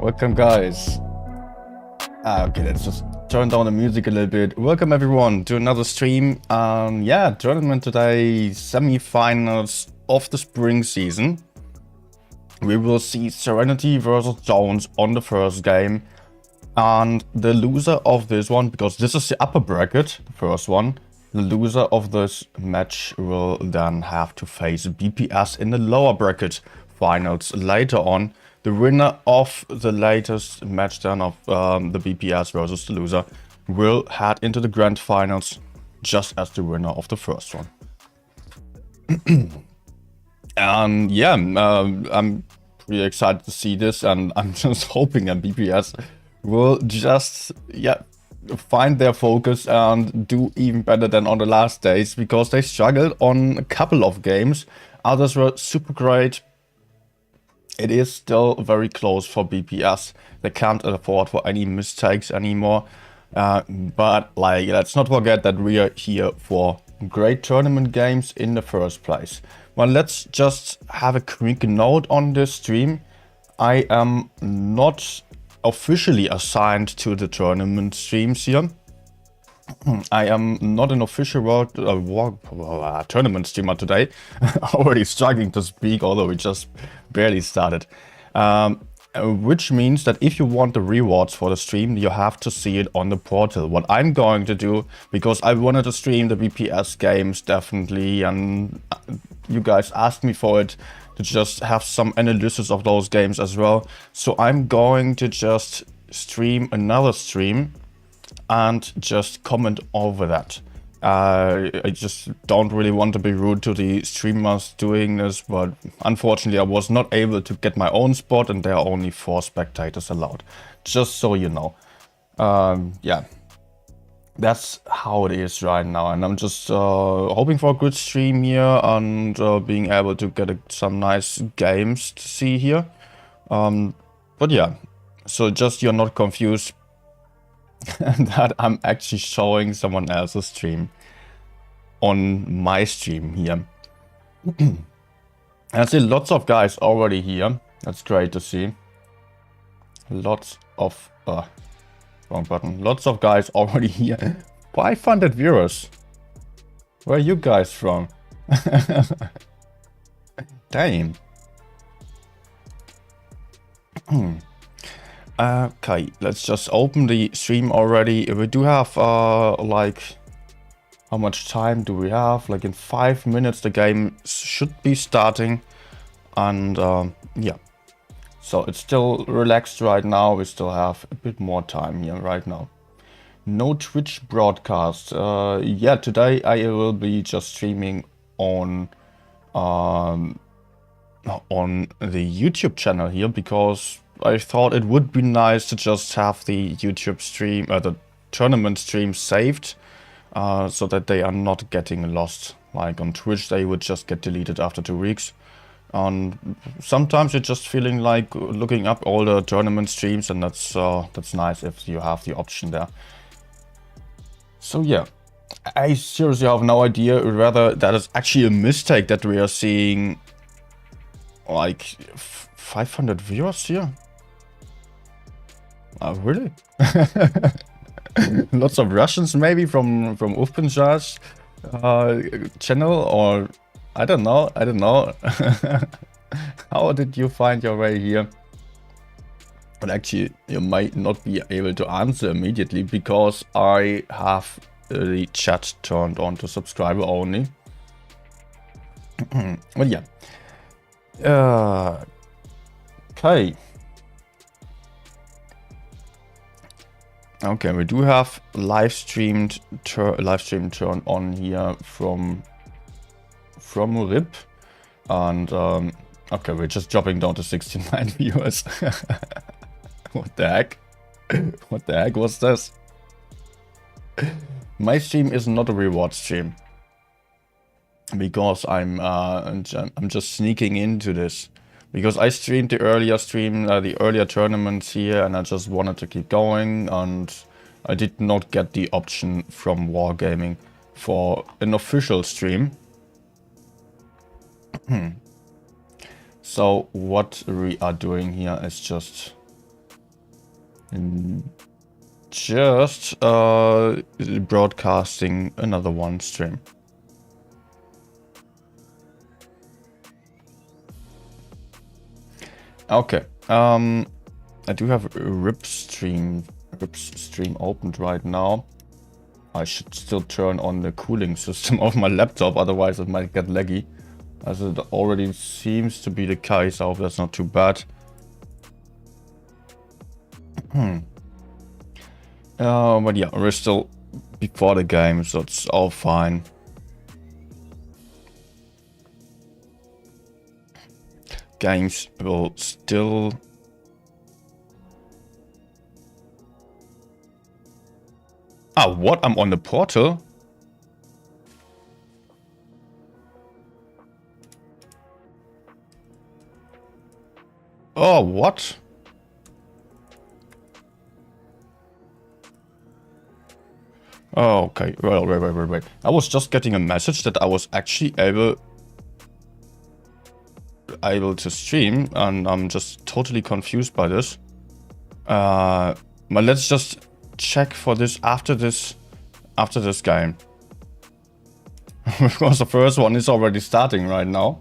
Welcome, guys. Okay, let's just turn down the music a little bit. Welcome, everyone, to another stream. Yeah, tournament today, semi-finals of the spring season. We will see Serenity versus Jones on the first game. And the loser of this one, because this is the upper bracket, the first one, the loser of this match will then have to face BPS in the lower bracket finals later on. The winner of the latest match then of the BPS versus the loser will head into the grand finals just as the winner of the first one. And yeah, I'm pretty excited to see this, and I'm just hoping that BPS will just find their focus and do even better than on the last days, because they struggled on a couple of games. Others were super great. It is still very close for BPS. They can't afford for any mistakes anymore. But like, let's not forget that we are here for great tournament games in the first place. Well, let's just have a quick note on this stream. I am not officially assigned to the tournament streams here. I am not an official tournament streamer today. Already struggling to speak, although we just barely started. Which means that if you want the rewards for the stream, you have to see it on the portal. What I'm going to do, because I wanted to stream the BPS games definitely, and you guys asked me for it, to just have some analysis of those games as well. So I'm going to just stream another stream and just comment over that. I just don't really want to be rude to the streamers doing this, but unfortunately I was not able to get my own spot, and there are only 4 spectators allowed. Just so you know. Yeah, that's how it is right now, and I'm just hoping for a good stream here and being able to get some nice games to see here. But yeah, so just you're not confused that I'm actually showing someone else's stream on my stream here. I see lots of guys already here. That's great to see. Lots of wrong button. Lots of guys already here. 500 viewers. Where are you guys from? Damn. Okay, let's just open the stream already. We do have like, how much time do we have? Like in 5 minutes the game should be starting, and yeah, so it's still relaxed right now. We still have a bit more time here right now. No Twitch broadcast. Yeah, today I will be just streaming on the YouTube channel here, because I thought it would be nice to just have the YouTube stream, the tournament stream saved, so that they are not getting lost. Like on Twitch, they would just get deleted after 2 weeks. And sometimes you're just feeling like looking up all the tournament streams, and that's nice if you have the option there. So yeah, I seriously have no idea whether that is actually a mistake that we are seeing like 500 viewers here. Really? Lots of Russians maybe from Ufpenjar's channel, or I don't know. How did you find your way here? But actually, you might not be able to answer immediately, because I have the chat turned on to subscriber only. Well, yeah. Okay. Okay, we do have live stream turn on here from RIP, and okay, we're just dropping down to 69 viewers. What the heck? What the heck was this? My stream is not a reward stream, because I'm just sneaking into this. Because I streamed the earlier tournaments here, and I just wanted to keep going, and I did not get the option from Wargaming for an official stream. So what we are doing here is just Just broadcasting another one stream. Okay. I do have Rip's stream opened right now. I should still turn on the cooling system of my laptop, otherwise it might get laggy. As it already seems to be the case. I hope that's not too bad. But yeah, we're still before the game, so it's all fine. Games will still... Ah, what? I'm on the portal? Oh, what? Oh, okay. Well, wait. I was just getting a message that I was actually able to stream, and I'm just totally confused by this. But let's just check for this after this game. Because the first one is already starting right now.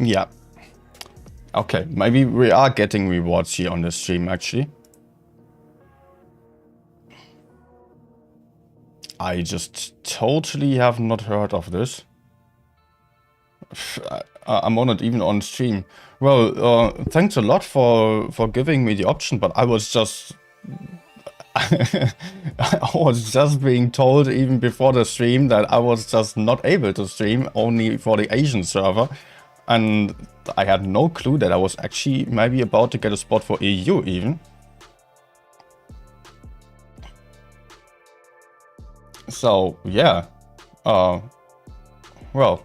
Yeah. Okay, maybe we are getting rewards here on the stream, actually. I just totally have not heard of this. I'm not even on stream. Well, thanks a lot for giving me the option, but I was just... I was just being told even before the stream that I was just not able to stream, only for the Asian server. And I had no clue that I was actually maybe about to get a spot for EU even. So, yeah. Well.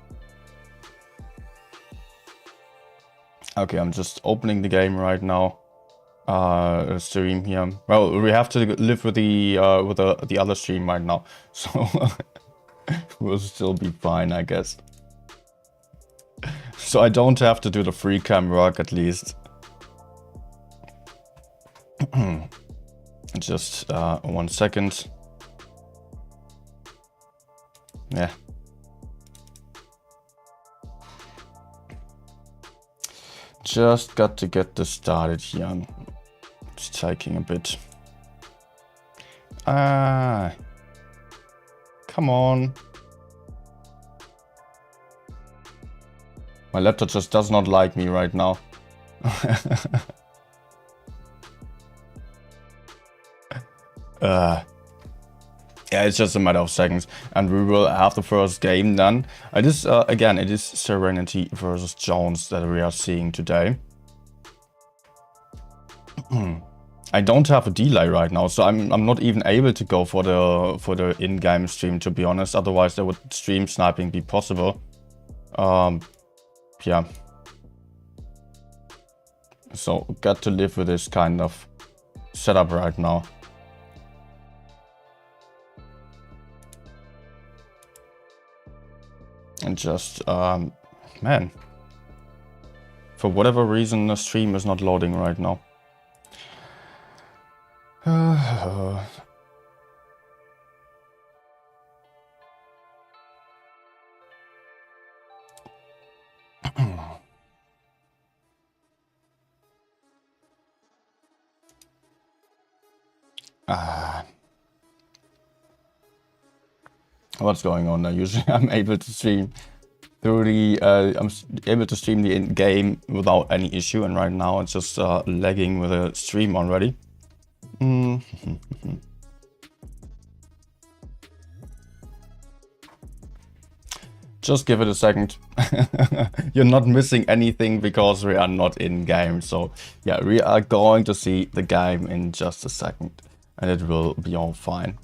Okay, I'm just opening the game right now. Stream here. Well, we have to live with the other stream right now. So, we'll still be fine, I guess. So I don't have to do the free cam work, at least. Just 1 second. Yeah. Just got to get this started here. It's taking a bit. Come on. My laptop just does not like me right now. Yeah, it's just a matter of seconds, and we will have the first game done. It is again, it is Serenity versus Jones that we are seeing today. I don't have a delay right now, so I'm not even able to go for the in-game stream, to be honest. Otherwise, there would stream sniping be possible. Yeah. So got to live with this kind of setup right now. And just, man, for whatever reason, the stream is not loading right now. What's going on now? Usually I'm able to stream through the I'm able to stream the in-game without any issue, and right now it's just lagging with a stream already. Just give it a second. You're not missing anything because we are not in-game. So yeah, we are going to see the game in just a second, and it will be all fine.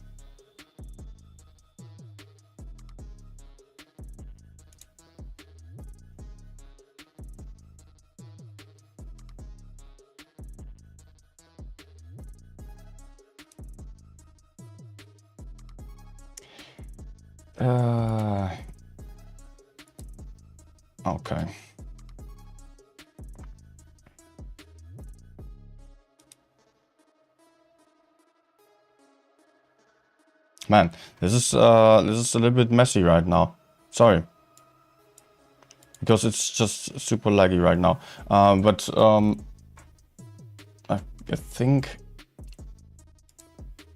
Okay. Man, this is a little bit messy right now. Sorry. Because it's just super laggy right now. I think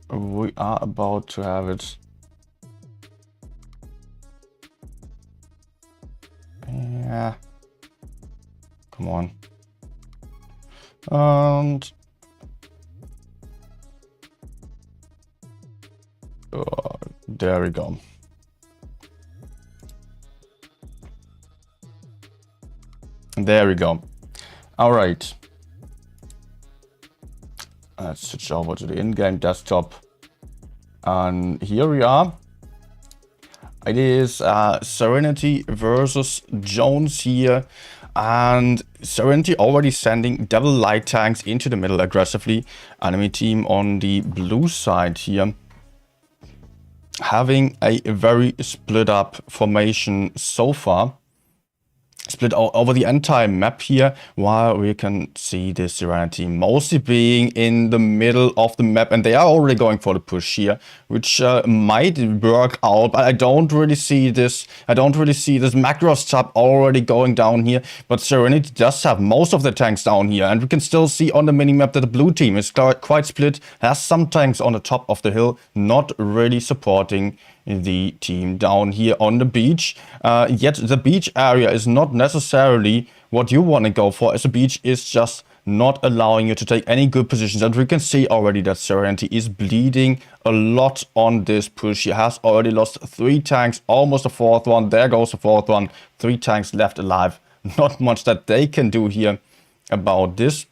we are about to have it. Yeah. Come on. And there we go. There we go. All right. Let's switch over to the in-game desktop. And here we are. It is Serenity versus Jones here. And Serenity already sending double light tanks into the middle aggressively. Enemy team on the blue side here, having a very split up formation so far. Split over the entire map here, while we can see the Serenity mostly being in the middle of the map, and they are already going for the push here, which might work out, but I don't really see this. I don't really see this macro sub already going down here, but Serenity does have most of the tanks down here, and we can still see on the minimap that the blue team is quite split, has some tanks on the top of the hill, not really supporting the team down here on the beach. Yet the beach area is not necessarily what you want to go for, as the beach is just not allowing you to take any good positions. And we can see already that Serenity is bleeding a lot on this push. He has already lost 3 tanks, almost a 4th one. There goes the 4th one. 3 tanks left alive. Not much that they can do here about this,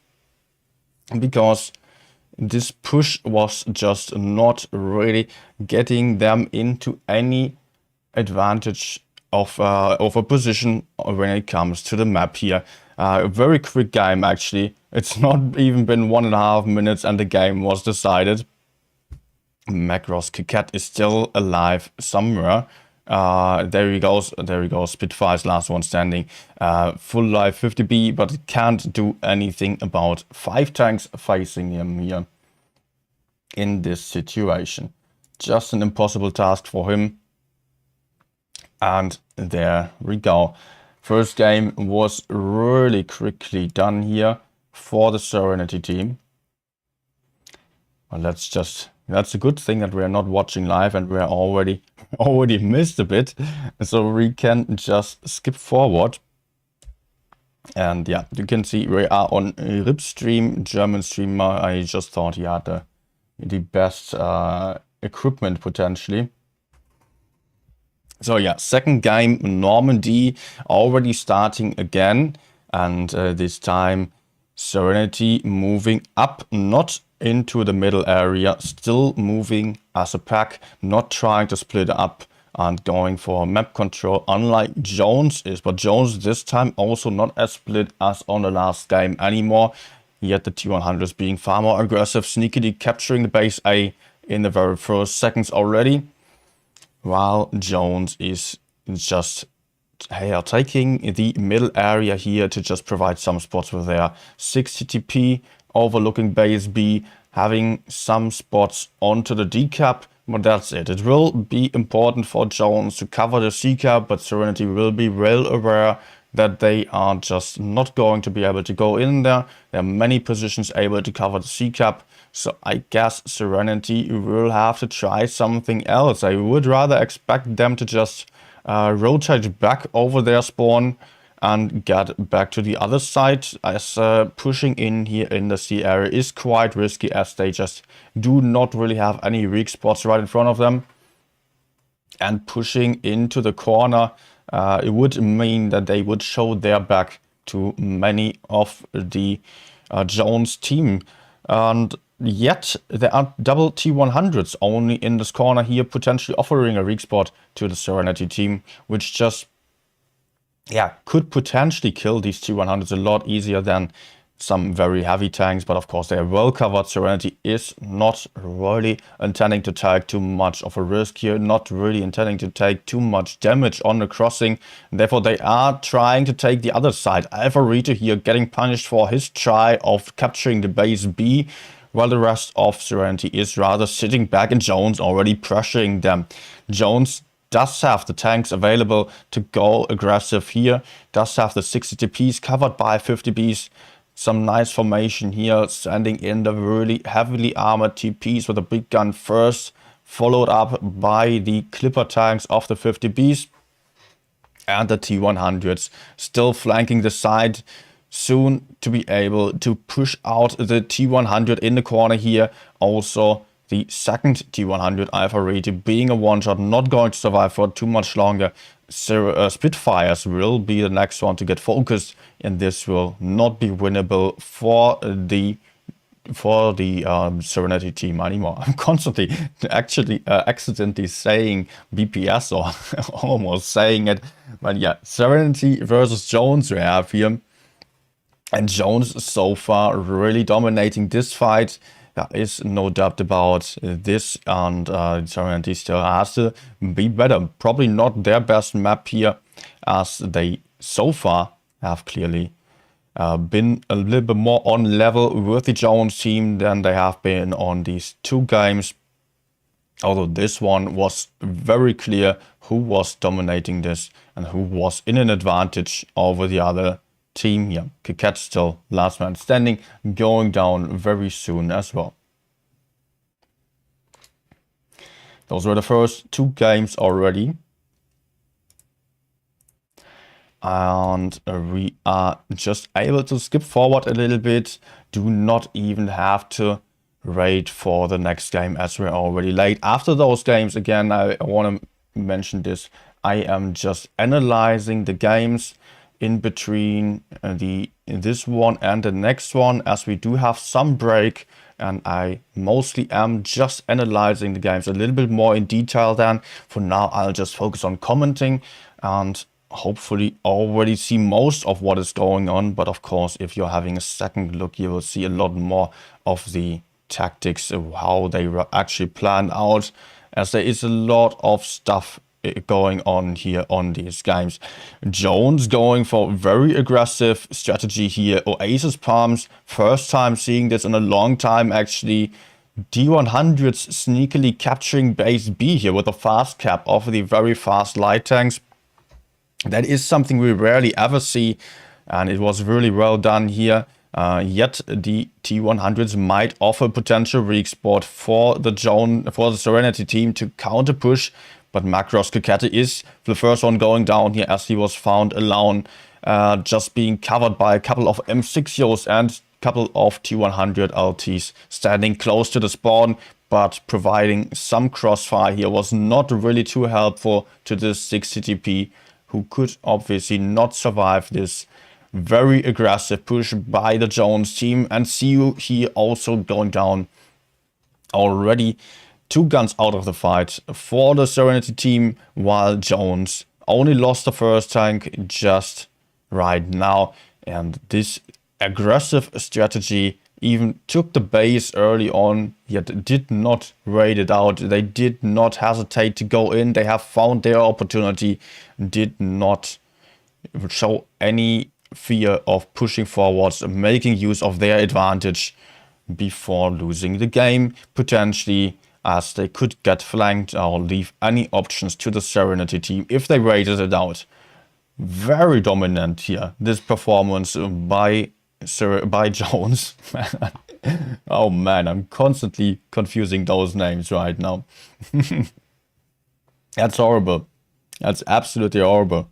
because this push was just not really getting them into any advantage of a position when it comes to the map here. A very quick game actually. It's not even been 1.5 minutes and the game was decided. Macross Kikat is still alive somewhere. There he goes. There he goes. Spitfire's last one standing. Full life 50B, but it can't do anything about 5 tanks facing him here in this situation. Just an impossible task for him. And there we go. First game was really quickly done here for the Serenity team. Well, that's a good thing that we're not watching live and we're already missed a bit. So we can just skip forward. And yeah, you can see we are on Ripstream, German streamer. I just thought he had the best equipment potentially. So yeah, second game, Normandy, already starting again. And this time Serenity moving up, not into the middle area, still moving as a pack, not trying to split up and going for map control, unlike Jones is. But Jones this time also not as split as on the last game anymore. Yet the T100s being far more aggressive, sneakily capturing the base A in the very first seconds already. While Jones is just taking the middle area here to just provide some spots with their 60 TP overlooking base B, having some spots onto the D cap, but that's it. It will be important for Jones to cover the C cap, but Serenity will be well aware that they are just not going to be able to go in there. There are many positions able to cover the C cap. So I guess Serenity will have to try something else. I would rather expect them to just rotate back over their spawn and get back to the other side, as pushing in here in the C area is quite risky, as they just do not really have any weak spots right in front of them. And pushing into the corner, it would mean that they would show their back to many of the Jones team. And yet there are double T100s only in this corner here, potentially offering a weak spot to the Serenity team, which just could potentially kill these T100s a lot easier than some very heavy tanks. But of course they are well covered. Serenity is not really intending to take too much of a risk here, not really intending to take too much damage on the crossing. Therefore they are trying to take the other side. Alvarito here getting punished for his try of capturing the base B, while the rest of Serenity is rather sitting back and Jones already pressuring them. Jones does have the tanks available to go aggressive here, does have the 60 TPs covered by 50 Bs. Some nice formation here, sending in the really heavily armored TPs with a big gun first, followed up by the Clipper tanks of the 50 Bs. And the T100s still flanking the side, soon to be able to push out the T100 in the corner here. Also, the second T100 Alpha Reti being a one-shot, not going to survive for too much longer. Spitfires will be the next one to get focused, and this will not be winnable for the Serenity team anymore. I'm constantly actually accidentally saying BPS or almost saying it. But yeah, Serenity versus Jones we have here. And Jones so far really dominating this fight. There is no doubt about this, and Serenity still has to be better. Probably not their best map here, as they so far have clearly been a little bit more on level with the Jones team than they have been on these two games. Although this one was very clear who was dominating this and who was in an advantage over the other team here. Kiket still last man standing, going down very soon as well. Those were the first two games already. And we are just able to skip forward a little bit. Do not even have to wait for the next game as we're already late. After those games, again, I want to mention this. I am just analyzing the games in between this one and the next one, as we do have some break, and I mostly am just analyzing the games a little bit more in detail than. For now, I'll just focus on commenting and hopefully already see most of what is going on. But of course, if you're having a second look, you will see a lot more of the tactics, how they were actually planned out, as there is a lot of stuff going on here on these games. Jones going for very aggressive strategy here. Oasis Palms, first time seeing this in a long time actually. D100s sneakily capturing base B here with a fast cap of the very fast light tanks. That is something we rarely ever see, and it was really well done here. Yet the T100s might offer potential re-export for the Serenity team to counter push, but Macros Kakete is the first one going down here, as he was found alone, just being covered by a couple of M60s and a couple of T100 LTs standing close to the spawn, but providing some crossfire here was not really too helpful to this 60 TP, who could obviously not survive this very aggressive push by the Jones team. And see you here also going down already. 2 guns out of the fight for the Serenity team, while Jones only lost the first tank just right now. And this aggressive strategy even took the base early on, yet did not raid it out. They did not hesitate to go in. They have found their opportunity, did not show any fear of pushing forwards, making use of their advantage before losing the game, potentially, as they could get flanked or leave any options to the Serenity team if they raided it out. Very dominant here, this performance by Jones. Oh man, I'm constantly confusing those names right now. That's horrible. That's absolutely horrible.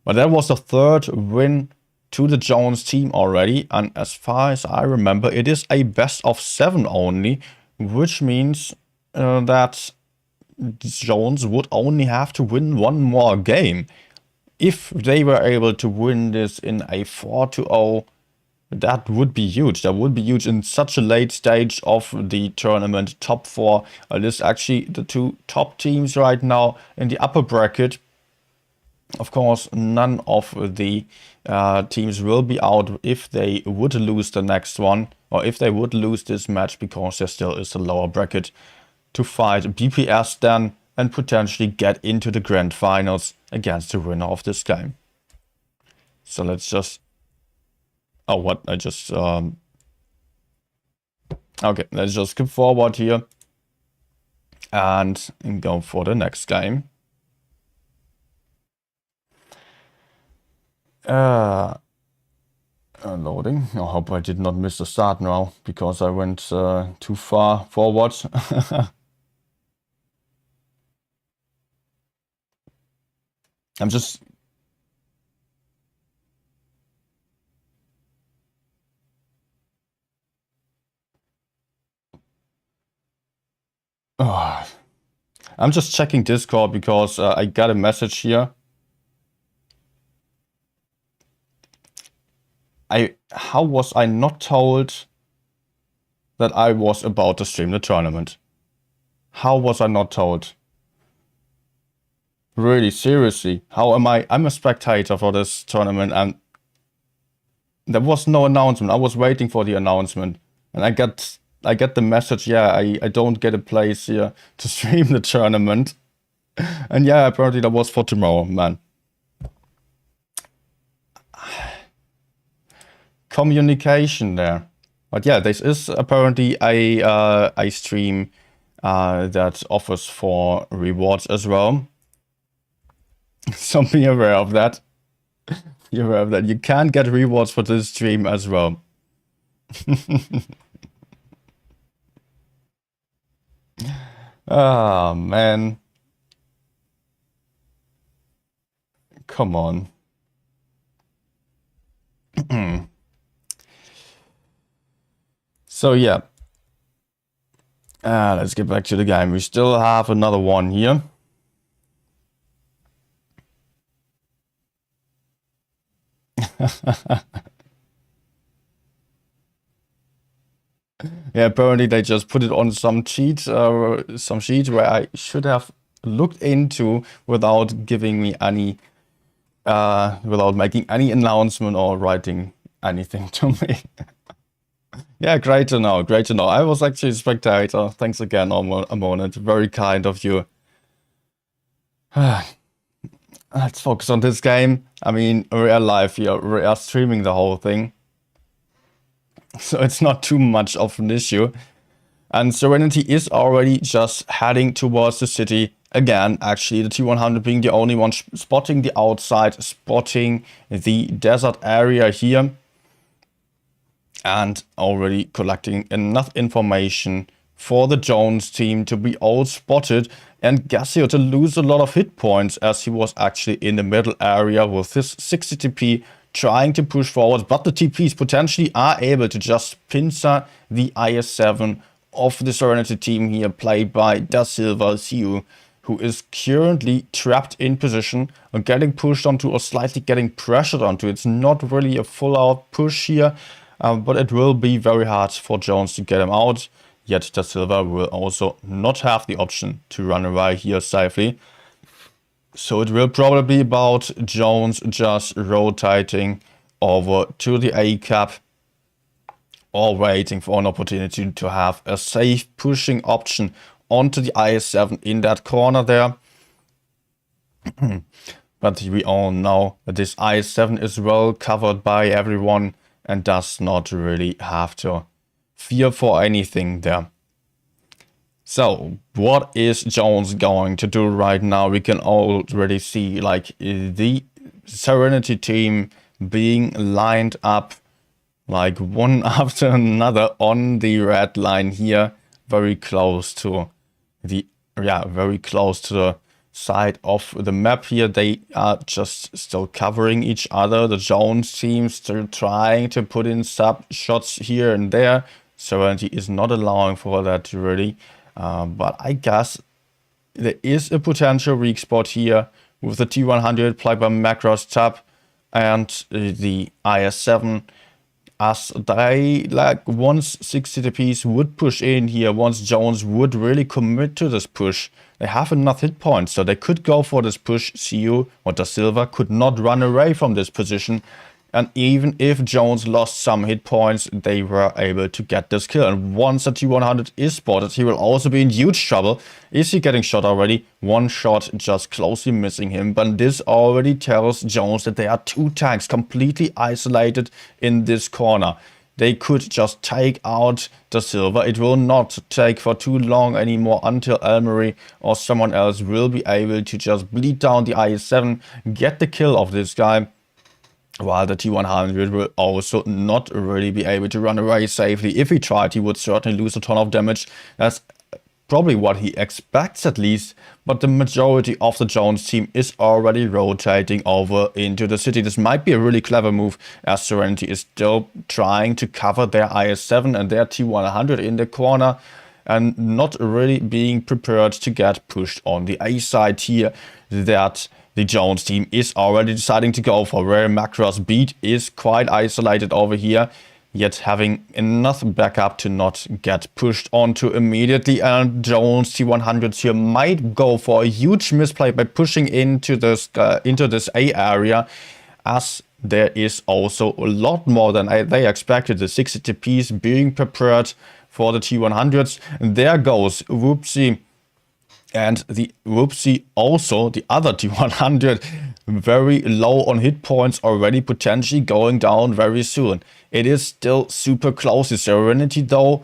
But that was the third win to the Jones team already, and as far as I remember, it is a best of 7 only, which means that Jones would only have to win one more game. If they were able to win this in a 4-0, that would be huge. That would be huge in such a late stage of the tournament. Top 4 is actually the 2 top teams right now in the upper bracket. Of course, none of the teams will be out if they would lose the next one, or if they would lose this match, because there still is a lower bracket to fight BPS then, and potentially get into the grand finals against the winner of this game. So let's just... Oh, what? I just Okay, let's just skip forward here and go for the next game. Loading. I hope I did not miss the start now because I went too far forward. I'm just... Oh. I'm just checking Discord because I got a message here. How was I not told that I was about to stream the tournament? How was I not told? Really, seriously, how am I? I'm a spectator for this tournament and there was no announcement. I was waiting for the announcement and I get the message, yeah, I don't get a place here to stream the tournament. And yeah, apparently that was for tomorrow, man. Communication there. But yeah, this is apparently a stream that offers for rewards as well. So be aware of that. Be aware of that. You can get rewards for this stream as well. Ah, man. Come on. So yeah. Let's get back to the game. We still have another one here. Yeah, apparently they just put it on some sheet where I should have looked into without giving me any, without making any announcement or writing anything to me. Yeah, great to know, great to know. I was actually a spectator. Thanks again, Amonit. Very kind of you. Let's focus on this game. I mean, real life here, we are streaming the whole thing. So it's not too much of an issue. And Serenity is already just heading towards the city. Again, actually, the T100 being the only one spotting the outside, spotting the desert area here. And already collecting enough information for the Jones team to be all spotted. And Gassio to lose a lot of hit points as he was actually in the middle area with his 60 TP trying to push forward. But the TPs potentially are able to just pincer the IS-7 of the Serenity team here, played by Da Silva Siu, who is currently trapped in position or getting pushed onto or slightly getting pressured onto. It's not really a full-out push here, but it will be very hard for Jones to get him out. Yet Da Silva will also not have the option to run away here safely. So it will probably be about Jones just rotating over to the A cap or waiting for an opportunity to have a safe pushing option onto the IS-7 in that corner there. But we all know that this IS-7 is well covered by everyone and does not really have to fear for anything there. So what is Jones going to do right now? We can already see like the Serenity team being lined up like one after another on the red line here, very close to the side of the map here. They are just still covering each other. The Jones team still trying to put in sub shots here and there. Serenity is not allowing for that really. But I guess there is a potential weak spot here with the T100 played by Macross Tab and the IS-7. As they, like, once 60 TPs would push in here, once Jones would really commit to this push, they have enough hit points, so they could go for this push. Siu or Da Silva could not run away from this position. And even if Jones lost some hit points, they were able to get this kill. And once the T100 is spotted, he will also be in huge trouble. Is he getting shot already? One shot just closely missing him. But this already tells Jones that there are two tanks completely isolated in this corner. they could just take out the silver. It will not take for too long anymore until Elmery or someone else will be able to just bleed down the IS-7, get the kill of this guy, while the T100 will also not really be able to run away safely. If he tried, he would certainly lose a ton of damage. That's probably what he expects at least, but the majority of the Jones team is already rotating over into the city. This might be a really clever move, as Serenity is still trying to cover their IS-7 and their T100 in the corner, and not really being prepared to get pushed on the A side here that the Jones team is already deciding to go for, where Macross beat is quite isolated over here, yet having enough backup to not get pushed onto immediately. And Jones T100s here might go for a huge misplay by pushing into this A area, as there is also a lot more than they expected. The 60 TPs being prepared for the T100s. And there goes Whoopsie. And the Whoopsie also, the other T100, very low on hit points already, potentially going down very soon. It is still super close. The Serenity, though,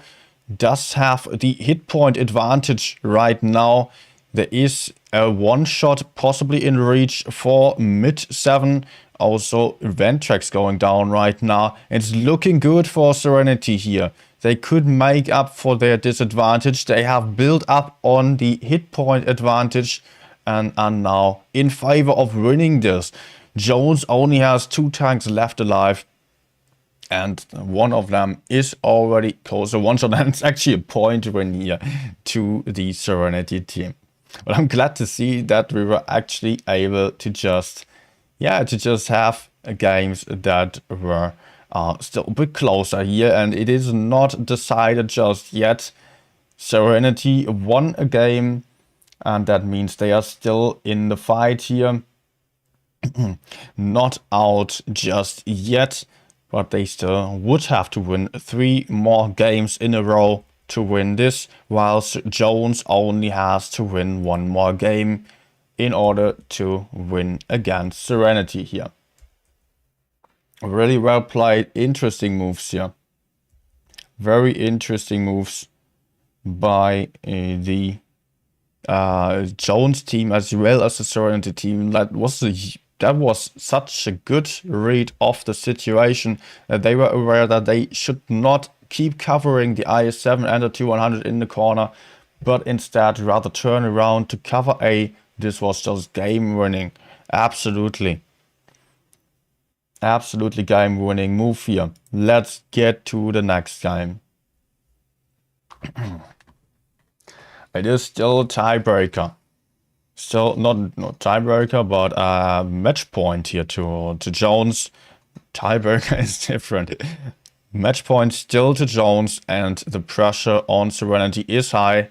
does have the hit point advantage right now. There is a one-shot possibly in reach for mid-7. Also, Ventrex going down right now. It's looking good for Serenity here. They could make up for their disadvantage. They have built up on the hit point advantage and are now in favor of winning this. Jones only has 2 tanks left alive, and one of them is already closer. One shot, and it's actually a point win here to the Serenity team. But I'm glad to see that we were actually able to just have games that were still a bit closer here, and it is not decided just yet. Serenity won a game, and that means they are still in the fight here. Not out just yet, but they still would have to win 3 more games in a row to win this, whilst Jones only has to win 1 more game in order to win against Serenity here. Really well played. Interesting moves here. Very interesting moves by the Jones team as well as the Serenity team. That was such a good read of the situation that they were aware that they should not keep covering the IS-7 and the T100 in the corner, but instead rather turn around to cover A. This was just game winning. Absolutely game-winning move here. Let's get to the next game. It is still a tiebreaker. Still not tiebreaker, but a match point here to Jones. Tiebreaker is different. Match point still to Jones, and the pressure on Serenity is high.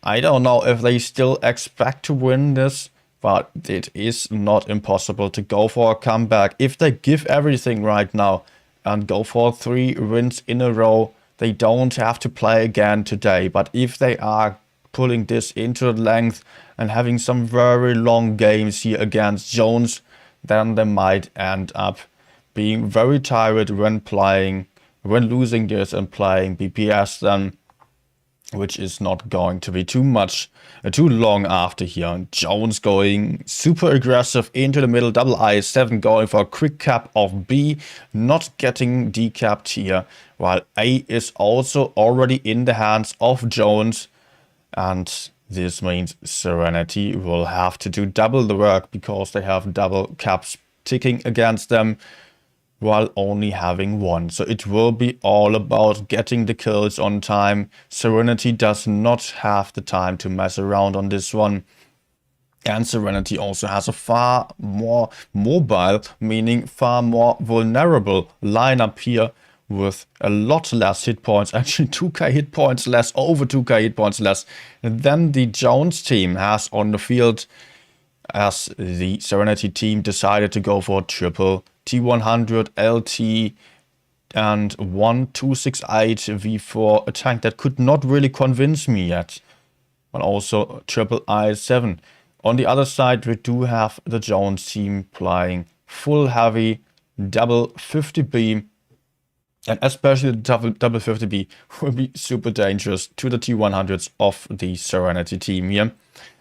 I don't know if they still expect to win this, but it is not impossible to go for a comeback. If they give everything right now and go for 3 wins in a row, they don't have to play again today. But if they are pulling this into length and having some very long games here against Jones, then they might end up being very tired when losing this and playing BPS then, which is not going to be too long after here. And Jones going super aggressive into the middle, double IS-7 going for a quick cap of B, not getting decapped here, while A is also already in the hands of Jones, and this means Serenity will have to do double the work because they have double caps ticking against them, while only having 1. So it will be all about getting the kills on time. Serenity does not have the time to mess around on this one. And Serenity also has a far more mobile, meaning far more vulnerable lineup here, with a lot less hit points, actually 2k hit points less, over 2k hit points less than the Jones team has on the field, as the Serenity team decided to go for triple T100 LT and 1268 V4, a tank that could not really convince me yet, but also triple IS-7. On the other side, we do have the Jones team playing full heavy double 50B And especially the double 50B will be super dangerous to the T100s of the Serenity team here.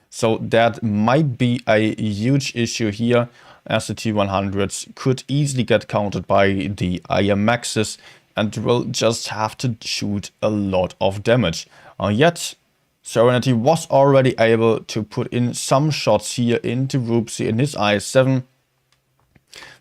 So that might be a huge issue here, as the T100s could easily get countered by the IMXs and will just have to shoot a lot of damage. Yet, Serenity was already able to put in some shots here into Roopsy in his IS-7,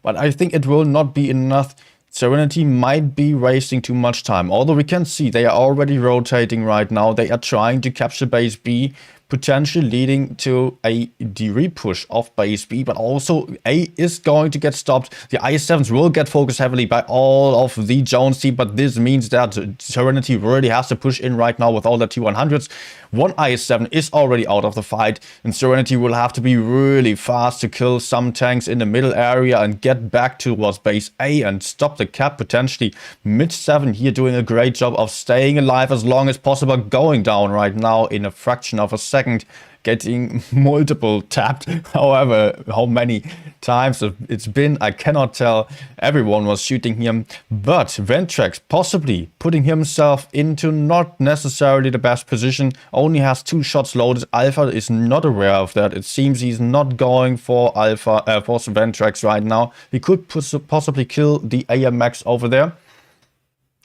but I think it will not be enough. Serenity might be wasting too much time, although we can see they are already rotating right now. They are trying to capture base B, potentially leading to a de-repush of base B, but also A is going to get stopped. The IS-7s will get focused heavily by all of the Jones team, but this means that Serenity really has to push in right now with all the T100s. One IS-7 is already out of the fight, and Serenity will have to be really fast to kill some tanks in the middle area and get back towards base A and stop the cap potentially. Mid-7 here doing a great job of staying alive as long as possible, going down right now in a fraction of a second, getting multiple tapped. However, how many times it's been, I cannot tell. Everyone was shooting him, but Ventrax possibly putting himself into not necessarily the best position, only has 2 shots loaded. Alpha is not aware of that. It seems he's not going for Alpha, for Ventrax right now. He could possibly kill the AMX over there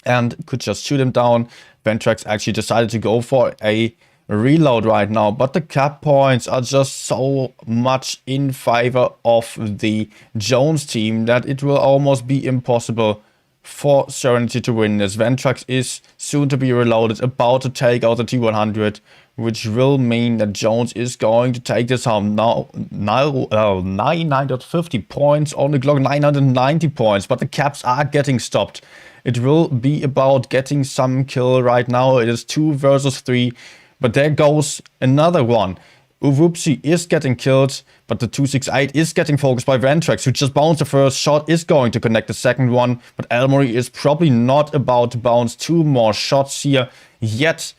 and could just shoot him down. Ventrax actually decided to go for a reload right now, but the cap points are just so much in favor of the Jones team that it will almost be impossible for Serenity to win this. Ventrax is soon to be reloaded, about to take out the T100, which will mean that Jones is going to take this home. Now 950 points on the clock, 990 points, but the caps are getting stopped. It will be about getting some kill right now. It is 2 versus 3. But there goes another one. Roopsy is getting killed, but the 268 is getting focused by Ventrax, who just bounced the first shot, is going to connect the second one. But Elmory is probably not about to bounce 2 more shots here. Yet,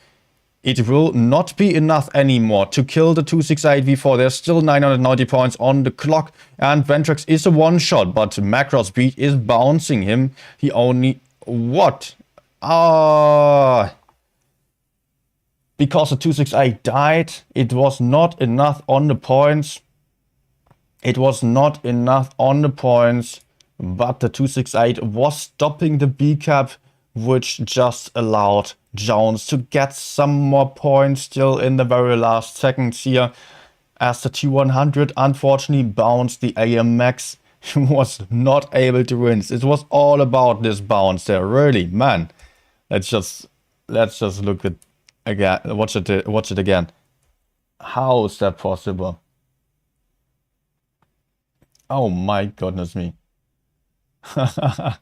it will not be enough anymore to kill the 268 V4. There's still 990 points on the clock, and Ventrax is a one-shot, but macro speed is bouncing him. He only... What? Because the 268 died, it was not enough on the points. It was not enough on the points, but the 268 was stopping the B cap, which just allowed Jones to get some more points still in the very last seconds here. As the T100 unfortunately bounced the AMX, he was not able to win. It was all about this bounce there, really, man. Let's just look at again, watch it again. How is that possible? Oh my goodness me. But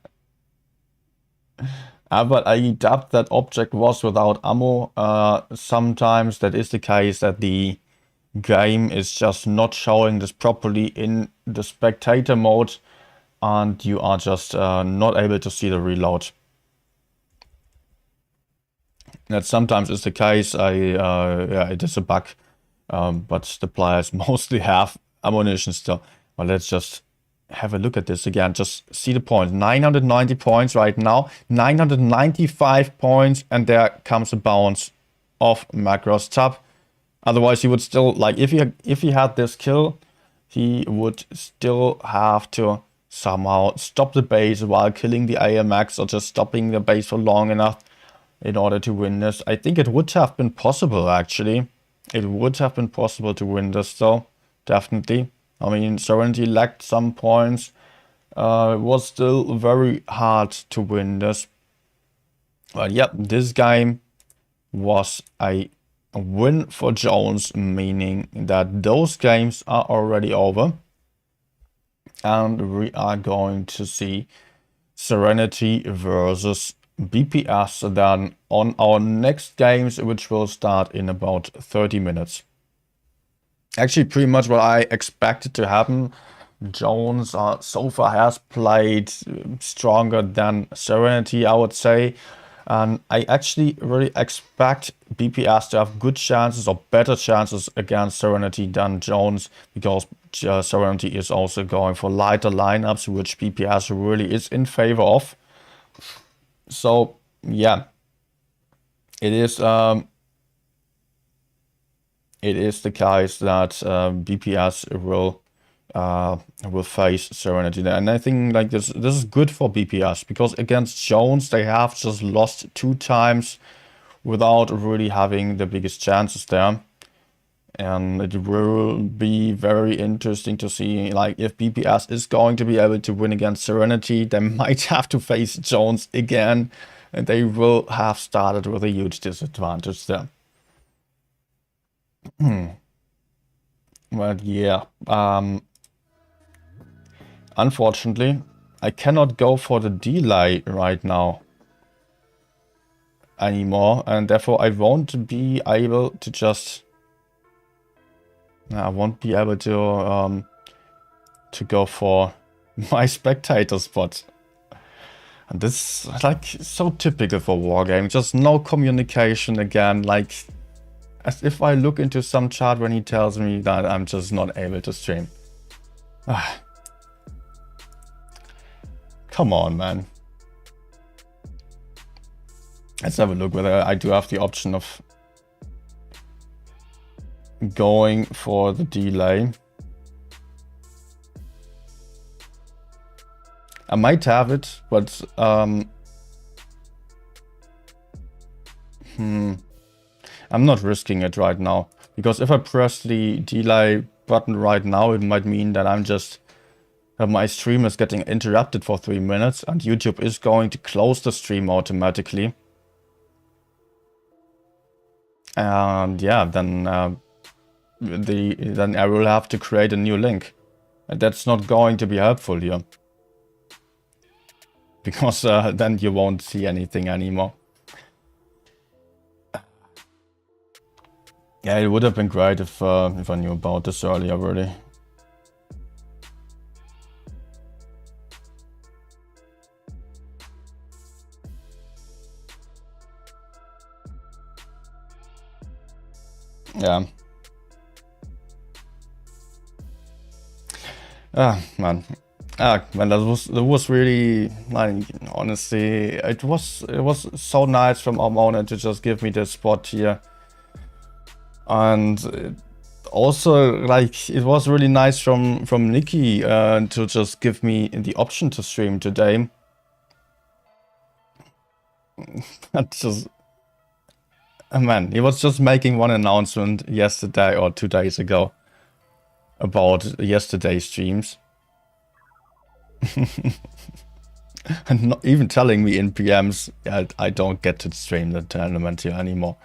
I doubt that object was without ammo. Sometimes that is the case, that the game is just not showing this properly in the spectator mode, and you are just not able to see the reload. That sometimes is the case. Yeah, it is a bug, but the players mostly have ammunition still. But let's just have a look at this again. Just see the points. 990 points right now. 995 points, and there comes a bounce of Macro's top. Otherwise, he would still, like, if he had this kill, he would still have to somehow stop the base while killing the AMX, or just stopping the base for long enough in order to win this. I think it would have been possible, actually. It would have been possible to win this, though. Definitely. I mean, Serenity lacked some points. It was still very hard to win this. But yeah, this game was a win for Jones, meaning that those games are already over. And we are going to see Serenity versus BPS then on our next games, which will start in about 30 minutes. Actually, pretty much what I expected to happen. Jones so far has played stronger than Serenity, I would say. And I actually really expect BPS to have good chances, or better chances, against Serenity than Jones, because Serenity is also going for lighter lineups, which BPS really is in favor of. So yeah, it is the case that BPS will face Serenity, and I think like this is good for BPS because against Jones they have just lost 2 times without really having the biggest chances there. And it will be very interesting to see, like, if BPS is going to be able to win against Serenity, they might have to face Jones again, and they will have started with a huge disadvantage there. But yeah, unfortunately, I cannot go for the delay right now anymore, and therefore I won't be able to just... I won't be able to go for my spectator spot. And this is like so typical for Wargame. Just no communication again, like as if I look into some chart when he tells me that I'm just not able to stream. Come on, man. Let's have a look whether I do have the option of going for the delay. I might have it, but I'm not risking it right now, because if I press the delay button right now, it might mean that I'm just my stream is getting interrupted for 3 minutes and YouTube is going to close the stream automatically. And yeah, then I will have to create a new link. And that's not going to be helpful here. Because then you won't see anything anymore. Yeah, it would have been great if I knew about this earlier, really. Yeah. Man. Man, that was really, like, honestly, it was so nice from our owner to just give me this spot here. And also, like, it was really nice from Nikki to just give me the option to stream today. That just... man, he was just making one announcement yesterday or 2 days ago about yesterday's streams. And not even telling me in PMs I don't get to stream the tournament here anymore.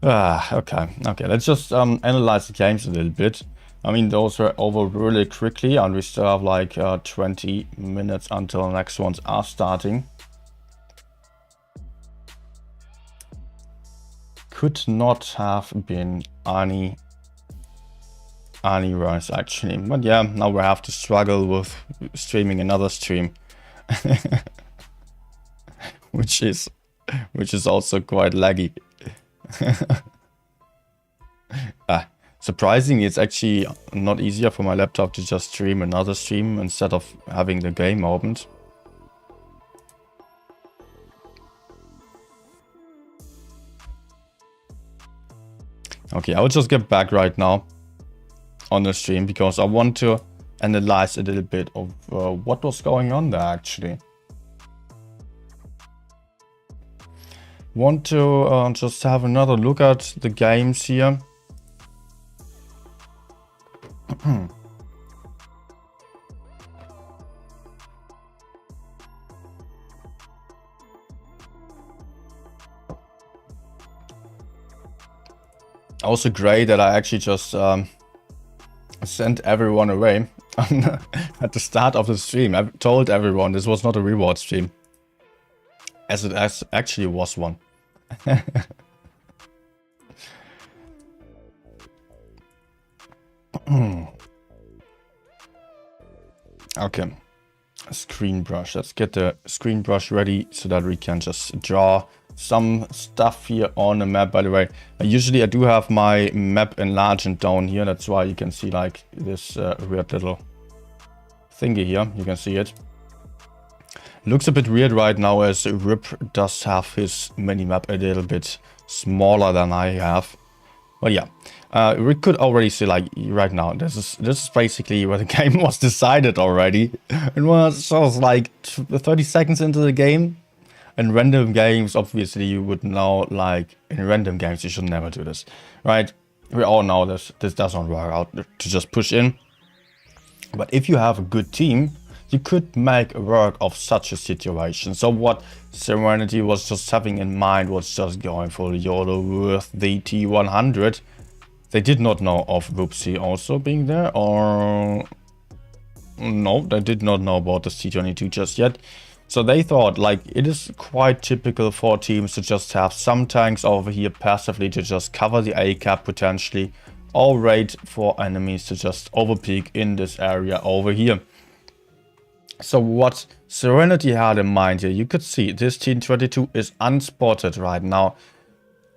Okay, let's just analyze the games a little bit. I mean, those were over really quickly, and we still have like 20 minutes until the next ones are starting. Could not have been any worse, actually. But yeah, now we have to struggle with streaming another stream. which is also quite laggy. Surprisingly, it's actually not easier for my laptop to just stream another stream instead of having the game opened. Okay, I will just get back right now on the stream because I want to analyze a little bit of what was going on there actually. Want to just have another look at the games here. Also great that I actually just sent everyone away at the start of the stream. I told everyone this was not a reward stream, as it actually was one. Okay, screen brush. Let's get the screen brush ready so that we can just draw some stuff here on the map. By the way, usually I do have my map enlarged down here. That's why you can see like this weird little thingy here. You can see it. Looks a bit weird right now as Rip does have his minimap a little bit smaller than I have. But yeah, we could already see, like, right now, this is basically where the game was decided already. It was just like 30 seconds into the game. In random games, obviously, you would know, like, in random games, you should never do this, right? We all know this doesn't work out to just push in. But if you have a good team, you could make work of such a situation. So what Serenity was just having in mind was just going for YOLO with the T100. They did not know of Whoopsie also being there, or... No, they did not know about the T22 just yet. So they thought, like, it is quite typical for teams to just have some tanks over here passively to just cover the A cap potentially, or wait for enemies to just overpeak in this area over here. So what Serenity had in mind here, you could see this T22 is unspotted right now.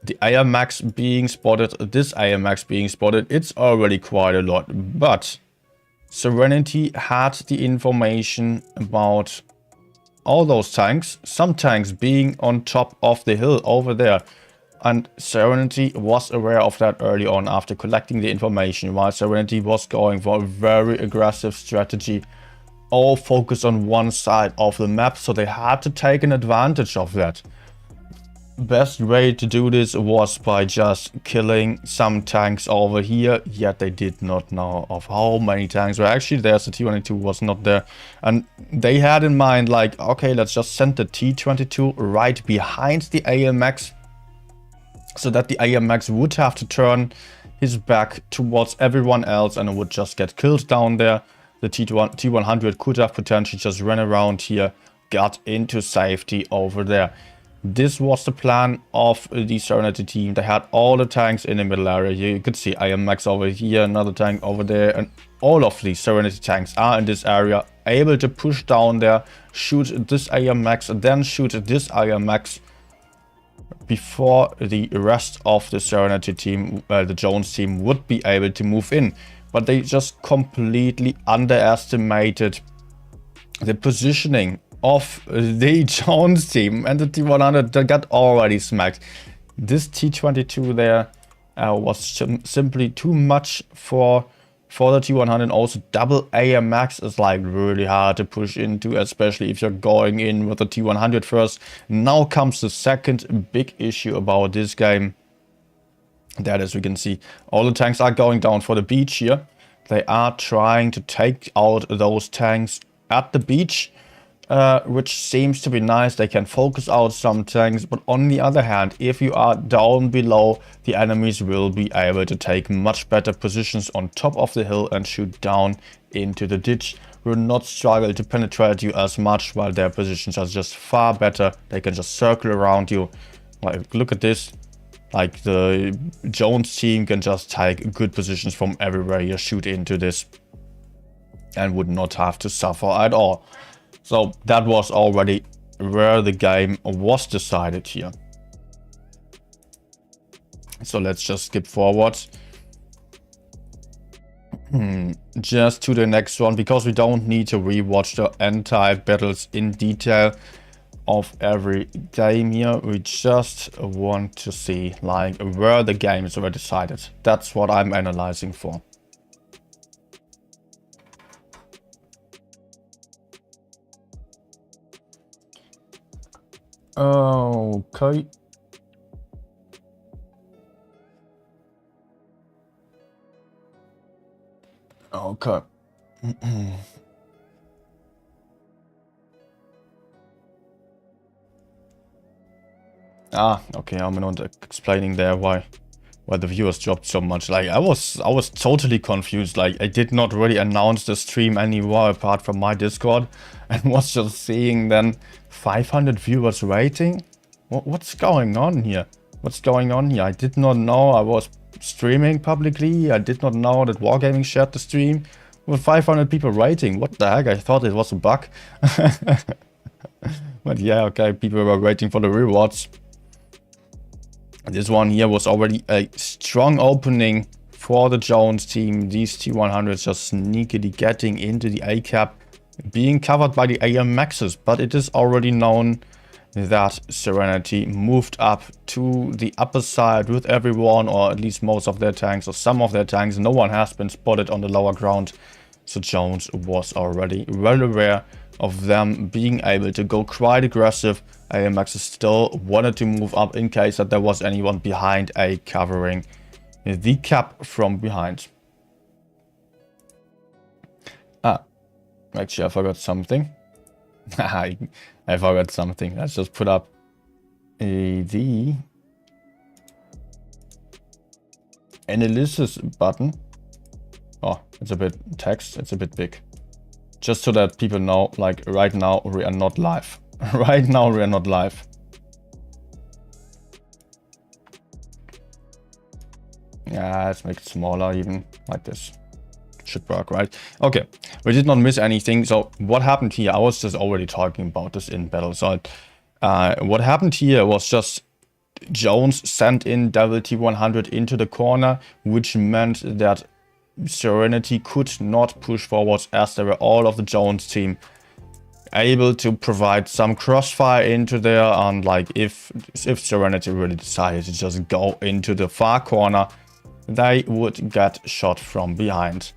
The AMX being spotted, this AMX being spotted, it's already quite a lot. But Serenity had the information about all those tanks, some tanks being on top of the hill over there. And Serenity was aware of that early on after collecting the information, while Serenity was going for a very aggressive strategy, all focused on one side of the map, so they had to take an advantage of that. Best way to do this was by just killing some tanks over here, yet they did not know of how many tanks were actually there. So T22 was not there, and they had in mind, like, okay, let's just send the T22 right behind the AMX, so that the AMX would have to turn his back towards everyone else and it would just get killed down there. The T100 could have potentially just run around here, got into safety over there. This was the plan of the Serenity team. They had all the tanks in the middle area. You could see AMX over here, another tank over there, and all of the Serenity tanks are in this area, able to push down there, shoot this AMX, then shoot this AMX before the rest of the Serenity team, the Jones team, would be able to move in. But they just completely underestimated the positioning of the Jones team, and the T100 that got already smacked. This T22 there was simply too much for the T100. Also, double AMX is like really hard to push into, especially if you're going in with the T100 first. Now comes the second big issue about this game. That, as we can see, all the tanks are going down for the beach here. They are trying to take out those tanks at the beach, which seems to be nice. They can focus out some tanks, but on the other hand, if you are down below, the enemies will be able to take much better positions on top of the hill and shoot down into the ditch. Will not struggle to penetrate you as much, while their positions are just far better. They can just circle around you. Like, look at this. Like, the Jones team can just take good positions from everywhere you shoot into this and would not have to suffer at all. So that was already where the game was decided here. So let's just skip forward. Just to the next one, because we don't need to rewatch the entire battles in detail of every game here. We just want to see, like, where the games were decided. That's what I'm analyzing for. Okay. Okay. Okay, I'm not explaining there why the viewers dropped so much. Like, I was totally confused. Like, I did not really announce the stream anywhere apart from my Discord, and was just seeing then 500 viewers waiting. What's going on here? What's going on here? I did not know I was streaming publicly. I did not know that Wargaming shared the stream with 500 people waiting. What the heck? I thought it was a bug. But yeah, okay, people were waiting for the rewards. This one here was already a strong opening for the Jones team. These T100s just sneakily getting into the A cap. being covered by the AMXs, but it is already known that Serenity moved up to the upper side with everyone, or at least most of their tanks, or some of their tanks. No one has been spotted on the lower ground, so Jones was already well aware of them being able to go quite aggressive. AMX still wanted to move up in case that there was anyone behind A covering the cap from behind. Actually, I forgot something. I forgot something. Let's just put up the analysis button. Oh, it's a bit text. It's a bit big. Just so that people know, like right now we are not live. Right now we are not live. Yeah, let's make it smaller even, like this. Should work, right? Okay, we did not miss anything. So what happened here? I was just already talking about this in battle. So what happened here was just Jones sent in double T100 into the corner, which meant that Serenity could not push forwards, as they were all of the Jones team able to provide some crossfire into there. And like if Serenity really decided to just go into the far corner, they would get shot from behind.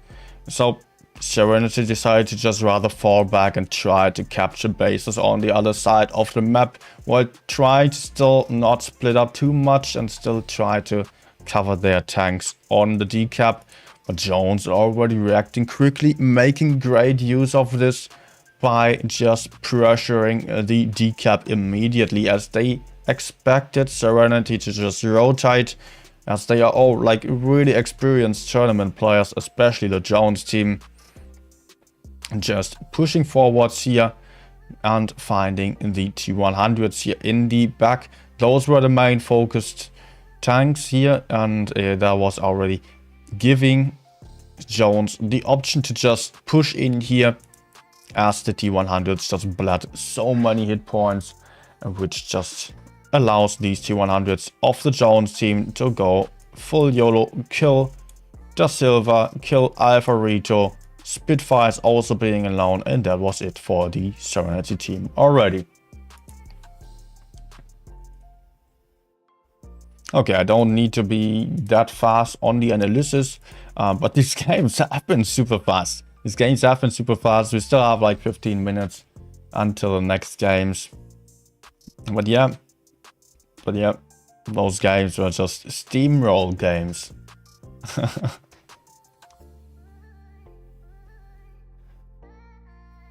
So Serenity decided to just rather fall back and try to capture bases on the other side of the map, while trying to still not split up too much and still try to cover their tanks on the decap. But Jones already reacting quickly, making great use of this by just pressuring the decap immediately, as they expected Serenity to just rotate, as they are all like really experienced tournament players, especially the Jones team. Just pushing forwards here and finding the T100s here in the back. Those were the main focused tanks here, and that was already giving Jones the option to just push in here, as the T100s just bled so many hit points, which just allows these T100s of the Jones team to go full YOLO, kill Da Silva, kill Alvarito, Spitfires also being alone, and that was it for the Serenity team already. Okay, I don't need to be that fast on the analysis, but these games happen super fast. These games happen super fast. We still have like 15 minutes until the next games. But yeah, those games were just steamroll games.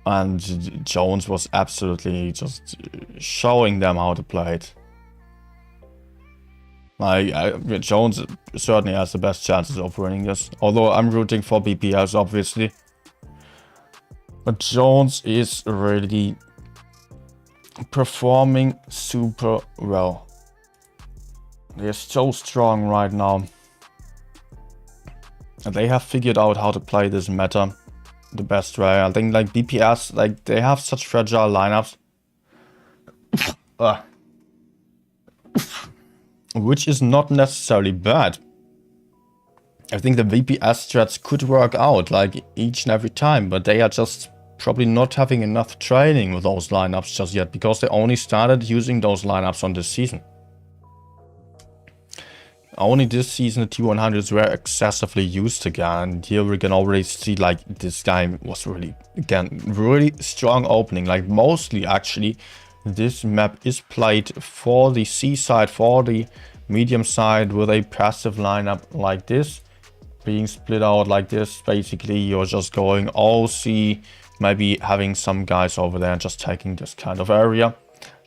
And Jones was absolutely just showing them how to play it. Jones certainly has the best chances of winning this, although I'm rooting for BPS obviously. But Jones is really performing super well. They're so strong right now. And they have figured out how to play this meta the best way. I think like BPS, like they have such fragile lineups. Which is not necessarily bad. I think the VPS strats could work out like each and every time, but they are just probably not having enough training with those lineups just yet, because they only started using those lineups on this season. Only this season the T100s were excessively used again, and here we can already see like this game was really, again, really strong opening. Like mostly actually this map is played for the C side, for the medium side, with a passive lineup like this, being split out like this. Basically you're just going OC, maybe having some guys over there and just taking this kind of area.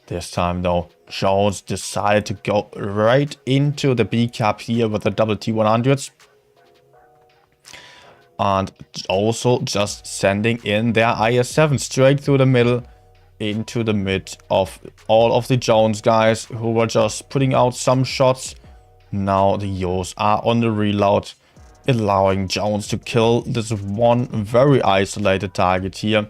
This time though, Jones decided to go right into the B cap here with the double T100s. And also just sending in their IS-7 straight through the middle, into the mid of all of the Jones guys who were just putting out some shots. Now the Yos are on the reload, allowing Jones to kill this one very isolated target here.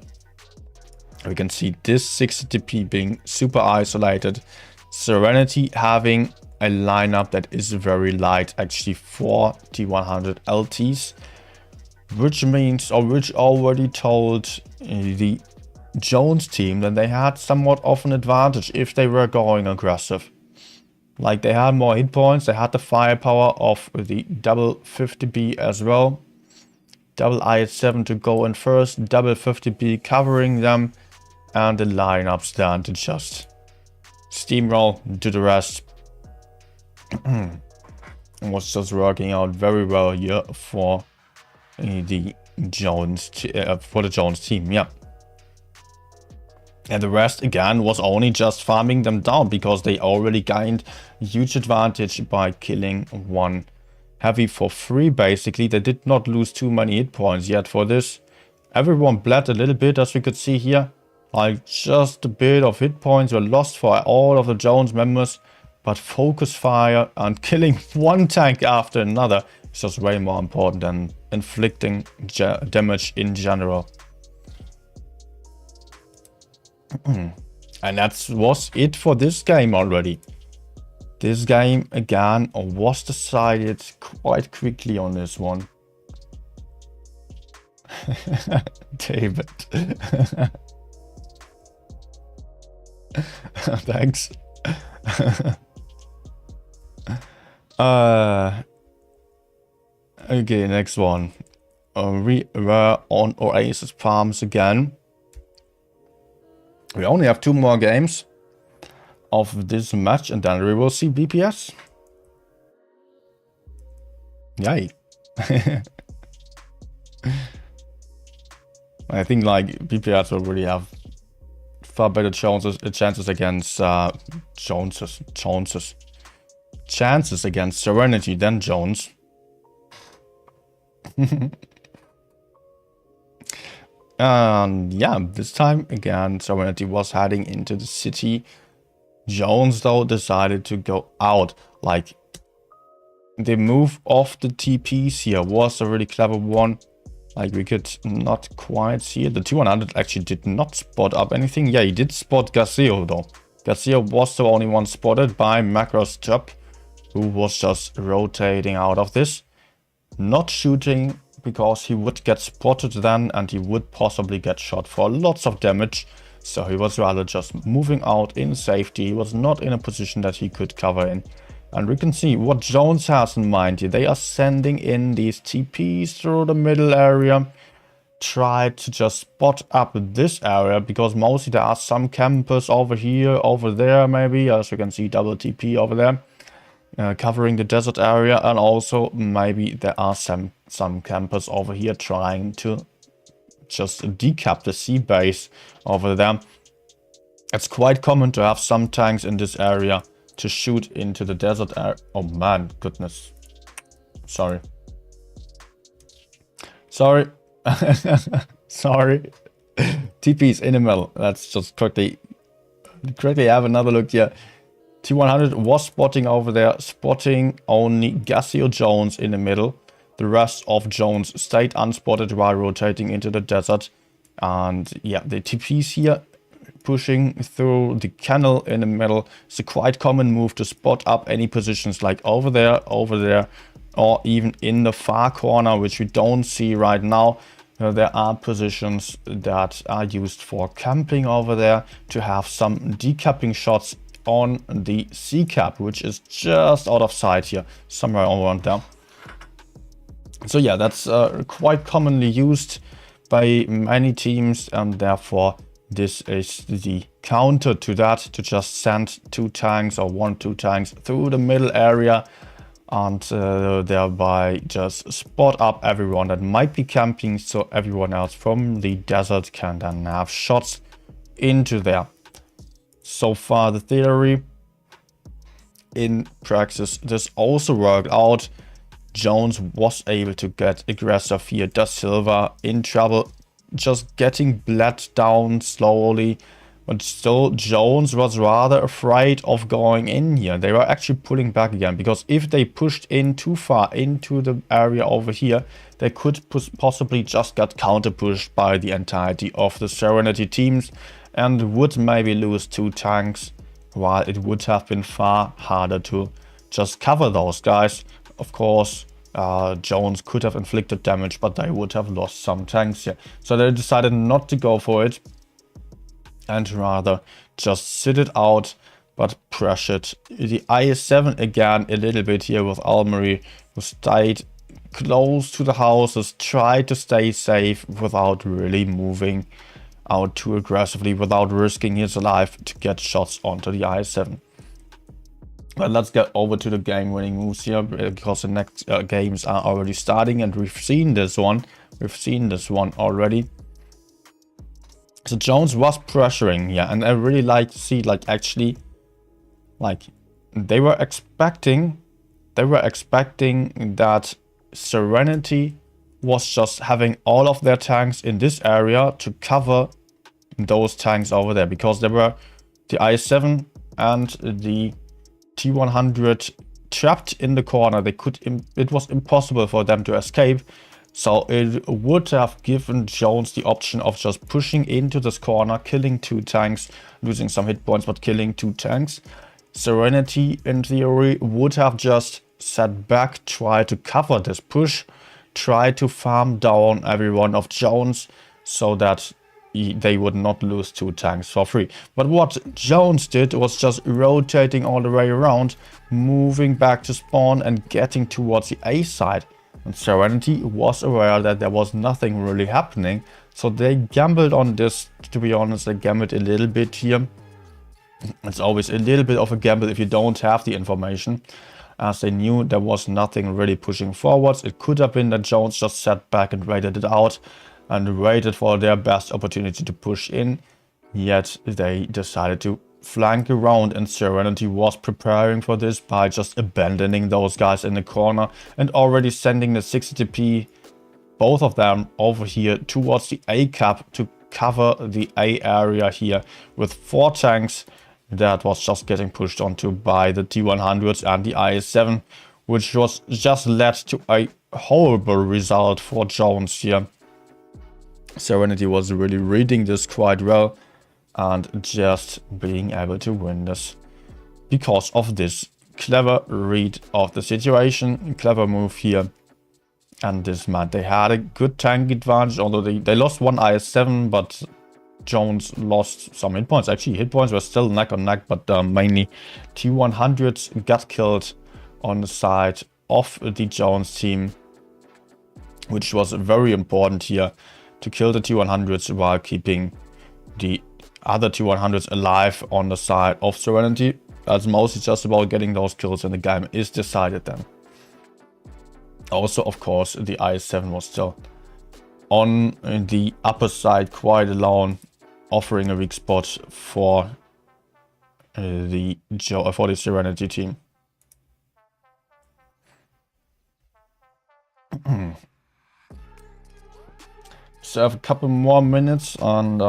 We can see this 60 TP being super isolated. Serenity having a lineup that is very light, actually 4 T100 LTs. which means, or which already told the Jones team that they had somewhat of an advantage if they were going aggressive. Like, they had more hit points, they had the firepower of the double 50B as well. Double IS-7 to go in first, double 50B covering them, and the lineups down to just steamroll to the rest. Was just working out very well here for the Jones team, yeah. And the rest again was only just farming them down because they already gained huge advantage by killing one heavy for free. Basically, they did not lose too many hit points yet for this. Everyone bled a little bit, as we could see here. Like, just a bit of hit points were lost for all of the Jones members. But focus fire and killing one tank after another is just way more important than inflicting damage in general. And that was it for this game already. This game again was decided quite quickly on this one. David. Thanks. Okay, next one. We were on Oasis Farms again. We only have 2 more games of this match and then we will see BPS. Yay. I think like BPS will really have far better chances against chances against Serenity than Jones. And yeah, this time again Serenity was heading into the city. Jones though decided to go out. Like, the move of the TPs here was a really clever one. Like, we could not quite see it. The T100 actually did not spot up anything. Yeah, he did spot Garcia though. Garcia was the only one spotted by Macro's job, who was just rotating out of this. Not shooting, because he would get spotted then and he would possibly get shot for lots of damage. So he was rather just moving out in safety. He was not in a position that he could cover in. And we can see what Jones has in mind here. They are sending in these TPs through the middle area. Try to just spot up this area, because mostly there are some campers over here, over there maybe. As you can see, double TP over there. Covering the desert area, and also maybe there are some campers over here trying to just decap the sea base over there. It's quite common to have some tanks in this area to shoot into the desert area. Oh man, goodness. Sorry. Sorry. TP's in the middle. Let's just quickly have another look here. T100 was spotting over there, spotting only Gassio Jones in the middle. The rest of Jones stayed unspotted while rotating into the desert. And yeah, the TPs here pushing through the canal in the middle. It's a quite common move to spot up any positions like over there, or even in the far corner, which we don't see right now. There are positions that are used for camping over there to have some decapping shots on the sea cap, which is just out of sight here, somewhere around there. So yeah, that's quite commonly used by many teams, and therefore this is the counter to that, to just send 2 tanks or 1-2 tanks through the middle area and thereby just spot up everyone that might be camping, so everyone else from the desert can then have shots into there. So far the theory. In practice, this also worked out. Jones was able to get aggressive here. Da Silva in trouble, just getting bled down slowly. But still, Jones was rather afraid of going in here. They were actually pulling back again, because if they pushed in too far into the area over here, they could possibly just get counter-pushed by the entirety of the Serenity teams and would maybe lose 2 tanks, while it would have been far harder to just cover those guys. Of course, Jones could have inflicted damage, but they would have lost some tanks here. So they decided not to go for it and rather just sit it out, but pressured the IS-7 again a little bit here with Almery, who stayed close to the houses, tried to stay safe without really moving out too aggressively, without risking his life to get shots onto the IS-7. But let's get over to the game-winning moves here, because the next games are already starting, and we've seen this one. We've seen this one already. So Jones was pressuring here, and I really like to see, like, actually, like, they were expecting that Serenity was just having all of their tanks in this area to cover those tanks over there, because there were the IS-7 and the T-100 trapped in the corner. It was impossible for them to escape. So it would have given Jones the option of just pushing into this corner, killing 2 tanks, losing some hit points, but killing 2 tanks. Serenity, in theory, would have just sat back, tried to cover this push, tried to farm down every one of Jones so that they would not lose 2 tanks for free. But what Jones did was just rotating all the way around, moving back to spawn and getting towards the A side. And Serenity was aware that there was nothing really happening, so they gambled on this. To be honest, they gambled a little bit here. It's always a little bit of a gamble if you don't have the information, as they knew there was nothing really pushing forwards. It could have been that Jones just sat back and waited it out and waited for their best opportunity to push in, yet they decided to flank around, and Serenity was preparing for this by just abandoning those guys in the corner and already sending the 60TP, both of them, over here towards the A cap to cover the A area here with 4 tanks that was just getting pushed onto by the T-100s and the IS-7, which was just led to a horrible result for Jones here. Serenity was really reading this quite well and just being able to win this because of this clever read of the situation, clever move here. And this meant they had a good tank advantage, although they lost 1 IS-7, but Jones lost some hit points. Actually, hit points were still neck on neck, but mainly T-100s got killed on the side of the Jones team, which was very important here, to kill the T-100s while keeping the other T-100s alive on the side of Serenity. That's mostly just about getting those kills, and the game is decided then. Also, of course, the IS-7 was still on the upper side quite alone, offering a weak spot for the Serenity team. So I have a couple more minutes, and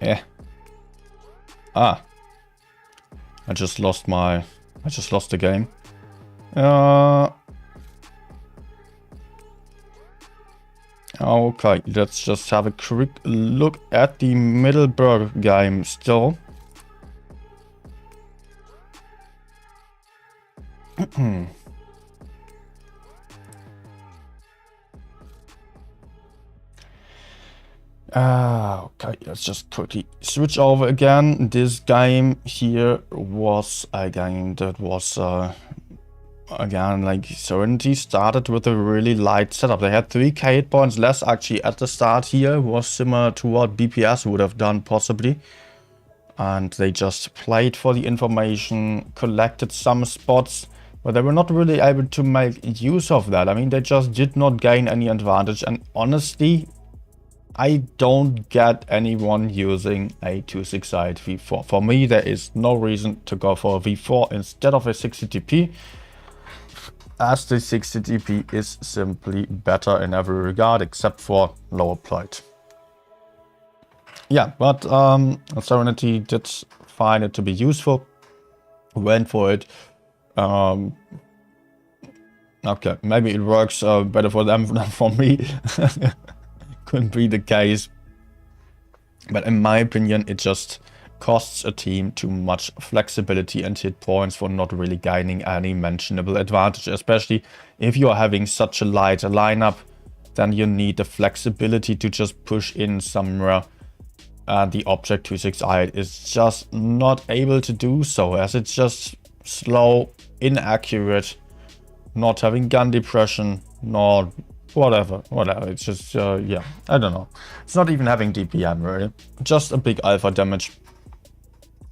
yeah. I just lost the game. Okay, let's just have a quick look at the Middleburg game still. Okay, let's just quickly switch over again. This game here was a game that was again, like, Serenity started with a really light setup. They had 3k hit points less actually at the start here, was similar to what BPS would have done possibly. And they just played for the information, collected some spots, but they were not really able to make use of that. I mean, they just did not gain any advantage, and honestly, I don't get anyone using a 268 V4. For me, there is no reason to go for a V4 instead of a 60TP, as the 60TP is simply better in every regard except for lower plate. Yeah, but Serenity did find it to be useful, went for it. Okay, maybe it works better for them than for me. Couldn't be the case, but in my opinion, it just costs a team too much flexibility and hit points for not really gaining any mentionable advantage, especially if you are having such a light lineup. Then you need the flexibility to just push in somewhere. The Object 268 is just not able to do so, as it's just slow, inaccurate, not having gun depression, nor whatever. It's just, yeah, I don't know. It's not even having DPM, really. Just a big alpha damage,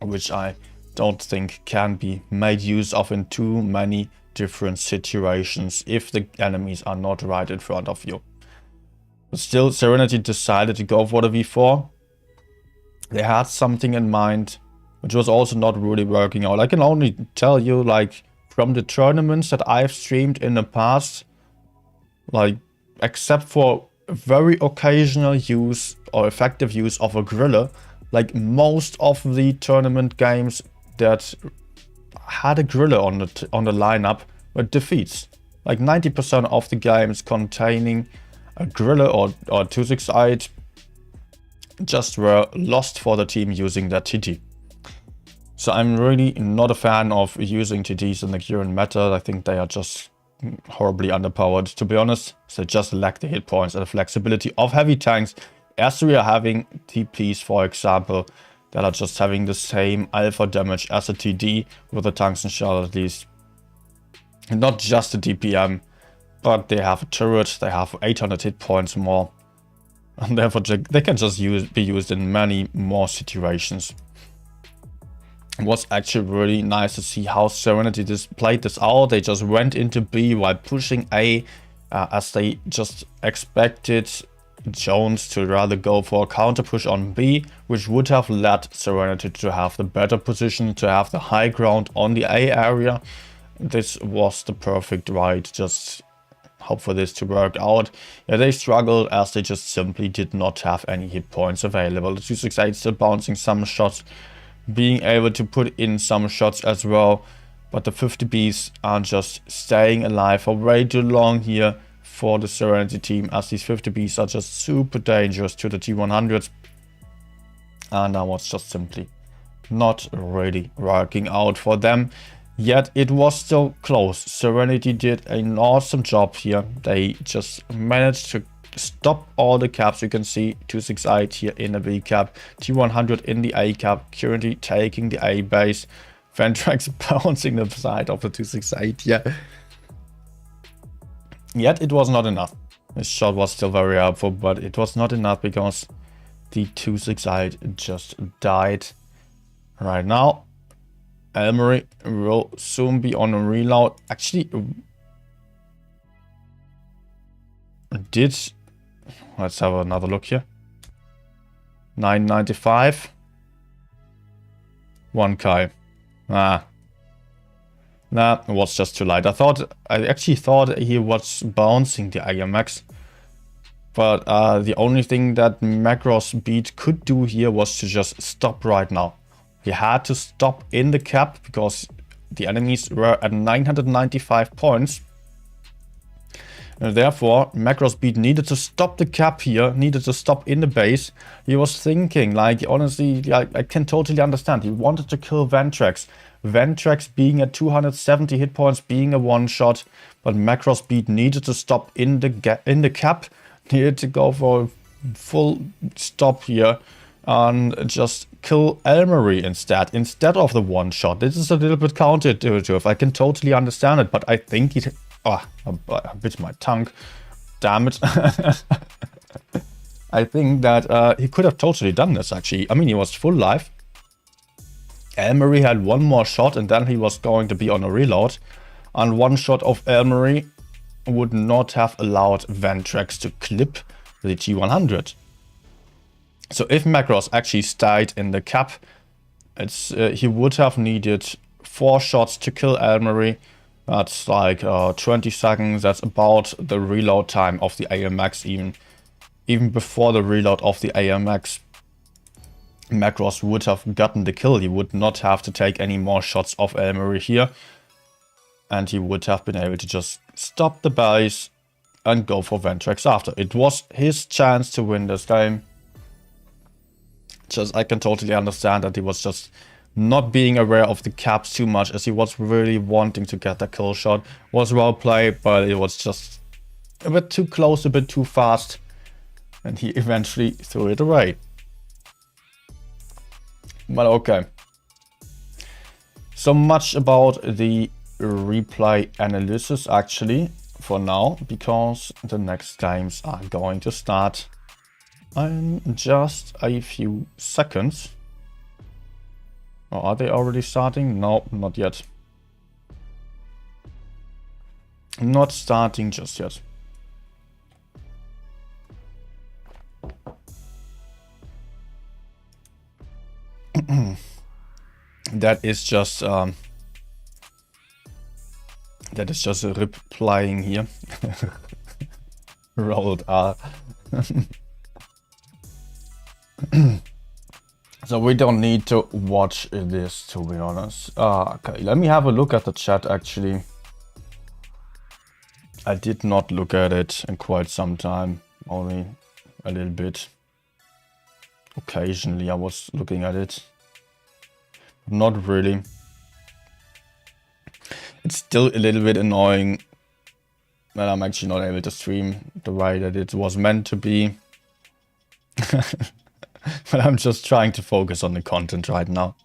which I don't think can be made use of in too many different situations if the enemies are not right in front of you. But still, Serenity decided to go for the V4. They had something in mind, which was also not really working out. I can only tell you, like, from the tournaments that I've streamed in the past, like, except for very occasional use or effective use of a griller, like most of the tournament games that had a griller on the lineup were defeats. Like 90% of the games containing a griller or 268 just were lost for the team using that TT. So I'm really not a fan of using TTs in the current meta. I think they are just horribly underpowered, to be honest. They just lack the hit points and the flexibility of heavy tanks, as we are having TPs, for example, that are just having the same alpha damage as a TD with the tungsten shell at least. And not just the DPM, but they have a turret, they have 800 hit points more. And therefore they can just be used in many more situations. It was actually really nice to see how Serenity played this out. They just went into B while pushing A, as they just expected Jones to rather go for a counter push on B, which would have led Serenity to have the better position, to have the high ground on the A area. This was the perfect ride, just hope for this to work out. Yeah, they struggled as they just simply did not have any hit points available. The 268 still bouncing some shots, being able to put in some shots as well, but the 50Bs are just staying alive for way too long here for the Serenity team, as these 50Bs are just super dangerous to the T100s, and that was just simply not really working out for them. Yet it was still close. Serenity did an awesome job here. They just managed to stop all the caps. You can see 268 here in the B cap, T100 in the A cap, currently taking the A base. Ventrax bouncing the side of the 268 here. Yet it was not enough. This shot was still very helpful, but it was not enough because the 268 just died. Right now, Elmery will soon be on a reload. Actually, let's have another look here. 995. 1K. Nah, it was just too light. I actually thought he was bouncing the AMX. But the only thing that Macross Beat could do here was to just stop right now. He had to stop in the cap because the enemies were at 995 points. And therefore, Macross Beat needed to stop the cap here, needed to stop in the base. He was thinking, like, honestly, I can totally understand. He wanted to kill Ventrax. Ventrax being at 270 hit points, being a one-shot. But Macross Beat needed to stop in the cap. Needed to go for a full stop here and just kill Elmery instead of the one-shot. This is a little bit counterintuitive. I can totally understand it, but I think it... Oh, I bit my tongue. Damn it. I think that he could have totally done this, actually. I mean, he was full life. Elmery had one more shot, and then he was going to be on a reload. And one shot of Elmery would not have allowed Ventrax to clip the T100. So if Macross actually stayed in the cap, he would have needed 4 shots to kill Elmery. That's like 20 seconds. That's about the reload time of the AMX even. Even before the reload of the AMX, Macross would have gotten the kill. He would not have to take any more shots of Elmery here. And he would have been able to just stop the base and go for Ventrax after. It was his chance to win this game. Just, I can totally understand that he was just not being aware of the caps too much, as he was really wanting to get the kill shot. Was well played, but it was just a bit too close, a bit too fast, and he eventually threw it away. But okay. So much about the replay analysis actually for now, because the next games are going to start in just a few seconds. Or are they already starting? No, not yet. Not starting just yet. That is just a rip playing here. Rolled R. So we don't need to watch this, to be honest. Okay, let me have a look at the chat actually. I did not look at it in quite some time, only a little bit. Occasionally I was looking at it. Not really. It's still a little bit annoying that I'm actually not able to stream the way that it was meant to be. But I'm just trying to focus on the content right now.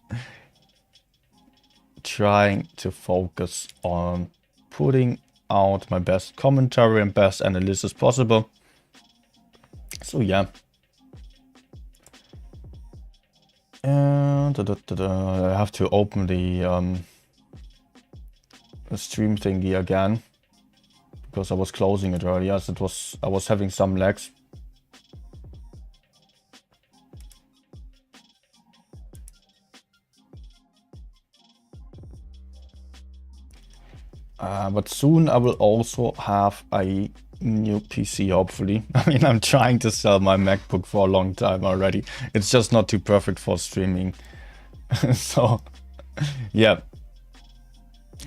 Trying to focus on putting out my best commentary and best analysis possible. So yeah. And I have to open the stream thingy again, because I was closing it earlier, as I was having some lags. But soon I will also have a new PC, hopefully. I mean, I'm trying to sell my MacBook for a long time already. It's just not too perfect for streaming. So, yeah.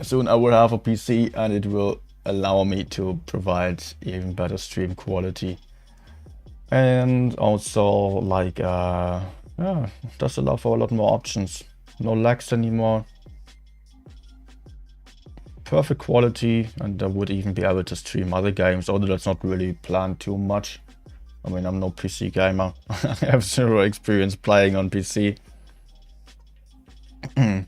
Soon I will have a PC and it will allow me to provide even better stream quality. And also, like, yeah, does allow for a lot more options. No lags anymore. Perfect quality, and I would even be able to stream other games, although that's not really planned too much. I mean, I'm no PC gamer. I have zero experience playing on PC. But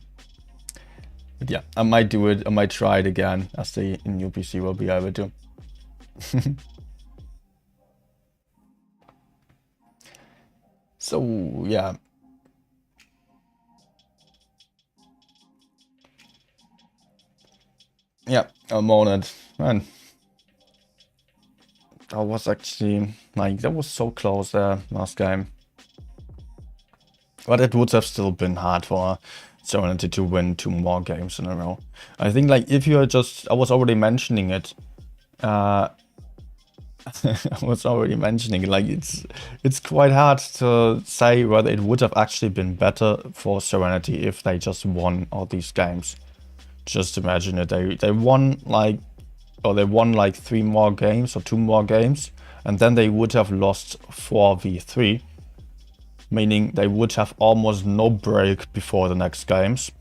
yeah, I might do it. I might try it again, as the new PC will be able to. So, yeah. Yeah, I'm on it. Man, that was actually, like, that was so close there last game. But it would have still been hard for Serenity to win 2 more games in a row. I think, like, if you're just, I was already mentioning it. I was already mentioning, like, it's quite hard to say whether it would have actually been better for Serenity if they just won all these games. Just imagine it, they won like 3 more games or 2 more games, and then they would have lost 4v3, meaning they would have almost no break before the next games.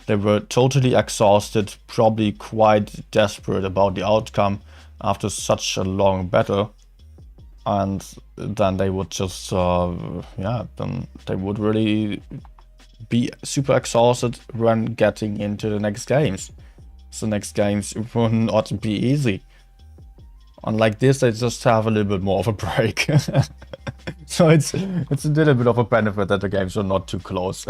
They were totally exhausted, probably quite desperate about the outcome after such a long battle, and then they would just yeah, then they would really be super exhausted when getting into the next games. So next games will not be easy. Unlike this, they just have a little bit more of a break. So it's a little bit of a benefit that the games are not too close.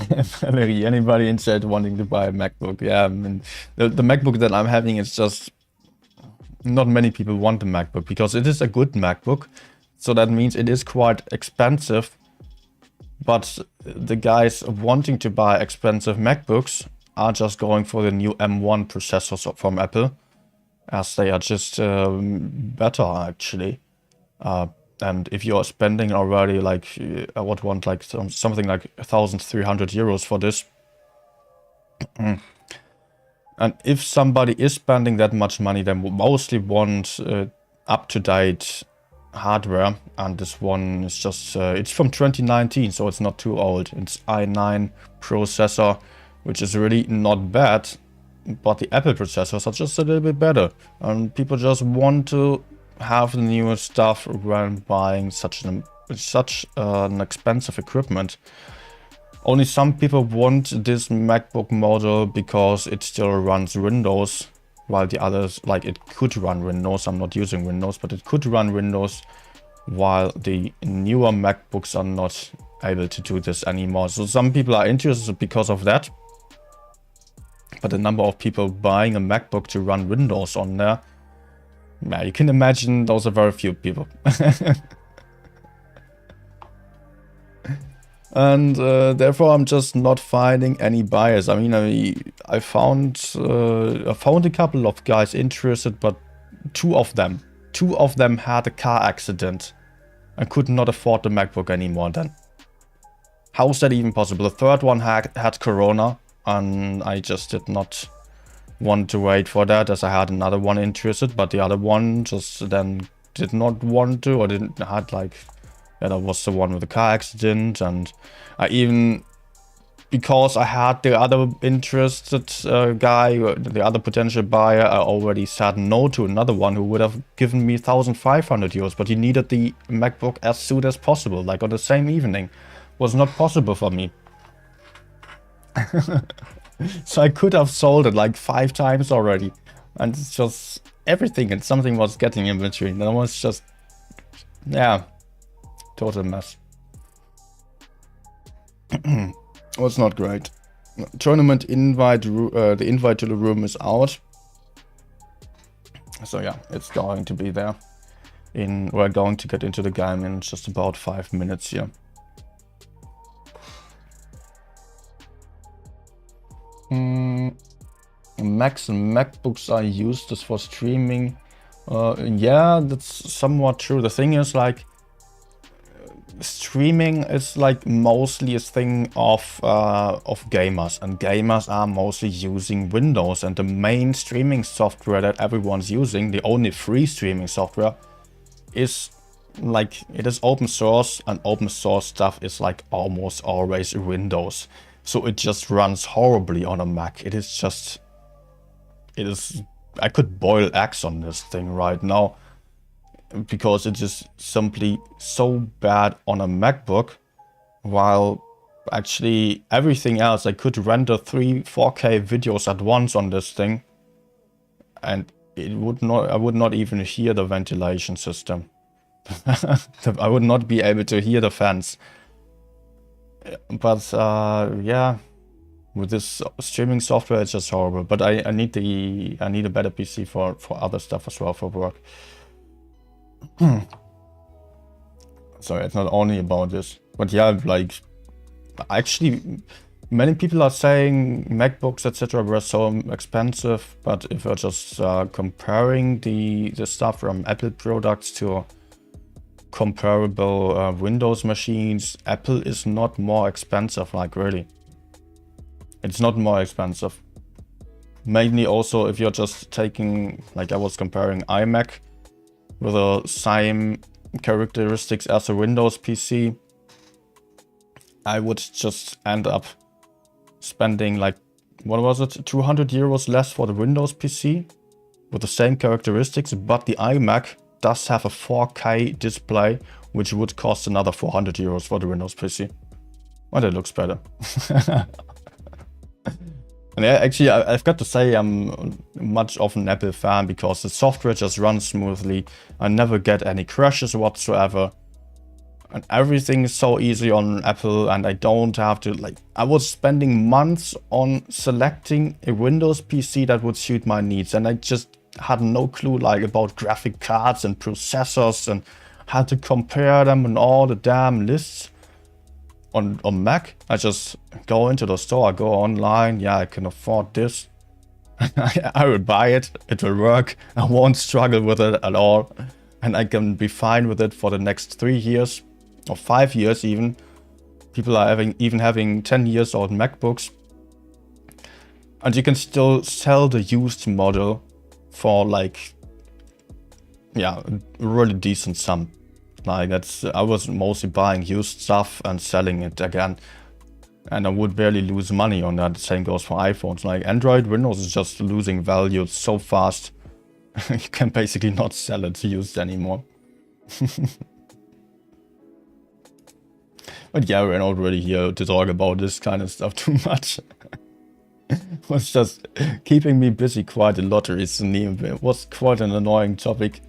Valerie, anybody in chat wanting to buy a MacBook? Yeah, I mean, the MacBook that I'm having is just, not many people want the MacBook because it is a good MacBook. So that means it is quite expensive, but the guys wanting to buy expensive MacBooks are just going for the new M1 processors from Apple, as they are just better actually. And if you're spending already like, I would want like something like 1,300 euros for this. And if somebody is spending that much money, they mostly want up-to-date hardware, and this one is just, it's from 2019, so it's not too old. It's i9 processor, which is really not bad, but the Apple processors are just a little bit better. And people just want to have the newest stuff when buying such an expensive equipment. Only some people want this MacBook model because it still runs Windows, while the others, like, it could run Windows. I'm not using Windows, but it could run Windows, while the newer MacBooks are not able to do this anymore. So some people are interested because of that. But the number of people buying a MacBook to run Windows on there, yeah, you can imagine those are very few people. And therefore, I'm just not finding any buyers. I mean, I found a couple of guys interested, but two of them had a car accident and could not afford the MacBook anymore. Then, how is that even possible? The third one had Corona, and I just did not want to wait for that, as I had another one interested, but the other one just then did not want to, or didn't had like. Yeah, that was the one with the car accident, and I even, because I had the other interested guy, the other potential buyer, I already said no to another one who would have given me 1,500 euros, but he needed the MacBook as soon as possible, like on the same evening. Was not possible for me. So I could have sold it like 5 times already, and it's just everything and something was getting in between. That was just, yeah. Total mess. Was not great. Tournament invite, the invite to the room is out. So yeah, it's going to be there. We're going to get into the game in just about 5 minutes here. Macs and MacBooks are used as for streaming. Yeah, that's somewhat true. The thing is, like, streaming is like mostly a thing of gamers, and gamers are mostly using Windows, and the main streaming software that everyone's using, the only free streaming software, is like, it is open source, and open source stuff is like almost always Windows. So it just runs horribly on a Mac. It is, I could boil eggs on this thing right now, because it is simply so bad on a MacBook, while actually everything else, I could render 4K videos at once on this thing, and it would not, I would not even hear the ventilation system. I would not be able to hear the fans. But yeah, with this streaming software, it's just horrible. But I need a better PC for other stuff as well, for work. So it's not only about this, but yeah, like, actually many people are saying MacBooks etc were so expensive, but if you're just comparing the stuff from Apple products to comparable Windows machines, Apple is not more expensive, like, really. It's not more expensive. Mainly also if you're just taking, like, I was comparing iMac with the same characteristics as a Windows PC, I would just end up spending, like, what was it, 200 euros less for the Windows PC with the same characteristics, but the iMac does have a 4K display, which would cost another 400 euros for the Windows PC. Well, it looks better. And actually, I've got to say I'm much of an Apple fan, because the software just runs smoothly. I never get any crashes whatsoever. And everything is so easy on Apple, and I don't have to, like, I was spending months on selecting a Windows PC that would suit my needs, and I just had no clue, like, about graphic cards and processors, and had to compare them in all the damn lists. On Mac, I just go into the store, I go online, yeah, I can afford this. I will buy it, it will work, I won't struggle with it at all. And I can be fine with it for the next 3 years, or 5 years even. People are even having 10 years old MacBooks. And you can still sell the used model for, like, yeah, a really decent sum. Like that's I was mostly buying used stuff and selling it again. And I would barely lose money on that. The same goes for iPhones. Like Android, Windows is just losing value so fast. You can basically not sell it used anymore. But yeah, we're not really here to talk about this kind of stuff too much. It was just keeping me busy quite a lot recently. It was quite an annoying topic.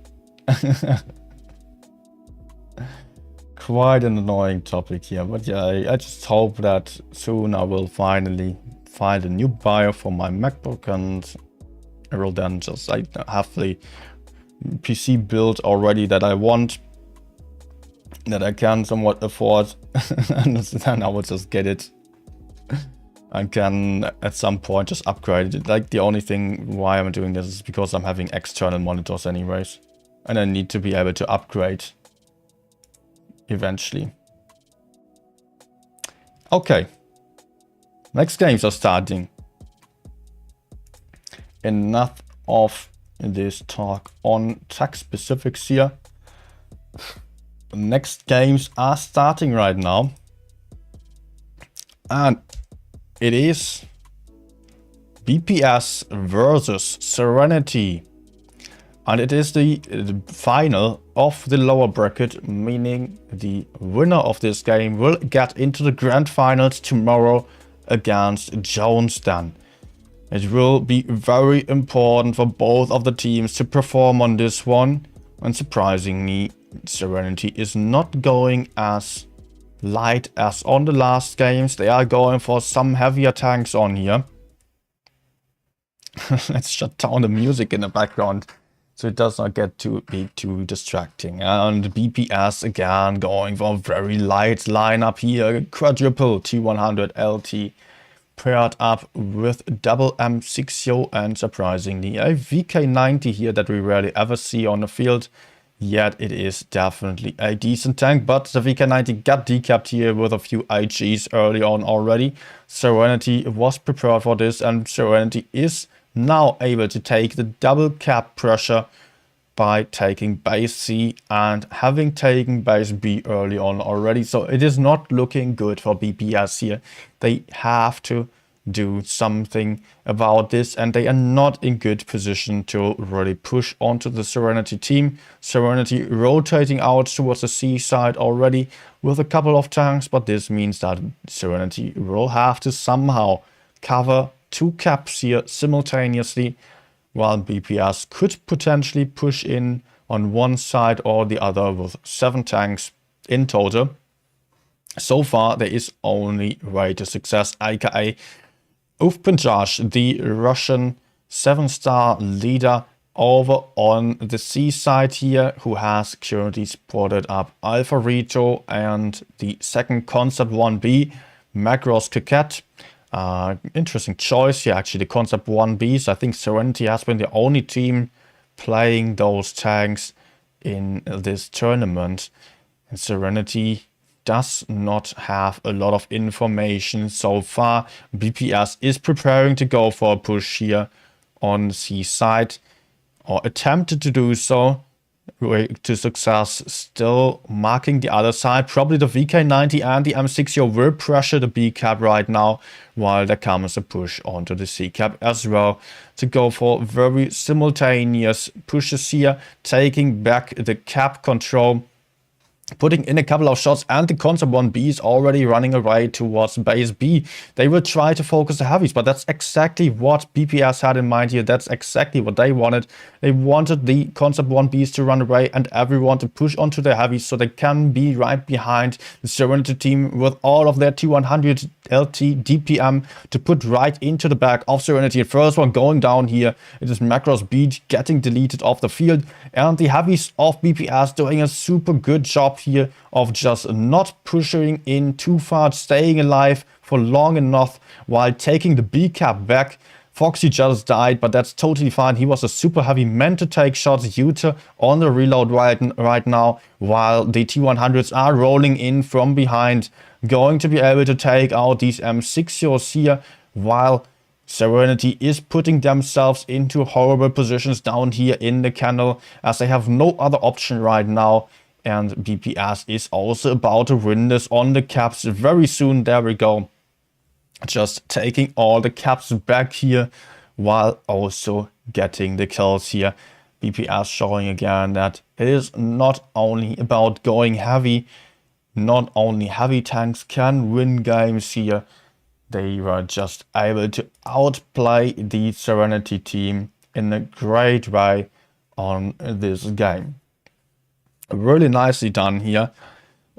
Quite an annoying topic here. But yeah, I just hope that soon I will finally find a new buyer for my MacBook, and I will then just have the PC build already that I want, that I can somewhat afford, and then I will just get it. I can at some point just upgrade it. Like the only thing why I'm doing this is because I'm having external monitors anyways, and I need to be able to upgrade eventually. Okay, next games are starting. Enough of this talk on tech specifics here. Next games are starting right now, and it is BPS versus Serenity, and it is the final of the lower bracket, meaning the winner of this game will get into the grand finals tomorrow against Jonesden. It will be very important for both of the teams to perform on this one, and surprisingly, Serenity is not going as light as on the last games. They are going for some heavier tanks on here. Let's shut down the music in the background so it does not get too distracting. And BPS again going for a very light lineup here. Quadruple T100 LT paired up with double M60 and surprisingly a VK90 here that we rarely ever see on the field. Yet it is definitely a decent tank, but the VK90 got decapped here with a few IGs early on already. Serenity was prepared for this, and Serenity is now able to take the double cap pressure by taking base C and having taken base B early on already. So it is not looking good for BPS here. They have to do something about this, and they are not in good position to really push onto the Serenity team. Serenity rotating out towards the C side already with a couple of tanks, but this means that Serenity will have to somehow cover two caps here simultaneously, while BPS could potentially push in on one side or the other with 7 tanks in total. So far there is only way to success, aka Uvpanjaj, the Russian 7-star leader over on the C side here, who has currently spotted up Alpha Rito and the second Concept 1B, Macros Coquette. Interesting choice here, actually, the Concept 1Bs. I think Serenity has been the only team playing those tanks in this tournament. And Serenity does not have a lot of information so far. BPS is preparing to go for a push here on the C side, or attempted to do so to success, still marking the other side. Probably the VK90 and the M60 will pressure the B cap right now, while there comes a push onto the C cap as well to go for very simultaneous pushes here, taking back the cap control, putting in a couple of shots, and the Concept 1B is already running away towards base B. They will try to focus the heavies, but that's exactly what BPS had in mind here. That's exactly what they wanted. They wanted the Concept 1Bs to run away and everyone to push onto the heavies so they can be right behind the Serenity team with all of their T100 LT DPM to put right into the back of Serenity. The first one going down here, it is Macros B getting deleted off the field, and the heavies of BPS doing a super good job here of just not pushing in too far, staying alive for long enough while taking the B cap back. Foxy just died, but that's totally fine. He was a super heavy, meant to take shots. Yuta on the reload right now, while the T100s are rolling in from behind, going to be able to take out these M60s here, while Serenity is putting themselves into horrible positions down here in the canal, as they have no other option right now And BPS is also about to win this on the caps very soon. There we go. Just taking all the caps back here while also getting the kills here. BPS showing again that it is not only about going heavy. Not only heavy tanks can win games here. They were just able to outplay the Serenity team in a great way on this game. Really nicely done here.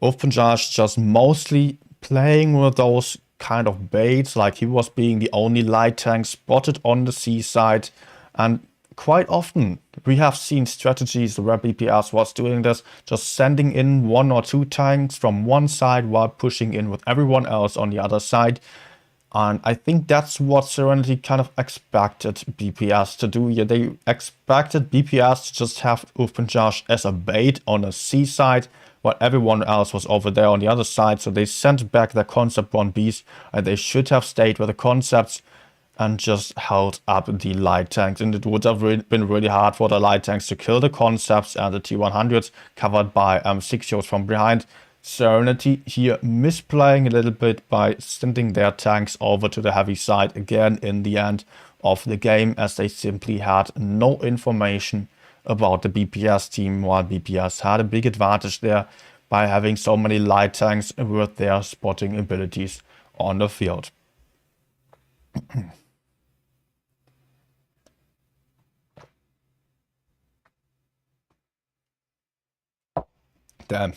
Openjar's just mostly playing with those kind of baits, like he was being the only light tank spotted on the seaside. And quite often we have seen strategies where BPS was doing this, just sending in 1 or 2 tanks from one side while pushing in with everyone else on the other side. And I think that's what Serenity kind of expected BPS to do here. They expected BPS to just have Openjar as a bait on a seaside, while everyone else was over there on the other side. So they sent back their concept 1Bs, and they should have stayed with the concepts and just held up the light tanks. And it would have been really hard for the light tanks to kill the concepts and the T100s covered by 6-0s from behind. Serenity here misplaying a little bit by sending their tanks over to the heavy side again in the end of the game, as they simply had no information about the BPS team, while BPS had a big advantage there by having so many light tanks with their spotting abilities on the field. Damn.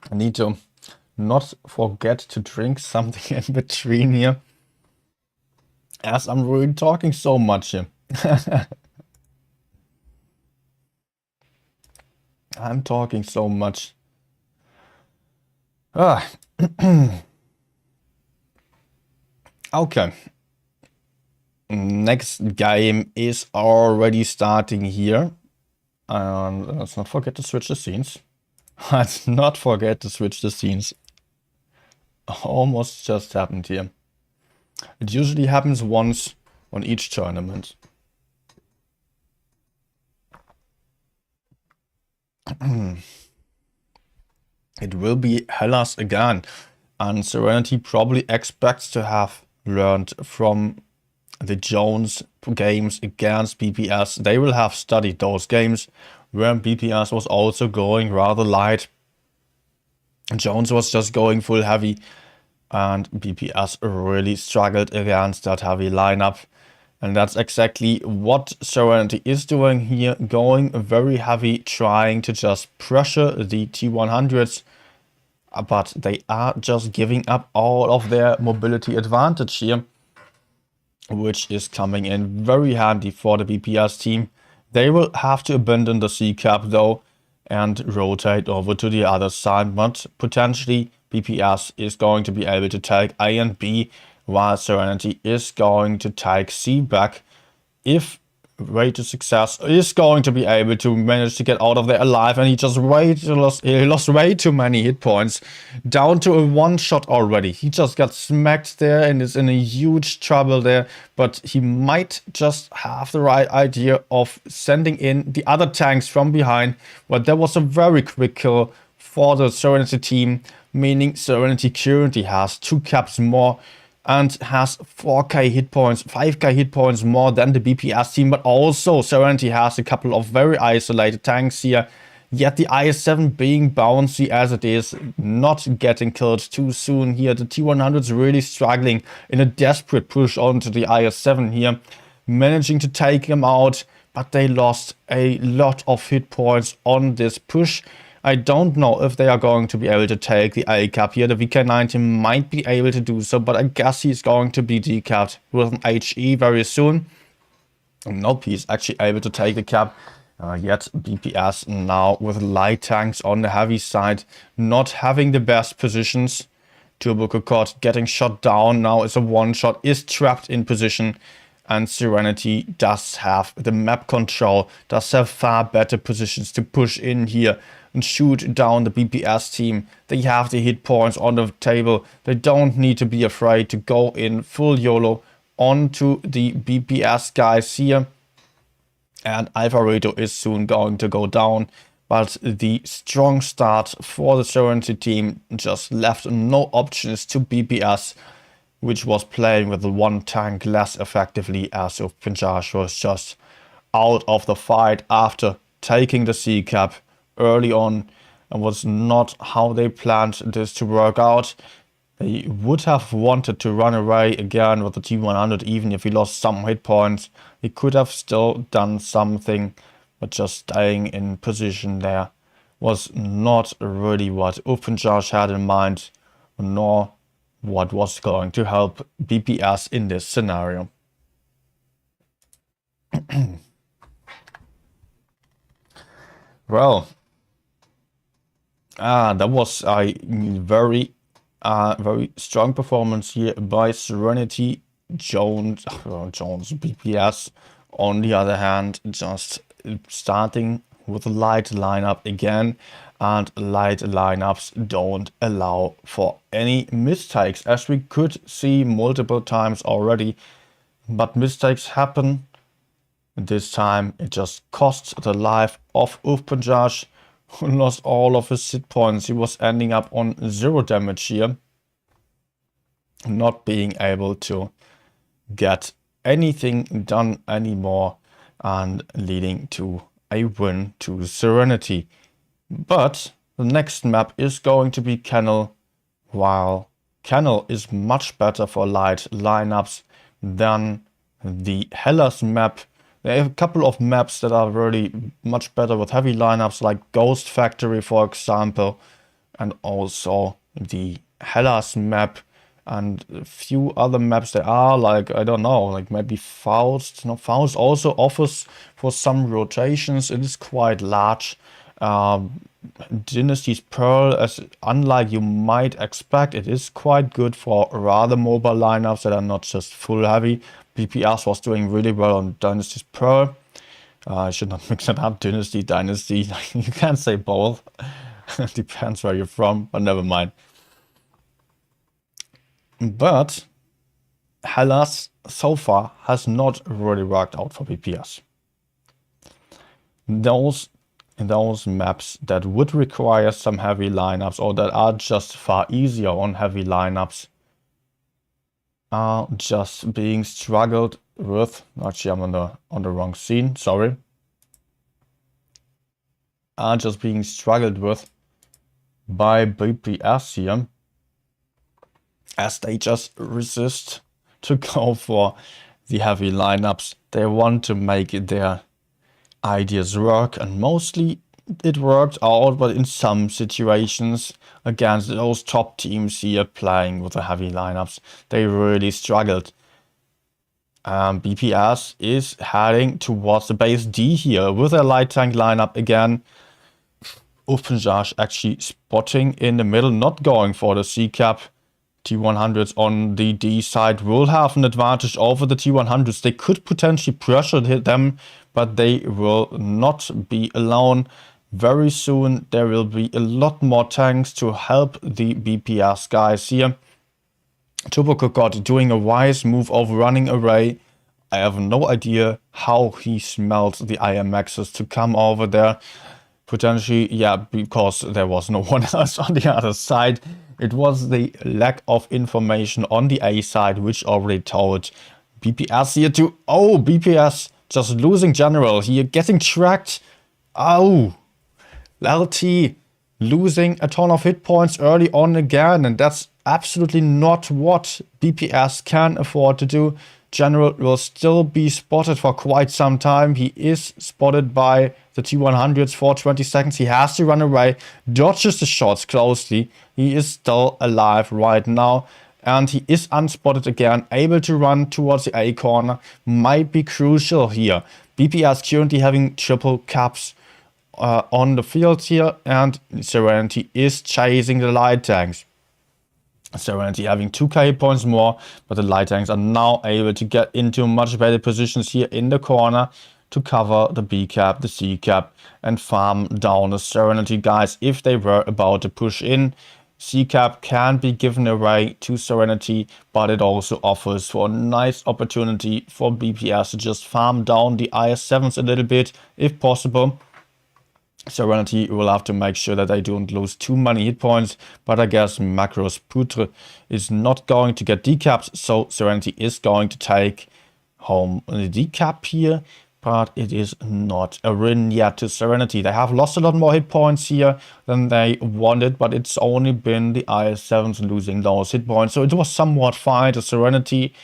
I need to not forget to drink something in between here, as I'm really talking so much here. I'm talking so much. Okay. Next game is already starting here. And let's not forget to switch the scenes. Let's not forget to switch the scenes. Almost just happened here. It usually happens once on each tournament. It will be Hellas again. And Serenity probably expects to have learned from the Jones games against BPS. They will have studied those games where BPS was also going rather light. Jones was just going full heavy, and BPS really struggled against that heavy lineup. And that's exactly what Serenity is doing here, going very heavy, trying to just pressure the T100s. But they are just giving up all of their mobility advantage here, which is coming in very handy for the BPS team. They will have to abandon the C cap though and rotate over to the other side, but potentially BPS is going to be able to take A and B, while Serenity is going to take C back if Way to Success is going to be able to manage to get out of there alive, and he lost way too many hit points, down to a one-shot already. He just got smacked there and is in a huge trouble there, but he might just have the right idea of sending in the other tanks from behind. But there was a very quick kill for the Serenity team, meaning Serenity currently has 2 caps more and has 4k hit points, 5k hit points more than the BPS team, but also Serenity has a couple of very isolated tanks here. Yet the IS-7 being bouncy as it is, not getting killed too soon here. The T100's really struggling in a desperate push onto the IS-7 here, managing to take him out, but they lost a lot of hit points on this push. I don't know if they are going to be able to take the A cap here. The VK90 might be able to do so, but I guess he's going to be decapped with an HE very soon. Nope, he's actually able to take the cap. Yet BPS now with light tanks on the heavy side, not having the best positions. Turbo Cocotte getting shot down now is a one-shot, is trapped in position. And Serenity does have the map control, does have far better positions to push in here and shoot down the BPS team. They have the hit points on the table. They don't need to be afraid to go in full YOLO onto the BPS guys here. And Alvaredo is soon going to go down. but the strong start for the Serenity team just left no options to BPS, which was playing with the one tank less effectively, as Punjaj was just out of the fight after taking the C cap early on, and was not how they planned this to work out. They would have wanted to run away again with the T100, even if he lost some hit points. He could have still done something, but just staying in position there was not really what Punjaj had in mind, nor what was going to help BPS in this scenario. Well, that was a very strong performance here by Serenity. Jones BPS, on the other hand, just starting with a light lineup again, and light lineups don't allow for any mistakes, as we could see multiple times already. But mistakes happen. This time it just costs the life of Punjaj, who lost all of his hit points. He was ending up on 0 damage here, not being able to get anything done anymore, and leading to a win to Serenity. But the next map is going to be Kennel, while Kennel is much better for light lineups than the Hellas map. There are a couple of maps that are really much better with heavy lineups, like Ghost Factory, for example, and also the Hellas map, and a few other maps that are like, I don't know, like maybe Faust. No, Faust also offers for some rotations. It is quite large. Dynasty's Pearl, as unlike you might expect, it is quite good for rather mobile lineups that are not just full heavy. BPS was doing really well on Dynasty's Pearl. I should not mix it up. Dynasty. You can't say both. Depends where you're from, but never mind. But Hellas so far has not really worked out for BPS. Those maps that would require some heavy lineups, or that are just far easier on heavy lineups, are just being struggled with. Actually, I'm on the wrong scene, sorry. Are just being struggled with by BPS here, as they just resist to go for the heavy lineups. They want to make their ideas work, and mostly it worked out, but in some situations against those top teams here playing with the heavy lineups, they really struggled. BPS is heading towards the base D here with a light tank lineup again. Punjaj actually spotting in the middle, not going for the C cap. T100s on the D side will have an advantage over the T100s. They could potentially pressure them, but they will not be alone. Very soon there will be a lot more tanks to help the BPS guys here. Turbokokot doing a wise move of running away. I have no idea how he smelled the IMXs to come over there. Potentially, yeah, because there was no one else on the other side. It was the lack of information on the A side, which already told BPS here to... Oh, BPS just losing general here, getting tracked. Oh, LT losing a ton of hit points early on again, and that's absolutely not what BPS can afford to do. General will still be spotted for quite some time. He is spotted by the T100s for 20 seconds. He has to run away, dodges the shots closely. He is still alive right now, and he is unspotted again, able to run towards the A corner. Might be crucial here. BPS currently having triple caps on the field here, and Serenity is chasing the light tanks. Serenity having 2k points more, but the light tanks are now able to get into much better positions here in the corner to cover the B cap, the C cap, and farm down the Serenity guys if they were about to push in. C cap can be given away to Serenity, but it also offers for a nice opportunity for BPS to just farm down the IS-7s a little bit if possible. Serenity will have to make sure that they don't lose too many hit points, but I guess Macros Putre is not going to get decaps, so Serenity is going to take home the decap here, but it is not a win yet to Serenity. They have lost a lot more hit points here than they wanted, but it's only been the IS-7s losing those hit points, so it was somewhat fine to Serenity.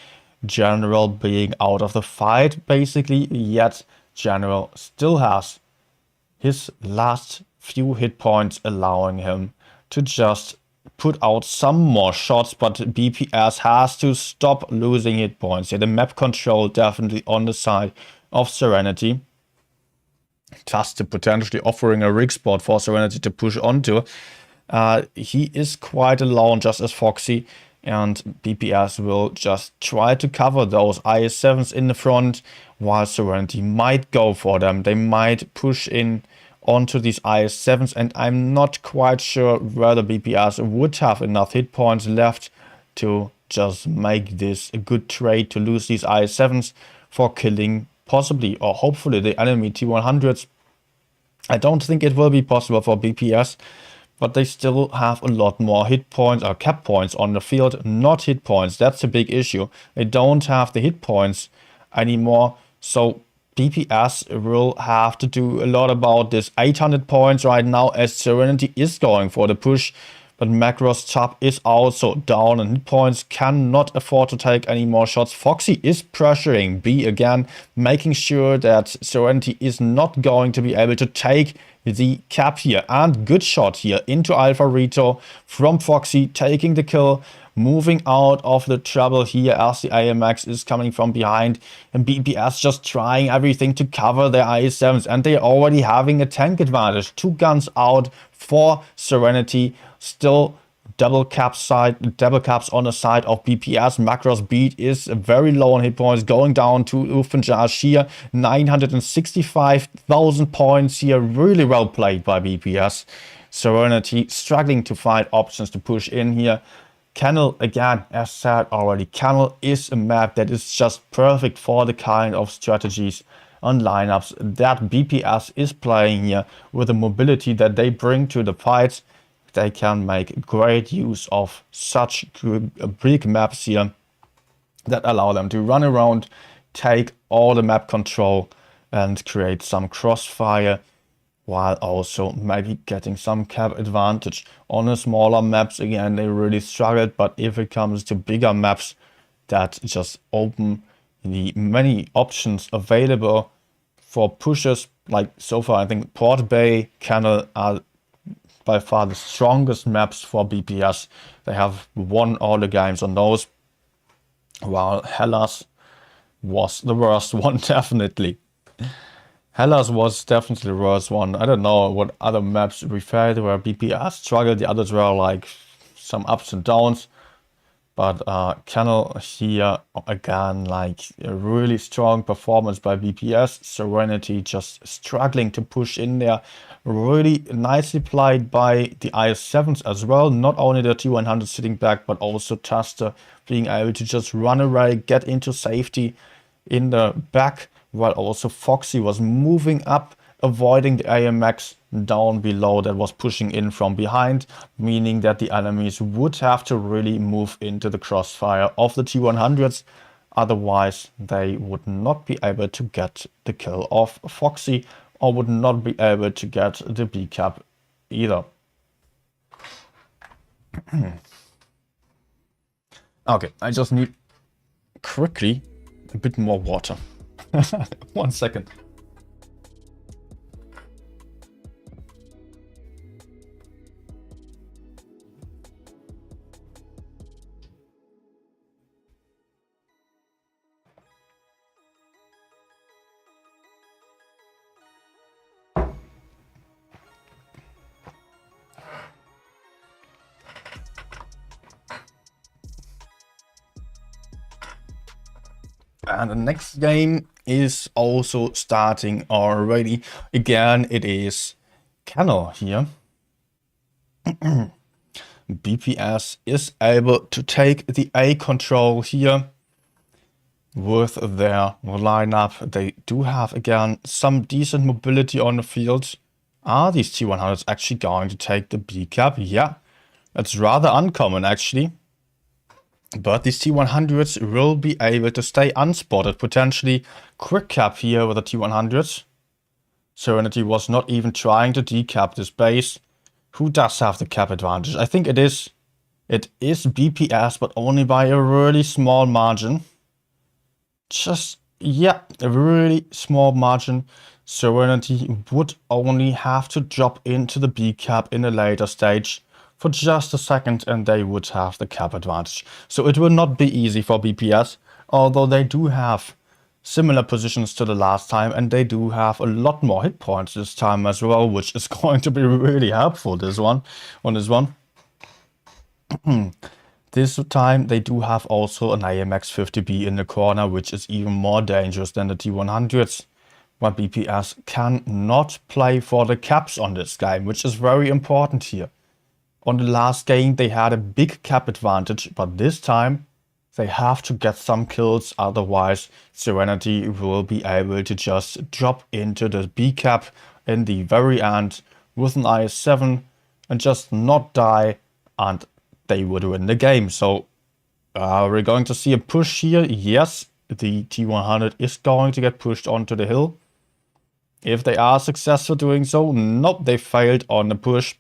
General being out of the fight, basically, yet General still has his last few hit points, allowing him to just put out some more shots, but BPS has to stop losing hit points. Yeah, the map control definitely on the side of Serenity. Just potentially offering a rig spot for Serenity to push onto. He is quite alone, just as Foxy, and BPS will just try to cover those IS-7s in the front, while Serenity might go for them. They might push in onto these IS-7s, and I'm not quite sure whether BPS would have enough hit points left to just make this a good trade to lose these IS-7s for killing possibly or hopefully the enemy T100s. I don't think it will be possible for BPS, but they still have a lot more hit points or cap points on the field, not hit points. That's a big issue. They don't have the hit points anymore, so BPS will have to do a lot about this 800 points right now, as Serenity is going for the push, but Macros top is also down and hit points, cannot afford to take any more shots. Foxy is pressuring B again, making sure that Serenity is not going to be able to take the cap here, and good shot here into Alpha Rito from Foxy, taking the kill, moving out of the trouble here as the AMX is coming from behind, and BPS just trying everything to cover their IS-7s, and they're already having a tank advantage. 2 guns out for Serenity, still double caps on the side of BPS. Macros beat is very low on hit points, going down to Ufanjaj here. 965,000 points here. Really well played by BPS. Serenity struggling to find options to push in here. Kennel, again, as said already, Kennel is a map that is just perfect for the kind of strategies on lineups that BPS is playing here. With the mobility that they bring to the fights, they can make great use of such big maps here that allow them to run around, take all the map control, and create some crossfire, while also maybe getting some cap advantage. On the smaller maps, again, they really struggled, but if it comes to bigger maps that just open the many options available for pushers, like so far I think Port Bay, Canal are by far the strongest maps for BPS. They have won all the games on those, while Hellas was the worst one, definitely. Hellas was definitely the worst one. I don't know what other maps referred where BPS struggled. The others were like some ups and downs. But Canal here, again, like a really strong performance by BPS. Serenity just struggling to push in there. Really nicely played by the IS-7s as well. Not only the T100 sitting back, but also Taster being able to just run away, get into safety in the back, while also Foxy was moving up, avoiding the AMX down below that was pushing in from behind, meaning that the enemies would have to really move into the crossfire of the T100s. Otherwise, they would not be able to get the kill of Foxy, or would not be able to get the B cap either. Okay, I just need quickly a bit more water. 1 second. And the next game is also starting already. Again, it is Canal here. BPS is able to take the A control here with their lineup. They do have, again, some decent mobility on the field. Are these T100s actually going to take the B cap? Yeah, it's rather uncommon actually. But these T100s will be able to stay unspotted. Potentially quick cap here with the T100s. Serenity was not even trying to decap this base. Who does have the cap advantage? I think it is BPS, but only by a really small margin. Just, yeah, a really small margin. Serenity would only have to drop into the B cap in a later stage for just a second and they would have the cap advantage. So it will not be easy for BPS, although they do have similar positions to the last time and they do have a lot more hit points this time as well, which is going to be really helpful this one. This time they do have also an AMX 50B in the corner, which is even more dangerous than the T100s. But BPS cannot play for the caps on this game, which is very important here. On the last game they had a big cap advantage, but this time they have to get some kills, otherwise Serenity will be able to just drop into the B cap in the very end with an IS-7 and just not die, and they would win the game. So we're going to see a push here. Yes, the T100 is going to get pushed onto the hill. If they are successful doing so, nope, they failed on the push.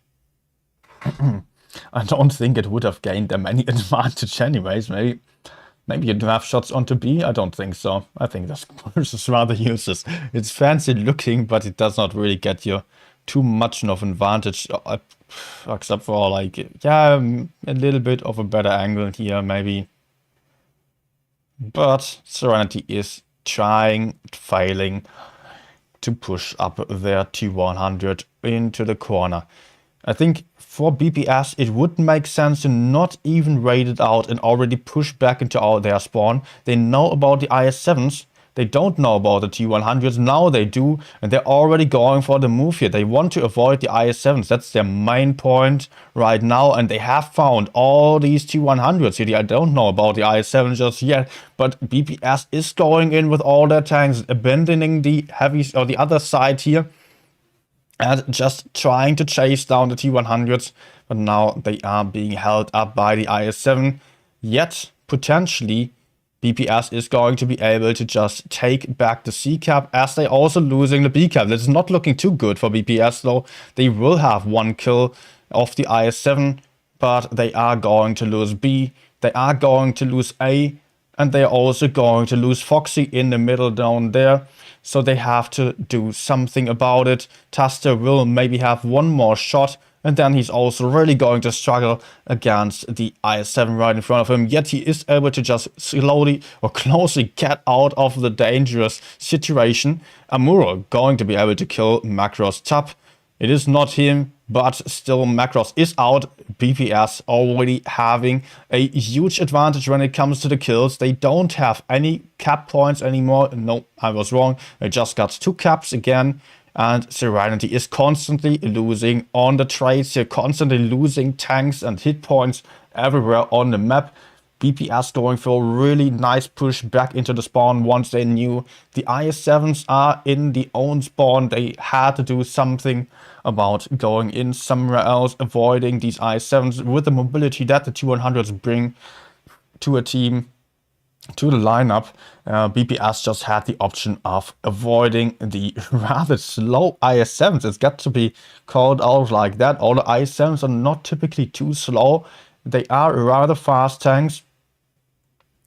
I don't think it would have gained them any advantage anyways. Maybe you do have shots onto B? I don't think so. I think this push is rather useless. It's fancy looking, but it does not really get you too much of an advantage. Except for like, yeah, a little bit of a better angle here maybe. But Serenity is failing to push up their T100 into the corner. I think for BPS it would make sense to not even raid it out and already push back into their spawn. They know about the IS-7s. They don't know about the T100s. Now they do, and they're already going for the move here. They want to avoid the IS-7s. That's their main point right now, and they have found all these T100s here. I don't know about the IS-7 just yet, but BPS is going in with all their tanks, abandoning the heavies or the other side here, and just trying to chase down the T100s. But now they are being held up by the IS-7. Yet, potentially, BPS is going to be able to just take back the C cap, as they also losing the B cap. This is not looking too good for BPS though. They will have one kill of the IS-7, but they are going to lose B. They are going to lose A, and they are also going to lose Foxy in the middle down there. So they have to do something about it. Taster will maybe have one more shot, and then he's also really going to struggle against the IS-7 right in front of him. Yet he is able to just slowly or closely get out of the dangerous situation. Amuro going to be able to kill Macross top. It is not him, but still Macross is out. BPS already having a huge advantage when it comes to the kills. They don't have any cap points anymore. No, I was wrong. They just got 2 caps again. And Serenity is constantly losing on the trades here, constantly losing tanks and hit points everywhere on the map. BPS going for a really nice push back into the spawn once they knew the IS-7s are in the own spawn. They had to do something about going in somewhere else, avoiding these IS-7s with the mobility that the T100s bring to a team, to the lineup. BPS just had the option of avoiding the rather slow IS-7s. It's got to be called out like that. All the IS-7s are not typically too slow. They are rather fast tanks.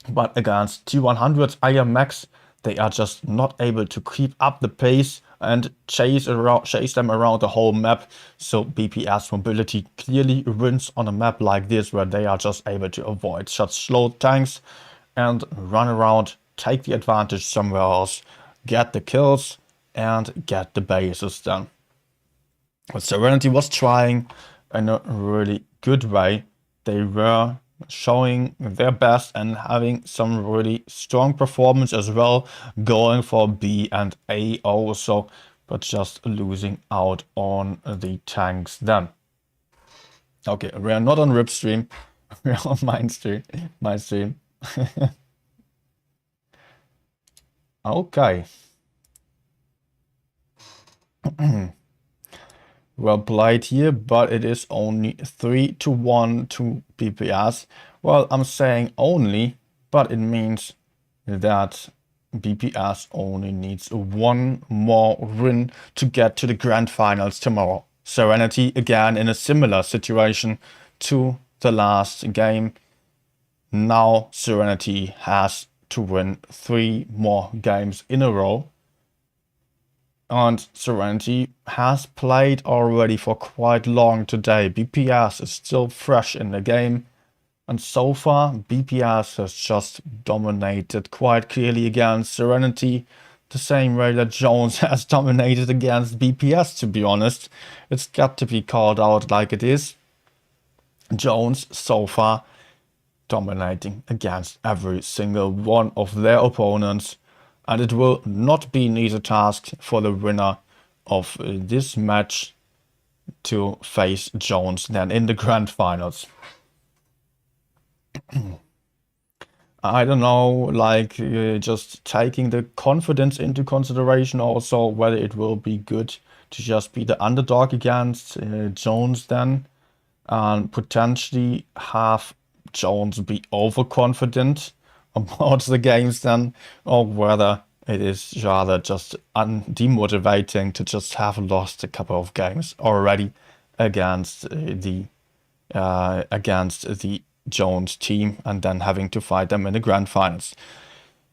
But against T100s IMX, they are just not able to keep up the pace and chase them around the whole map. So BPS mobility clearly wins on a map like this, where they are just able to avoid such slow tanks and run around, take the advantage somewhere else, get the kills and get the bases done. But Serenity was trying in a really good way. They were showing their best and having some really strong performance as well, going for B and A also, but just losing out on the tanks then. Okay, we are not on Rip stream, we are on my stream. Okay. well played here, but it is only 3-1 to BPS. Well, I'm saying only, but it means that BPS only needs one more win to get to the grand finals tomorrow. Serenity again in a similar situation to the last game. Now Serenity has to win 3 more games in a row. And Serenity has played already for quite long today. BPS is still fresh in the game. And so far, BPS has just dominated quite clearly against Serenity, the same way that Jones has dominated against BPS, to be honest. It's got to be called out like it is. Jones, so far, dominating against every single one of their opponents. And it will not be an easy task for the winner of this match to face Jones then in the grand finals. I don't know, like just taking the confidence into consideration also, whether it will be good to just be the underdog against Jones then, and potentially have Jones be overconfident about the games then, or whether it is rather just demotivating to just have lost a couple of games already against the Jones team and then having to fight them in the grand finals.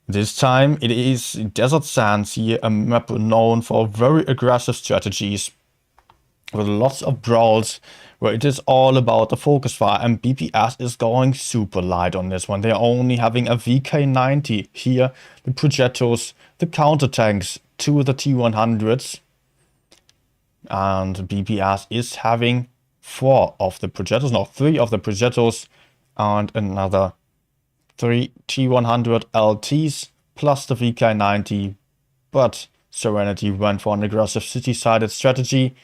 This time it is Desert Sands here, a map known for very aggressive strategies with lots of brawls where it is all about the focus fire, and BPS is going super light on this one. They're only having a VK90 here, the projectiles, the counter tanks to the T100s, and BPS is having 4 of the projectiles, no, 3 of the projectiles, and another 3 T100 LTs plus the VK90, but Serenity went for an aggressive city-sided strategy,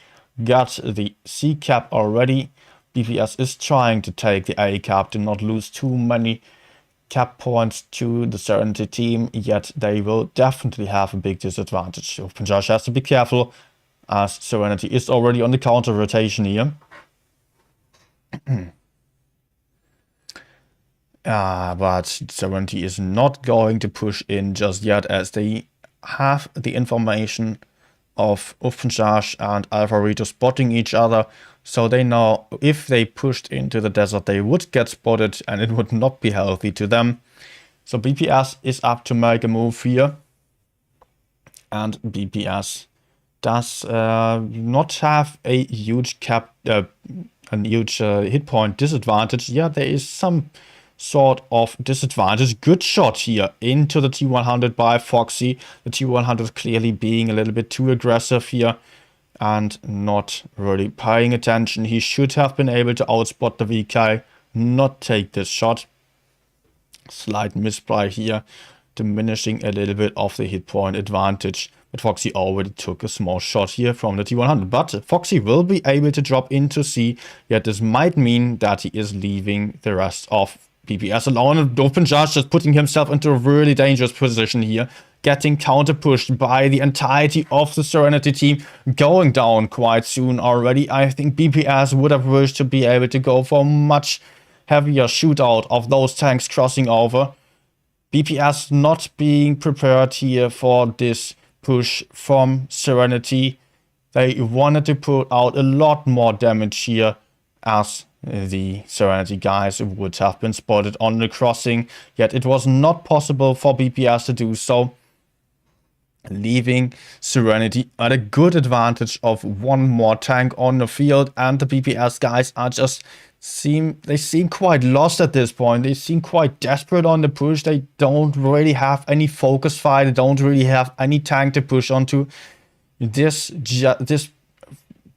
got the C cap already. BPS is trying to take the A cap to not lose too many cap points to the Serenity team, yet they will definitely have a big disadvantage. So Punjab has to be careful, as Serenity is already on the counter rotation here. But Serenity is not going to push in just yet, as they have the information of Punjab and Alvarito spotting each other, so they know if they pushed into the desert they would get spotted and it would not be healthy to them. So BPS is up to make a move here, and BPS does not have a huge hit point disadvantage. Yeah, there is some sort of disadvantage. Good shot here into the T100 by Foxy. The T100 clearly being a little bit too aggressive here and not really paying attention. He should have been able to outspot the VK, not take this shot. Slight misplay here, diminishing a little bit of the hit point advantage. But Foxy already took a small shot here from the T100. But Foxy will be able to drop into C, yet this might mean that he is leaving the rest of BPS alone. Punjab just putting himself into a really dangerous position here, getting counter pushed by the entirety of the Serenity team, going down quite soon already. I think BPS would have wished to be able to go for a much heavier shootout of those tanks crossing over. BPS not being prepared here for this push from Serenity. They wanted to put out a lot more damage here, as the Serenity guys would have been spotted on the crossing, yet it was not possible for BPS to do so, leaving Serenity at a good advantage of one more tank on the field. And the BPS guys are just seem quite lost at this point. They seem quite desperate on the push. They don't really have any focus fire. They don't really have any tank to push onto. This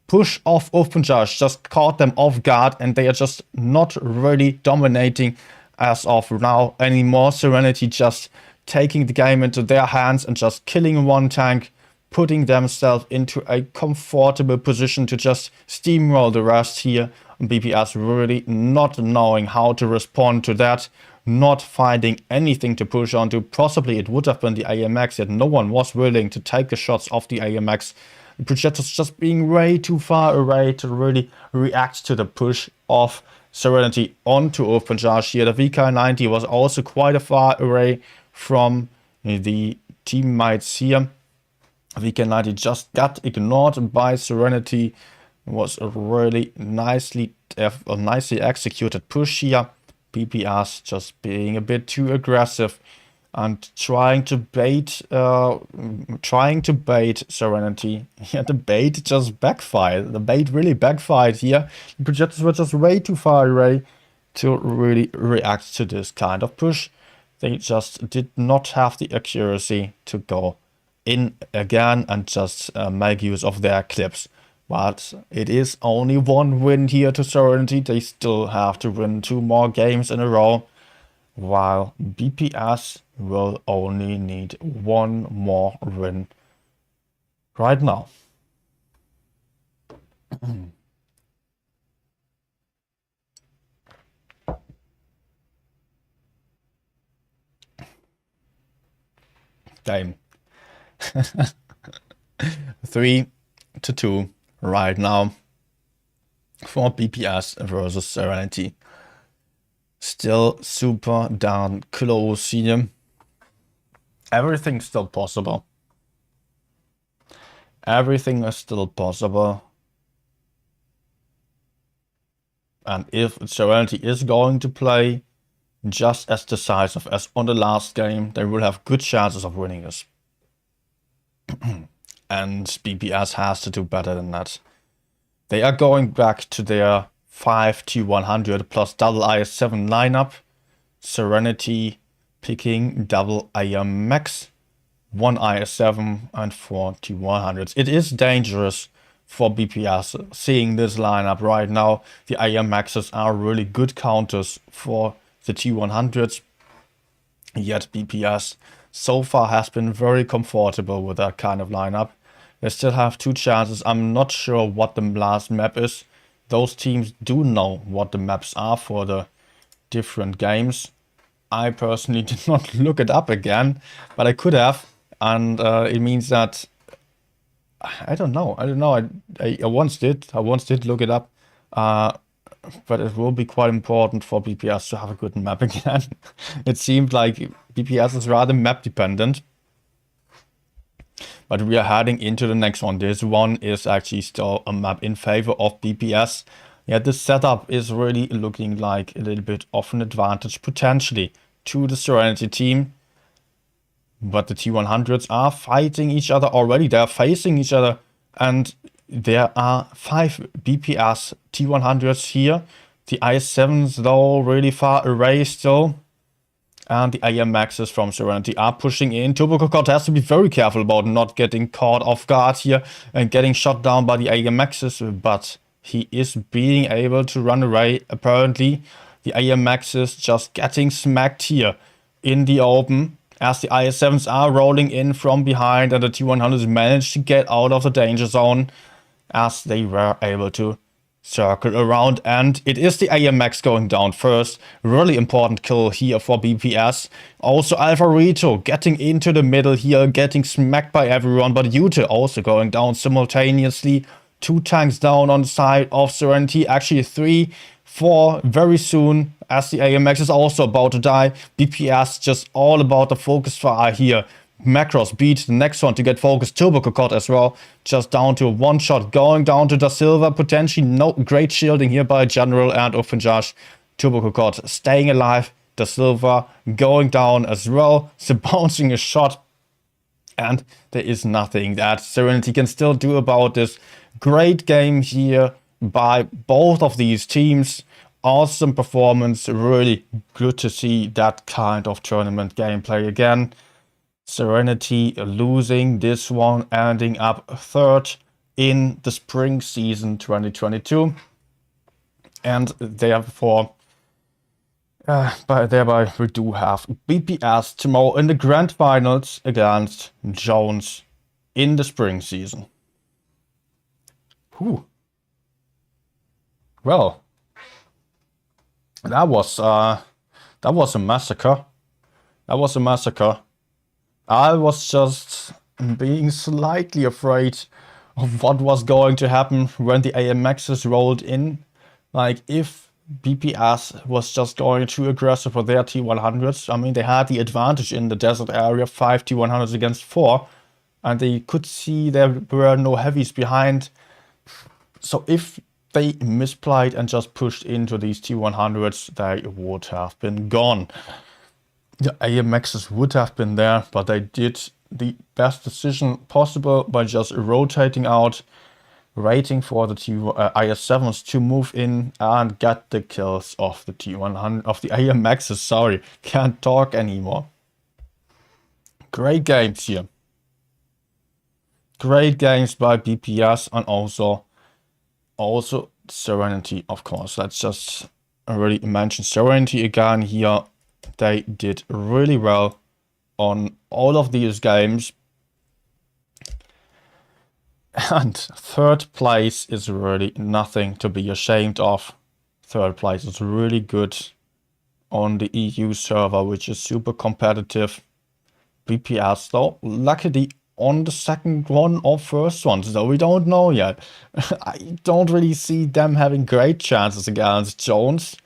push of Punjab just caught them off guard, and they are just not really dominating as of now anymore. Serenity just taking the game into their hands and just killing one tank, putting themselves into a comfortable position to just steamroll the rest here. BPS really not knowing how to respond to that, not finding anything to push onto. Possibly it would have been the AMX, yet no one was willing to take the shots of the AMX. Projectors just being way too far away to really react to the push of Serenity onto Open Charge here. The VK90 was also quite a far away from the teammates here. VK90 just got ignored by Serenity. It was a really nicely executed push here. BPS just being a bit too aggressive and trying to bait Serenity. Yeah, the bait just backfired. The bait really backfired here. The projectors were just way too far away to really react to this kind of push. They just did not have the accuracy to go in again and just make use of their clips. But it is only one win here to Serenity. They still have to win 2 more games in a row, while BPS will only need 1 more win right now. Game. 3-2 right now for BPS versus Serenity. Still super darn close here. Everything's still possible. Everything is still possible. And if Serenity is going to play just as decisive as on the last game, they will have good chances of winning this. And BPS has to do better than that. They are going back to their 5 T100 plus double IS7 lineup. Serenity picking double IMX, 1 IS7 and 4 T100s. It is dangerous for BPS seeing this lineup right now. The IMXs are really good counters for the T100s. Yet BPS so far has been very comfortable with that kind of lineup. They still have 2 chances. I'm not sure what the last map is. Those teams do know what the maps are for the different games. I personally did not look it up again, but I could have. And it means that I don't know. I once did. I once did look it up. But it will be quite important for BPS to have a good map again. It seemed like BPS is rather map dependent. But we are heading into the next one. This one is actually still a map in favor of BPS. Yeah, this setup is really looking like a little bit of an advantage potentially to the Serenity team. But the T100s are fighting each other already. They are facing each other. And there are 5 BPS T100s here. The IS7s though really far away still. And the IMXs from Serenity are pushing in. Turbo Cocotte has to be very careful about not getting caught off guard here and getting shot down by the IMXs. But he is being able to run away apparently. The IMXs just getting smacked here in the open, as the IS7s are rolling in from behind and the T100s managed to get out of the danger zone as they were able to circle around. And it is the AMX going down first. Really important kill here for BPS. Also Alpha Rito getting into the middle here, getting smacked by everyone, but Ute also going down simultaneously. 2 tanks down on the side of Serenity, actually 3, 4 very soon, as the AMX is also about to die. BPS just all about the focus fire here. Macros beat the next one to get focused. Turbo Cocotte as well, just down to 1 shot, going down to Da Silva. Potentially no great shielding here by General and Openjaj. Turbo Cocotte staying alive. Da Silva going down as well, so bouncing a shot. And there is nothing that Serenity can still do about this. Great game here by both of these teams. Awesome performance. Really good to see that kind of tournament gameplay again. Serenity losing this one, ending up 3rd in the spring season 2022. And therefore, thereby we do have BPS tomorrow in the grand finals against Jones in the spring season. Whew. Well, that was a massacre. That was a massacre. I was just being slightly afraid of what was going to happen when the AMXs rolled in. Like, if BPS was just going too aggressive for their T100s, I mean, they had the advantage in the desert area, 5 T100s against 4, and they could see there were no heavies behind. So if they misplayed and just pushed into these T100s, they would have been gone. The AMXs would have been there, but they did the best decision possible by just rotating out, waiting for the IS-7s to move in and get the kills of the T100 of the AMXs. Sorry, can't talk anymore. Great games here. Great games by BPS, and also Serenity, of course. Let's just already mention Serenity again here. They did really well on all of these games. And third place is really nothing to be ashamed of. Third place is really good on the EU server, which is super competitive. BPS though, luckily on the second one or first one, so we don't know yet. I don't really see them having great chances against Jones,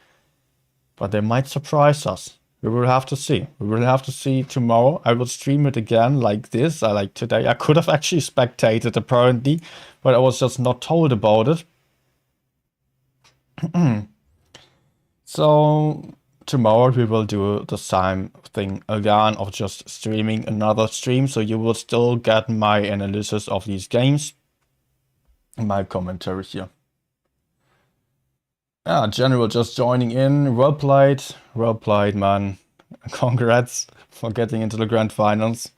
but they might surprise us. We will have to see. We will have to see tomorrow. I will stream it again like this. Like today. I could have actually spectated apparently, but I was just not told about it. So tomorrow we will do the same thing again of just streaming another stream. So you will still get my analysis of these games, my commentary here. Yeah, General just joining in. Well played, man. Congrats for getting into the grand finals.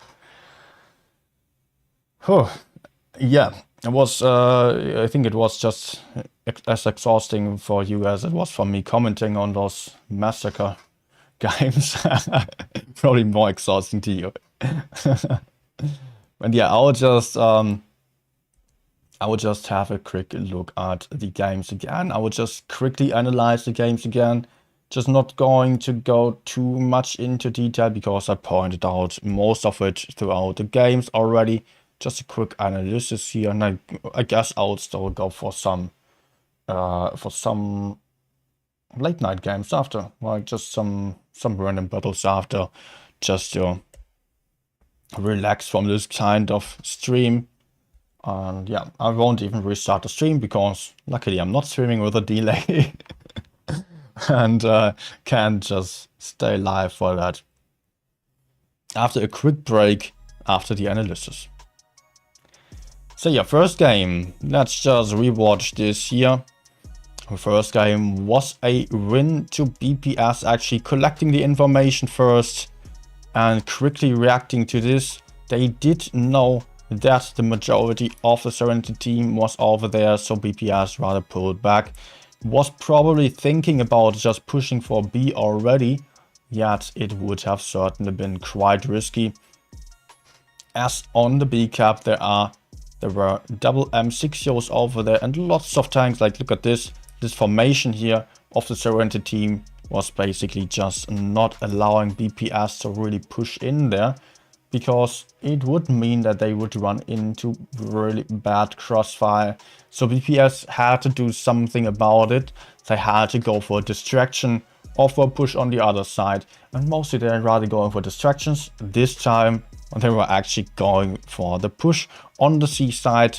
Whew. Yeah, it was. I think it was just as exhausting for you as it was for me commenting on those massacre games. Probably more exhausting to you. And yeah, I would just have a quick look at the games again. I would just quickly analyze the games again. Just not going to go too much into detail because I pointed out most of it throughout the games already. Just a quick analysis here, and I guess I would still go for some late night games after, like just some random battles after, just to relax from this kind of stream. And yeah, I won't even restart the stream because luckily I'm not streaming with a delay and can just stay live for that after a quick break after the analysis. So yeah, first game, let's just rewatch this here. The first game was a win to BPS, actually collecting the information first and quickly reacting to this. They did know that the majority of the Serenity team was over there, so BPS rather pulled back. Was probably thinking about just pushing for B already, yet it would have certainly been quite risky. As on the B cap there were double M60s over there and lots of tanks. Like, look at this formation here of the Serenity team was basically just not allowing BPS to really push in there, because it would mean that they would run into really bad crossfire. So BPS had to do something about it. They had to go for a distraction or for a push on the other side. And mostly they're rather going for distractions. This time they were actually going for the push on the C side,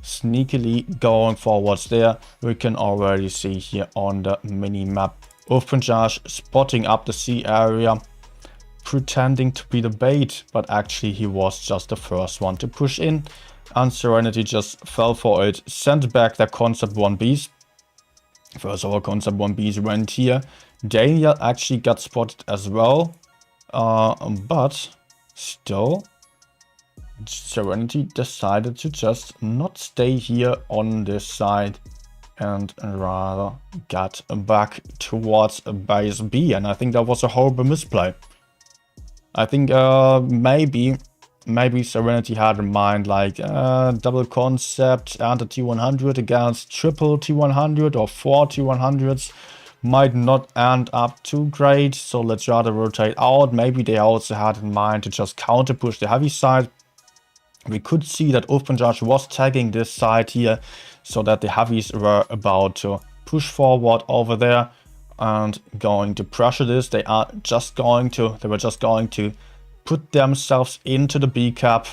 sneakily going forwards there. We can already see here on the mini map Urfanjaj spotting up the C area, pretending to be the bait, but actually he was just the first one to push in, and Serenity just fell for it, sent back their Concept 1Bs. First of all, Concept 1Bs went here. Daniel actually got spotted as well, but still Serenity decided to just not stay here on this side and rather get back towards base B, and I think that was a horrible misplay. I think maybe Serenity had in mind like double concept and a T100 against triple T100 or 4 T100s might not end up too great, so let's rather rotate out. Maybe they also had in mind to just counter push the heavy side. We could see that Openjudge was tagging this side here, so that the heavies were about to push forward over there and going to pressure this. They were just going to put themselves into the B cap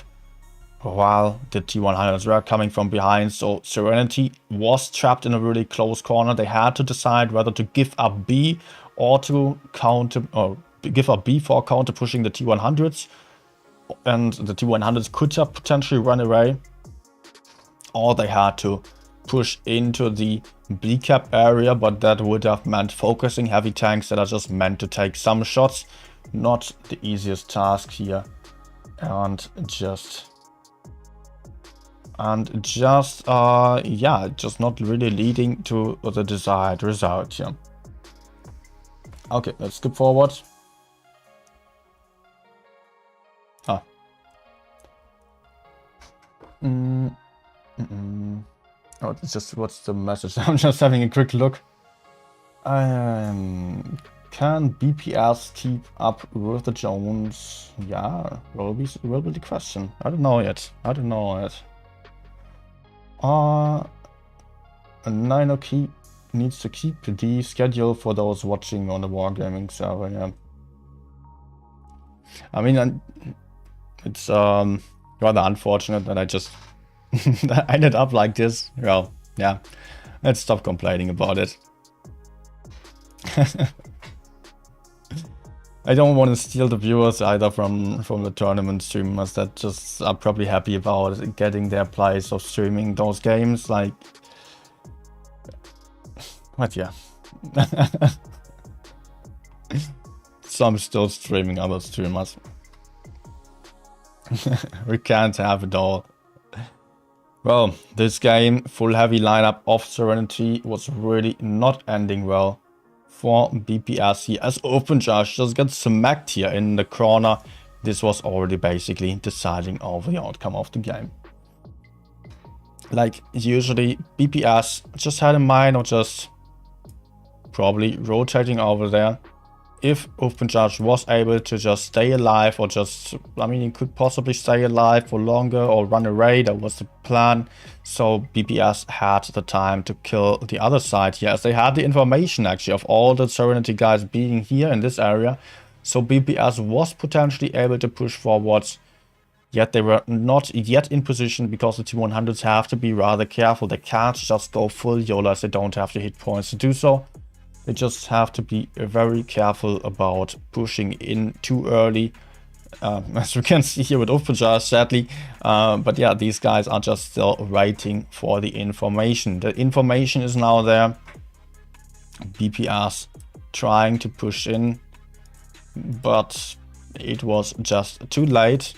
while the T100s were coming from behind. So Serenity was trapped in a really close corner. They had to decide whether to give up B or to counter, or give up B for counter pushing the T100s. And the T100s could have potentially run away, or they had to push into the B cap area, but that would have meant focusing heavy tanks that are just meant to take some shots. Not the easiest task here, and just yeah, just not really leading to the desired result here. Okay, let's skip forward. Oh, it's just, what's the message? I'm just having a quick look. Can BPS keep up with the Jones? Yeah, will be the question. I don't know yet. Nino needs to keep the schedule for those watching on the Wargaming server. Yeah. I mean, it's rather unfortunate that I just ended up like this. Well, yeah, let's stop complaining about it. I don't want to steal the viewers either from the tournament streamers that just are probably happy about getting their place of streaming those games. Like, but yeah. Some still streaming other streamers. We can't have it all. Well, this game, full heavy lineup of Serenity, was really not ending well for BPS here, as Openjudge just got smacked here in the corner. This was already basically deciding over the outcome of the game. Like, usually BPS just had in mind of just probably rotating over there. If Openjudge was able to just stay alive, or just, I mean, he could possibly stay alive for longer or run away, that was the plan. So BPS had the time to kill the other side here, as they had the information actually of all the Serenity guys being here in this area. So BPS was potentially able to push forwards, yet they were not yet in position, because the T100s have to be rather careful. They can't just go full YOLO, as they don't have the hit points to do so. They just have to be very careful about pushing in too early, as you can see here with Openjudge, sadly. But yeah, these guys are just still waiting for the information. The information is now there. BPS trying to push in, but it was just too late.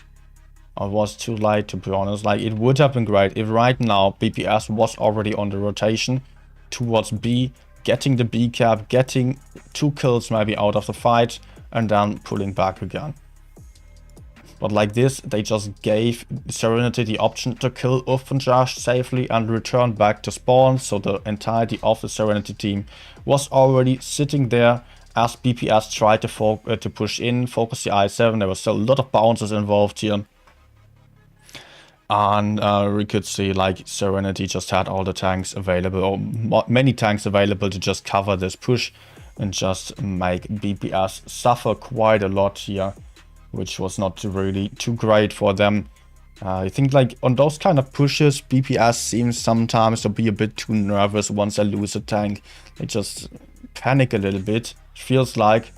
Or was too late, to be honest. Like, it would have been great if right now BPS was already on the rotation towards B, getting the B cap, getting 2 kills maybe out of the fight, and then pulling back again. But like this, they just gave Serenity the option to kill Openjudge safely and return back to spawn. So the entirety of the Serenity team was already sitting there as BPS tried to push in, focus the I7. There was still a lot of bounces involved here. And we could see like Serenity just had all the tanks available, or many tanks available, to just cover this push and just make BPS suffer quite a lot here, which was not really too great for them. I think like on those kind of pushes, BPS seems sometimes to be a bit too nervous once they lose a tank. They just panic a little bit. Feels like,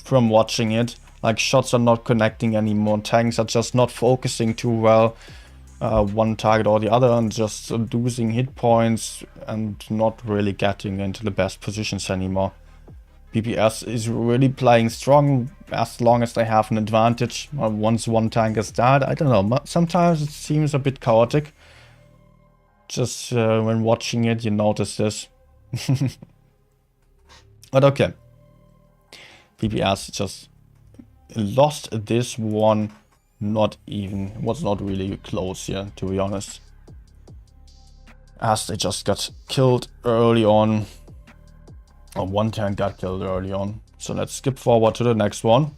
from watching it, like shots are not connecting anymore. Tanks are just not focusing too well. One target or the other, and just losing hit points and not really getting into the best positions anymore. BPS is really playing strong as long as they have an advantage. Once one tank is dead, I don't know, sometimes it seems a bit chaotic. Just when watching it, you notice this. But okay. BPS just lost this one. Was not really close here, to be honest, as they just got killed early on, or one tank got killed early on. So let's skip forward to the next one.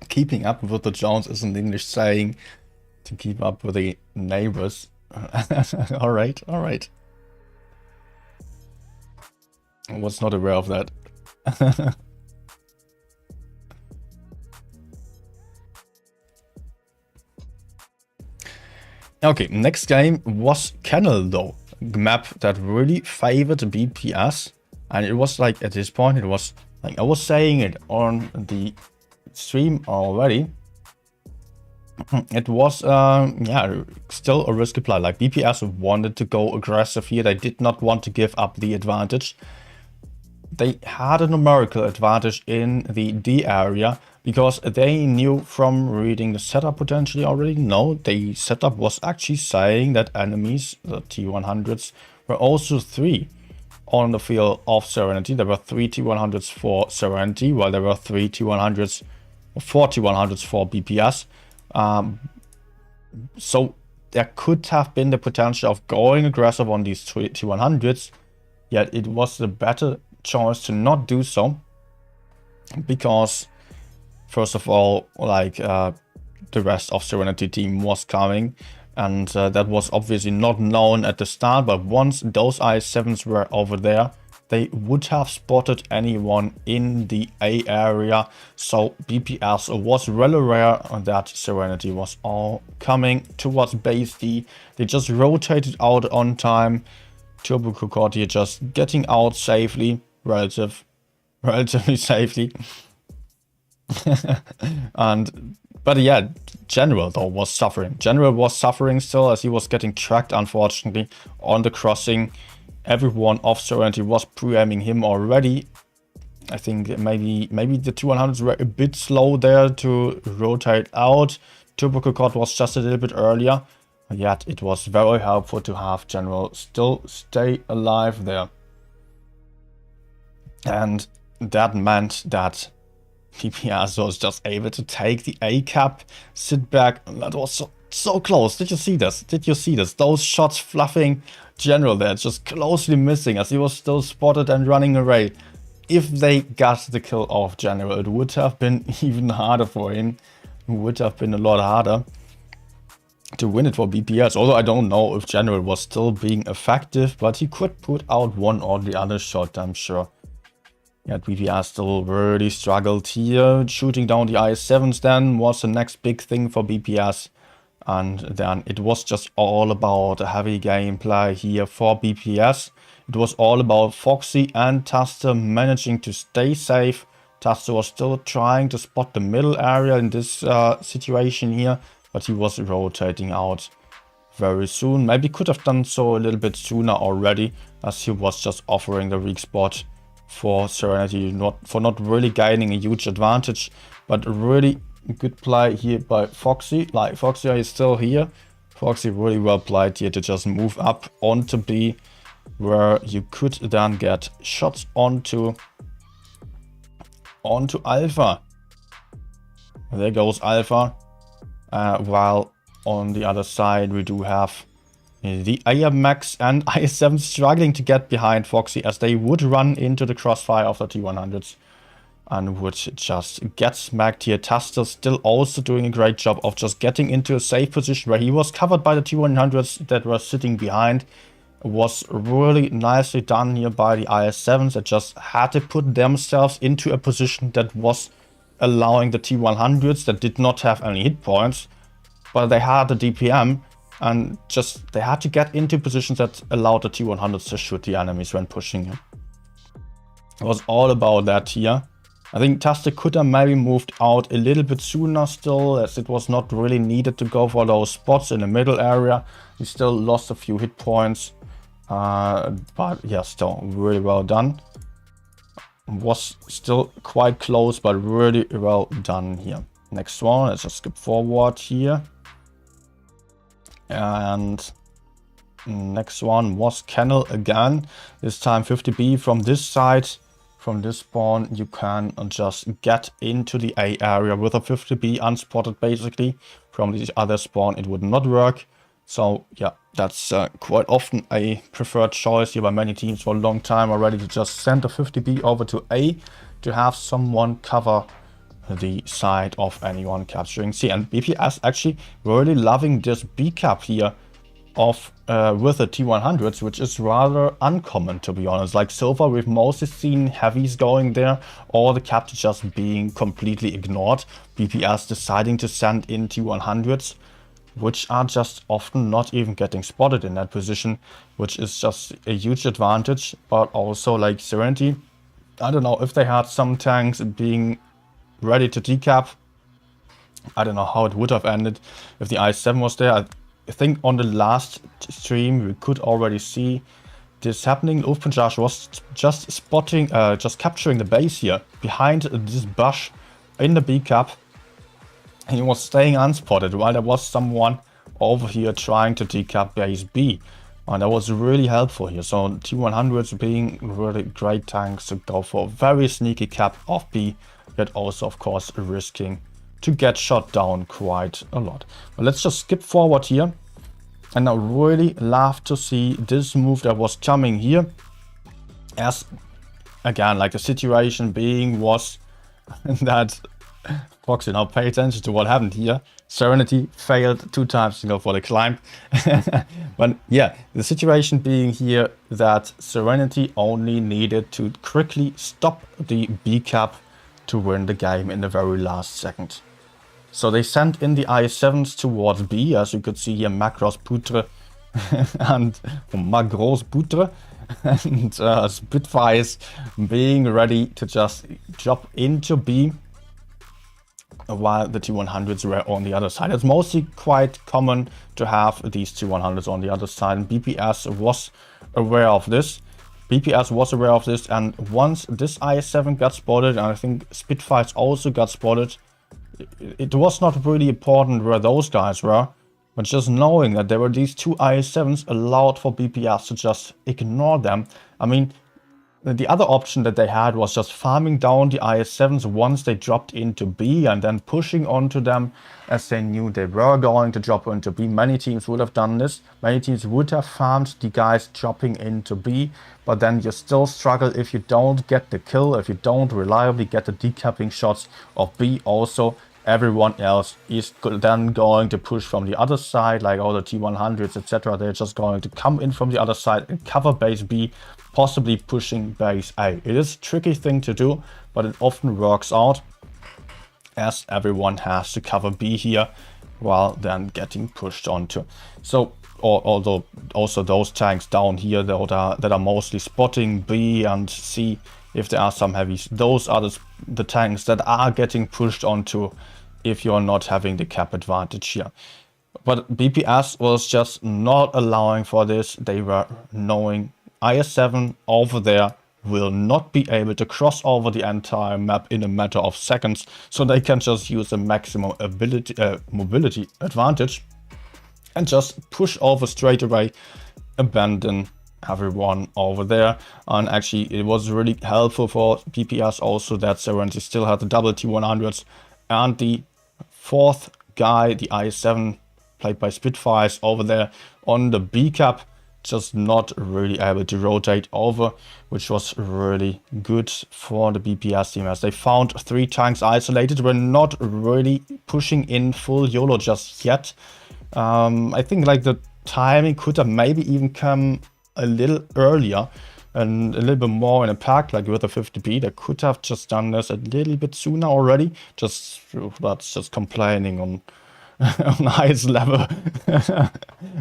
Keeping up with the Jones is an English saying to keep up with the neighbors. All right, all right. I was not aware of that. Okay, next game was Kennel though. Map that really favored BPS. And it was like, at this point, it was like, I was saying it on the stream already. It was, yeah, still a risky play. Like, BPS wanted to go aggressive here. They did not want to give up the advantage. They had a numerical advantage in the D area because they knew from reading the setup potentially already. No, the setup was actually saying that enemies, the T100s, were also 3 on the field of Serenity. There were 3 T100s for Serenity, while there were 3 T100s, 4 T100s for BPS. So there could have been the potential of going aggressive on these T100s, yet it was the better choice to not do so, because first of all, like, the rest of Serenity team was coming, and that was obviously not known at the start, but once those IS-7s were over there, they would have spotted anyone in the A area. So BPS was really aware that Serenity was all coming towards base D. They just rotated out on time. Turbo Cocotte here just getting out safely, relatively safely. But yeah, General though was suffering. General was suffering still, as he was getting tracked, unfortunately, on the crossing. Everyone of Serenity was pre-aiming him already. I think maybe the 200s were a bit slow there to rotate out. Turbo Cocotte was just a little bit earlier. Yet it was very helpful to have General still stay alive there. And that meant that BPS was just able to take the A cap, sit back. That was so close. Did you see this? Did you see this? Those shots fluffing General there, just closely missing as he was still spotted and running away. If they got the kill off General, it would have been even harder for him. It would have been a lot harder to win it for BPS. Although I don't know if General was still being effective, but he could put out one or the other shot, I'm sure. Yet BPS still really struggled here. Shooting down the IS-7s then was the next big thing for BPS. And then it was just all about a heavy gameplay here for BPS. It was all about Foxy and Taster managing to stay safe. Taster was still trying to spot the middle area in this situation here, but he was rotating out very soon. Maybe could have done so a little bit sooner already, as he was just offering the weak spot for Serenity, not really gaining a huge advantage, but really good play here by Foxy. Like, Foxy is still here. Foxy really well played here to just move up onto B, where you could then get shots onto Alpha. There goes Alpha. While on the other side we do have the AMX and IS-7 struggling to get behind Foxy, as they would run into the crossfire of the T100s and would just get smacked here. Taster still also doing a great job of just getting into a safe position where he was covered by the T100s that were sitting behind. It was really nicely done here by the IS-7s that just had to put themselves into a position that was allowing the T100s that did not have any hit points, but they had the DPM, and just they had to get into positions that allowed the T100s to shoot the enemies when pushing him. It was all about that here. I think Taster could have maybe moved out a little bit sooner still, as it was not really needed to go for those spots in the middle area. He still lost a few hit points, but yeah, still really well done. Was still quite close, but really well done here. Next one, let's just skip forward here. And next one was Kennel again. This time 50B from this side. From this spawn, you can just get into the A area with a 50B unspotted basically. From the other spawn, it would not work. So yeah, that's quite often a preferred choice here by many teams for a long time already, to just send a 50B over to A to have someone cover the side of anyone capturing C. And BPS actually really loving this B cap here of with the T100s, which is rather uncommon, to be honest. Like so far, we've mostly seen heavies going there, or the cap just being completely ignored. BPS deciding to send in T100s, which are just often not even getting spotted in that position, which is just a huge advantage. But also like Serenity, I don't know if they had some tanks being ready to decap. I don't know how it would have ended if the i7 was there. I think on the last stream we could already see this happening. Luftpunjaj was just spotting, just capturing the base here behind this bush in the B cap. He was staying unspotted while there was someone over here trying to decap base B. And that was really helpful here. So T100s being really great tanks to go for a very sneaky cap of B, yet also of course risking to get shot down quite a lot. But let's just skip forward here. And I really love to see this move that was coming here. As again, like the situation being was that Foxy, now pay attention to what happened here. Serenity failed 2 times to go for the climb. But yeah, the situation being here that Serenity only needed to quickly stop the B cap to win the game in the very last second. So they sent in the i7s towards B, as you could see here, Macros Putre and Magros Putre and Spitfires being ready to just drop into B, while the T100s were on the other side. It's mostly quite common to have these T100s on the other side, and BPS was aware of this. And once this i7 got spotted, and I think Spitfires also got spotted, it was not really important where those guys were, but just knowing that there were these 2 i7s allowed for BPS to just ignore them. I mean, the other option that they had was just farming down the IS-7s once they dropped into B and then pushing onto them as they knew they were going to drop into B. Many teams would have done this. Many teams would have farmed the guys dropping into B, but then you still struggle if you don't get the kill, if you don't reliably get the decapping shots of B. Also, everyone else is then going to push from the other side, like all the T100s, etc. They're just going to come in from the other side and cover base B, possibly pushing base A. It is a tricky thing to do, but it often works out, as everyone has to cover B here while then getting pushed onto. So, although also those tanks down here that are mostly spotting B and C, if there are some heavies, those are the tanks that are getting pushed onto if you're not having the cap advantage here. But BPS was just not allowing for this. They were knowing IS-7 over there will not be able to cross over the entire map in a matter of seconds, so they can just use the maximum mobility advantage and just push over straight away, abandon everyone over there. And actually it was really helpful for BPS also that Serenity still had the double T100s, and the 4th guy, the IS-7 played by Spitfires over there on the B cap, just not really able to rotate over, which was really good for the BPS team, as they found 3 tanks isolated. We're not really pushing in full YOLO just yet. I think like the timing could have maybe even come a little earlier and a little bit more in a pack, like with the 50p. They could have just done this a little bit sooner already. That's just complaining on on highest level.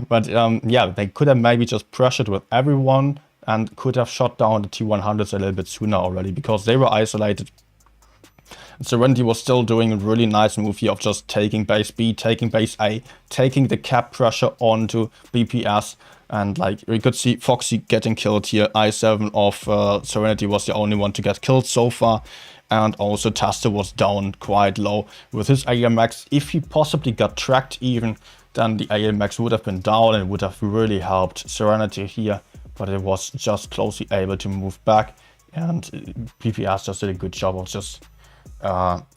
But yeah, they could have maybe just pressured with everyone and could have shot down the T100s a little bit sooner already, because they were isolated. Serenity was still doing a really nice move here of just taking base B, taking base A, taking the cap pressure onto BPS. And like we could see Foxy getting killed here. I7 of Serenity was the only one to get killed so far. And also Taster was down quite low with his AMX. If he possibly got tracked even, then the AMX would have been down and would have really helped Serenity here. But it was just closely able to move back. And PPS just did a good job of just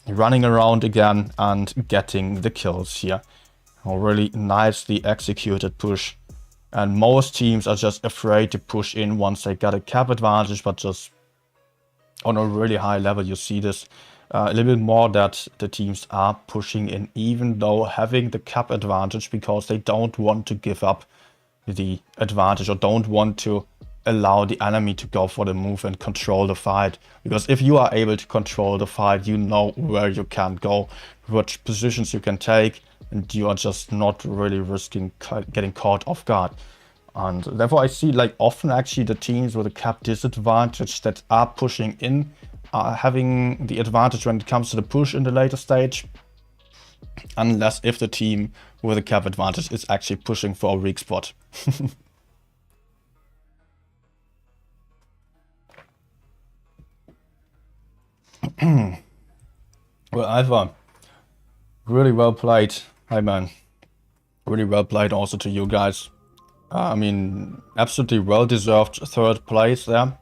running around again and getting the kills here. A really nicely executed push. And most teams are just afraid to push in once they got a cap advantage, but just on a really high level you see this a little bit more, that the teams are pushing in even though having the cap advantage, because they don't want to give up the advantage or don't want to allow the enemy to go for the move and control the fight. Because if you are able to control the fight, you know where you can go, which positions you can take, and you are just not really risking getting caught off guard. And therefore I see like often actually the teams with a cap disadvantage that are pushing in are having the advantage when it comes to the push in the later stage. Unless if the team with a cap advantage is actually pushing for a weak spot. Well, Alpha, really well played. Hi man. Really well played also to you guys. I mean, absolutely well-deserved third place there.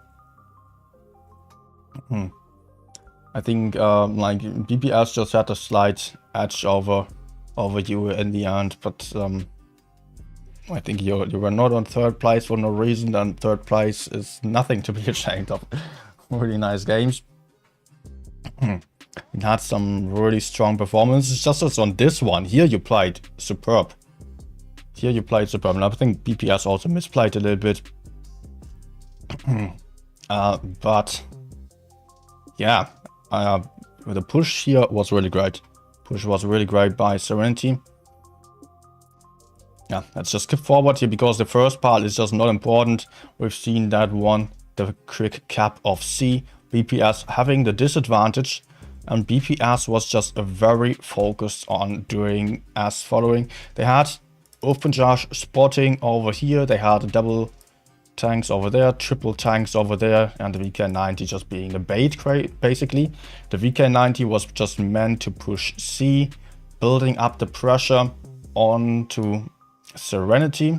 I think like BPS just had a slight edge over you in the end, but I think you were not on third place for no reason, and third place is nothing to be ashamed of. Really nice games. It had some really strong performances, just as on this one. Here you played superb. Here you played superb, and I think BPS also misplayed a little bit. But yeah, the push here was really great. Push was really great by Serenity. Yeah, let's just skip forward here because the first part is just not important. We've seen that one, the quick cap of C. BPS having the disadvantage, and BPS was just very focused on doing as following. They had open charge spotting over here, they had double tanks over there, triple tanks over there, and the VK90 just being the bait basically. The VK90 was just meant to push C, building up the pressure onto Serenity.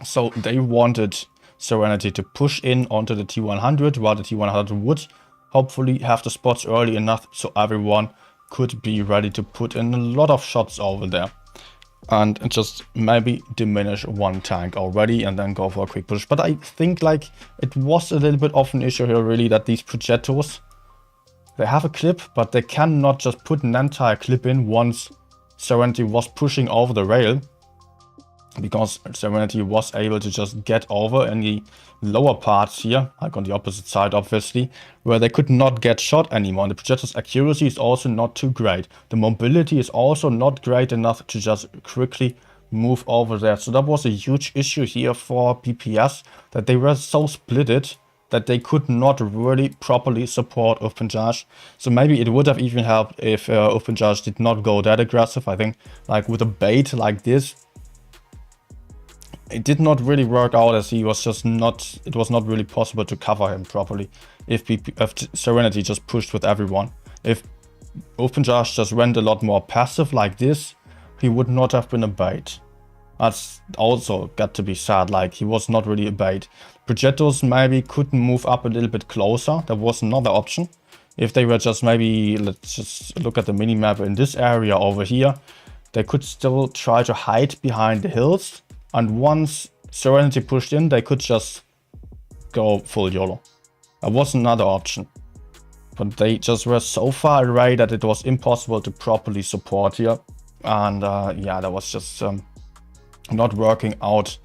So they wanted Serenity to push in onto the T100, while the T100 would hopefully have the spots early enough so everyone could be ready to put in a lot of shots over there. And just maybe diminish one tank already and then go for a quick push. But I think like it was a little bit of an issue here really, that these projectiles, they have a clip, but they cannot just put an entire clip in once Serenity was pushing over the rail. Because Serenity was able to just get over in the lower parts here, like on the opposite side obviously, where they could not get shot anymore. And the projectile's accuracy is also not too great. The mobility is also not great enough to just quickly move over there. So that was a huge issue here for BPS, that they were so splitted that they could not really properly support open charge. So maybe it would have even helped if open charge did not go that aggressive. I think like with a bait like this, it did not really work out, as he was just not, it was not really possible to cover him properly if Serenity just pushed with everyone. If open charge just went a lot more passive like this, he would not have been a bait. That's also got to be said, like he was not really a bait. Projectiles maybe could move up a little bit closer. That was another option. If they were just maybe, let's just look at the minimap in this area over here, they could still try to hide behind the hills. And once Serenity pushed in, they could just go full YOLO. That was another option. But they just were so far away that it was impossible to properly support here. And yeah, that was just not working out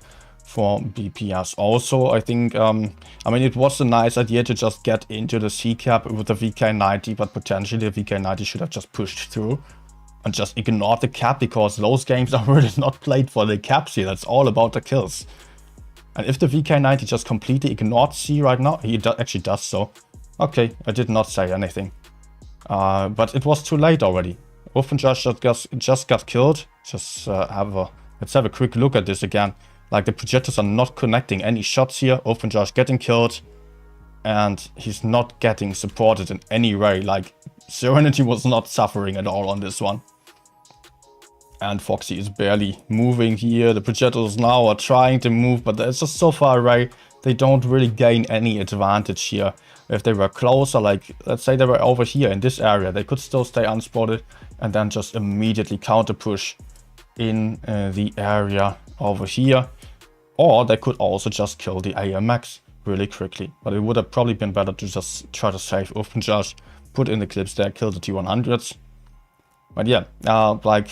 for BPS. Also, I think, I mean, it was a nice idea to just get into the C cap with the VK90, but potentially the VK90 should have just pushed through and just ignore the cap, because those games are really not played for the caps here. That's all about the kills. And if the VK90 just completely ignored C right now, he actually does so. Okay, I did not say anything. But it was too late already. Offenjudge just got killed. Just let's have a quick look at this again. Like the projectors are not connecting any shots here. Offenjudge getting killed. And he's not getting supported in any way. Like Serenity was not suffering at all on this one. And Foxy is barely moving here. The projectiles now are trying to move, but they're just so far away. They don't really gain any advantage here. If they were closer, like let's say they were over here in this area, they could still stay unspotted and then just immediately counter push in the area over here. Or they could also just kill the AMX really quickly. But it would have probably been better to just try to save Uffenjarsch, put in the clips there, kill the T100s. But yeah, like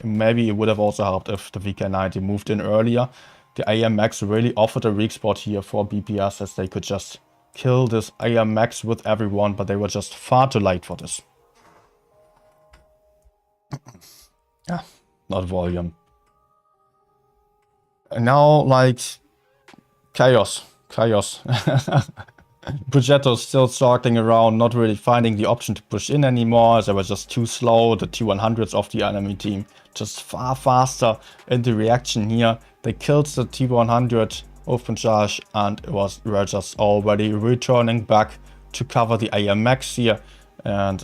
maybe it would have also helped if the VK90 moved in earlier. The AMX really offered a weak spot here for BPS, as they could just kill this AMX with everyone, but they were just far too late for this. Not volume. And now, like, chaos. Progetto's still stalking around, not really finding the option to push in anymore, as they were just too slow. The T100s of the enemy team just far faster in the reaction here. They killed the T100 Uffenjarsch and were just already returning back to cover the AMX here. And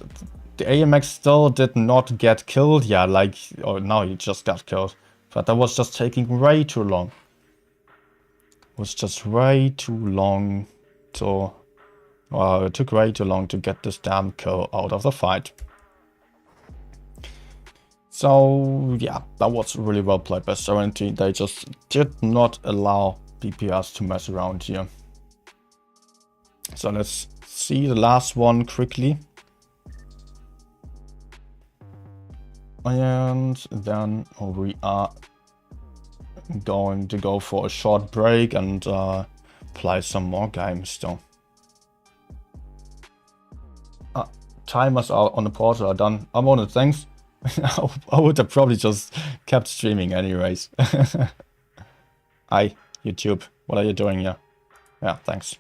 the AMX still did not get killed yet, like, or now he just got killed. But that was just taking way too long. It was just way too long to... it took way too long to get this damn kill out of the fight. So, yeah, that was really well played by Serenity. They just did not allow BPS to mess around here. So let's see the last one quickly. And then we are going to go for a short break and play some more games though. Timers are on the portal are done. I'm on it, thanks. I would have probably just kept streaming anyways. Hi, YouTube. What are you doing here? Yeah, thanks.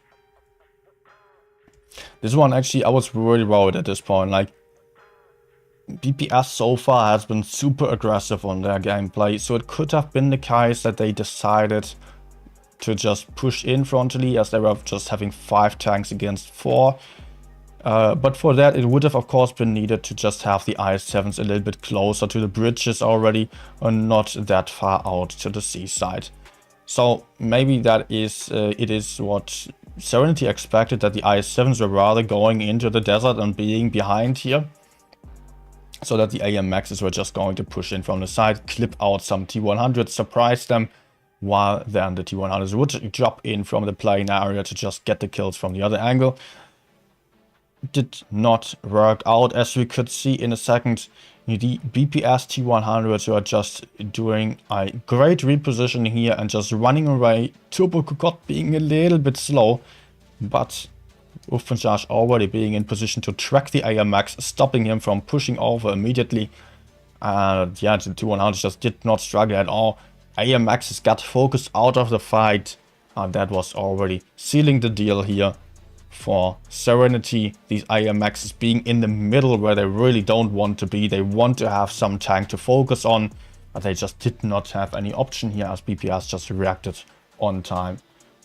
This one actually, I was really worried at this point. Like, BPS so far has been super aggressive on their gameplay, so it could have been the case that they decided to just push in frontally, as they were just having 5 tanks against 4. But for that, it would have, of course, been needed to just have the IS-7s a little bit closer to the bridges already, and not that far out to the seaside. So maybe that is it is what Serenity expected, that the IS-7s were rather going into the desert and being behind here, so that the AMXs were just going to push in from the side, clip out some T100s, surprise them, while then the T100s would drop in from the plane area to just get the kills from the other angle. Did not work out, as we could see in a second. The BPS T100s were just doing a great reposition here and just running away. Turbo Cocotte being a little bit slow, but Uffenjarsch already being in position to track the AMX, stopping him from pushing over immediately. And yeah, the T100s just did not struggle at all. AMXs got focused out of the fight, and that was already sealing the deal here for Serenity. These AMXs being in the middle where they really don't want to be. They want to have some tank to focus on, but they just did not have any option here, as BPS just reacted on time.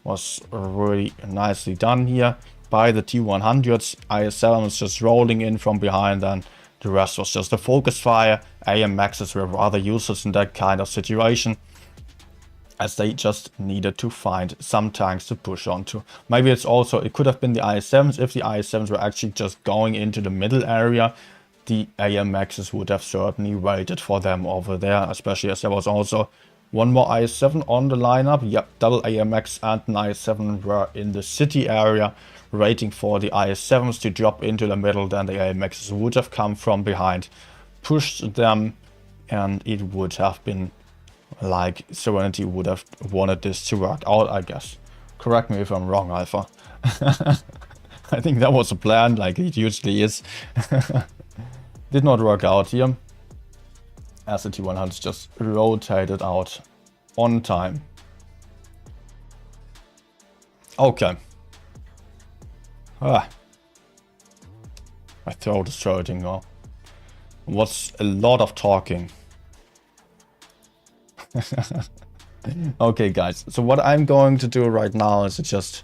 Was really nicely done here by the T100s. IS-7 was just rolling in from behind, and the rest was just a focus fire. AMXs were rather useless in that kind of situation, as they just needed to find some tanks to push onto. Maybe it's also, it could have been the IS-7s. If the IS-7s were actually just going into the middle area, the AMXs would have certainly waited for them over there, especially as there was also one more IS-7 on the lineup. Yep, double AMX and an IS-7 were in the city area, waiting for the IS-7s to drop into the middle. Then the AMXs would have come from behind, pushed them, and it would have been like Serenity would have wanted this to work out, I guess. Correct me if I'm wrong, Alpha. I think that was the plan, like it usually is. Did not work out here, as the T100s just rotated out on time. Okay. My throat is hurting now. Was a lot of talking. Okay, guys, so what I'm going to do right now is to just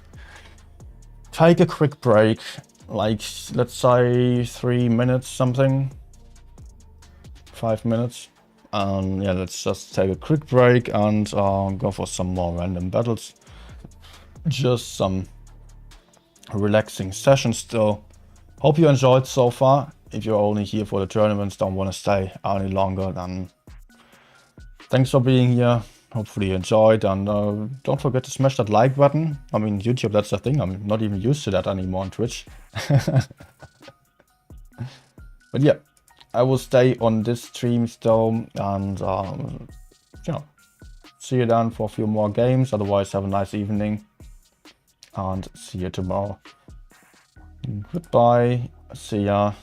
take a quick break, like let's say 3 minutes something, 5 minutes. Yeah, let's just take a quick break and go for some more random battles. Just some relaxing sessions still. Hope you enjoyed so far. If you're only here for the tournaments, don't want to stay any longer, then Thanks for being here. Hopefully you enjoyed, and don't forget to smash that like button. I mean, YouTube, that's the thing. I'm not even used to that anymore on Twitch. But yeah, I will stay on this stream still, and you know, see you then for a few more games. Otherwise, have a nice evening, and see you tomorrow. Goodbye. See ya.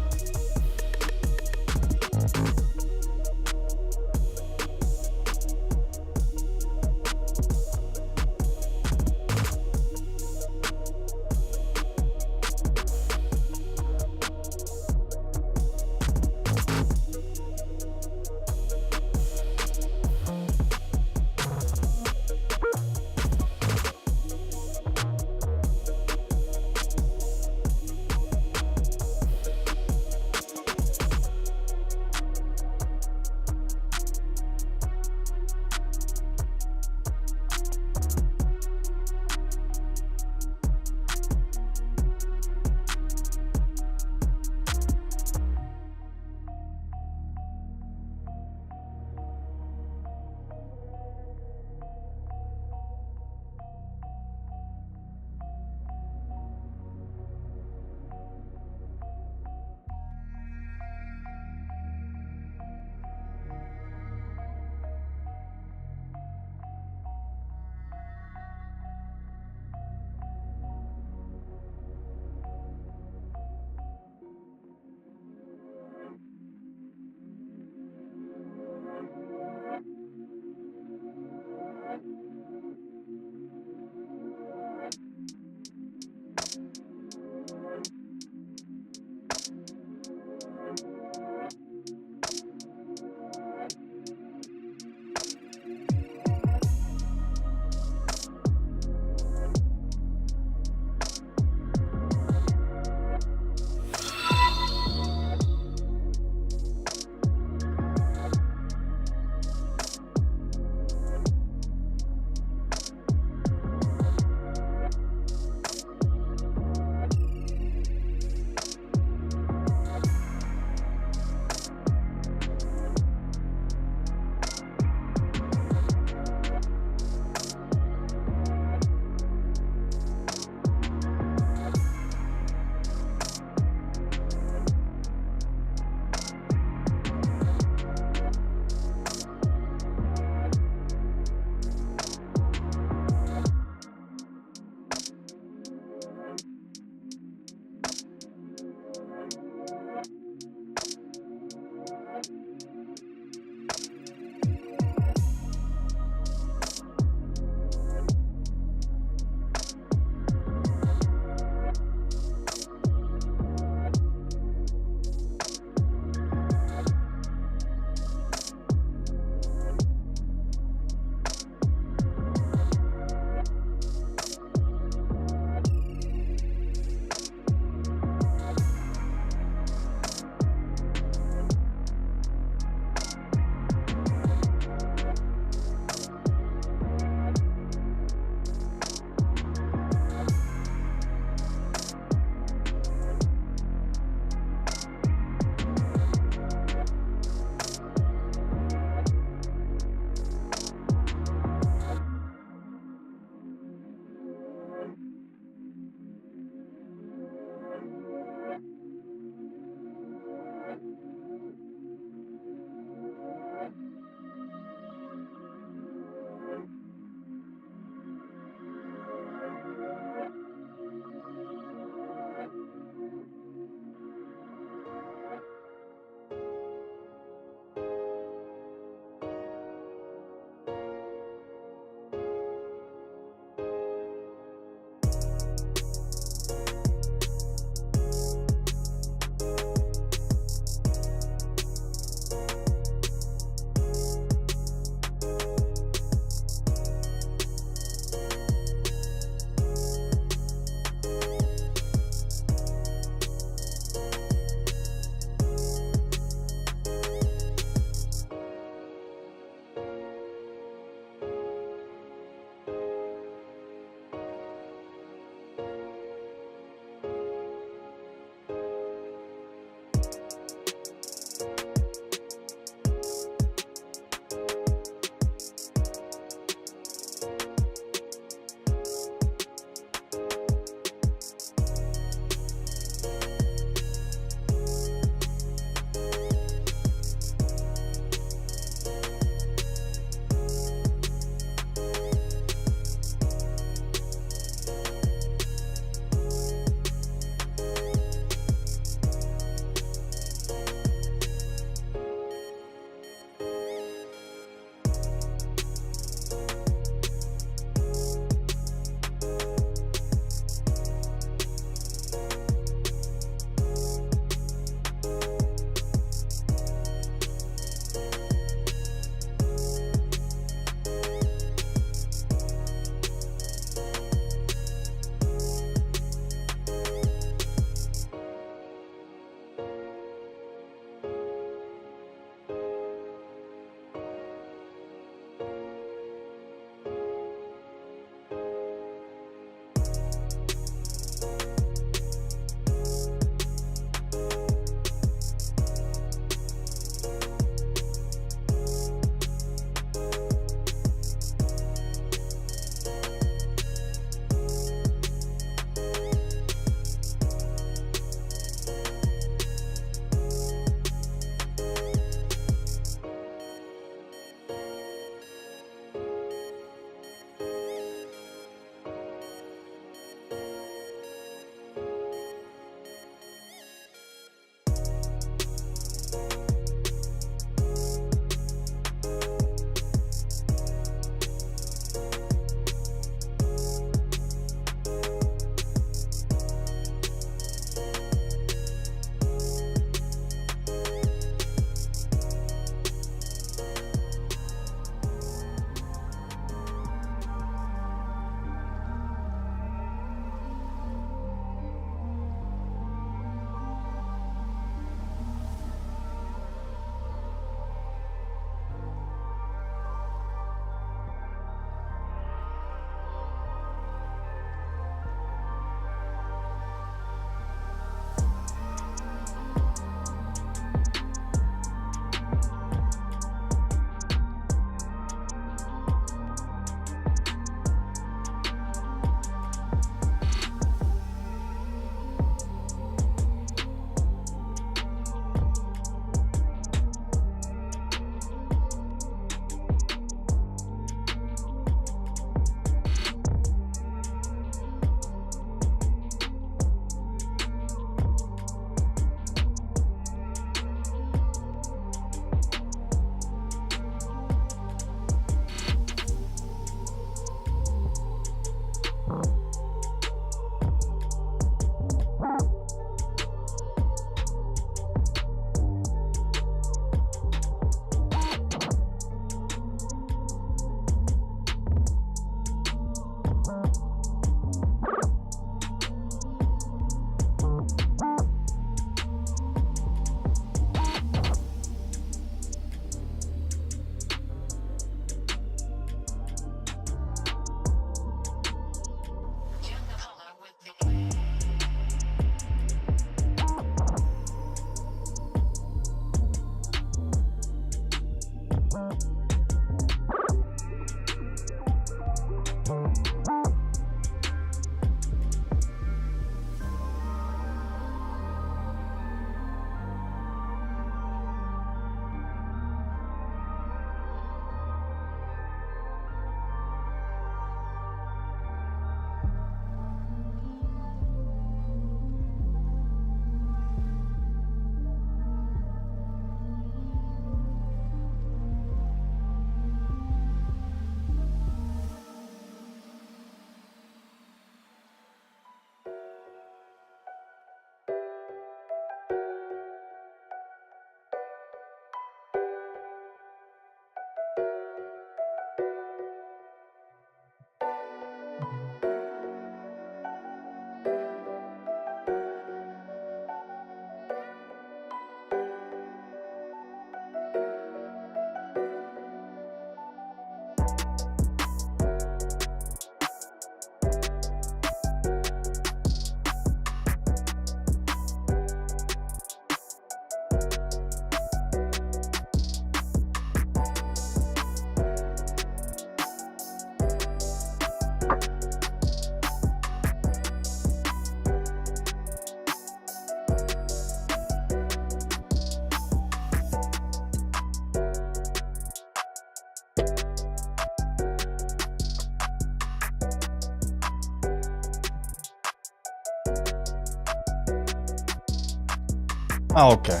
Okay,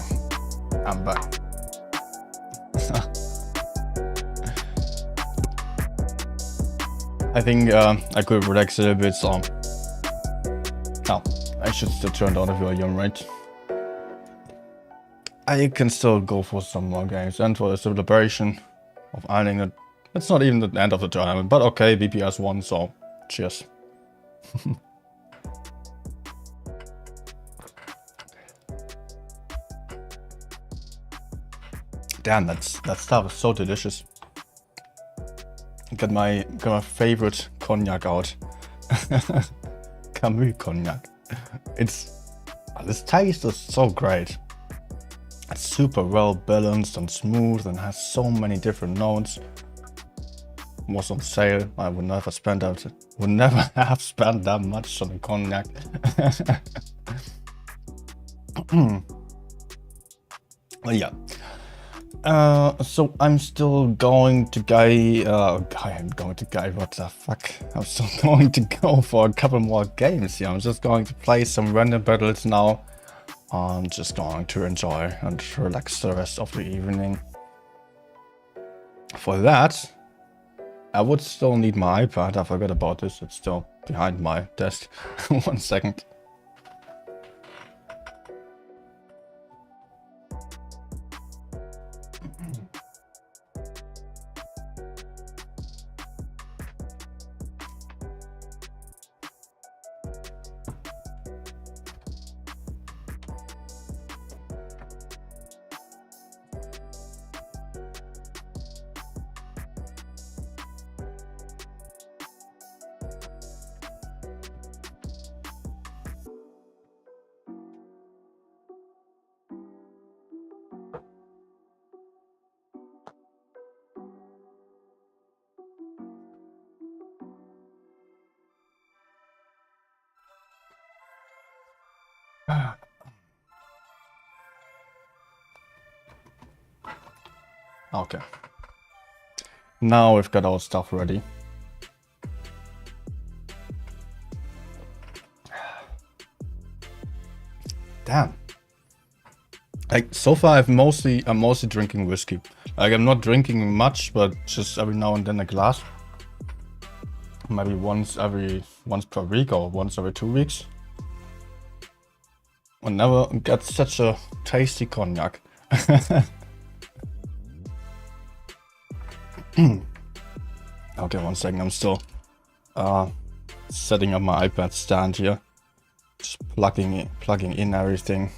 I'm back. I think I could relax a little bit, so... No, I should still turn down the volume, right? I can still go for some more games, and for the celebration of ending it. It's not even the end of the tournament, but okay, BPS won, so cheers. Damn, that stuff is so delicious. Got my favorite cognac out. Camus cognac. This taste is so great. It's super well balanced and smooth and has so many different notes. Was on sale. I would never have spent that much on a cognac. Well, yeah. So I'm still going to what the fuck? I'm still going to go for a couple more games here. I'm just going to play some random battles now. I'm just going to enjoy and relax the rest of the evening. For that, I would still need my iPad. I forgot about this. It's still behind my desk. 1 second. Okay. Now we've got our stuff ready. Damn. Like, so far I'm mostly drinking whiskey. Like, I'm not drinking much, but just every now and then a glass. Maybe once per week or once every 2 weeks. I never get such a tasty cognac. Okay, 1 second. I'm still setting up my iPad stand here. Just plugging in everything.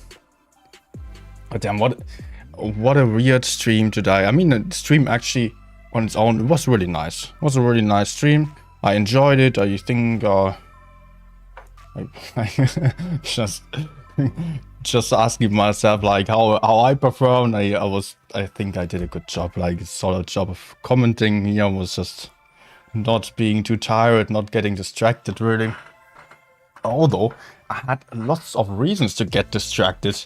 But damn, what a weird stream today. I mean, the stream actually on its own, it was really nice. It was a really nice stream. I enjoyed it. I think I just asking myself like how I performed. I think I did a good job, like a solid job of commenting here. Was just not being too tired, not getting distracted really. Although I had lots of reasons to get distracted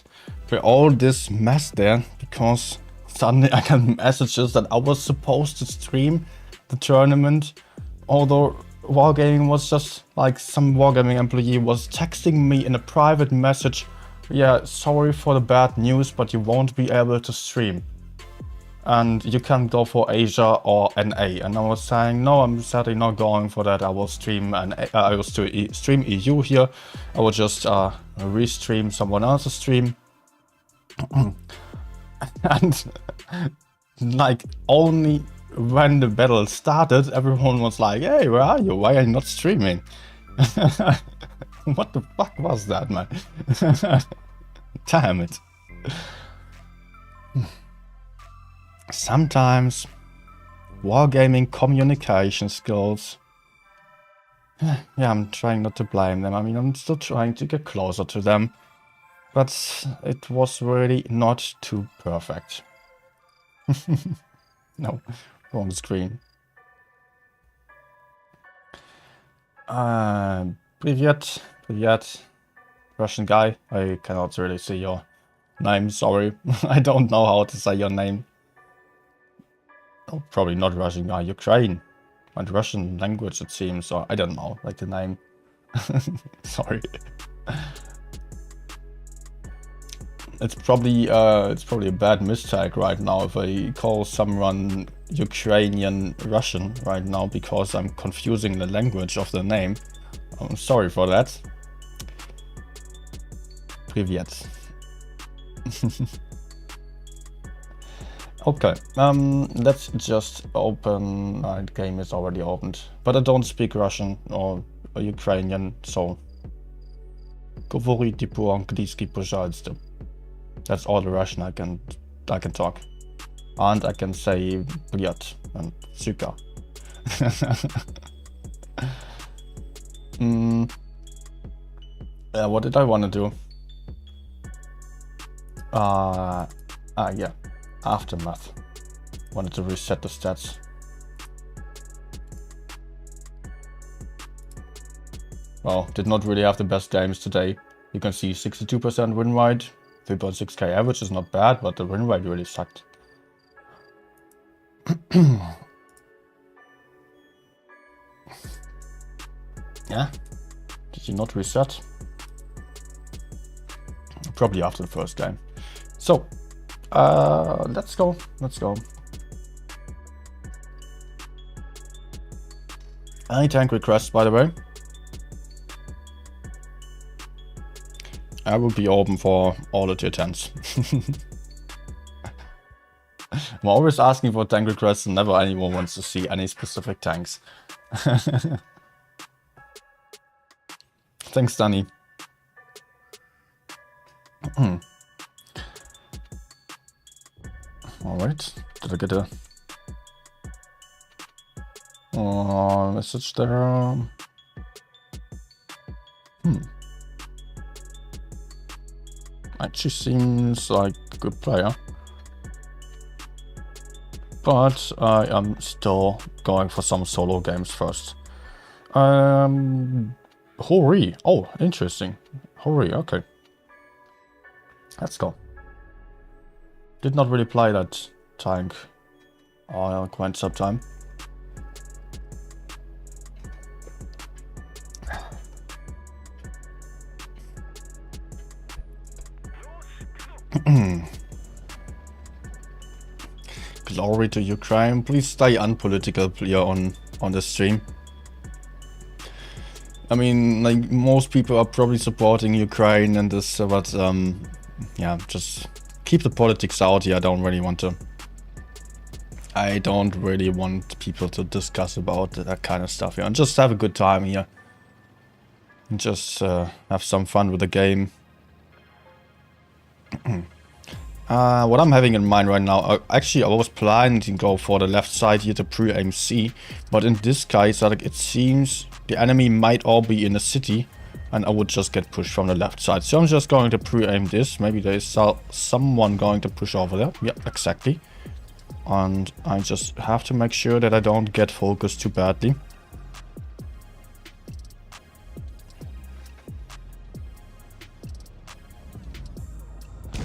by all this mess there, because suddenly I got messages that I was supposed to stream the tournament, although Wargaming was just like some Wargaming employee was texting me in a private message, yeah, sorry for the bad news, but you won't be able to stream. And you can go for Asia or NA. And I was saying, no, I'm sadly not going for that. I will stream I will stream EU here. I will just restream someone else's stream. And like only when the battle started, everyone was like, hey, where are you? Why are you not streaming? What the fuck was that, man? Damn it. Sometimes Wargaming communication skills. Yeah, I'm trying not to blame them. I mean, I'm still trying to get closer to them. But it was really not too perfect. No, wrong screen. Привет, Russian guy. I cannot really see your name, sorry. I don't know how to say your name. Oh, probably not Russian guy, Ukraine. And Russian language it seems, or I don't know, like the name. Sorry. It's probably a bad mistake right now if I call someone Ukrainian Russian right now because I'm confusing the language of the name. I'm sorry for that. Привет. Okay, let's just open. The game is already opened, but I don't speak Russian or Ukrainian, so говорите по-английски, пожалуйста. That's all the Russian I can talk, and I can say привет and super. What did I want to do? Yeah. Aftermath. Wanted to reset the stats. Well, did not really have the best games today. You can see 62% win rate, 3.6k average is not bad, but the win rate really sucked. Yeah? Did you not reset? Probably after the first game. So, let's go. Any tank requests, by the way? I will be open for all the tier 10s. I'm always asking for tank requests and never anyone wants to see any specific tanks. Thanks, Danny. Alright, did I get a message there? Actually seems like a good player. But I am still going for some solo games first. Hori. Oh, interesting. Hori, okay. Let's go. Did not really play that tank quite some time. Glory to Ukraine. Please stay unpolitical player on the stream. I mean, like, most people are probably supporting Ukraine and this, but yeah, just keep the politics out here. I don't really want people to discuss about that kind of stuff here. And just have a good time here. And just have some fun with the game. What I'm having in mind right now, actually I was planning to go for the left side here to pre-aim C, but in this case, like, it seems the enemy might all be in the city, and I would just get pushed from the left side. So I'm just going to pre-aim this. Maybe there is someone going to push over there. Yeah, exactly. And I just have to make sure that I don't get focused too badly.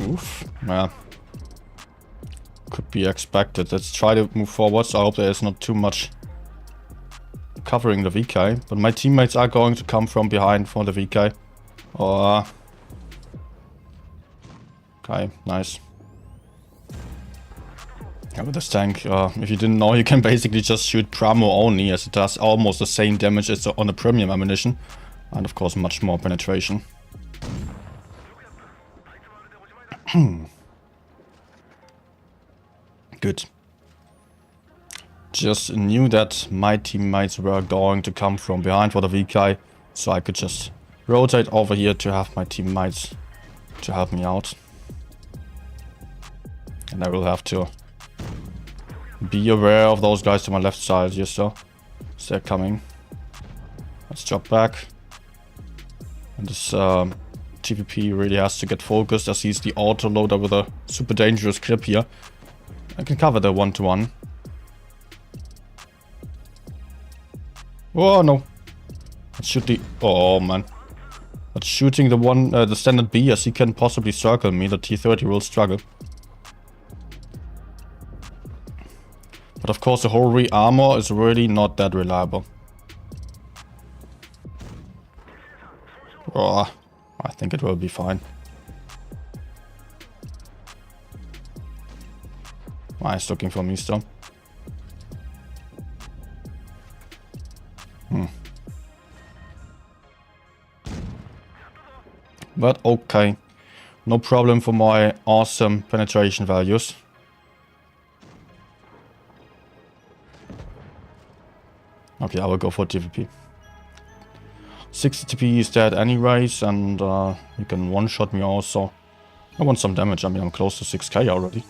Oof, yeah. Could be expected. Let's try to move forwards. I hope there is not too much covering the VK. But my teammates are going to come from behind for the VK. Oh. Okay, nice. Yeah, with this tank, if you didn't know, you can basically just shoot Pramo only, as it does almost the same damage as on the premium ammunition. And of course much more penetration. Good. Just knew that my teammates were going to come from behind for the VK, so I could just rotate over here to have my teammates to help me out. And I will have to be aware of those guys to my left side here, so they're coming. Let's drop back. And this TVP really has to get focused as he's the auto loader with a super dangerous clip here. I can cover the 1-to-1. Oh no. Let's shoot the... Oh man. But shooting the standard B as he can possibly circle me. The T30 will struggle. But of course the whole re-armor is really not that reliable. Oh, I think it will be fine. Nice, looking for me still. But okay. No problem for my awesome penetration values. Okay, I will go for TVP. 60 TP is dead anyways, and you can one-shot me also. I want some damage. I mean, I'm close to 6k already.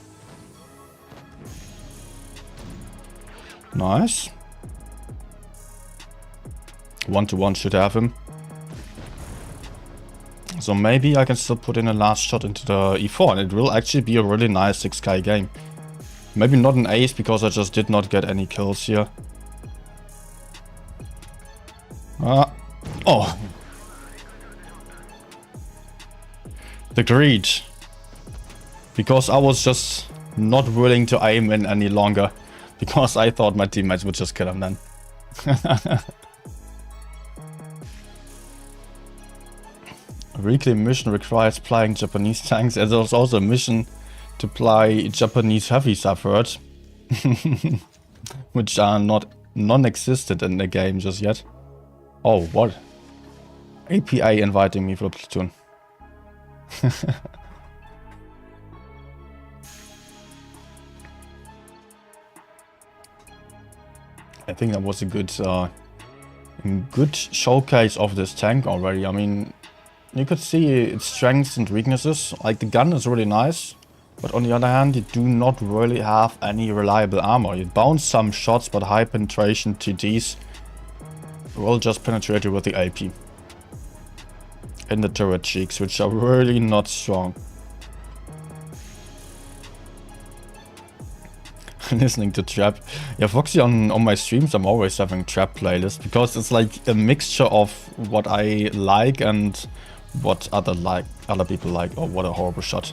Nice. 1-to-1 should have him. So maybe I can still put in a last shot into the E4, and it will actually be a really nice 6k game. Maybe not an ace, because I just did not get any kills here. Oh. The greed. Because I was just not willing to aim in any longer. Because I thought my teammates would just kill him then. A weekly mission requires playing Japanese tanks. And there's also a mission to play Japanese heavy support. Which are non-existent in the game just yet. Oh, what? APA inviting me for a platoon. I think that was a good showcase of this tank already. I mean, you could see its strengths and weaknesses. Like, the gun is really nice, but on the other hand, you do not really have any reliable armor. You bounce some shots, but high penetration TDs will just penetrate you with the AP. In the turret cheeks, which are really not strong. Listening to trap. Yeah, Foxy, on my streams I'm always having trap playlists, because it's like a mixture of what I like and what other people like. Oh, what a horrible shot.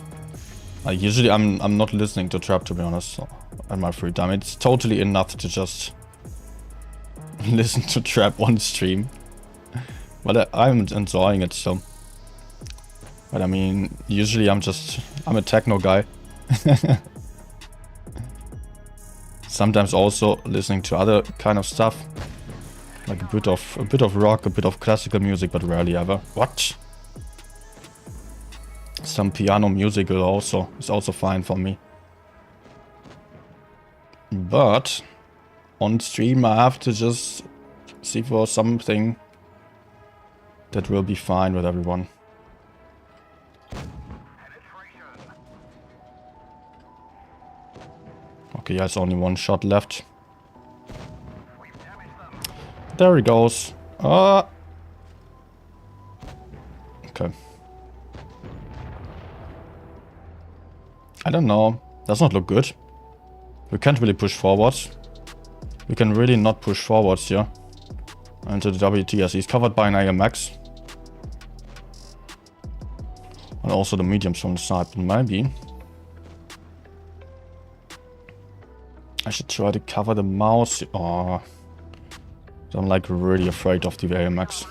Usually I'm not listening to trap, to be honest, in my free time. It's totally enough to just listen to trap on stream. But I'm enjoying it, so. But I mean, usually I'm a techno guy. Sometimes also listening to other kind of stuff. Like a bit of rock, a bit of classical music, but rarely ever. What? Some piano music is also fine for me. But on stream I have to just see for something that will be fine with everyone. Okay, yeah, it's only one shot left. There he goes. Okay. I don't know. Does not look good. We can't really push forwards. We can really not push forwards here. Into the WTS. He's covered by an AMX. And also the mediums from the side. But maybe I should try to cover the mouse. Oh, I'm like really afraid of the AMX.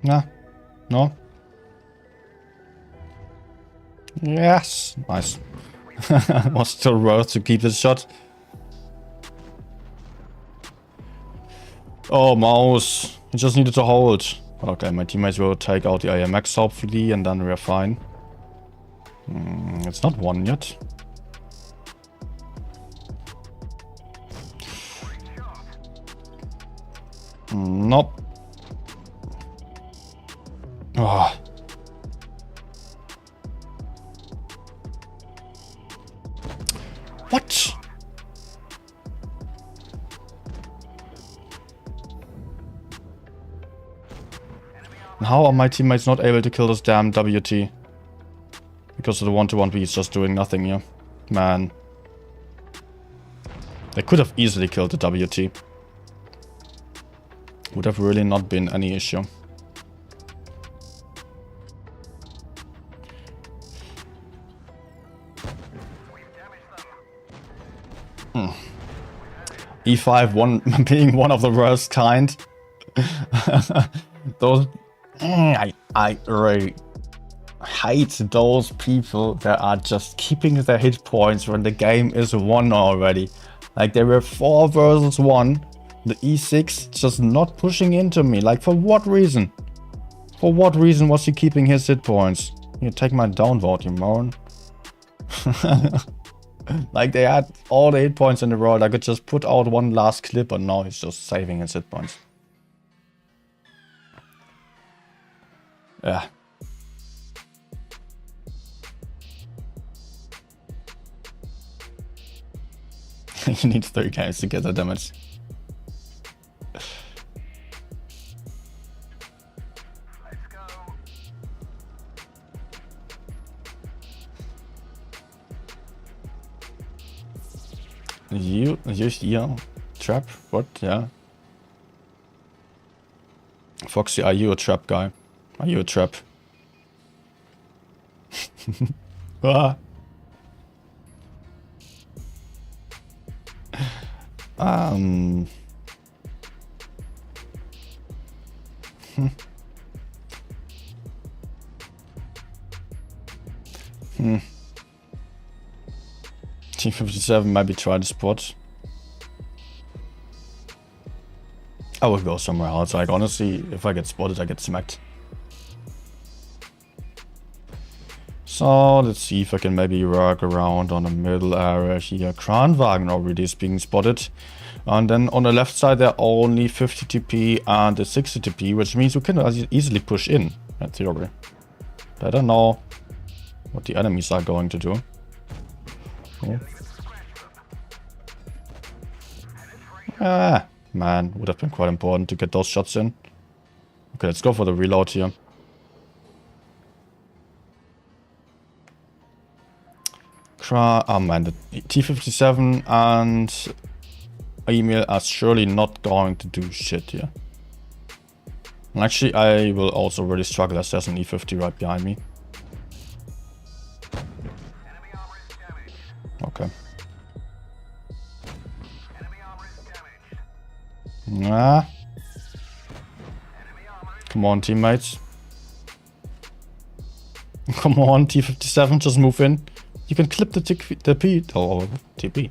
Nah, no. Yes, nice. Was still worth to keep this shot. Oh, mouse. You just needed to hold. Okay, my teammates will take out the AMX hopefully, and then we're fine. It's not one yet. Nope. Oh. What? How are my teammates not able to kill this damn WT? Because the 1-to-1 B is just doing nothing here. Man. They could have easily killed the WT. Would have really not been any issue. E5 one being one of the worst kind. Those I really hate those people that are just keeping their hit points when the game is won already. Like there were 4 versus 1. The E6 just not pushing into me. Like for what reason? For what reason was he keeping his hit points? You take my downvote, you moron. Like they had all the hit points in the world. I could just put out one last clip, but now he's just saving his hit points. Yeah. You need 3 games to get the damage. You yeah, trap? What? Yeah. Foxy, are you a trap guy? Are you a trap? Ah. Hmm. T57 maybe try the spot. I will go somewhere else. Like honestly, if I get spotted, I get smacked. So let's see if I can maybe work around on the middle area here. Kranwagen already is being spotted. And then on the left side, there are only 50 TP and a 60 TP, which means we can easily push in theory. But I don't know what the enemies are going to do. Oh. Ah, man, would have been quite important to get those shots in. Okay, let's go for the reload here. Oh man, the T57 and Emil are surely not going to do shit here. And actually, I will also really struggle as there's an E50 right behind me. Okay. Nah. Come on, teammates. Come on, T57, just move in. You can clip the TP. Oh, TP.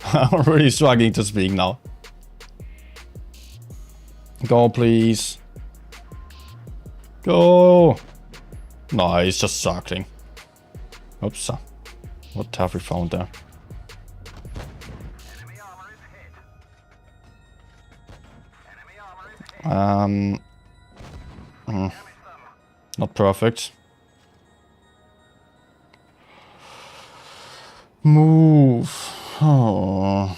I'm really struggling to speak now. Go, please. Go. No, he's just circling. Oops. What have we found there? Not perfect. Move. Oh.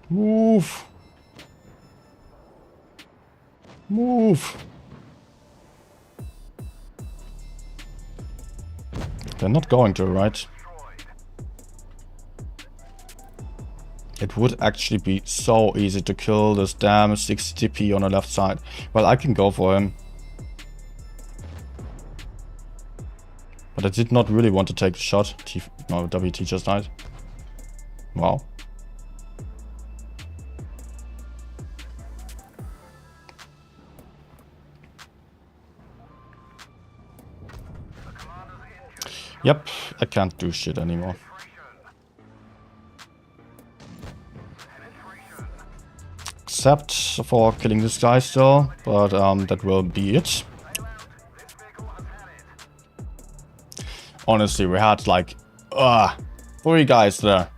Move. Move. They're not going to, right? It would actually be so easy to kill this damn 60 TP on the left side. Well, I can go for him. But I did not really want to take the shot. No, WT just died. Wow. Yep, I can't do shit anymore. Except for killing this guy still, but that will be it. Honestly, we had like 3 guys there.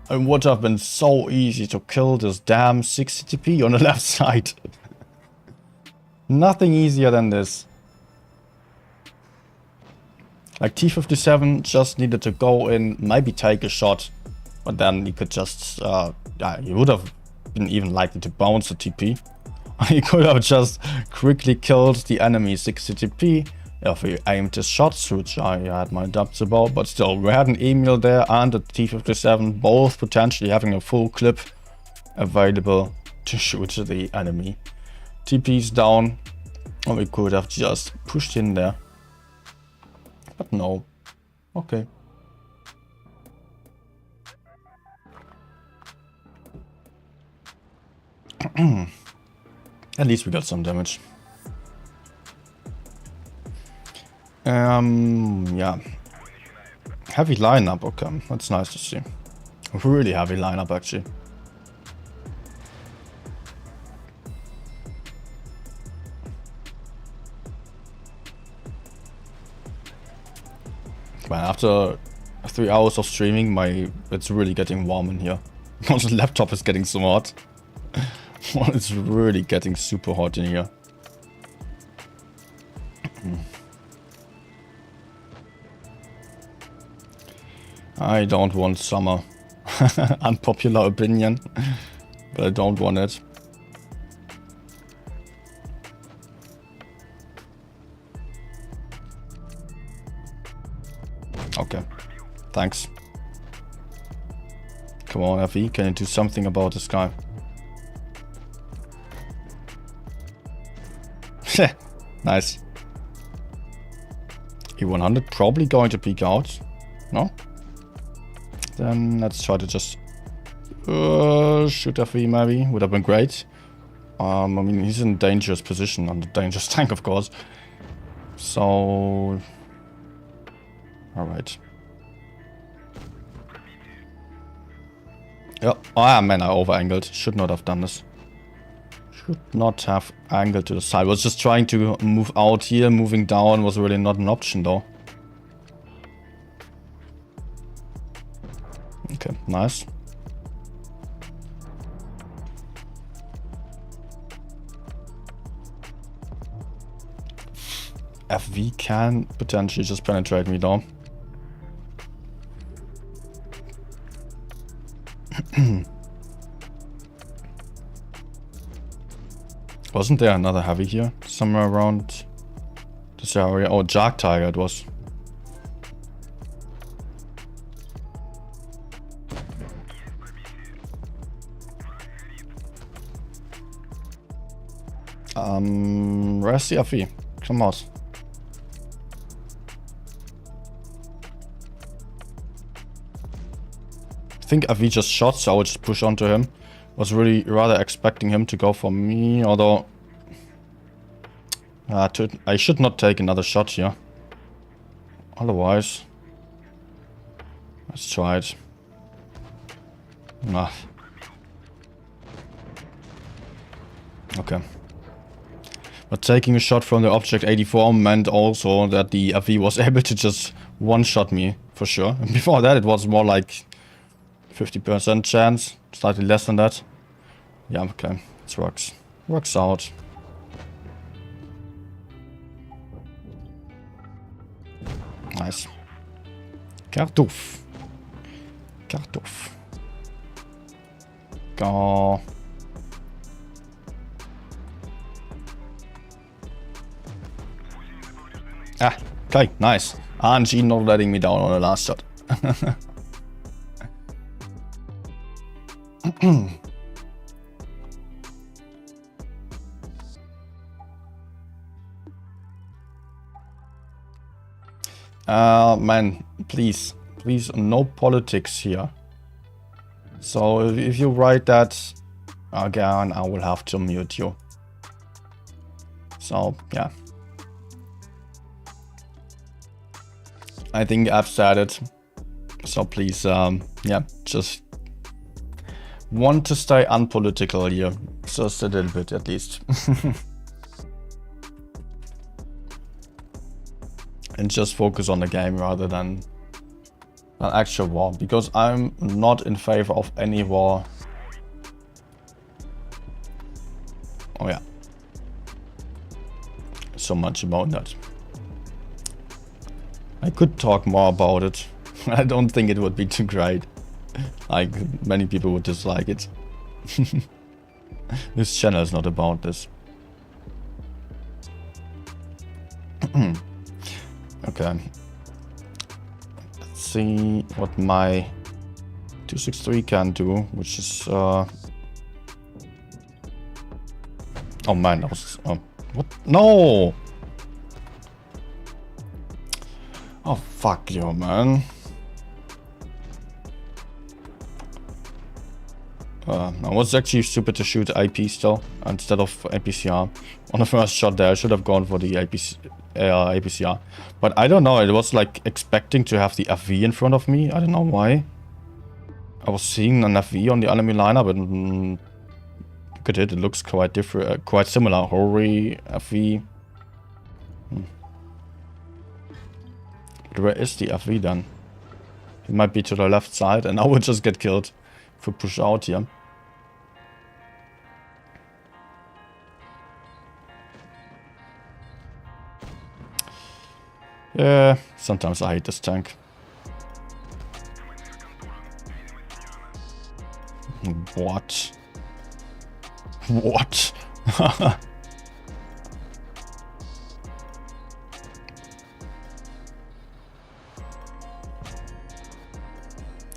It would have been so easy to kill this damn 60 TP on the left side. Nothing easier than this. Like T57 just needed to go in, maybe take a shot, but then he could just, he would have been even likely to bounce the TP. He could have just quickly killed the enemy 60 TP if he aimed his shots, which I had my doubts about, but still, we had an Emil there and a T57, both potentially having a full clip available to shoot the enemy. TP's down, and we could have just pushed in there. But no. Okay. At least we got some damage. Yeah. Heavy lineup, okay. That's nice to see. Really heavy lineup, actually. Man, after 3 hours of streaming, it's really getting warm in here. Because the laptop is getting so hot. It's really getting super hot in here. I don't want summer. Unpopular opinion, but I don't want it. Okay, thanks. Come on, FE, can you do something about this guy? Nice. E100 probably going to peek out. No? Then let's try to just shoot FE maybe. Would have been great. I mean, he's in a dangerous position on the dangerous tank, of course. So... Alright. Yeah. Oh man, I over-angled. Should not have done this. Should not have angled to the side. Was just trying to move out here. Moving down was really not an option though. Okay, nice. FV can potentially just penetrate me though. Wasn't there another heavy here? Somewhere around this area? Oh, Jark Tiger it was. Where's the FV? Come on. I think FV just shot, so I would just push onto him. Was really rather expecting him to go for me, although... I should not take another shot here. Otherwise... Let's try it. Nah. Okay. But taking a shot from the object 84 meant also that the FV was able to just one-shot me, for sure. And before that it was more like 50% chance, slightly less than that. Yeah, okay, it works. Works out. Nice. Kartoff. Kartoff. Go. Ah, okay, nice. RNG not letting me down on the last shot. Man, please, no politics here. So if you write that again, I will have to mute you. So, yeah. I think I've said it. So please, yeah, just want to stay unpolitical here. Just a little bit at least. And just focus on the game rather than an actual war. Because I'm not in favor of any war. Oh yeah. So much about that. I could talk more about it. I don't think it would be too great. Like, many people would dislike it. This channel is not about this. Okay. Let's see what my 263 can do, which is... Oh man, that was... what? No! Oh, fuck you, man. I was actually stupid to shoot IP still instead of APCR. On the first shot there, I should have gone for the APCR. But I don't know, it was like expecting to have the FV in front of me. I don't know why. I was seeing an FV on the enemy lineup, but look at it, it looks quite different, quite similar. Hori, FV. But where is the FV then? It might be to the left side, and I will just get killed if we push out here. Yeah, sometimes I hate this tank. What? What?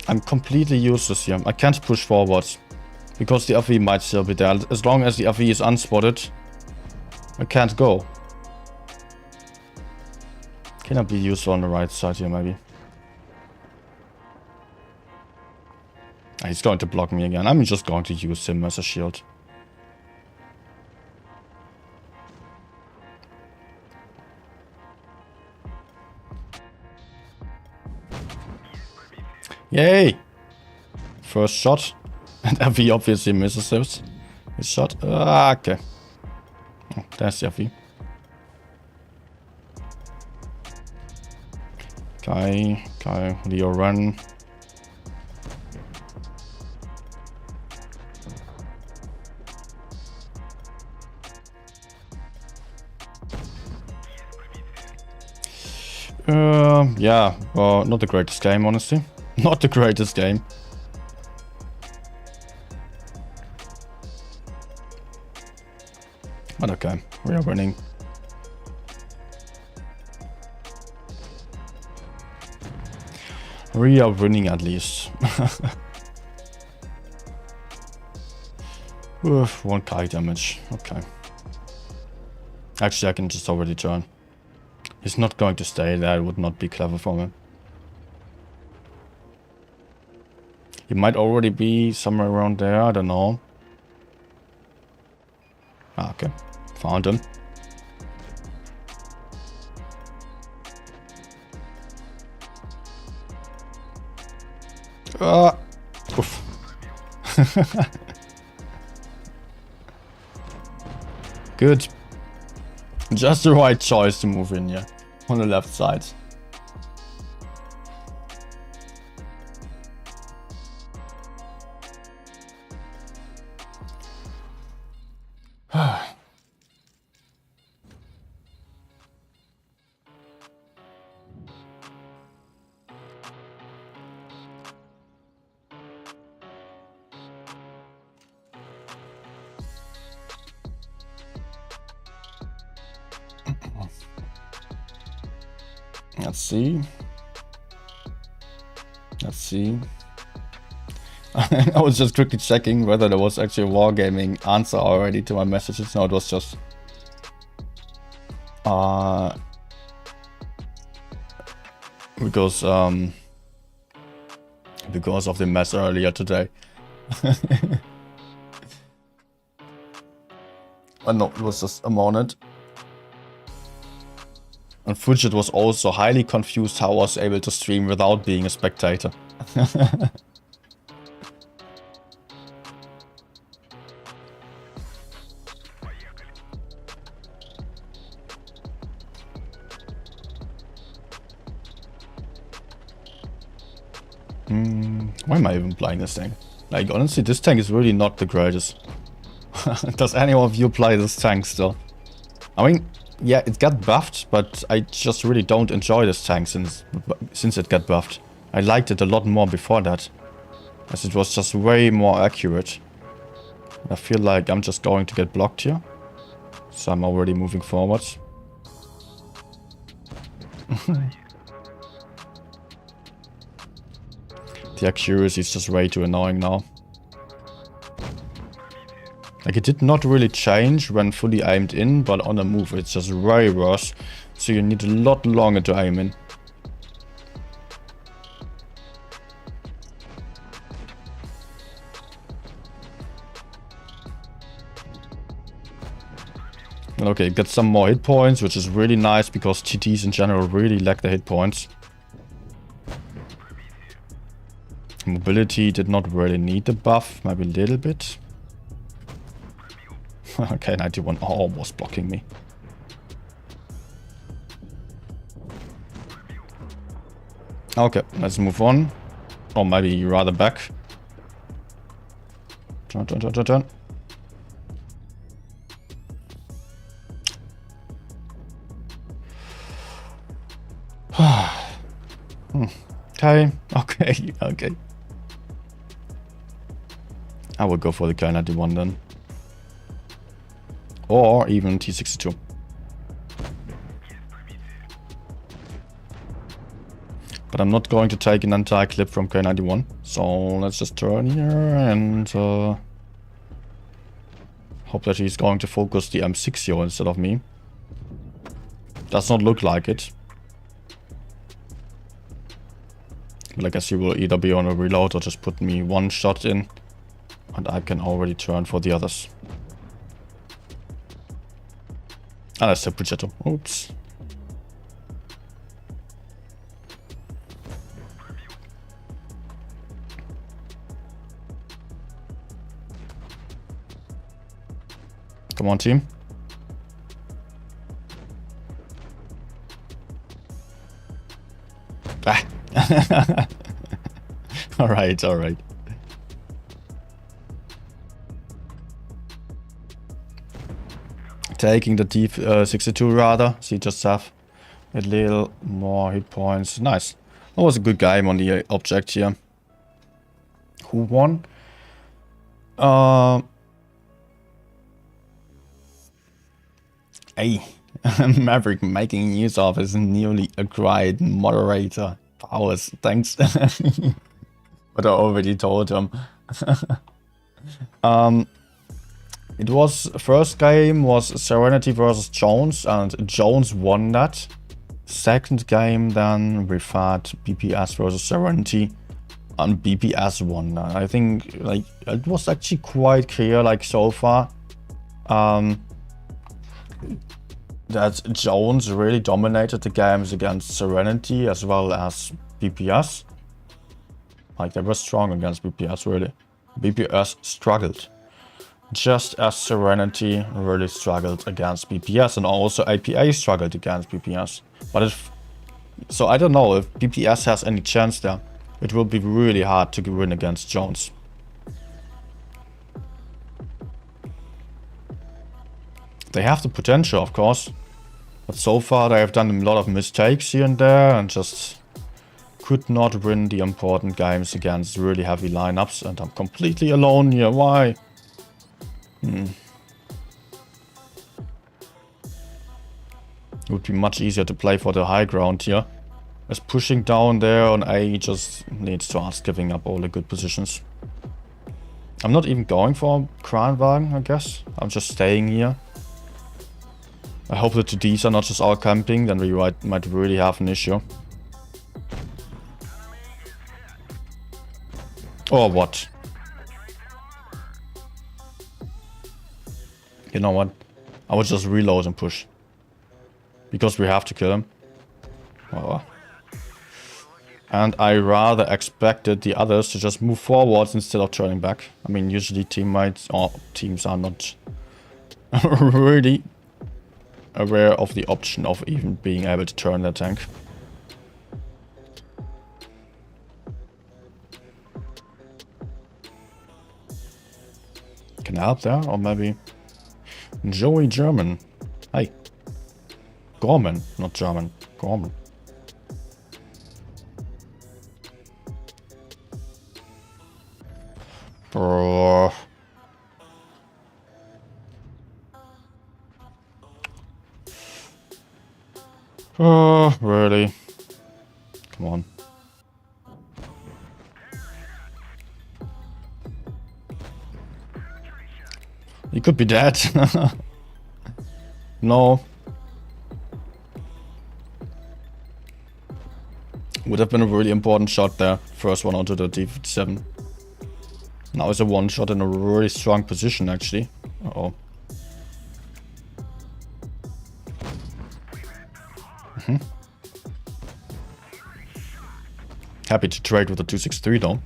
I'm completely useless here. I can't push forwards because the FV might still be there. As long as the FV is unspotted, I can't go. Can I be useful on the right side here, maybe? He's going to block me again. I'm just going to use him as a shield. Yay! First shot. And FV obviously misses his shot. Okay. Oh, there's the FV. Okay, Leo run. Yeah, not the greatest game, honestly. Not the greatest game. But okay, we are winning. We are winning at least. Oof, 1k damage. Okay. Actually, I can just already turn. He's not going to stay there. It would not be clever for him. He might already be somewhere around there. I don't know. Ah, okay. Found him. Oof. Good. Just the right choice to move in here. On the left side. Let's see. Let's see. I was just quickly checking whether there was actually a wargaming answer already to my messages. No, it was just because of the mess earlier today. No, it was just a moment. And Fujit was also highly confused how I was able to stream without being a spectator. Why am I even playing this thing? Like, honestly, this tank is really not the greatest. Does any of you play this tank still? I mean, yeah, it got buffed, but I just really don't enjoy this tank since it got buffed. I liked it a lot more before that, as it was just way more accurate. I feel like I'm just going to get blocked here, so I'm already moving forwards. The accuracy is just way too annoying now. Like, it did not really change when fully aimed in, but on the move it's just way worse. So you need a lot longer to aim in. Okay, get some more hit points, which is really nice because TTs in general really lack the hit points. Mobility did not really need the buff, maybe a little bit. Okay, 91 almost blocking me. Okay, let's move on. Or maybe rather back. Turn. Okay. I will go for the K91 then. Or even T62. But I'm not going to take an entire clip from K91. So let's just turn here and hope that he's going to focus the M60 instead of me. Does not look like it. But I guess he will either be on a reload or just put me one shot in. And I can already turn for the others. Ah, that's a Progetto. Oops. Come on, team. Ah. Alright. Taking the T62 rather, so you just have a little more hit points. Nice. That was a good game on the object here. Who won? Hey, Maverick making use of his newly acquired moderator powers. Thanks. But I already told him. It was, first game was Serenity versus Jones, and Jones won that. Second game then we fought BPS versus Serenity, and BPS won that. I think like it was actually quite clear like so far that Jones really dominated the games against Serenity as well as BPS. Like they were strong against BPS really. BPS struggled. Just as Serenity really struggled against BPS, and also APA struggled against BPS. But so I don't know if BPS has any chance there. It will be really hard to win against Jones. They have the potential, of course. But so far they have done a lot of mistakes here and there and just could not win the important games against really heavy lineups. And I'm completely alone here. Why? It would be much easier to play for the high ground here. As pushing down there on A just needs to start giving up all the good positions. I'm not even going for Kranwagen, I guess. I'm just staying here. I hope that the Ds are not just all camping, then we might really have an issue. Or what? You know what? I would just reload and push. Because we have to kill him. Oh. And I rather expected the others to just move forwards instead of turning back. I mean, usually teammates or teams are not really aware of the option of even being able to turn their tank. Can I help there? Or maybe Joey German. Hey. Gorman, not German. Gorman. Oh, really? Come on. He could be dead. No. Would have been a really important shot there. First one onto the D57. Now it's a one shot in a really strong position actually. Uh-oh. Happy to trade with the 263 though.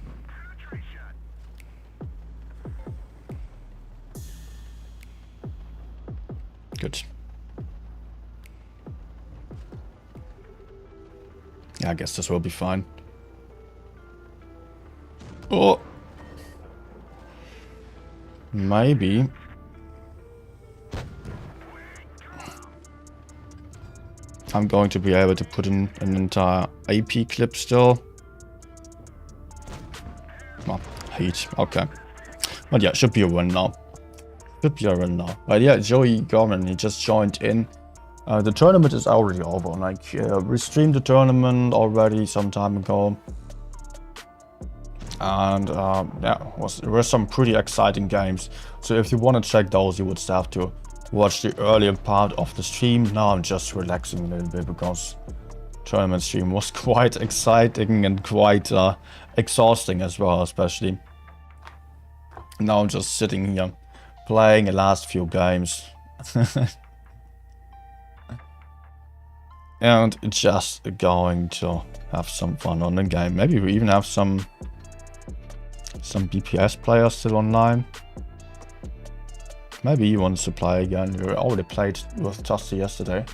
Good. Yeah, I guess this will be fine. Oh. Maybe. I'm going to be able to put in an entire AP clip still. Oh, heat. Okay. But yeah, should be a win now. Should be a win now. But yeah, Joey Gorman, he just joined in. The tournament is already over. Like, we streamed the tournament already some time ago. And yeah, there were some pretty exciting games. So if you want to check those, you would have to watch the earlier part of the stream. Now I'm just relaxing a little bit because tournament stream was quite exciting and quite exhausting as well, especially. Now I'm just sitting here playing the last few games. And just going to have some fun on the game. Maybe we even have some BPS players still online. Maybe he wants to play again. We already played with Tusty yesterday.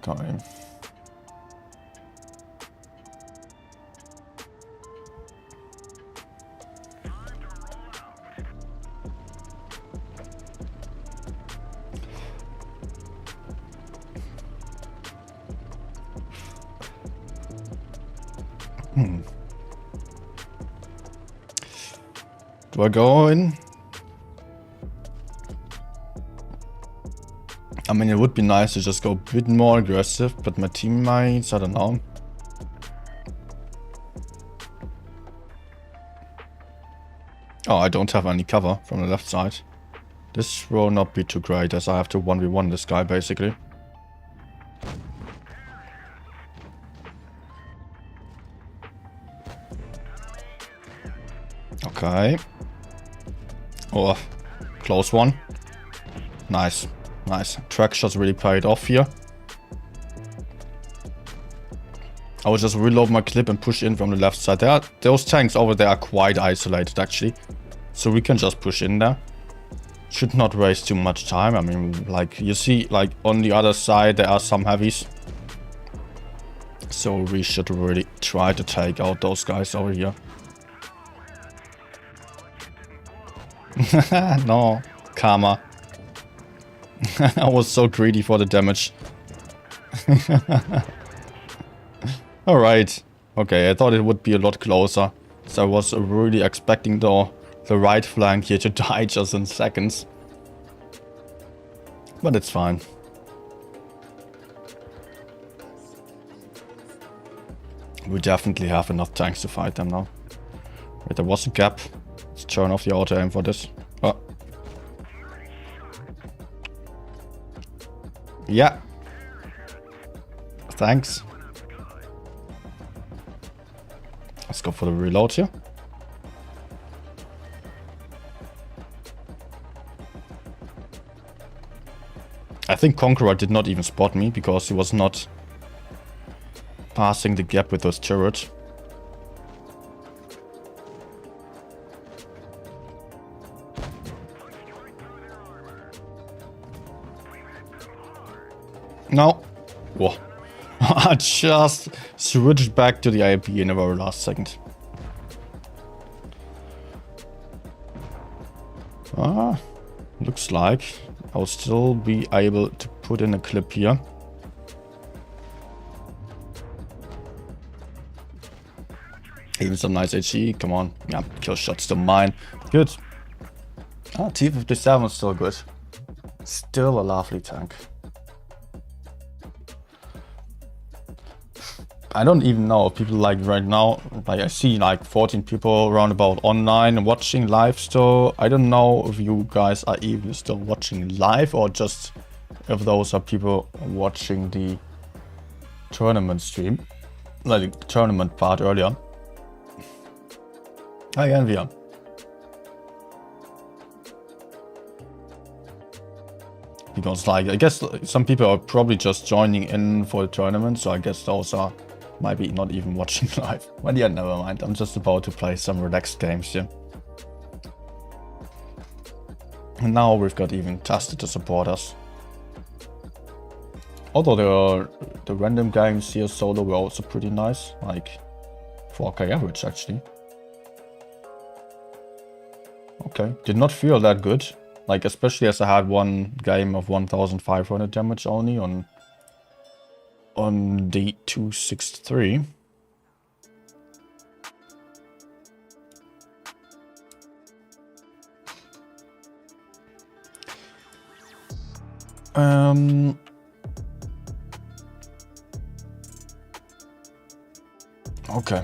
Okay. Do I go in? I mean, it would be nice to just go a bit more aggressive, but my teammates, I don't know. Oh, I don't have any cover from the left side. This will not be too great as I have to 1v1 this guy basically. Okay. Oh, close one. Nice. Nice. Track shots really paid off here. I will just reload my clip and push in from the left side. Those tanks over there are quite isolated actually. So we can just push in there. Should not waste too much time. I mean, like you see, like on the other side there are some heavies. So we should really try to take out those guys over here. No, karma. I was so greedy for the damage. Alright. Okay, I thought it would be a lot closer. So I was really expecting the right flank here to die just in seconds. But it's fine. We definitely have enough tanks to fight them now. Wait, there was a gap. Let's turn off the auto aim for this. Oh. Yeah. Thanks. Let's go for the reload here. I think Conqueror did not even spot me because he was not passing the gap with those turrets. No. Whoa. I just switched back to the IP in the very last second. Looks like I'll still be able to put in a clip here. Even some nice HE. Come on. Yeah, kill shot's still mine. Good. T57 is still good. Still a lovely tank. I don't even know if people like right now, like I see like 14 people around about online and watching live still. I don't know if you guys are even still watching live or just if those are people watching the tournament stream, like the tournament part earlier. Hi, Envia. Because like, I guess some people are probably just joining in for the tournament, so I guess those are maybe not even watching live. But yeah, never mind. I'm just about to play some relaxed games here. And now we've got even Tasted to support us. Although the random games here solo were also pretty nice, like 4K average actually. Okay, did not feel that good. Like, especially as I had one game of 1500 damage only on the 263. Okay.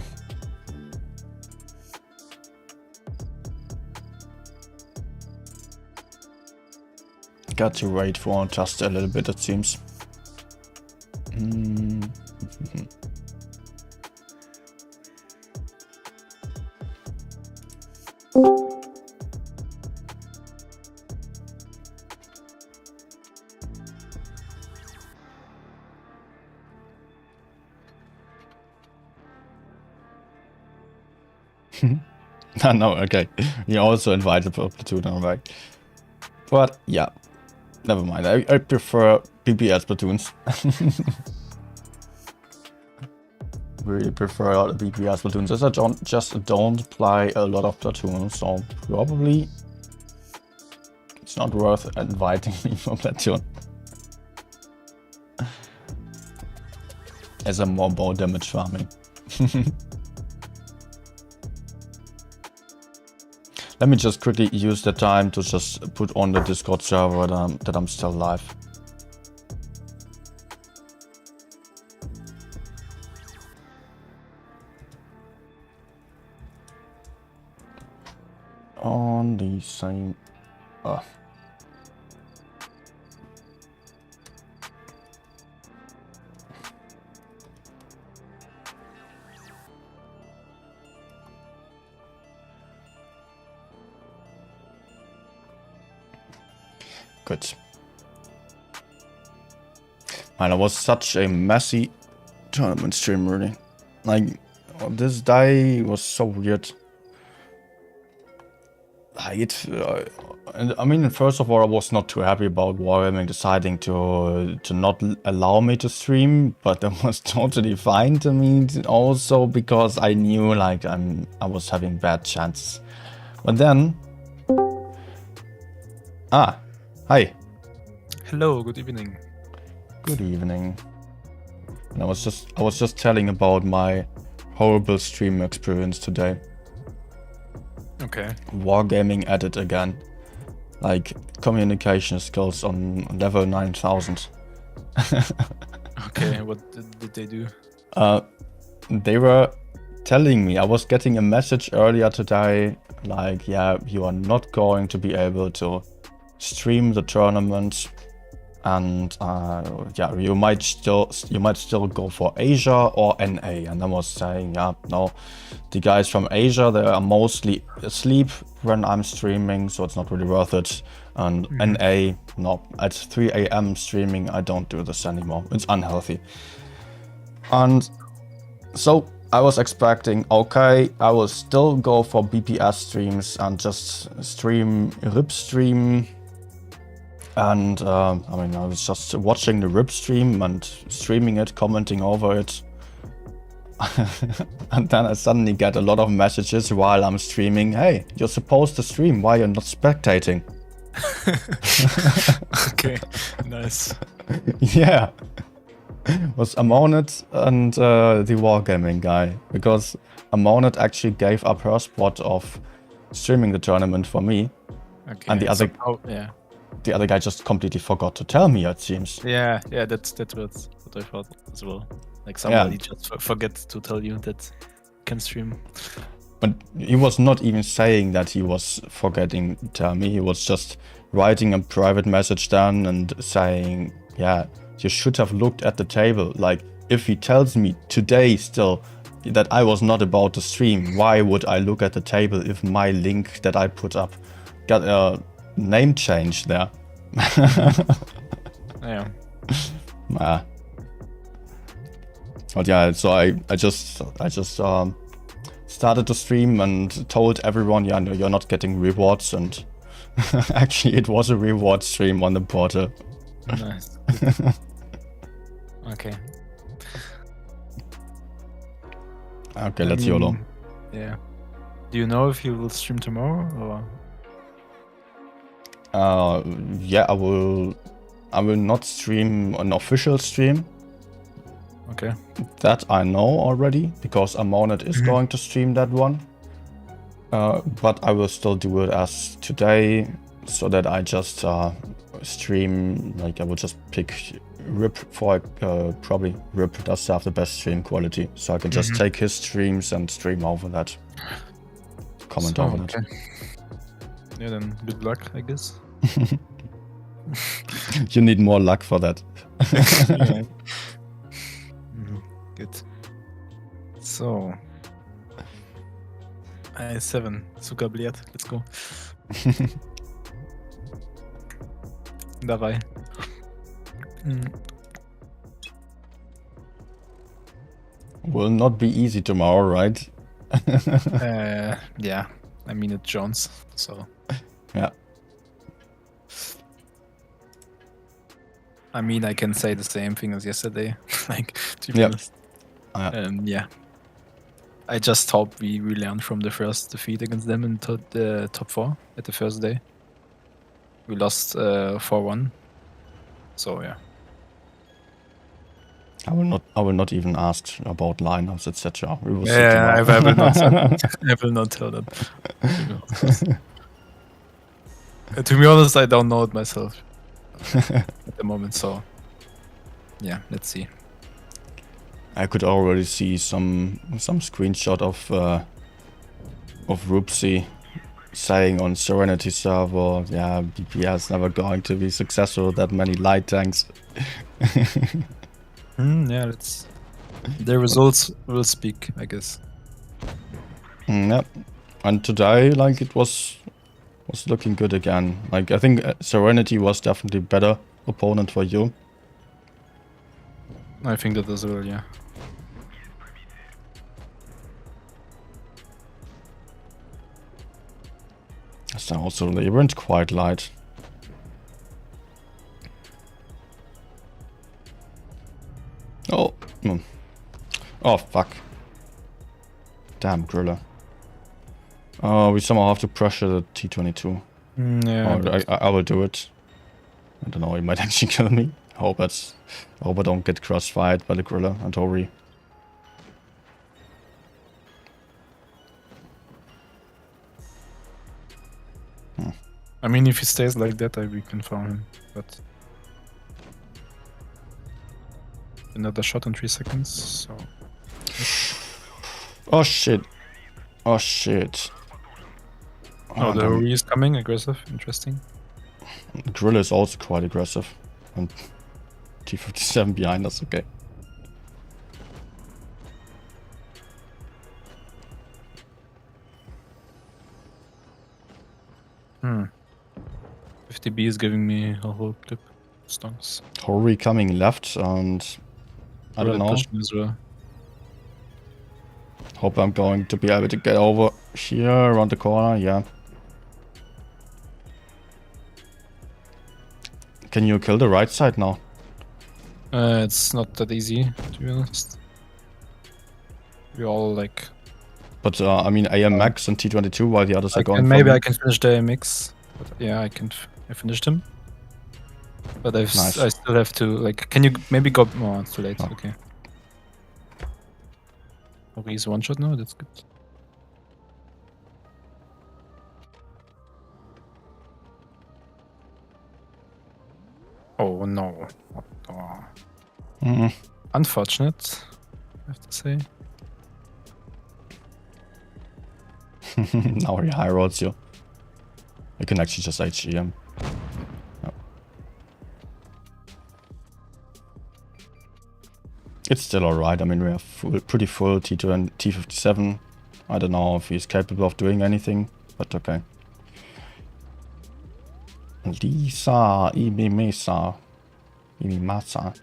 Got to wait for just a little bit, it seems. No, okay. You also invited for Platoon, alright. But yeah, never mind. I prefer PPS platoons. Really prefer the PPS platoons, as I don't play a lot of platoons, so probably it's not worth inviting me for platoon. As I'm more bow damage farming. Let me just quickly use the time to just put on the Discord server that I'm still live. On the same... Good. Man, it was such a messy tournament stream, really. Like, this day was so weird. I mean, first of all, I was not too happy about Wargaming deciding to not allow me to stream, but that was totally fine to me. Also, because I knew like I was having bad chances. But then, hi. Hello. Good evening. Good evening. And I was just telling about my horrible stream experience today. Okay. Wargaming at it again. Like, communication skills on level 9000. Okay, what did they do? They were telling me, I was getting a message earlier today, like, yeah, you are not going to be able to stream the tournament, and yeah, you might still go for Asia or NA. And I was saying, yeah, no, the guys from Asia, they are mostly asleep when I'm streaming, so it's not really worth it. And NA, no, at 3 AM streaming, I don't do this anymore. It's unhealthy. And so I was expecting, okay, I will still go for BPS streams and just stream RIP stream. And I mean, I was just watching the RIP stream and streaming it, commenting over it. And then I suddenly get a lot of messages while I'm streaming. Hey, you're supposed to stream, why you're not spectating? Okay, nice. Yeah. It was Amonit and the Wargaming guy. Because Amonit actually gave up her spot of streaming the tournament for me. Okay. And the other... yeah. The other guy just completely forgot to tell me, it seems. Yeah, that's what I thought as well. Like somebody just forget to tell you that you can stream. But he was not even saying that he was forgetting to tell me. He was just writing a private message down and saying, yeah, you should have looked at the table. Like, if he tells me today still that I was not about to stream, why would I look at the table if my link that I put up got a name change there? Yeah. But yeah, so I just started to stream and told everyone, yeah, no, you're not getting rewards, and actually it was a reward stream on the portal. Nice. Okay. Okay, let's YOLO. Yeah. Do you know if you will stream tomorrow or? Yeah, I will not stream an official stream. Okay. That I know already, because Amonet is going to stream that one. But I will still do it as today, so that I just stream, like I will just pick Rip for probably Rip does have the best stream quality, so I can just take his streams and stream over that. Comment over that. Yeah, then good luck, I guess. You need more luck for that. Yeah. Good. So, I7, Zuckerbliert, let's go. Dabei. Will not be easy tomorrow, right? Yeah, I mean it's Jones, so. Yeah. I mean, I can say the same thing as yesterday, like, to be honest. Yeah. I just hope we learned from the first defeat against them in the top 4 at the first day. We lost 4-1. So yeah. I will not even ask about lineups, etc. We will I will not. I will not tell them. To be honest, I don't know it myself at the moment. So yeah, let's see. I could already see some screenshot of Rupsi saying on Serenity server, yeah, BPR is never going to be successful with that many light tanks. Yeah, let's. The results will speak, I guess. Yep. And today, like, it was looking good again. Like, I think Serenity was definitely better opponent for you. I think that as well, yeah. So also they weren't quite light. Oh, oh fuck! Damn Griller. We somehow have to pressure the T-22. Yeah. I will do it. I don't know. He might actually kill me. I hope I don't get crossfired by the Griller and Tori. I mean, if he stays like that, we can farm him. But another shot in 3 seconds. So. Oh shit! Oh shit! Oh, the Hori is coming, aggressive, interesting. Gorilla is also quite aggressive. And T-57 behind us, okay. Hmm. 50B is giving me a whole clip. Stonks. Hori coming left, and I don't know. As well. Hope I'm going to be able to get over here around the corner, yeah. Can you kill the right side now? It's not that easy, to be honest. We all like. But I mean AM Max and T-22 while the others are going. Maybe I can finish the mix. But yeah, I finished him. But I still have to like. Can you maybe go? Oh, it's too late. Oh. Okay. Okay, he's one shot now. That's good. Oh no! Oh. unfortunate, I have to say. Now he high rolls you. You can actually just HGM. No. It's still alright. I mean, we have pretty full T2 and T57. I don't know if he's capable of doing anything, but okay. Lisa, Imimesa, Imimasa.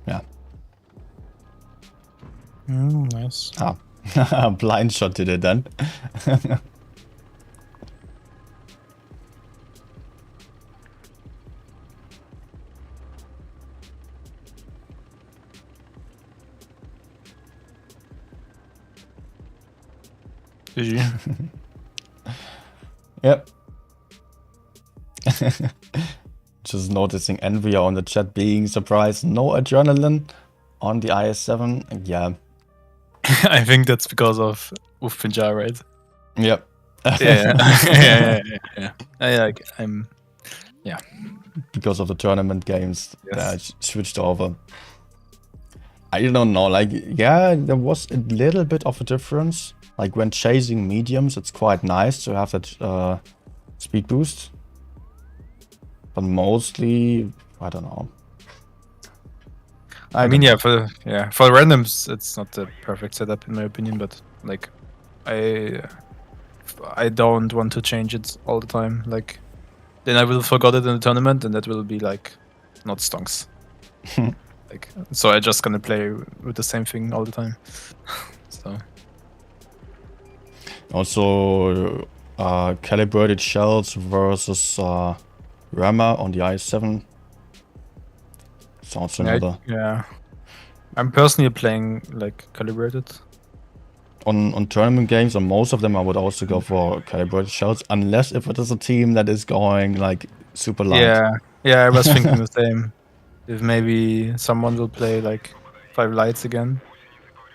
Yeah. Nice. Ah, blind shot did it then. GG. Yep. Just noticing Envy on the chat being surprised. No adrenaline on the IS-7. Yeah. I think that's because of Wolf Pinjar, right? Yep. Yeah. Because of the tournament games Yes. that switched over. I don't know, like, yeah, there was a little bit of a difference. Like, when chasing mediums, it's quite nice to have that speed boost. But mostly, I don't know. I mean, yeah, for randoms, it's not the perfect setup in my opinion, but like, I don't want to change it all the time. Like, then I will forget it in the tournament, and that will be like, not stonks. Like, so I just gonna play with the same thing all the time. So. Also, calibrated shells versus rammer on the IS-7. Sounds another. Yeah. I'm personally playing like calibrated. On tournament games, on most of them, I would also go for calibrated shells, unless if it is a team that is going like super light. Yeah, I was thinking the same. If maybe someone will play like 5 lights again,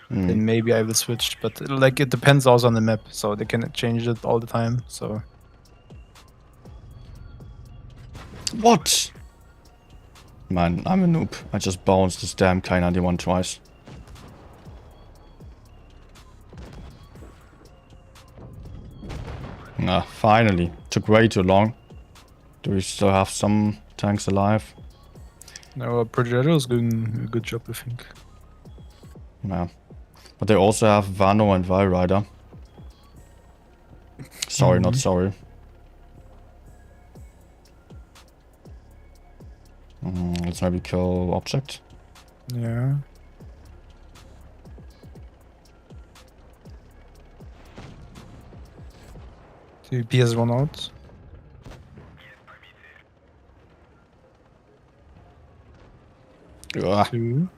then maybe I will switch. But like it depends also on the map, so they can change it all the time. So. What? Man, I'm a noob. I just bounced this damn K91 twice. Ah, finally. Took way too long. Do we still have some tanks alive? No, Projector is doing a good job, I think. Yeah. But they also have Vano and Valrider. Sorry, not sorry. Let's maybe kill object. Yeah. The PS1 out. Ugh. 2.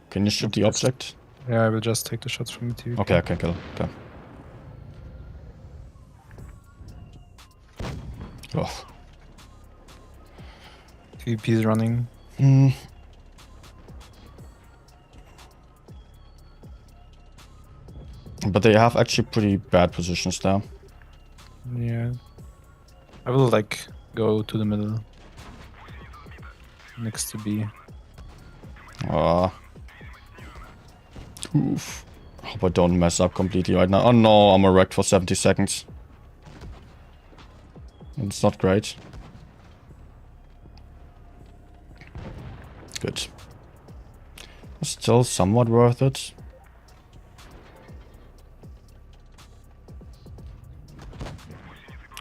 Can you shoot the object? Yeah, I will just take the shots from the TV. Okay, I can kill. Okay. Oh. TVP is running. But they have actually pretty bad positions there. Yeah. I will like go to the middle. Next to B. Oof. Hope I don't mess up completely right now. Oh no, I'm wrecked for 70 seconds. It's not great. Good. Still somewhat worth it.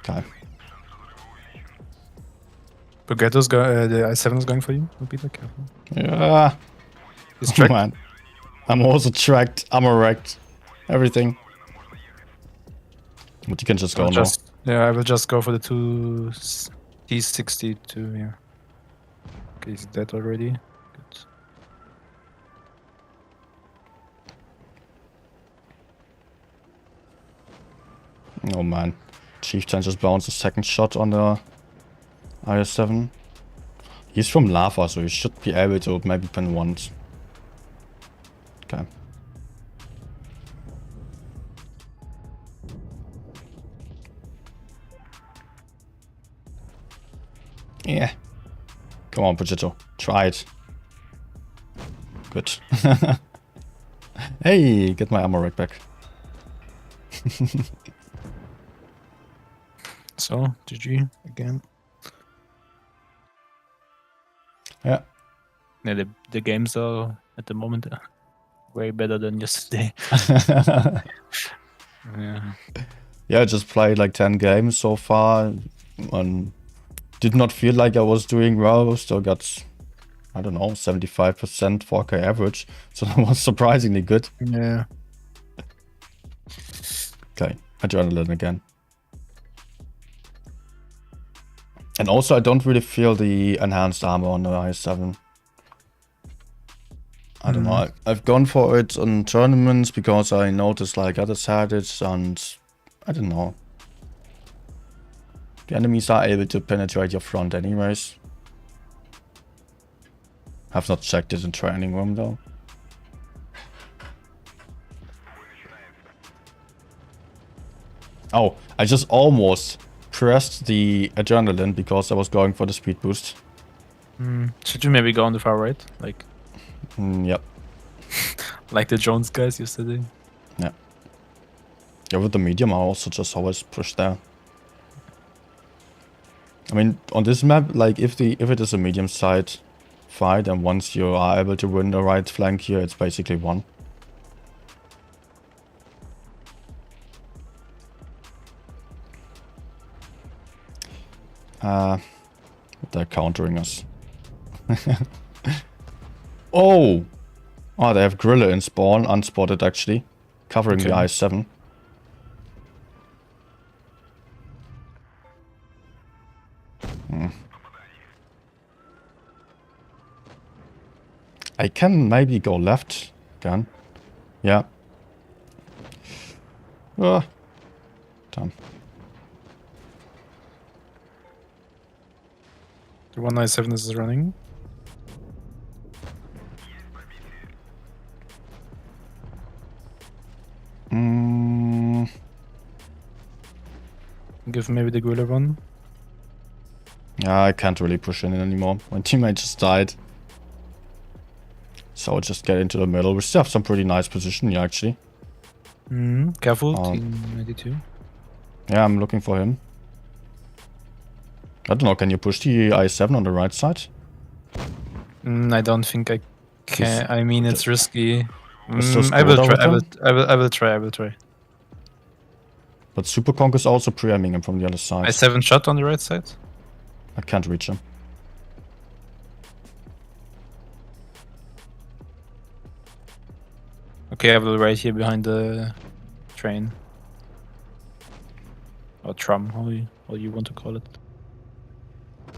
Okay. Baguetto's the I7 is going for you. Be careful. Yeah. He's tracked. Man. I'm also tracked. I'm wrecked. Everything. But you can just go now. Yeah, I will just go for the 2 T62, yeah. Okay, he's dead already. Good. Oh man. Chieftain just bounced a second shot on the IS-7. He's from Lava, so he should be able to maybe pin once. Okay. Yeah. Come on, Potato. Try it. Good. Hey, get my ammo rack back. So, GG again. Yeah. Yeah, the games are at the moment way better than yesterday. Yeah. Yeah, I just played like 10 games so far and did not feel like I was doing well. Still got, I don't know, 75% 4K average. So that was surprisingly good. Yeah. Okay, adrenaline again. And also I don't really feel the enhanced armor on the i7. I don't know. I've gone for it on tournaments because I noticed like others had it, and I don't know. The enemies are able to penetrate your front anyways. Have not checked it in training room though. Oh, I just almost pressed the adrenaline because I was going for the speed boost. Should you maybe go on the far right? Like Yep. like the Jones guys yesterday? Yeah. Yeah, with the medium I also just always push there. I mean, on this map, like if it is a medium side fight and once you are able to win the right flank here, it's basically won. They're countering us. Oh! Oh, they have Griller in spawn, unspotted actually. Covering the i7. I can maybe go left again. Yeah. Damn. The 197 is running. Give maybe the Gorilla one. Yeah, I can't really push in anymore. My teammate just died. So I'll just get into the middle. We still have some pretty nice position here, actually. Careful, team 92. Yeah, I'm looking for him. I don't know, can you push the i7 on the right side? I don't think I can. I mean, it's risky. I will try. But Super Conk is also pre-aiming him from the other side. i7 shot on the right side. I can't reach him. Okay, I will right here behind the train. Or tram, how you want to call it.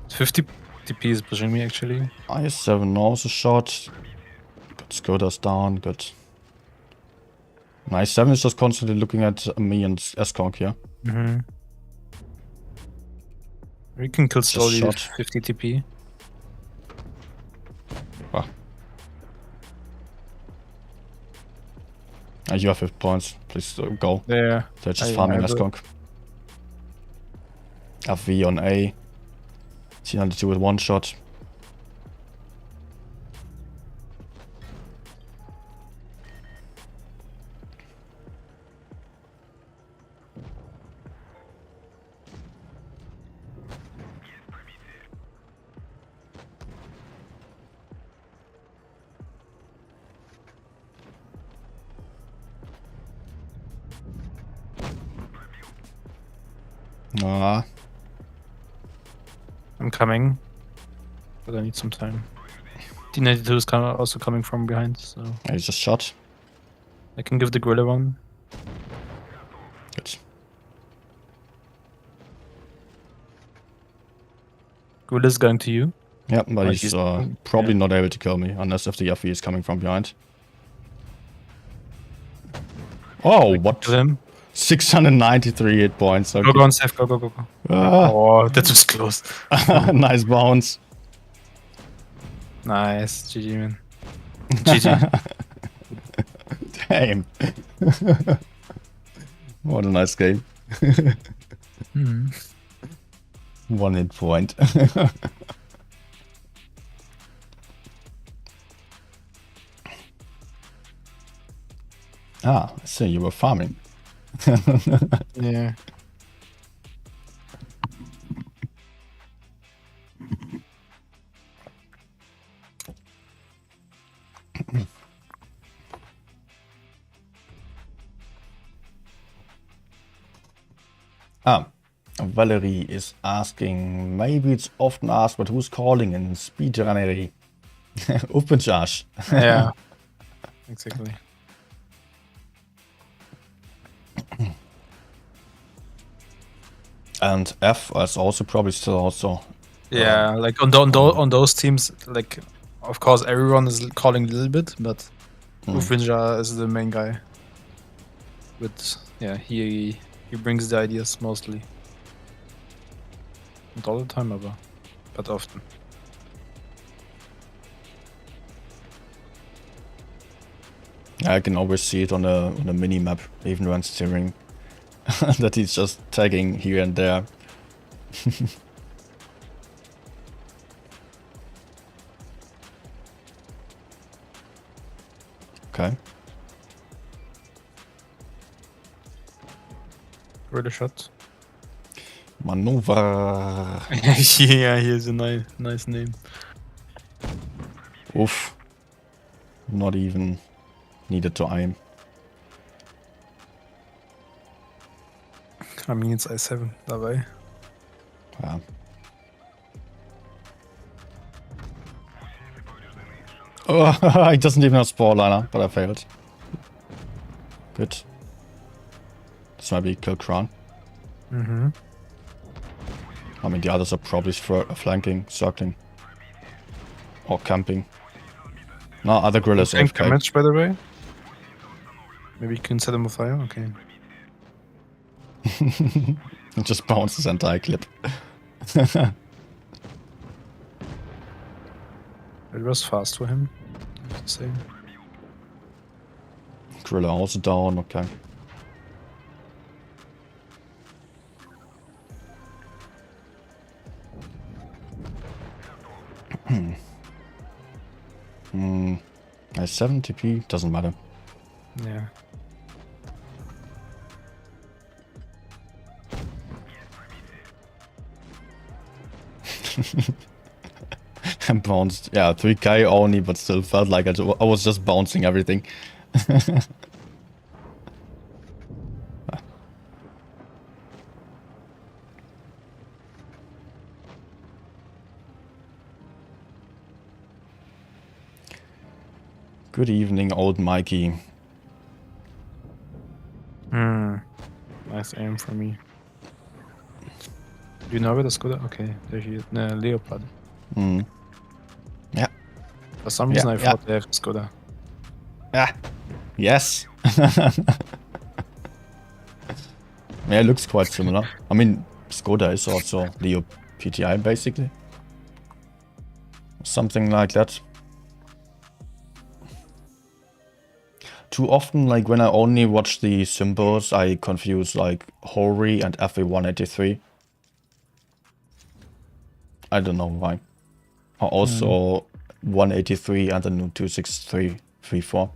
50 TP is pushing me actually. i7 also shot. Good, Skoda's down, good. My i7 is just constantly looking at me and S-Conk here. We can kill slowly with 50 TP. Wow. You have 5 points. Please go. Yeah. They're just farming S-Conk. FV on A. C92 with 1 shot. I'm coming, but I need some time. D92 is also coming from behind, so I just shot. I can give the Gorilla one. Good. Gorilla's going to you. Yeah, but he's probably not able to kill me unless if the FV is coming from behind. Oh, what? Kill him. 693 hit points. Okay. Go on, Seth. Go. Oh, that was close. Nice bounce. Nice. GG, man. GG. Damn. What a nice game. 1 hit point. Ah, I see, you were farming. Yeah. Valerie is asking, maybe it's often asked, but who's calling in Serenity? Open charge. Yeah. Exactly. And F is also probably still also. Yeah, like on those teams, like of course everyone is calling a little bit, but Ufinja is the main guy. But yeah, he brings the ideas mostly. Not all the time, but often. I can always see it on a mini map, even when steering, that he's just tagging here and there. Okay. Really shot. Maneuver. Yeah, he has a nice name. Oof. Not even needed to aim. I mean, it's I7 dabei. Yeah. Oh, he doesn't even have spawn liner, but I failed. Good. This might be kill crown. Mm-hmm. I mean, the others are probably flanking, circling, or camping. No, other grill is Tank AFK. damage, by the way. Maybe you can set him on fire. Okay. It just bounces entire clip. It was fast for him, I have to say. Griller also down, okay. I 7 TP, doesn't matter. Yeah. I bounced, yeah, 3k only, but still felt like I was just bouncing everything. Good evening, old Mikey. Nice aim for me. Do you know where the Skoda? Okay, there he is. Leopard. Yeah. For some reason I thought they have Skoda. Yeah. Yes. Yeah, it looks quite similar. I mean, Skoda is also Leo PTI, basically. Something like that. Too often, like when I only watch the symbols, I confuse like Hori and FA183. I don't know why. Or also 183 and the new 26334.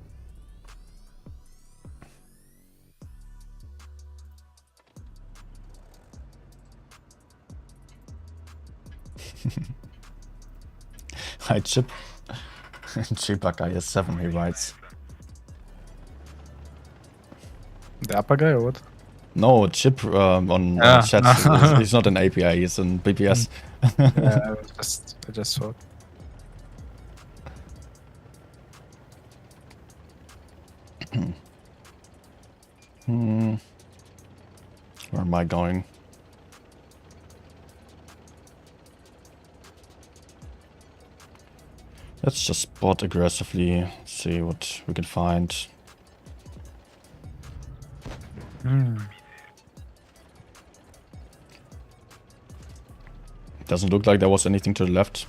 Hi Chip. Chipaka is 7, he writes. The upper guy or what? No, Chip on chat. He's not an API, he's an BPS. Yeah, I just thought. Where am I going? Let's just spot aggressively, see what we can find. Doesn't look like there was anything to the left.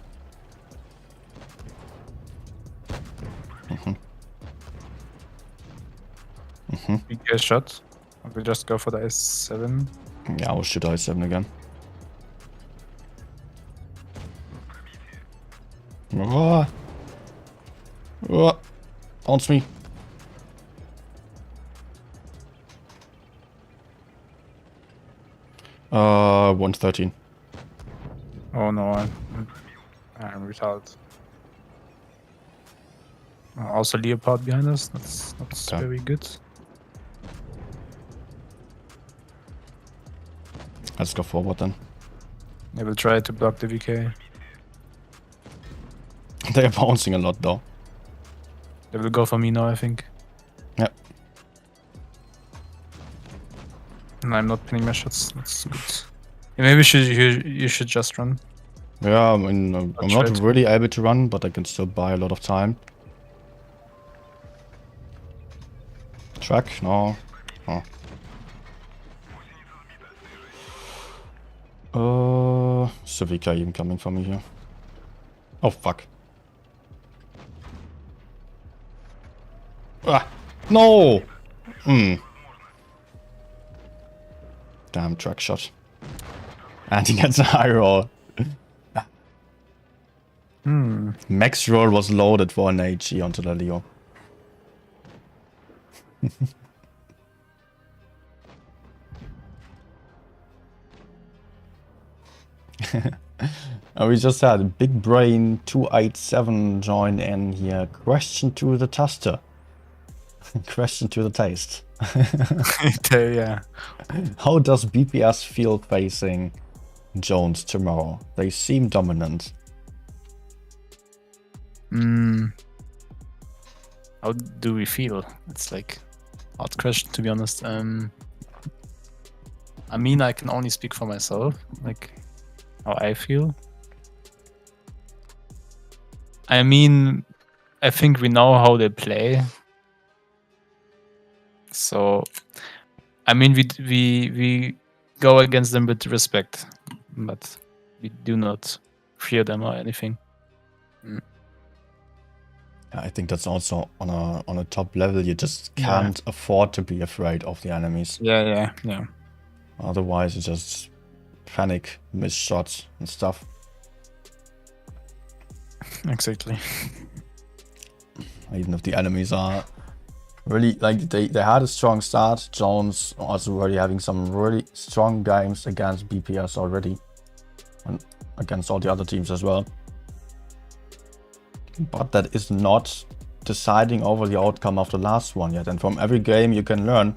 Big guy shot. We just go for the S7. Yeah, I will shoot I7 again. Oh. Oh. Bounce me. Uh, 113. Oh no, I'm retarded. Also Leopard behind us. That's Okay. very good. Let's go forward then. I will try to block the VK. They are bouncing a lot though. They will go for me now, I think. Yep. And I'm not pinning my shots. That's good. Yeah, maybe you should just run. Yeah, I mean, I'm try not to. really able to run, but I can still buy a lot of time. Track? No. Oh. Civica even coming for me here. Oh, fuck. Ah! No! Damn track shot. And he gets a high roll. Max roll was loaded for an AG onto the Leo. We just had Big Brain 287 join in here. Question to the tester. Question to the taste. Yeah. How does BPS feel facing Jones tomorrow? They seem dominant. How do we feel? It's like a hard question, to be honest. I mean, I can only speak for myself, like how I feel. I mean, I think we know how they play. So, I mean, we go against them with respect, but we do not fear them or anything. I think that's also on a top level. You just can't afford to be afraid of the enemies. Yeah. Otherwise, you just panic, miss shots and stuff. Exactly. Even if the enemies are really, like, they had a strong start. Jones also already having some really strong games against BPS already. And against all the other teams as well. But that is not deciding over the outcome of the last one yet. And from every game you can learn.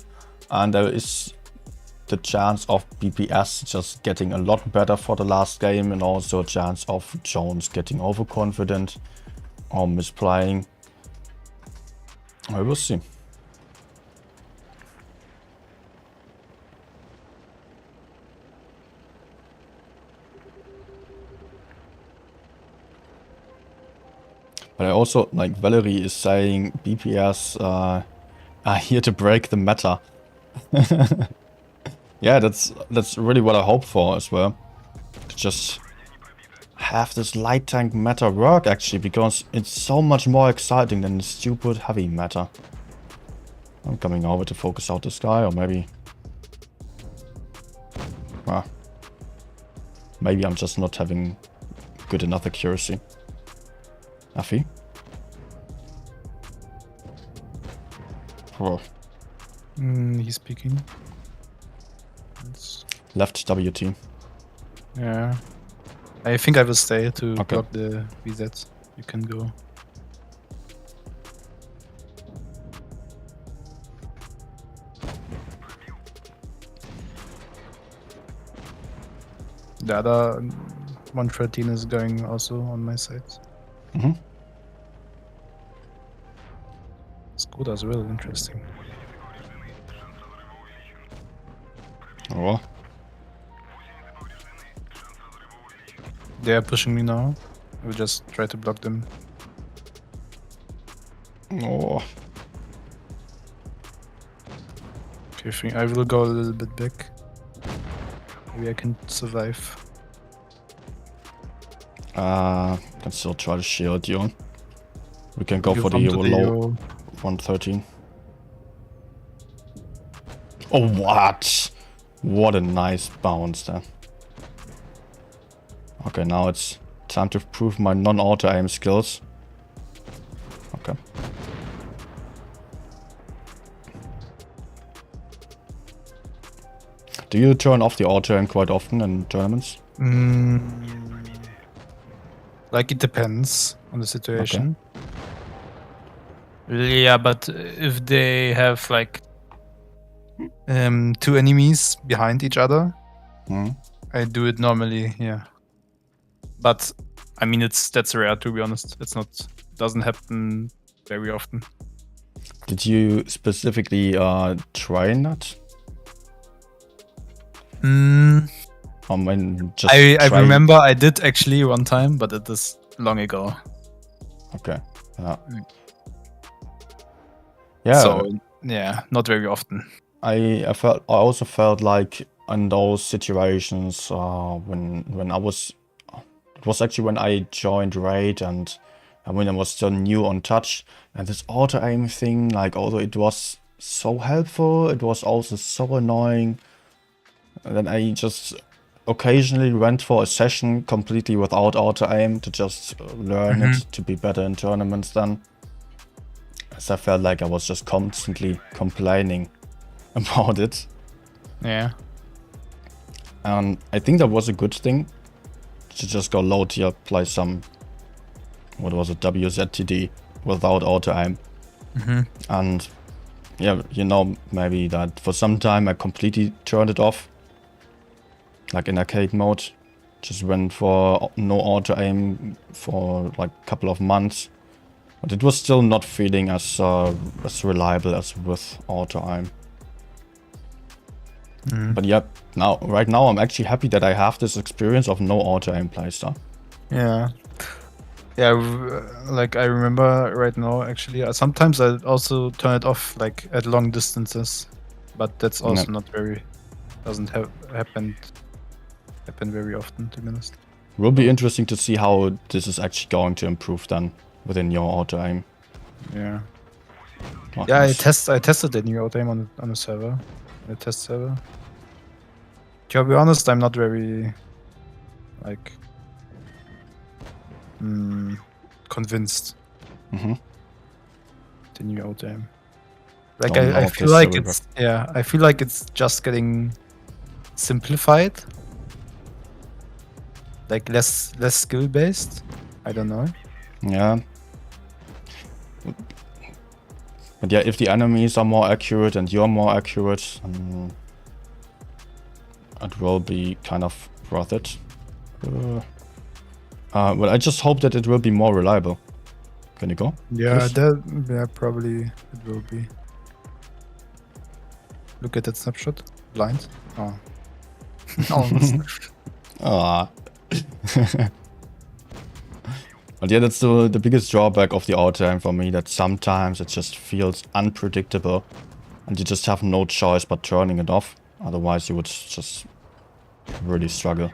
And there is the chance of BPS just getting a lot better for the last game. And also a chance of Jones getting overconfident or misplaying. We will see. But I also, like, Valerie is saying BPS are here to break the meta. Yeah, that's really what I hope for as well. To just have this light tank meta work, actually, because it's so much more exciting than the stupid heavy meta. I'm coming over to focus out this guy, or maybe... Well, maybe I'm just not having good enough accuracy. Affy? Oh. He's speaking. Left WT. Yeah. I think I will stay to Okay. block the VZ. You can go. The other 113 is going also on my side. Mm-hmm. Skoda is really interesting. Oh. They are pushing me now. I will just try to block them. Oh. Okay, I will go a little bit back. Maybe I can survive. Can still try to shield you. We can go You for the come to low 113. Oh, what? What a nice bounce there. Okay, now it's Time to prove my non-auto aim skills. Okay. Do you turn off the auto aim quite often in tournaments? Like it depends on the situation. Okay. Yeah, but if they have like 2 enemies behind each other, I do it normally. Yeah, but I mean that's rare, to be honest. Doesn't happen very often. Did you specifically train that? I remember I did actually one time, but it is long ago. Okay. Yeah. So yeah, not very often. I also felt like in those situations when I was, it was actually when I joined Raid and when I was still new on touch, and this auto aim thing, like, although it was so helpful, it was also so annoying. And then I just occasionally went for a session completely without auto aim to just learn it to be better in tournaments then. As I felt like I was just constantly complaining about it. Yeah. And I think that was a good thing to just go low tier, play some, what was it, WZTD without auto aim. And yeah, you know, maybe that for some time I completely turned it off. Like in arcade mode, just went for no auto aim for like a couple of months, but it was still not feeling as reliable as with auto aim. But yeah, right now I'm actually happy that I have this experience of no auto aim playstyle. Yeah, like I remember right now actually. Sometimes I also turn it off like at long distances, but that's also not very, doesn't happen very often, to be honest. Will be interesting to see how this is actually going to improve then within your auto aim. Yeah. Yeah, I tested the new auto aim on a server, a test server. To be honest, I'm not very like convinced. The new auto aim. Like I feel like I feel like it's just getting simplified. Like less skill based. I don't know. Yeah. But yeah, if the enemies are more accurate and you're more accurate, it will be kind of worth it. Well, I just hope that it will be more reliable. Can you go? Yeah, probably it will be. Look at that snapshot. Blind. Oh. Almost. But yeah, that's the biggest drawback of the auto aim for me, that sometimes it just feels unpredictable and you just have no choice but turning it off. Otherwise you would just really struggle.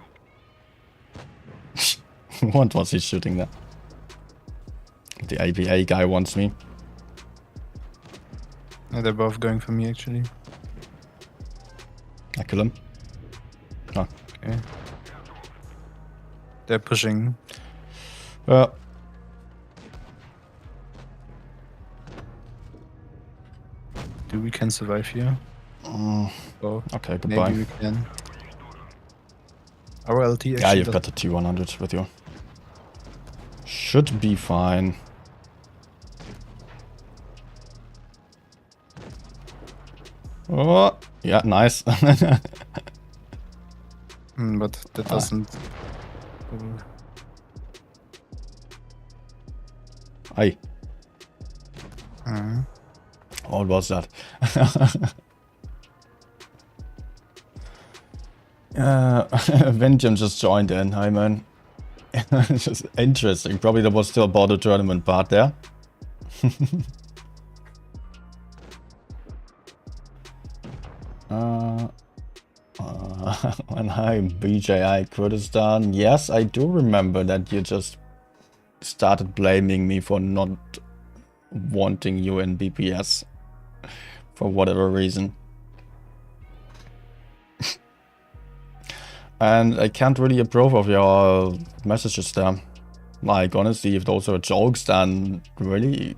What was he shooting there? The ABA guy wants me. No, they're both going for me actually. I kill him. Oh. Okay. They're pushing. Do we can survive here? Oh, okay, goodbye. Maybe we can. Our LT actually. Yeah, you've got the T100 with you. Should be fine. Oh, yeah, nice. But that doesn't. Aye. What was that? Vengeum just joined in. Hi, man. Just interesting. Probably there was still a border tournament part there. And hi, BJI Kurdistan. Yes, I do remember that you just started blaming me for not wanting you in BPS for whatever reason. And I can't really approve of your messages there. Like, honestly, if those are jokes, then really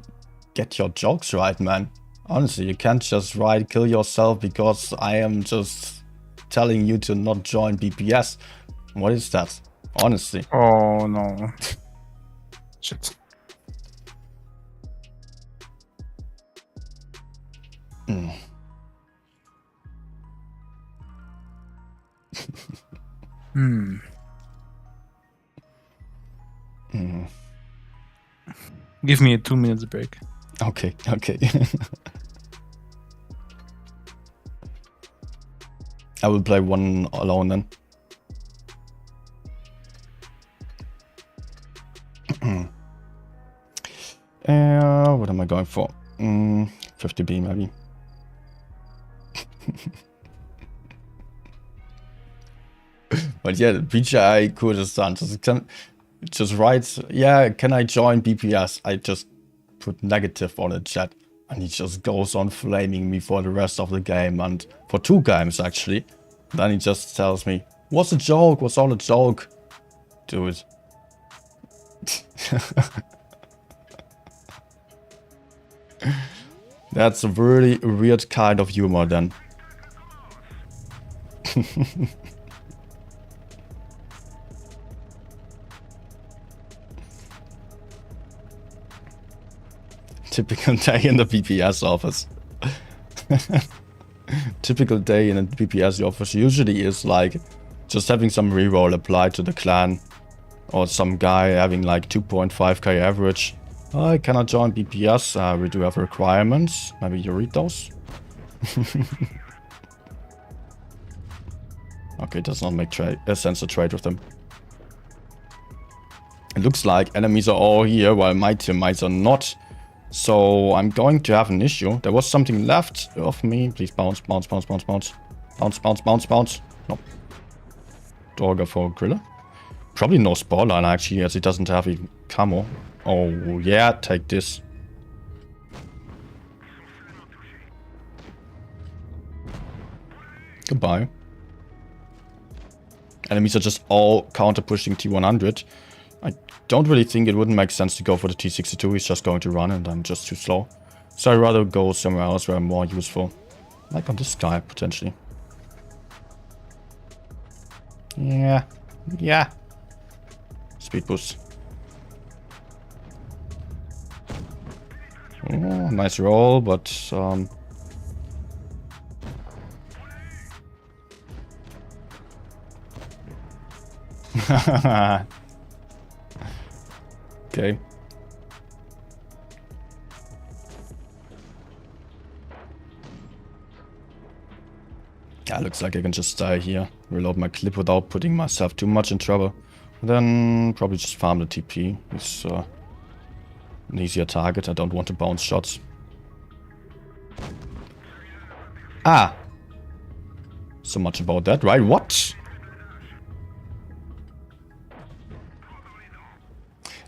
get your jokes right, man. Honestly, you can't just kill yourself because I am just telling you to not join BPS. What is that? Honestly. Oh, no. Shit. Mm. Mm. Give me a 2 minutes break. Okay, okay. I will play one alone then. What am I going for? 50B maybe. But yeah, PGI Kurdistan just writes, yeah, can I join BPS? I just put negative on the chat. And he just goes on flaming me for the rest of the game, and for 2 games actually. Then he just tells me, what's a joke? What's all a joke? Dude. That's a really weird kind of humor then. Typical day in the BPS office. Typical day in a BPS office usually is like just having some reroll applied to the clan, or some guy having like 2.5k average. I cannot join BPS, we do have requirements. Maybe you read those? Okay, does not make sense to trade with them. It looks like enemies are all here while my teammates are not. So I'm going to have an issue. There was something left of me. Please bounce, bounce, bounce, bounce, bounce. Bounce, bounce, bounce, bounce. No. Dorga for Griller. Probably no Spawline actually, as it doesn't have even camo. Oh yeah, take this. Goodbye. Enemies are just all counter-pushing T100. I don't really think it wouldn't make sense to go for the T62. He's just going to run and I'm just too slow. So I'd rather go somewhere else where I'm more useful. Like on this guy, potentially. Yeah. Yeah. Speed boost. Oh, nice roll, but okay. Yeah, looks like I can just die here. Reload my clip without putting myself too much in trouble. Then probably just farm the TP. It's an easier target. I don't want to bounce shots. Ah! So much about that, right? What?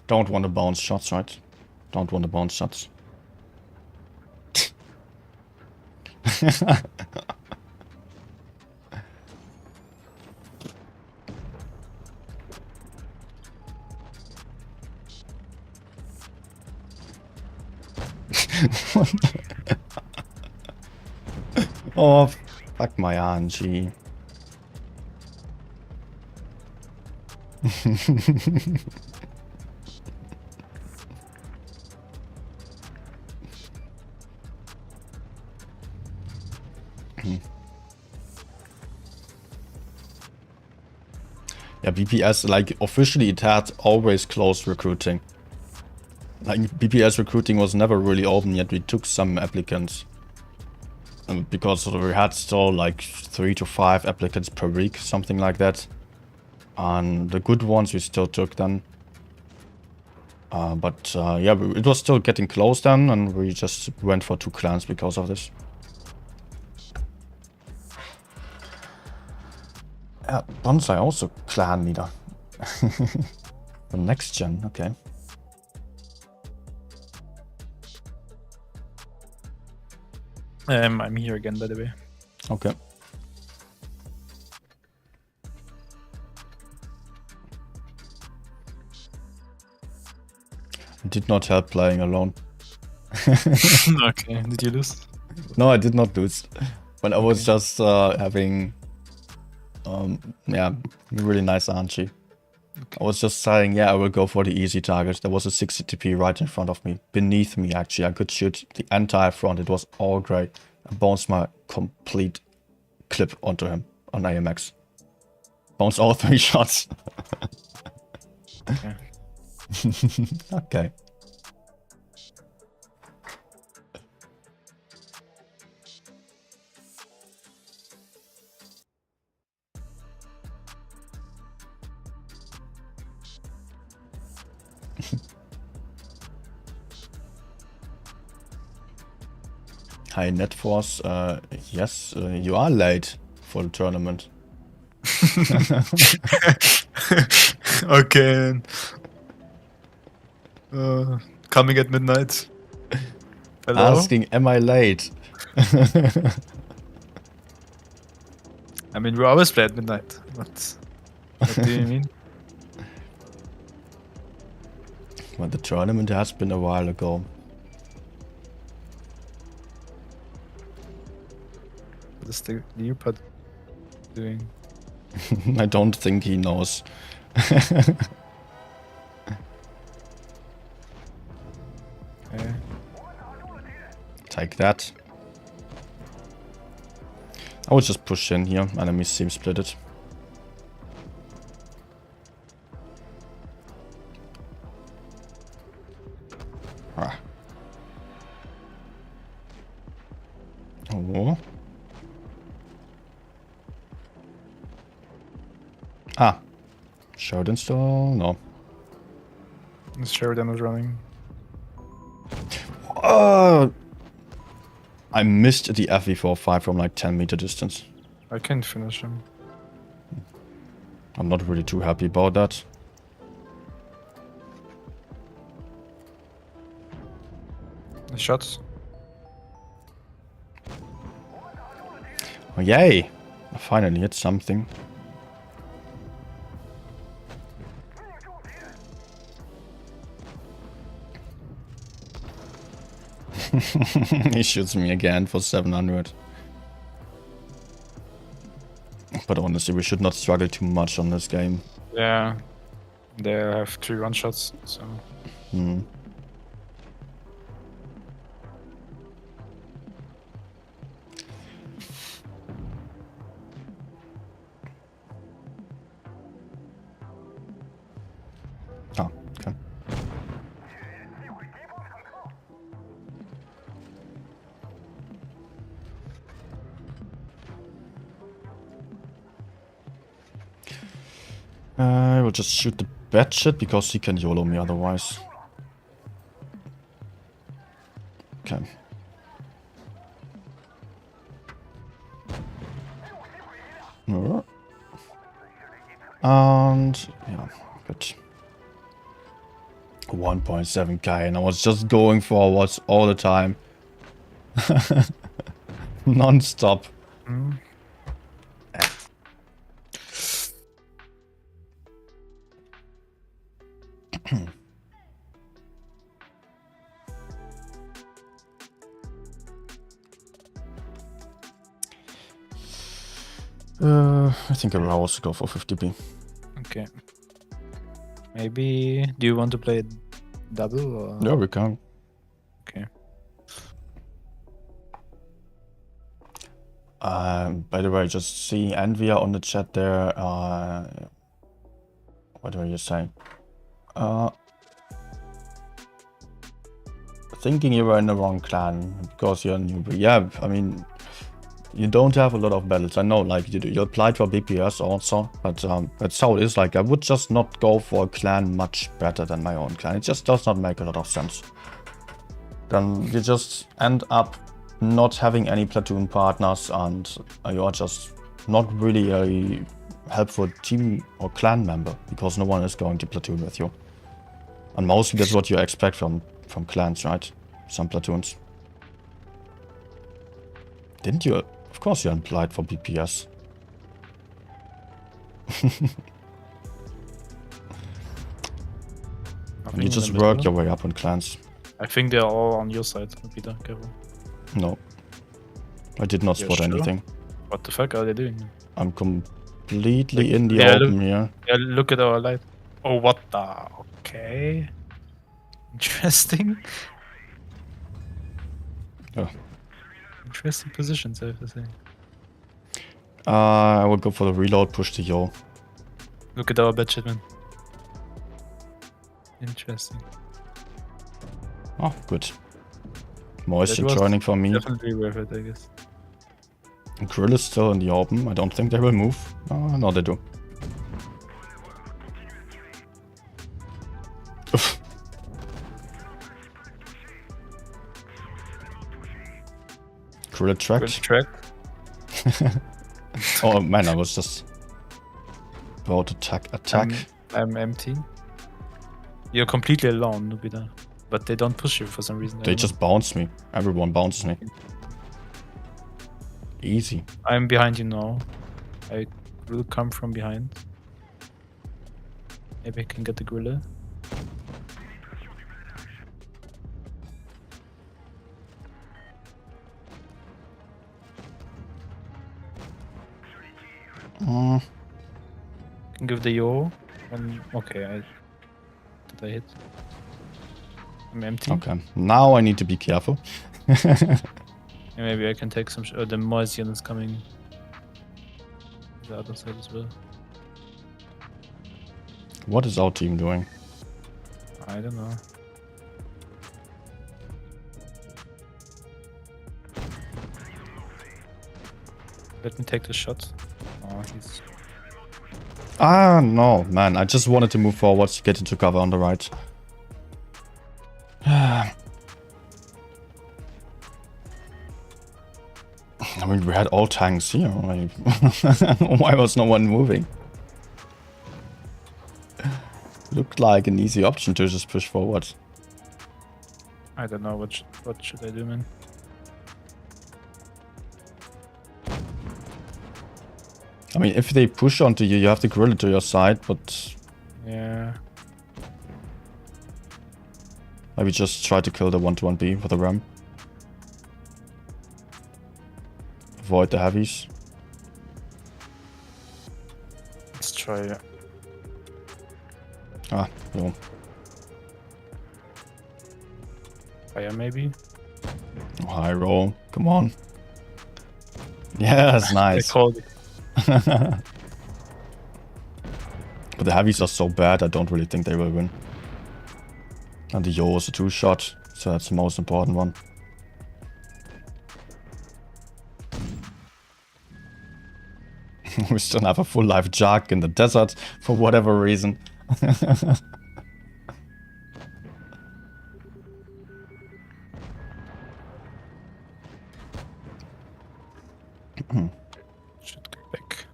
Don't want to bounce shots, right? Don't want to bounce shots. Oh, fuck my RNG. Yeah, BPS, like, officially it had always closed recruiting. Like, BPS recruiting was never really open, yet we took some applicants. Because we had still like 3 to 5 applicants per week, something like that. And the good ones we still took then. But yeah, it was still getting close then, and we just went for 2 clans because of this. Bonsai also clan leader. The next gen, okay. I'm here again, by the way. Okay. Did not help playing alone. Okay, did you lose? No, I did not lose. But I was Okay. just having, yeah, really nice Archie. I was just saying, yeah, I will go for the easy target. There was a 60 TP right in front of me, beneath me actually. I could shoot the entire front. It was all great. I bounced my complete clip onto him on AMX. Bounced all 3 shots. Yeah. Okay. Hi, Netforce. Yes, you are late for the tournament. Okay. Coming at midnight. Hello? Asking, am I late? I mean, we always play at midnight. What do you mean? Well, the tournament has been a while ago. What is the Leopard doing? I don't think he knows. Okay. Take that. I will just push in here. Enemy seem split it. Ah. Oh. Ah. Showdown still? No. The Sheridan was running. I missed the FV45 from like 10-meter distance. I can't finish him. I'm not really too happy about that. The shots. Oh, yay! I finally hit something. He shoots me again for 700. But honestly, we should not struggle too much on this game. Yeah. They have 3 one-shots, so... Hmm. Ah, okay. I will just shoot the bad shit because he can YOLO me otherwise. Okay. And yeah, good. 1.7k, and I was just going forwards all the time. Non-stop. Mm. I think I will also go for 50p. Okay. Maybe... Do you want to play double or...? Yeah, we can. Okay. By the way, just seeing Envia on the chat there. What were you saying? Thinking you were in the wrong clan because you're a newbie. Yeah, I mean, you don't have a lot of battles. I know, like, you applied for BPS also, but that's how it is. Like, I would just not go for a clan much better than my own clan. It just does not make a lot of sense. Then you just end up not having any platoon partners, and you are just not really a helpful team or clan member because no one is going to platoon with you. And mostly that's what you expect from clans, right? Some platoons. Didn't you? Of course you applied for BPS. Nothing You in the just middle. work your way up on clans. I think they're all on your side, Peter. Careful. No. I did not You're spot sure? anything. What the fuck are they doing? I'm completely Like, in the yeah, open here. Yeah, look at our light. Oh, what the? Okay. Interesting. Oh. Interesting positions, I have to say. I will go for the reload, push the yo. Look at our bed man. Interesting. Oh, good. Moisture was joining for me. Definitely worth it, I guess. Grill is still in the open. I don't think they will move. Oh, no, they do. Grill tracked. Oh man, I was just about to attack. I'm empty. You're completely alone, Nubida. But they don't push you for some reason. They just bounce me. Everyone bounces me. Easy. I'm behind you now. I will come from behind. Maybe I can get the gorilla. Can give the yo. Okay, did I hit? I'm empty. Okay, now I need to be careful. Maybe I can take some. The Moisian is coming. The other side as well. What is our team doing? I don't know. Let me take the shot. Oh, he's... Ah, no, man. I just wanted to move forward to get into cover on the right. I mean, we had all tanks here. Why was no one moving? Looked like an easy option to just push forward. I don't know what should I do, man. I mean, if they push onto you, you have the gorilla to your side, but yeah, maybe just try to kill the 1-1B with a ram. Avoid the heavies. let's try it. Ah, no. Fire maybe. Oh, high roll. Come on. Yeah, that's nice. I called it. But the heavies are so bad, I don't really think they will win. And the yo is a 2-shot, so that's the most important one. We still have a full life Jark in the desert for whatever reason. Should go back.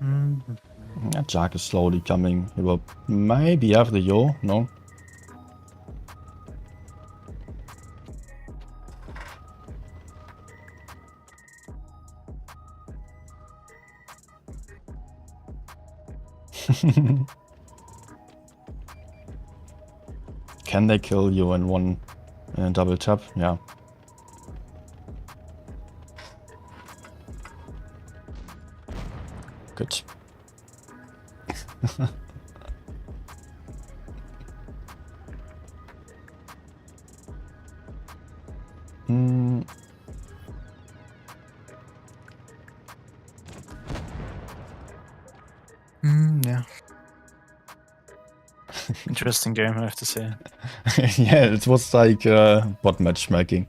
Yeah, Jark is slowly coming. He will maybe have the yo, no? Can they kill you in one double tap? Yeah. Good. Yeah. Interesting game, I have to say. Yeah, it was like bot matchmaking.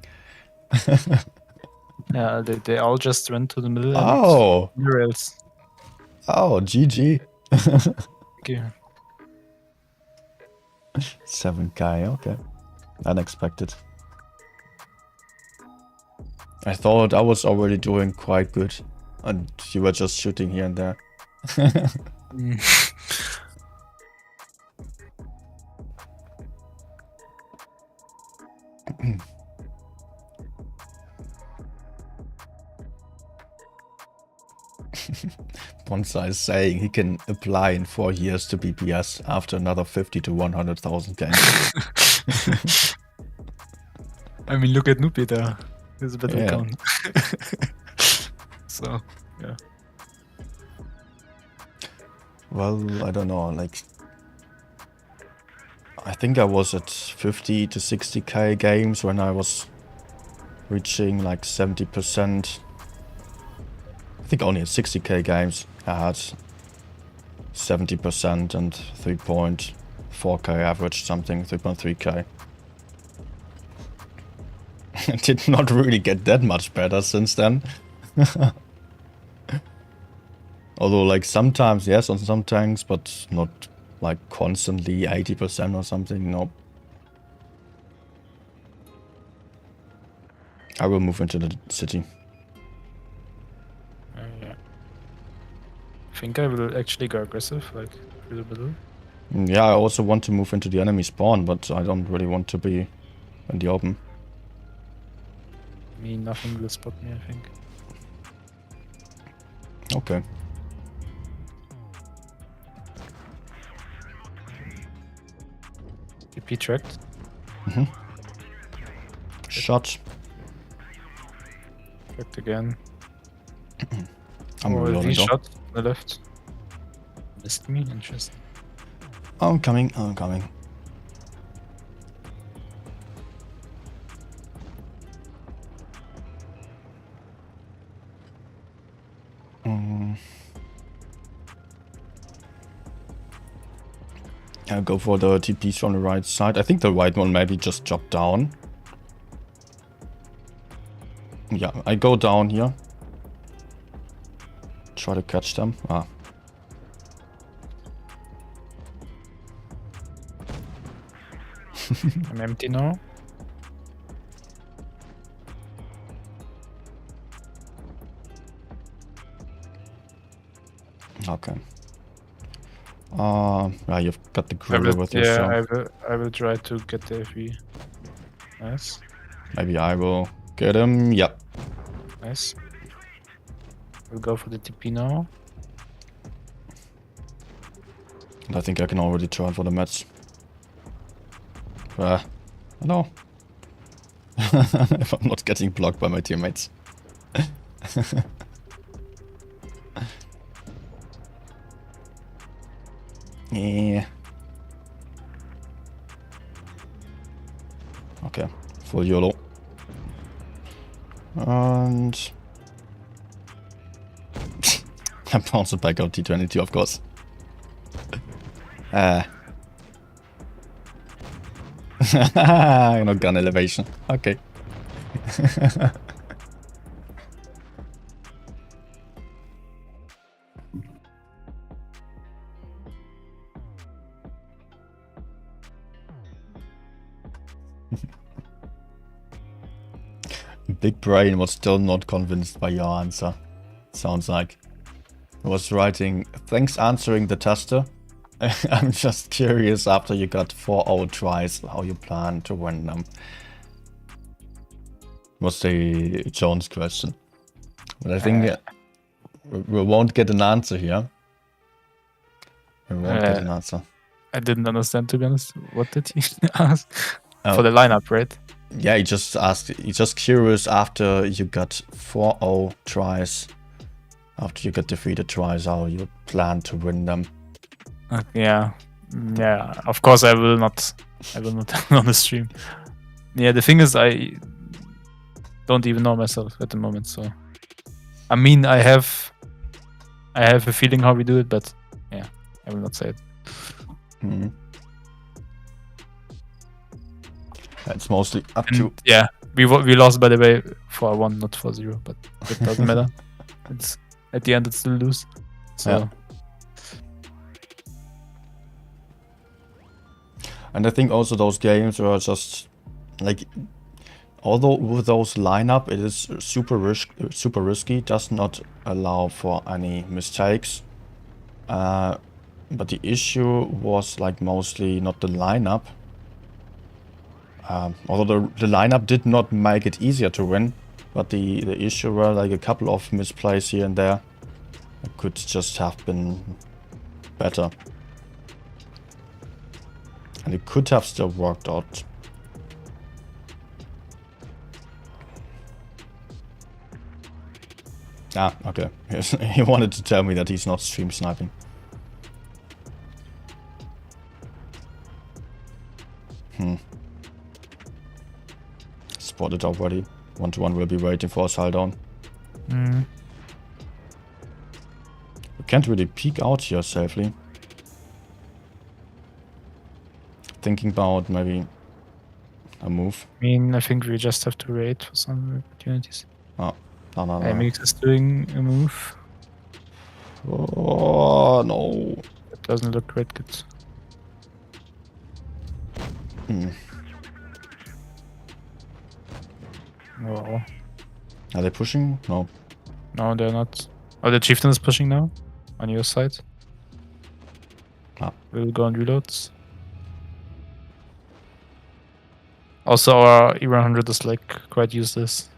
Yeah, they all just went to the middle. Oh! And rails. Oh, GG. Okay. 7k, okay. Unexpected. I thought I was already doing quite good. And you were just shooting here and there. Bonsai is saying he can apply in 4 years to BPS after another 50 to 100,000 games. I mean, look at Nupita. His battle Yeah. count. So, yeah. Well, I don't know, like... I think I was at 50 to 60k games when I was reaching like 70%. I think only at 60k games I had 70% and 3.4k average, something, 3.3k. It did not really get that much better since then. Although, like, sometimes yes on some tanks, but not like constantly 80% or something. Nope. I will move into the city. Yeah. I think I will actually go aggressive, like through the middle. Yeah, I also want to move into the enemy spawn, but I don't really want to be in the open. Nothing will spot me, I think. Okay. TP tracked. Shot. Tracked again. I'm Oh, reloading though. shot on the left. Missed me, interesting. I'm coming, I'm coming. I'll go for the TPs from the right side. I think the right one maybe just dropped down. Yeah, I go down here. Try to catch them. Ah. I'm empty now. Okay. Yeah, you've got the gorilla with you. Yeah, I will try to get the FE. Nice. Maybe I will get him. Yep. Nice. We'll go for the TP now. And I think I can already try for the mats. Hello. If I'm not getting blocked by my teammates. Yeah. Okay, full YOLO. And I bounced it back out T22, of course. No gun elevation. Okay. Big Brain was still not convinced by your answer. Sounds like. I was writing, thanks answering the tester. I'm just curious after you got 4-0 tries how you plan to win them. Was the Jones question. But I think we won't get an answer here. We won't get an answer. I didn't understand, to be honest. What did he ask? For the lineup, right? Yeah, he just asked, he's just curious after you got 4-0 tries, after you got defeated tries, how you plan to win them. Yeah, of course I will not on the stream. Yeah, the thing is I don't even know myself at the moment, so I mean I have a feeling how we do it, but yeah, I will not say it. Mm-hmm. It's mostly up to... Yeah, we lost, by the way, 4-1, not 4-0, but it doesn't matter. It's at the end, it's still lose. So. Yeah. And I think also those games were just like, although with those lineup it is super risky, does not allow for any mistakes. But the issue was like mostly not the lineup. Although the lineup did not make it easier to win, but the issue were like a couple of misplays here and there. could just have been better. And it could have still worked out. Ah, okay. He wanted to tell me that he's not stream sniping. Spotted already. 1-1 will be waiting for us, hold down. We can't really peek out here safely. Thinking about maybe a move. I mean, I think we just have to wait for some opportunities. Oh, no. MX is doing a move. Oh, no. It doesn't look quite good. Wow. Are they pushing? No. No, they're not. Oh, the chieftain is pushing now on your side. We'll go on reloads. Also, our E100 is like quite useless.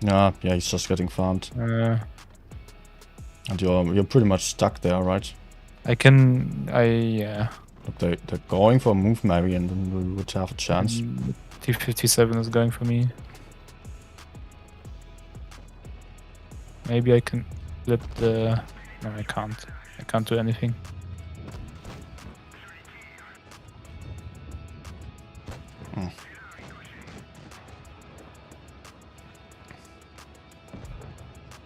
Yeah, he's just getting farmed. And you're pretty much stuck there, right? Yeah. Look, they're going for a move maybe, and then we would have a chance. T57 is going for me. Maybe I can flip the... No, I can't. I can't do anything.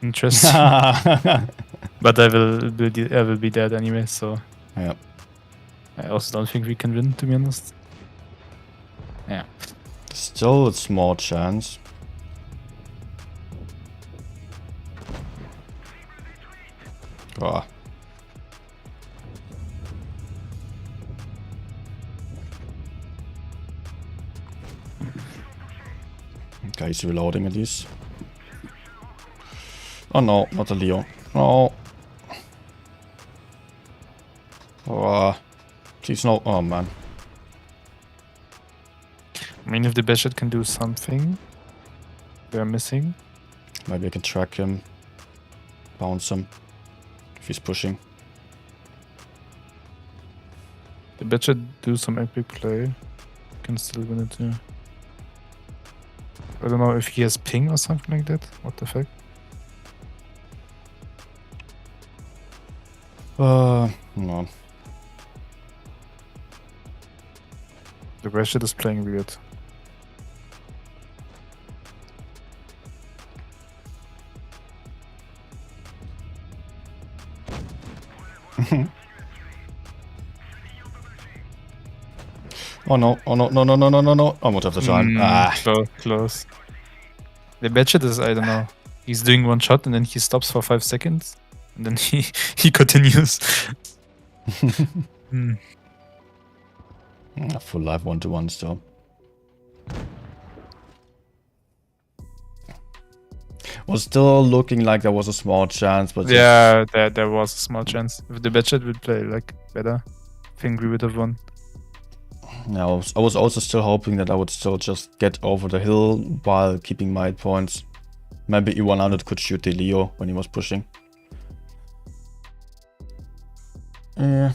Interesting. But I will be dead anyway, so... Yeah. I also don't think we can win, to be honest. Yeah. Still a small chance. Oh. Okay, he's reloading at least. Oh no, not a Leo. No. Oh. Please no. Oh man. I mean, if the Bishop can do something, they're missing. Maybe I can track him. Bounce him. If he's pushing. The Bishop do some epic play. Can still win it too. I don't know if he has ping or something like that. What the fuck? No. The Bishop is playing weird. Oh no, almost have the time. Close. The Batchet is, I don't know. He's doing one shot and then he stops for 5 seconds. And then he continues. Full life 1-1 still. Was still looking like there was a small chance, but yeah, there was a small chance. If the Batchet would play like better, I think we would have won. No, I was also still hoping that I would still just get over the hill while keeping my points. Maybe E100 could shoot the Leo when he was pushing. Yeah.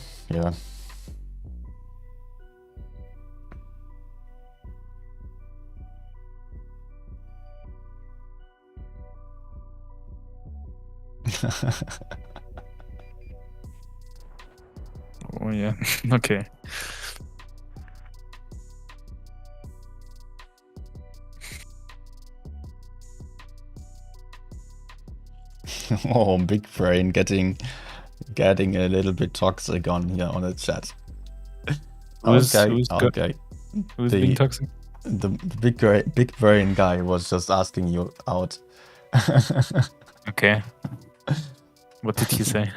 Oh yeah, okay. Oh, big brain getting a little bit toxic on here on the chat. Who's being toxic? The big brain guy was just asking you out. Okay. What did he say?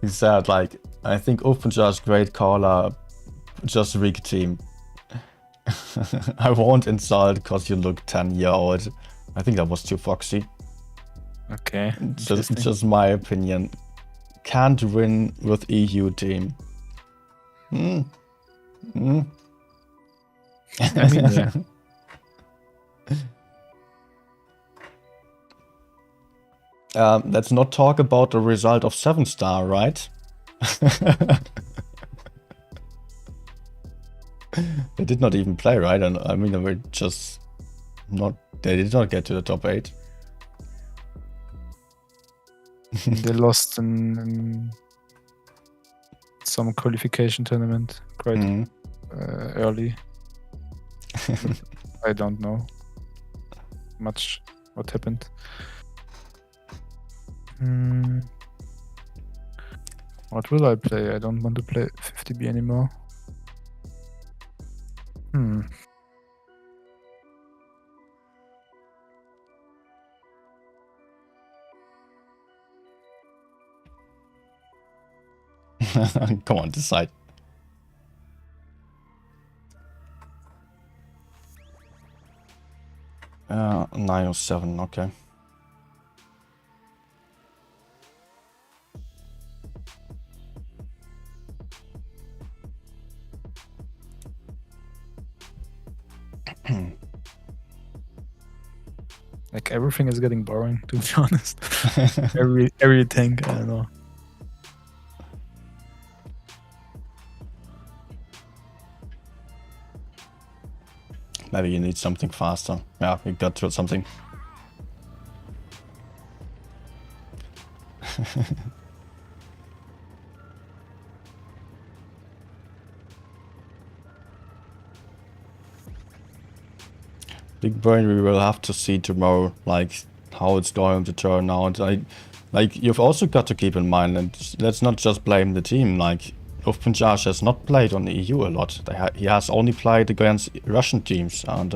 He said like, I think OpenJar's great caller, just rig team. I won't insult because you look 10-year-old. I think that was too foxy. Okay. Just my opinion. Can't win with EU team. I mean, yeah. Let's not talk about the result of 7-star, right? They did not even play, right? And I mean, they were just not. They did not get to the top 8. They lost in some qualification tournament quite early. I don't know much what happened. What will I play? I don't want to play 50B anymore. Come on, decide. Uh, 907, okay. Like everything is getting boring, to be honest. every tank, I don't know. Maybe you need something faster. Yeah, we got to something. Big brain, we will have to see tomorrow, like, how it's going to turn out. Like, you've also got to keep in mind, and let's not just blame the team, like, Ufpenjaj has not played on the EU a lot. He has only played against Russian teams, and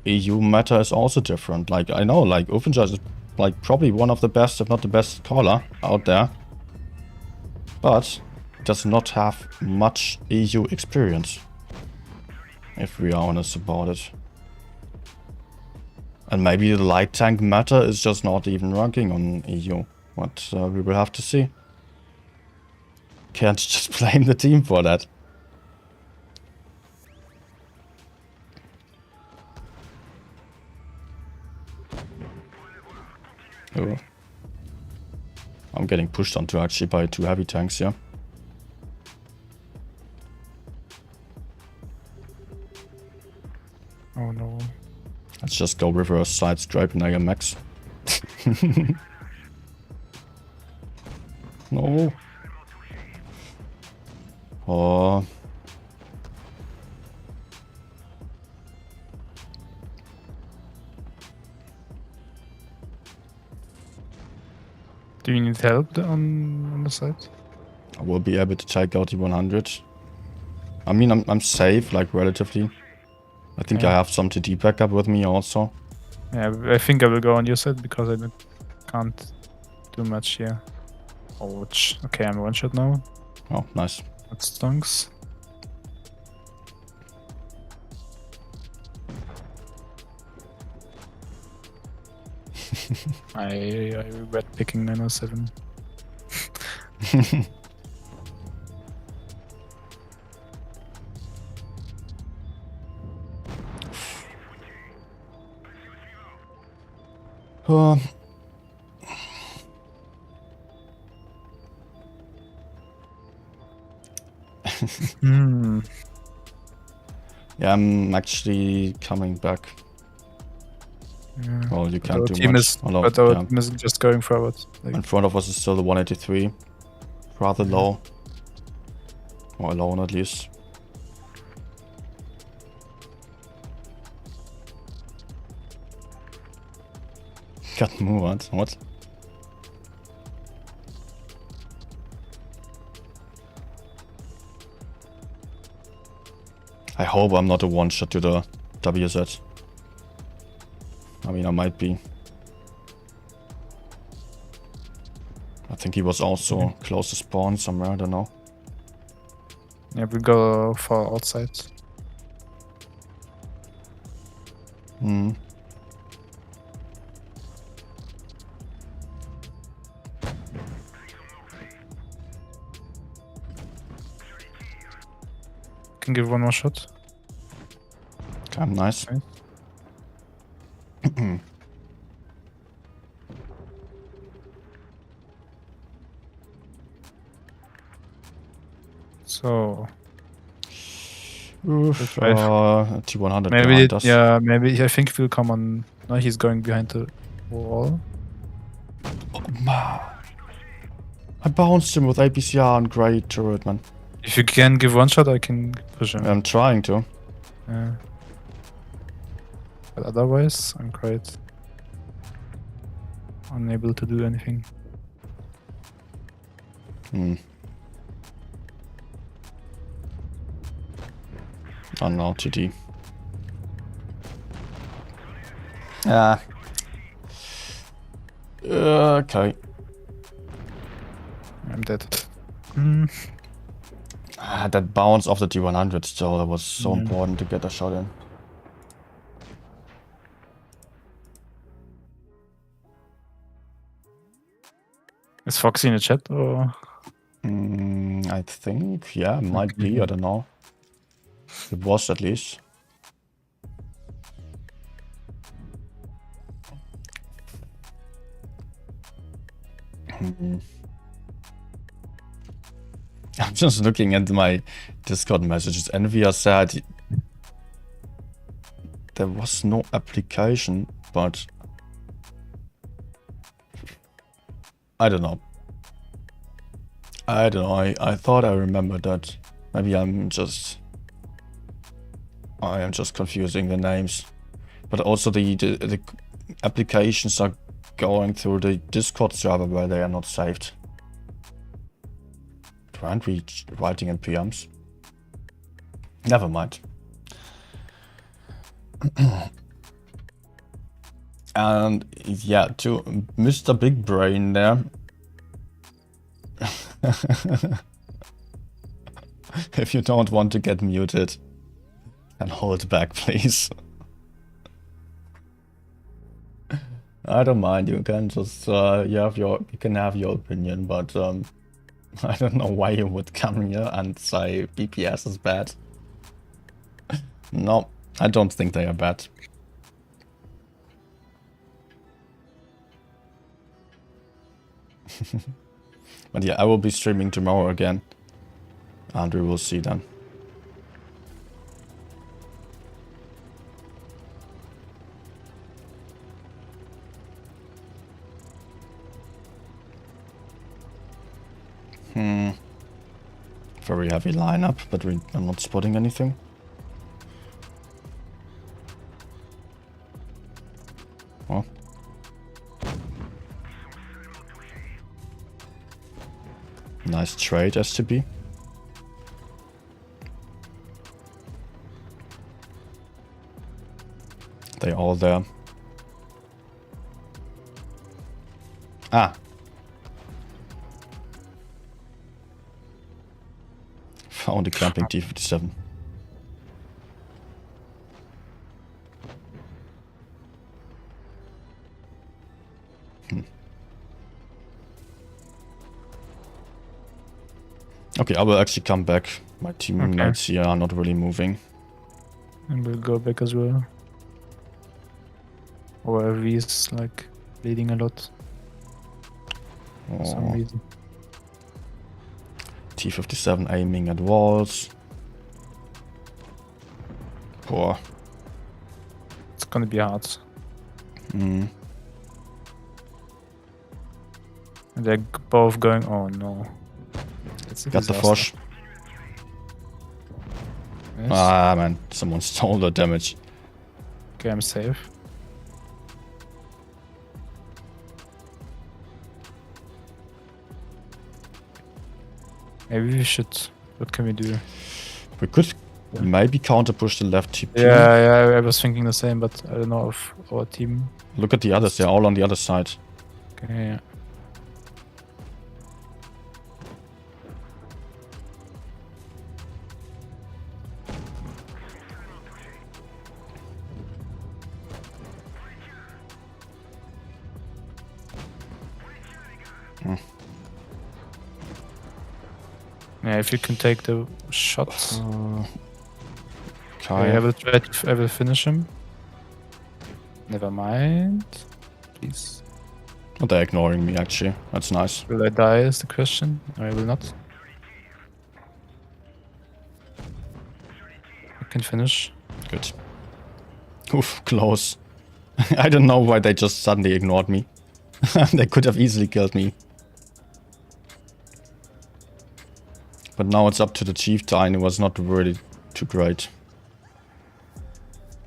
EU meta is also different. Like, I know, like, Ufpenjaj is, like, probably one of the best, if not the best caller out there, but does not have much EU experience, if we are honest about it. And maybe the light tank meta is just not even ranking on EU. But we will have to see. Can't just blame the team for that. Oh. I'm getting pushed onto actually by 2 heavy tanks, yeah. Oh no. Let's just go reverse side stripe and I am max. No. Oh. Do you need help on the side? I will be able to take out the 100. I mean, I'm safe, like, relatively. I think I have some TD backup with me also. Yeah, I think I will go on your side because I can't do much here. Ouch. Okay, I'm one shot now. Oh, nice. That stunks. I regret picking 907. Yeah, I'm actually coming back. Yeah. Well, you can't do team much. But our team is just going forward. Like, in front of us is still the 183. Rather low. Or alone at least. Got moved. What? I hope I'm not a one-shot to the WZ. I mean, I might be. I think he was also close to spawn somewhere, I don't know. Yeah, we go for outside. Hmm. Can give one more shot. Okay, nice. Okay. So Oof, T100 maybe behind us. yeah, maybe I think he'll come on. No, he's going behind the wall. I bounced him with APCR and great turret, man. If you can give one shot, I can push him. I'm trying to. Yeah. But otherwise, I'm quite unable to do anything. Oh no, TD. Ah. Okay. I'm dead. That bounce off the T100 still, that was so important to get a shot in. Is Foxy in the chat or? I think, yeah, might be, I don't know. It was at least. I'm just looking at my Discord messages. Envia said there was no application, but I don't know. I don't know. I thought I remembered that. Maybe I am just confusing the names. But also the applications are going through the Discord server where they are not saved. Aren't we writing in PMs? Never mind. And yeah, to Mr. Big Brain there. If you don't want to get muted, then hold back, please. I don't mind. You can just you can have your opinion, but I don't know why you would come here and say BPS is bad. No, I don't think they are bad. But yeah, I will be streaming tomorrow again, and we will see then. Very heavy lineup, but I'm not spotting anything. Oh. Nice trade, STB. They're all there. Ah. Found a camping T-57. Okay, I will actually come back. My teammates here are not really moving. And we'll go back as well. Or V is like bleeding a lot. For some reason. T-57 aiming at walls. Poor. It's gonna be hard. Mm. And they're both going. Oh no. It's a Got the disaster. Fosh. Yes. Ah man, someone stole the damage. Okay, I'm safe. Maybe we should. What can we do? We could maybe counter push the left TP. Yeah, I was thinking the same, but I don't know if our team. Look at the others, they're all on the other side. Okay, yeah. Yeah, if you can take the shots. Okay, I will finish him. Never mind. Please. Oh, they're ignoring me actually. That's nice. Will I die is the question. I will not. can finish. Good. Oof, close. I don't know why they just suddenly ignored me. They could have easily killed me. But now it's up to the Chieftain. It was not really too great.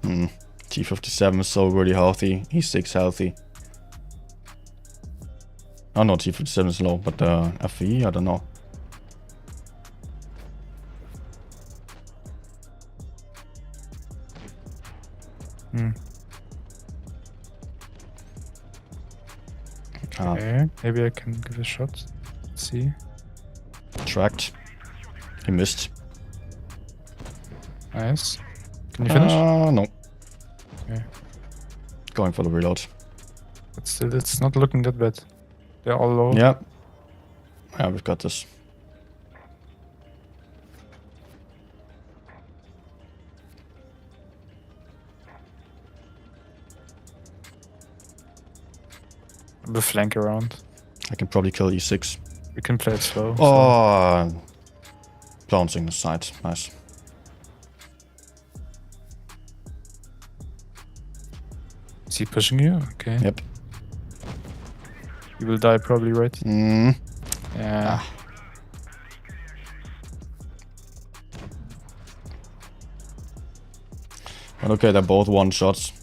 T57 is so really healthy. E6 healthy. Oh no, T57 is low, but FE, I don't know. Okay, maybe I can give a shot. Let's see. Tracked. He missed. Nice. Can you finish? No. Okay. Going for the reload. But still, it's not looking that bad. They're all low. Yeah. Yeah, we've got this. We'll flank around. I can probably kill E6. We can play it slow. Oh, bouncing the side. Nice. Is he pushing you? Okay. Yep. You will die probably, right? Yeah. But okay, they're both one shots.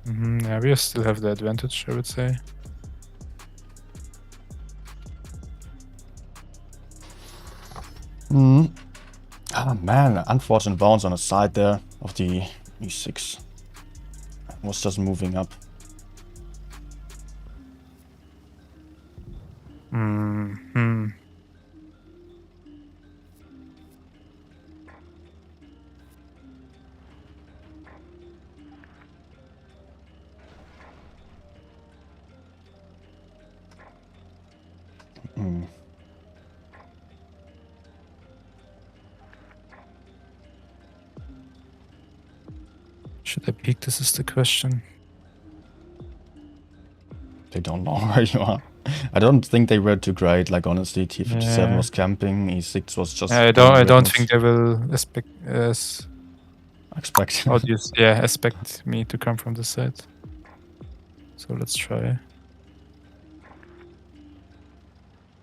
Yeah, we still have the advantage, I would say. Oh man, unfortunate bounce on the side there of the E6. Was just moving up. Should I peek? This is the question. They don't know where you are. I don't think they were too great. Like honestly, T57 was camping, E6 was just. I don't think they will expect expect me to come from this side. So let's try.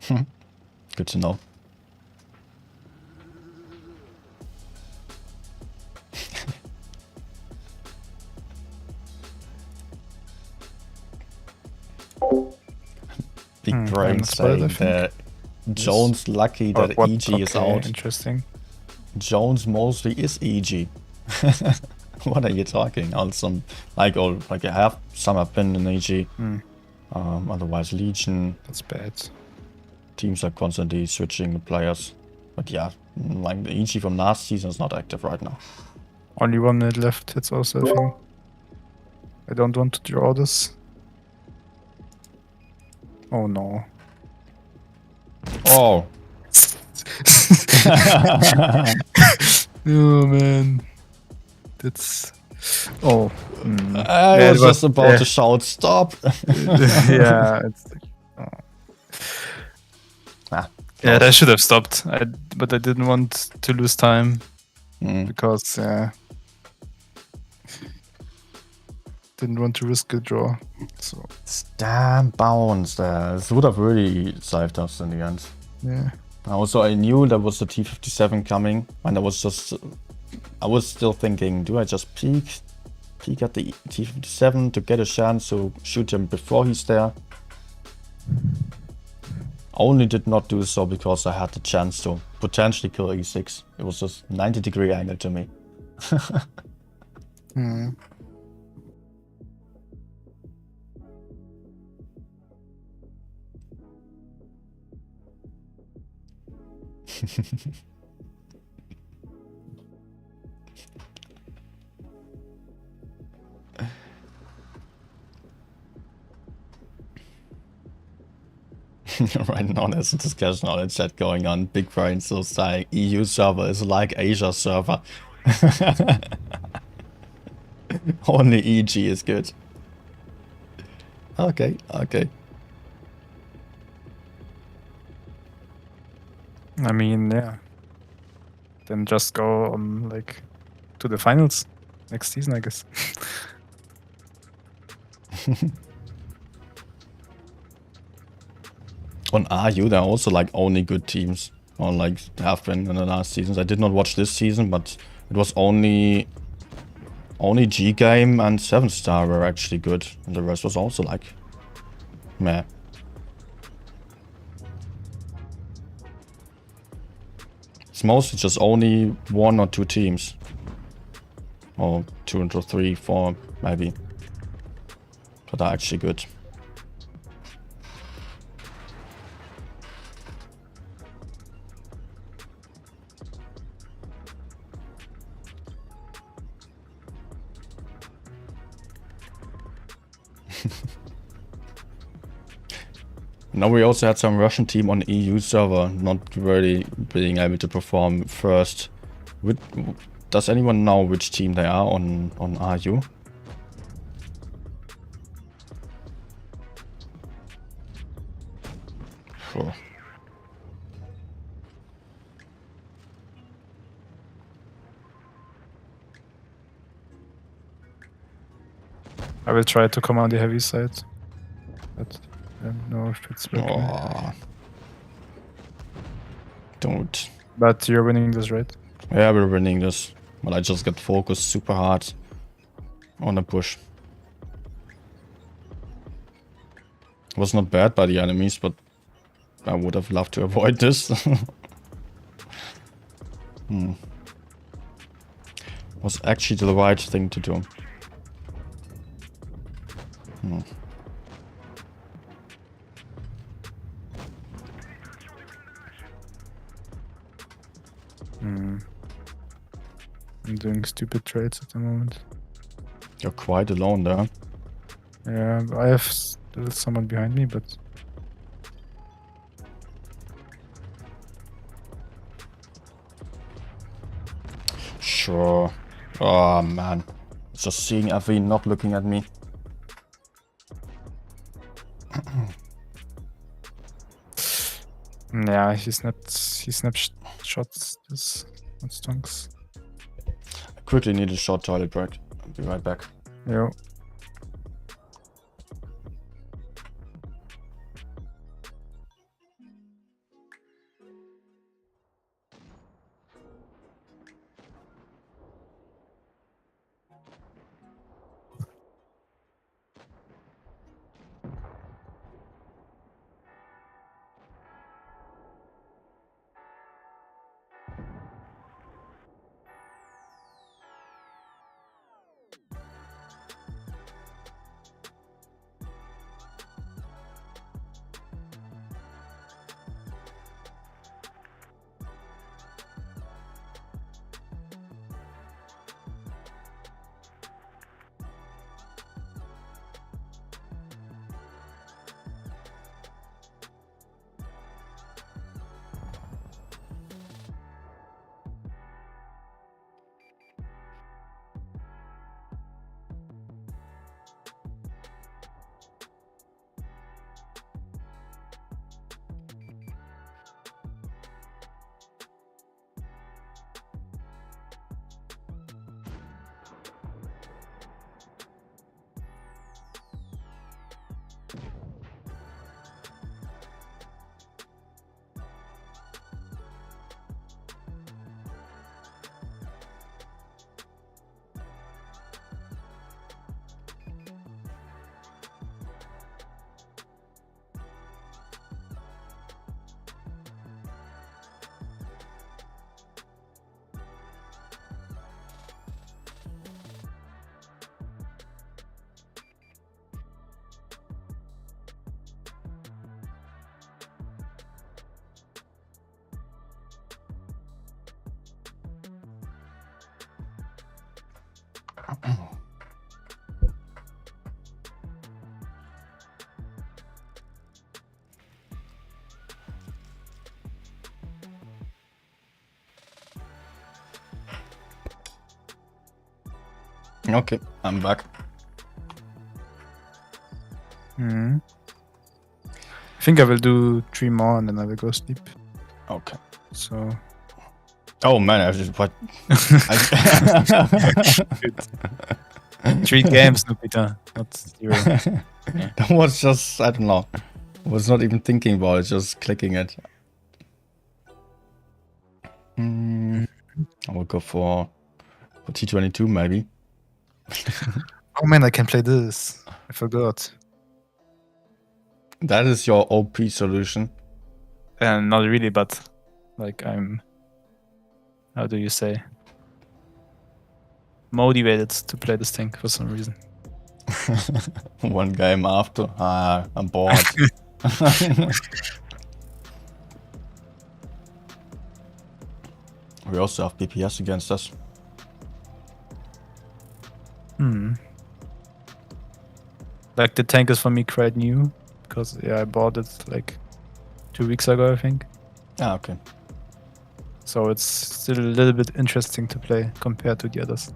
Good to know. Big brain saying that Jones lucky that EG is out. Interesting. Jones mostly is EG. What are you talking? Also, like I have some have been in EG. Otherwise Legion. That's bad. Teams are constantly switching the players. But yeah, like the EG from last season is not active right now. Only 1 minute left. It's also a thing. I don't want to draw this. Oh no. Oh. Oh man. That's. Oh. I was just about to shout stop. Yeah. It's like, yeah, I should have stopped. But I didn't want to lose time because didn't want to risk a draw. So damn bounce there. This would have really saved us in the end. Yeah. Also, I knew there was the T57 coming, and I was still thinking, do I just peek at the T57 to get a chance to shoot him before he's there? Only did not do so because I had the chance to potentially kill E6. It was just 90-degree angle to me. Right now there's a discussion on the chat going on. Big Brain still saying EU server is like Asia server. Only EG is good. Okay. I mean, yeah. Then just go on like to the finals next season, I guess. On RU, there are also like only good teams, or like have been in the last seasons. I did not watch this season, but it was only G Game and 7-star were actually good, and the rest was also like meh. It's mostly just only 1 or 2 teams, or 2 or 3, 4 maybe, that are actually good. Now we also had some Russian team on EU server not really being able to perform first. Does anyone know which team they are on RU? Sure. I will try to come on the heavy side, but I don't know if it's working. Oh. Don't. But you're winning this, right? Yeah, we're winning this. But I just got focused super hard on the push. It was not bad by the enemies, but I would have loved to avoid this. Was actually the right thing to do. I'm doing stupid trades at the moment. You're quite alone there. Yeah, I have still someone behind me, but... Sure. Oh man. Just seeing Avi not looking at me. Yeah, he snapshots this. That stunks. I quickly need a short toilet break. I'll be right back. Yo. Okay, I'm back. I think I will do 3 more and then I will go sleep. Okay. So Oh man, I just what? 3 games, no Peter, not 0. Yeah. That was just, I don't know. I was not even thinking about it, just clicking it. I will go for T22 maybe. Oh man, I can play this. I forgot. That is your OP solution. Not really, but like I'm. How do you say? Motivated to play this thing for some reason. One game after, I'm bored. We also have PPS against us. Like the tank is for me quite new because yeah, I bought it like 2 weeks ago, I think. Ah, okay. So it's still a little bit interesting to play compared to the others.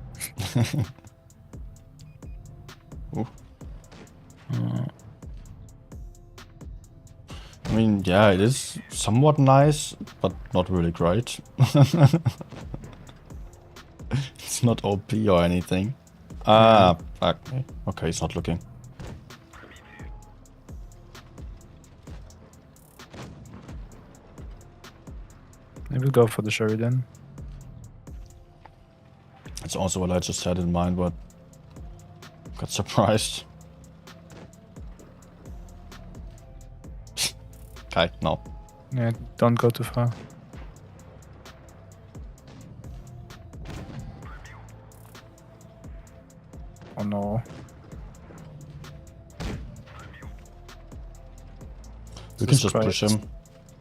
I mean, yeah, it is somewhat nice, but not really great. It's not OP or anything. Ah, okay, he's not looking. I will go for the Sheridan. That's also what I just had in mind, but got surprised. Okay, no. Yeah, don't go too far. Oh no. We can just push him.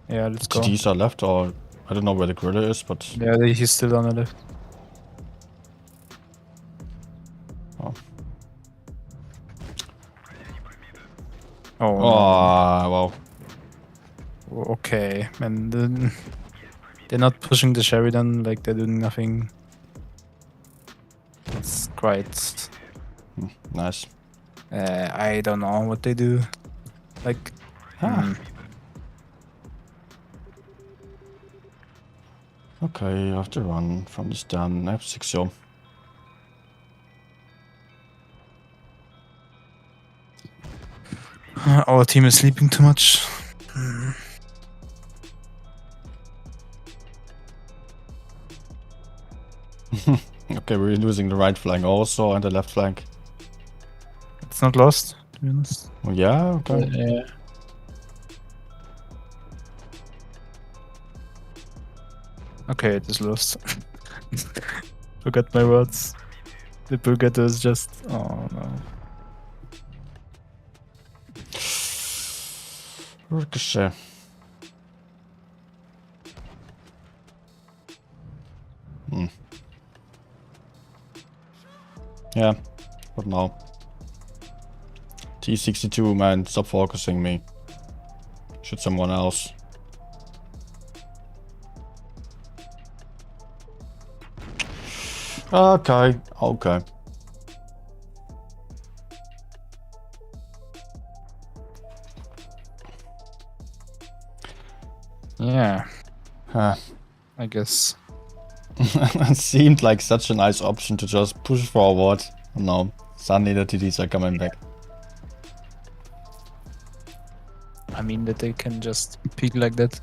Yeah, let's go. TDs are left, or I don't know where the gorilla is, but Yeah, he's still on the left. oh, Oh, wow. no. Okay, and then they're not pushing the Sheridan, like they're doing nothing. It's quite. Nice. I don't know what they do. Like. Okay, I have to run from this damn F6. Our team is sleeping too much. Okay, we're losing the right flank also and the left flank. It's not lost, to be honest. Oh, yeah, okay. Yeah. Okay, it is lost. Forgot my words. The Bulgato is just. Oh no. Ricochet. Yeah, but no. T62, man, stop focusing me. Shoot someone else. Okay, okay. Yeah. Huh. I guess. It seemed like such a nice option to just push forward. No, suddenly the TDs are coming back. I mean that they can just peek like that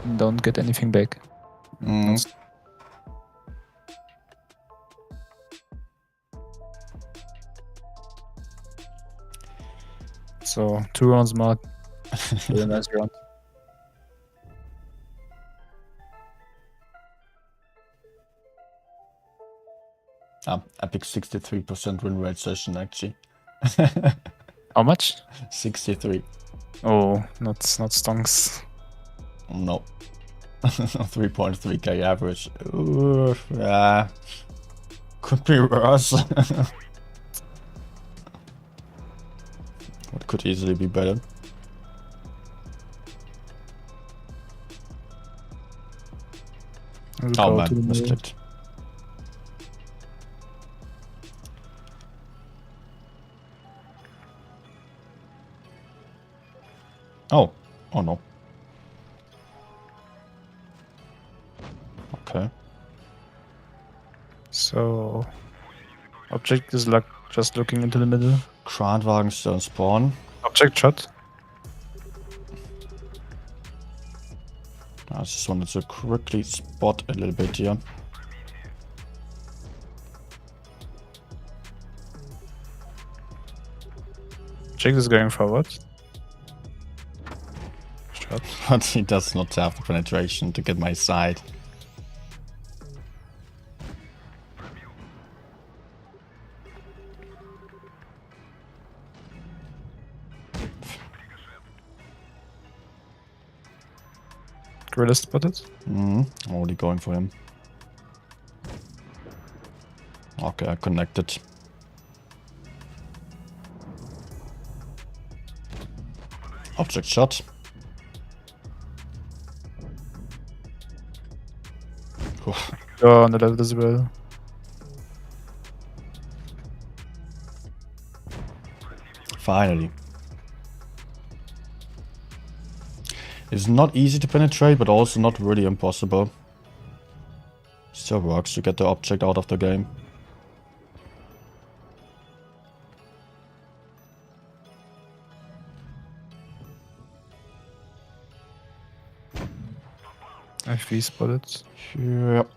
and don't get anything back. So 2 rounds mod. Really nice round. Epic 63% win rate session actually. How much? 63. Oh, not stonks. No. 3.3k average. Ooh, yeah. Could be worse. What could easily be better. Oh man, misclicked. Oh no. Object is just looking into the middle. Kranwagen still spawn. Object shot. I just wanted to quickly spot a little bit here. Object is going forward. Shot. But he does not have the penetration to get my side. Gorilla spotted. Already going for him. Okay, I connected. Object shot. Oh, on the left as well. Finally. It's not easy to penetrate, but also not really impossible. Still works to get the object out of the game. FV spotted. Yep.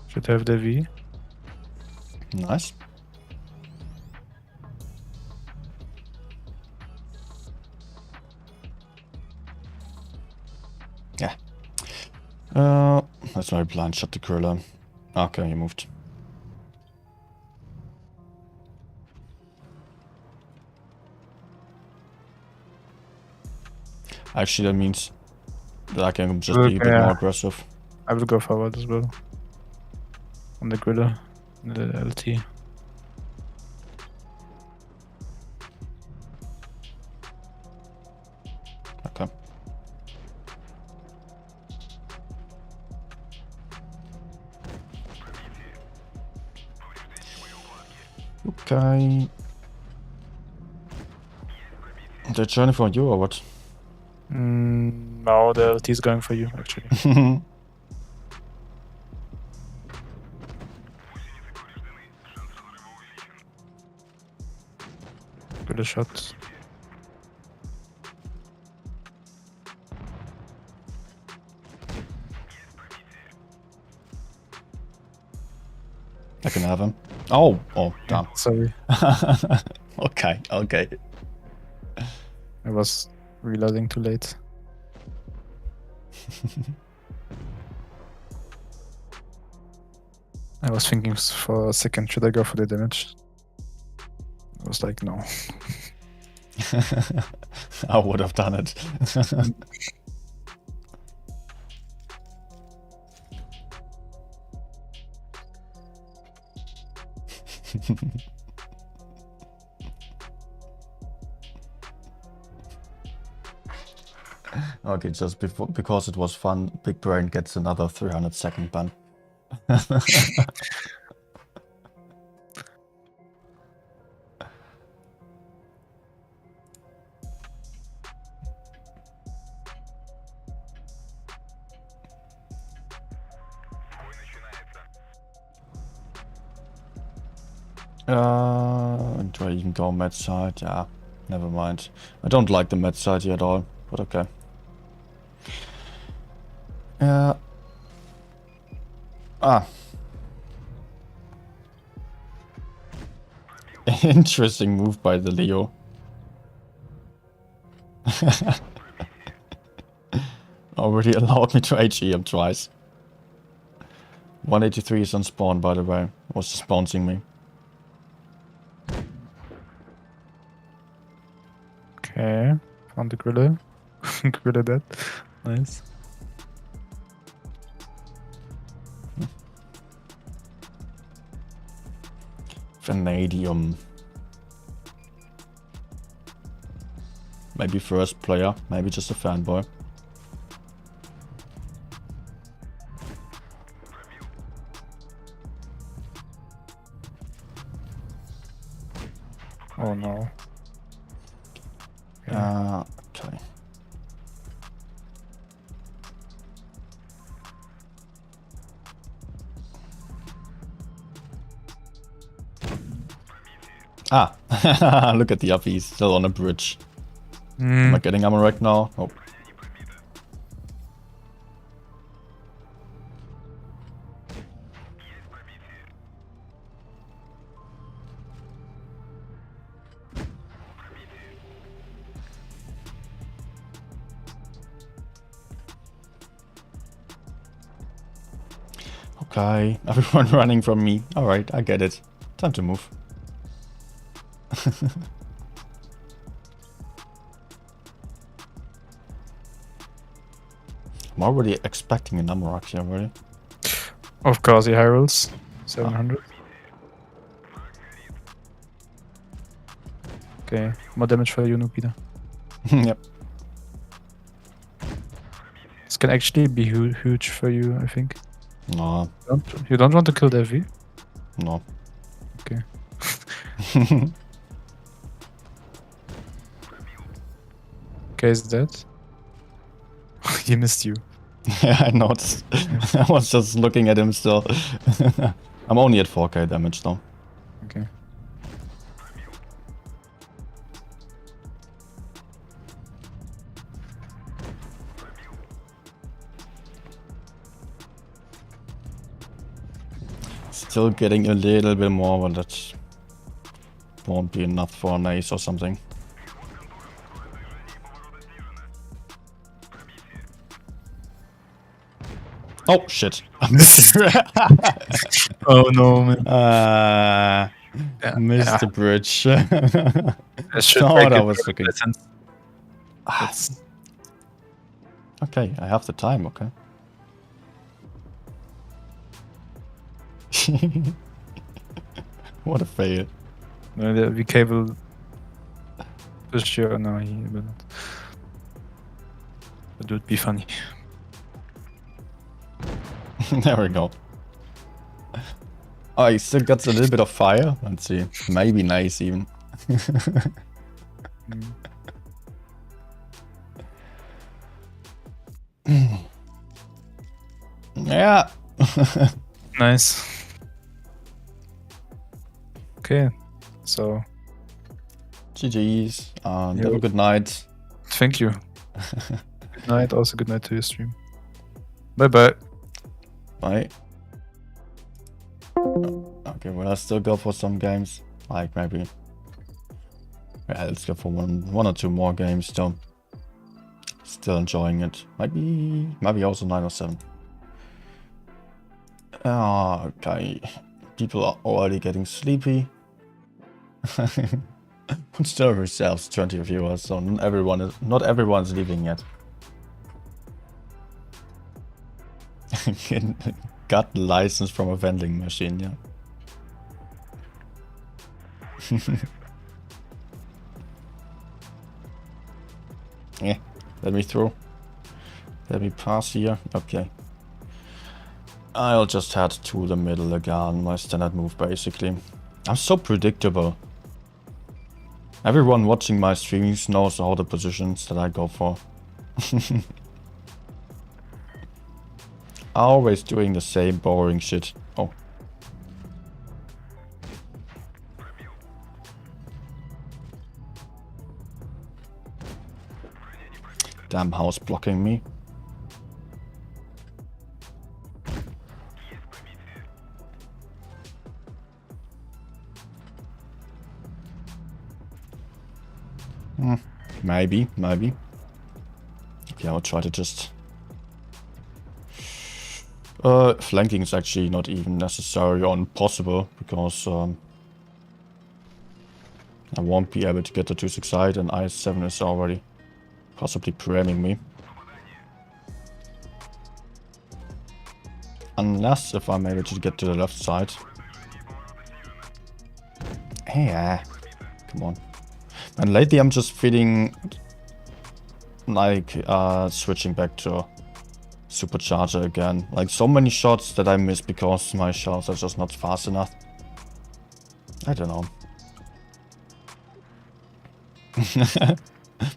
Should have the V. Nice. Yeah. That's my blind shot the gorilla. Okay, he moved. Actually, that means that I can just be a bit more aggressive. I will go forward as well. On the gorilla. The LT. Okay. Okay. The journey for you or what? No, the LT is going for you actually. Good shot. I can have him. Oh, damn. Sorry. Okay. I was reloading too late. I was thinking for a second, should I go for the damage? I was like, no. I would have done it. Okay, just because it was fun, Big Brain gets another 300-second ban. Do I even go med side? Yeah, never mind. I don't like the med side here at all, but okay. Interesting move by the Leo. Already allowed me to HE him twice. 183 is on spawn, by the way. Was just bouncing me. Okay, found the gorilla. Gorilla dead. Nice. Vanadium. Maybe first player, maybe just a fanboy. Oh no. Okay. Ah, look at the up. He's still on a bridge. Am I getting ammo right now? Nope. Okay, everyone running from me. Alright, I get it. Time to move. I'm already expecting a number here already. Of course, he high rolls. 700. Okay, more damage for you, Nupida. Yep. This can actually be huge for you, I think. No. You don't want to kill the FV? No. Okay. Okay, is that? He missed you. Yeah, I noticed. I was just looking at him still. I'm only at 4k damage though. Okay. Still getting a little bit more, but that won't be enough for an ace or something. Oh shit! I missed it. Oh no, man. Missed the bridge. I should Thought I was looking. Ah, okay, I have the time. Okay. What a fail. no, the VK will push you. No, he will not. That would be funny. There we go. Oh, he still got a little bit of fire. Let's see. Maybe nice even. Yeah. Nice. Okay, so GG's. Have a good night. thank you. Good night. Also, good night to your stream. Bye bye. Bye. Okay, well, I'll still go for some games. Like maybe. Yeah, let's go for one or two more games still. Still enjoying it. Maybe also 9 or 7. Okay. People are already getting sleepy. But still reserves 20 viewers, so not everyone's leaving yet. Got the license from a vending machine, yeah. Yeah, let me through. Let me pass here. Okay. I'll just head to the middle again. My standard move, basically. I'm so predictable. Everyone watching my streams knows all the positions that I go for. Always doing the same boring shit. Oh. Damn house blocking me. Maybe. Okay, I'll try to just... flanking is actually not even necessary or impossible, because I won't be able to get the 2-6 side, and IS-7 is already possibly pramming me. Unless if I'm able to get to the left side. Yeah, come on. And lately I'm just feeling like switching back to supercharger again. Like so many shots that I miss because my shots are just not fast enough. I don't know.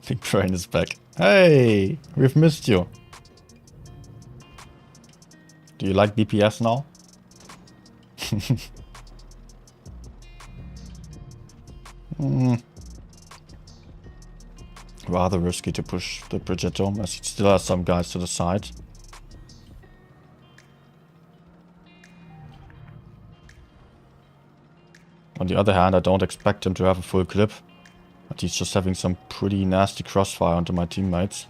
Big Brain is back. Hey, we've missed you. Do you like DPS now? Rather risky to push the Progetto, as he still has some guys to the side. On the other hand, I don't expect him to have a full clip, but he's just having some pretty nasty crossfire onto my teammates.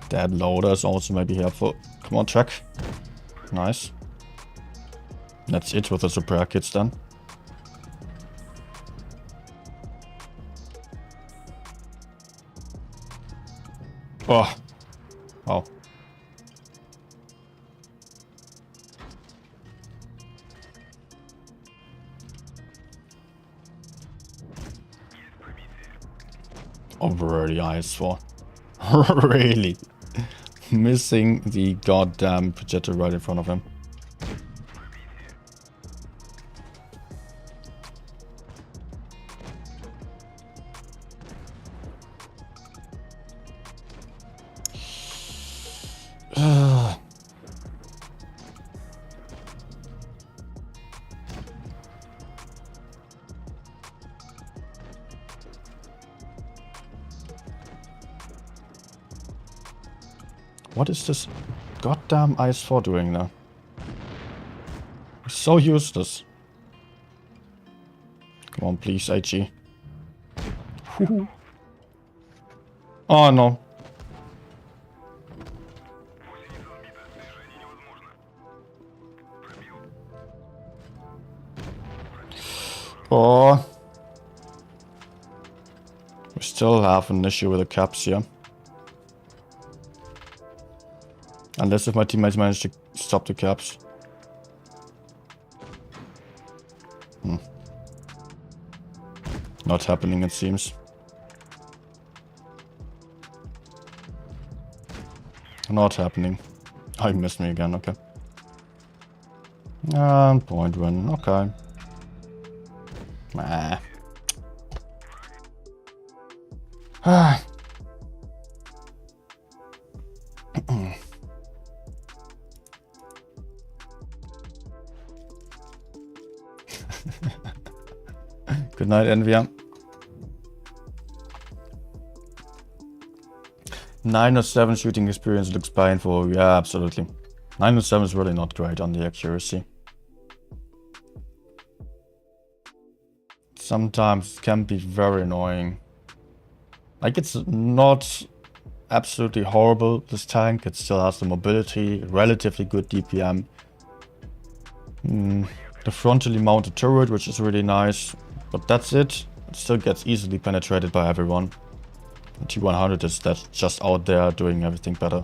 That loader is also maybe helpful. Come on, track. Nice. That's it with the repair kits then. Oh. Wow. Over the eyes for. Really? Missing the goddamn projector right in front of him. What is this goddamn IS-4 doing now? So useless. Come on, please, AG. Oh no. Oh. We still have an issue with the caps here. Unless if my teammates manage to stop the caps. Not happening, it seems. Not happening. Oh, he missed me again, okay. And point win, okay. Ah. Ah. Good night, Envia. 907 shooting experience looks painful. Yeah, absolutely. 907 is really not great on the accuracy. Sometimes it can be very annoying. Like, it's not absolutely horrible, this tank. It still has the mobility, relatively good DPM. The frontally mounted turret, which is really nice. But that's it. It still gets easily penetrated by everyone. The T100 is just out there doing everything better.